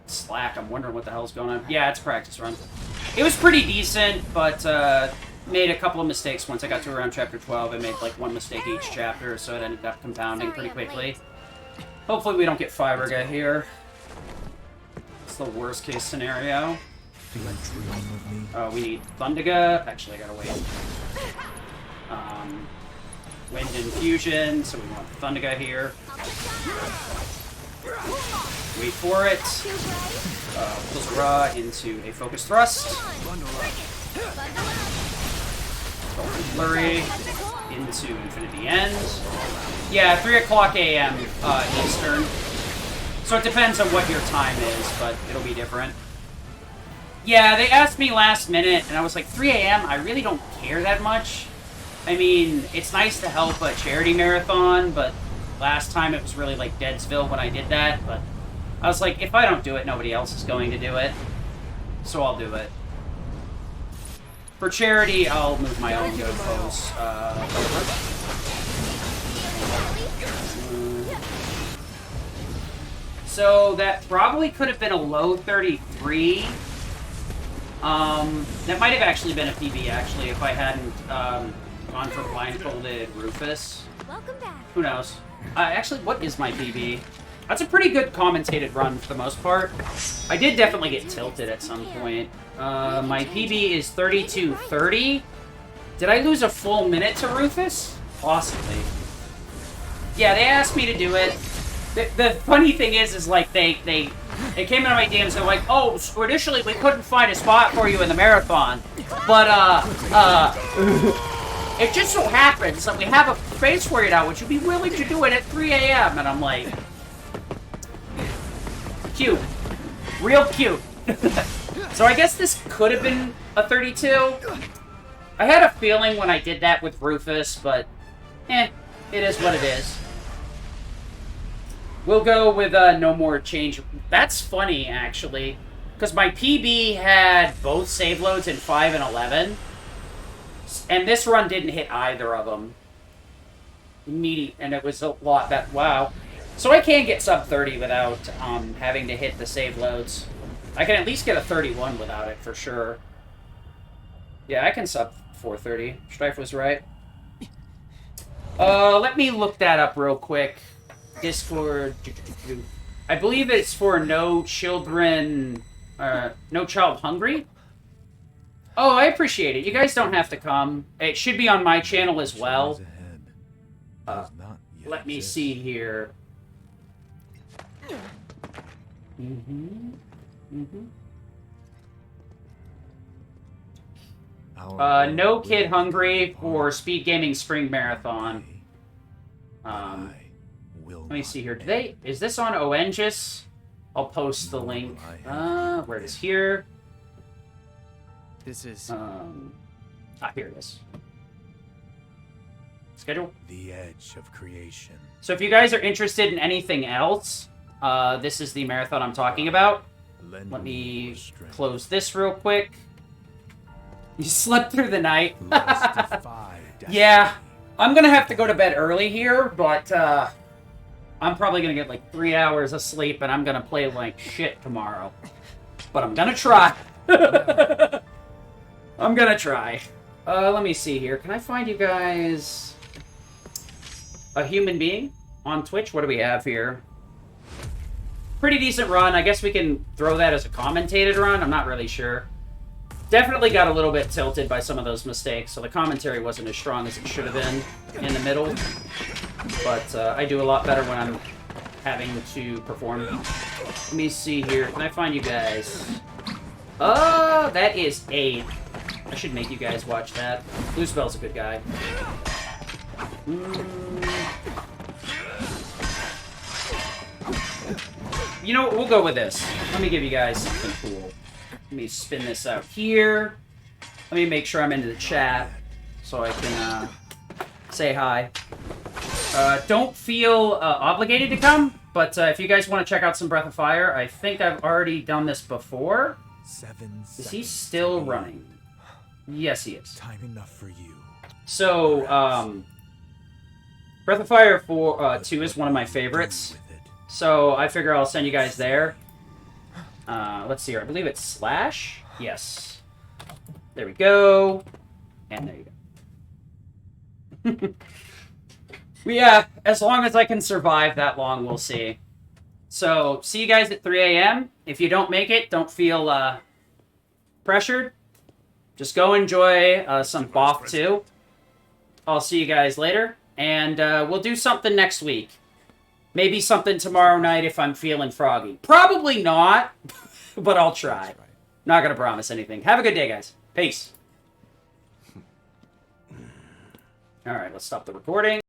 Slack, I'm wondering what the hell's going on. Yeah, it's a practice run. It was pretty decent, but made a couple of mistakes once I got to around chapter 12. I made like one mistake each chapter, so it ended up compounding pretty quickly. Hopefully we don't get Fiberga here. It's the worst case scenario. We need Thundiga. Actually, I gotta wait. Wind Infusion, so we want Thundiga here. Wait for it. Uzura into a Focus Thrust. Flurry into Infinity End. Yeah, 3 o'clock a.m. Eastern. So it depends on what your time is, but it'll be different. Yeah, they asked me last minute, and I was like, 3 a.m.? I really don't care that much. I mean, it's nice to help a charity marathon, but last time it was really like Deadsville when I did that, but I was like, if I don't do it, nobody else is going to do it. So I'll do it. For charity, I'll move my own go post over. So that probably could have been a low 33. That might have actually been a PB, actually, if I hadn't gone for blindfolded Rufus. Welcome back. Who knows? Actually, what is my PB? That's a pretty good commentated run for the most part. I did definitely get tilted at some point. My PB is 32:30. Did I lose a full minute to Rufus? Possibly. Yeah, they asked me to do it. The funny thing is like they came into my DMs and they're like, oh, so initially we couldn't find a spot for you in the marathon, but it just so happens that we have a space for you now. Would you be willing to do it at 3 a.m.? And I'm like, cute, real cute. So I guess this could have been a 32. I had a feeling when I did that with Rufus, but it is what it is. We'll go with no more change. That's funny, actually, because my PB had both save loads in 5 and 11, and this run didn't hit either of them. And it was a lot that, wow. So I can get sub 30 without having to hit the save loads. I can at least get a 31 without it, for sure. Yeah, I can sub 430. Strife was right. Let me look that up real quick. Discord. I believe it's for no children, no child hungry. Oh, I appreciate it. You guys don't have to come. It should be on my channel as well. Let me see here. No kid hungry for Speed Gaming Spring Marathon. Let me see here. Is this on Oengis? I'll post the link. Where it is here. This is here it is. Schedule. The edge of creation. So if you guys are interested in anything else, this is the marathon I'm talking about. Let me close this real quick. You slept through the night. Yeah, I'm gonna have to go to bed early here, but I'm probably gonna get like 3 hours of sleep, and I'm gonna play like shit tomorrow. But I'm gonna try. I'm gonna try. Let me see here. Can I find you guys a human being on Twitch? What do we have here? Pretty decent run. I guess we can throw that as a commentated run. I'm not really sure. Definitely got a little bit tilted by some of those mistakes, so the commentary wasn't as strong as it should have been in the middle. But I do a lot better when I'm having to perform. Let me see here. Can I find you guys? Oh, that is a... I should make you guys watch that. Bluespell's a good guy. You know what? We'll go with this. Let me give you guys something cool. Let me spin this out here. Let me make sure I'm into the chat so I can say hi. Don't feel obligated to come, but if you guys want to check out some Breath of Fire, I think I've already done this before. Is he still running? Yes, he is. Time enough for you. So, Breath of Fire 2 is one of my favorites. So I figure I'll send you guys there. Let's see here. I believe it's Slash. Yes. There we go. And there you go. Yeah, as long as I can survive that long, we'll see. So, see you guys at 3 a.m. If you don't make it, don't feel pressured. Just go enjoy some BOF 2. I'll see you guys later. And we'll do something next week. Maybe something tomorrow night if I'm feeling froggy. Probably not, but I'll try. Not gonna promise anything. Have a good day, guys. Peace. All right, let's stop the recording.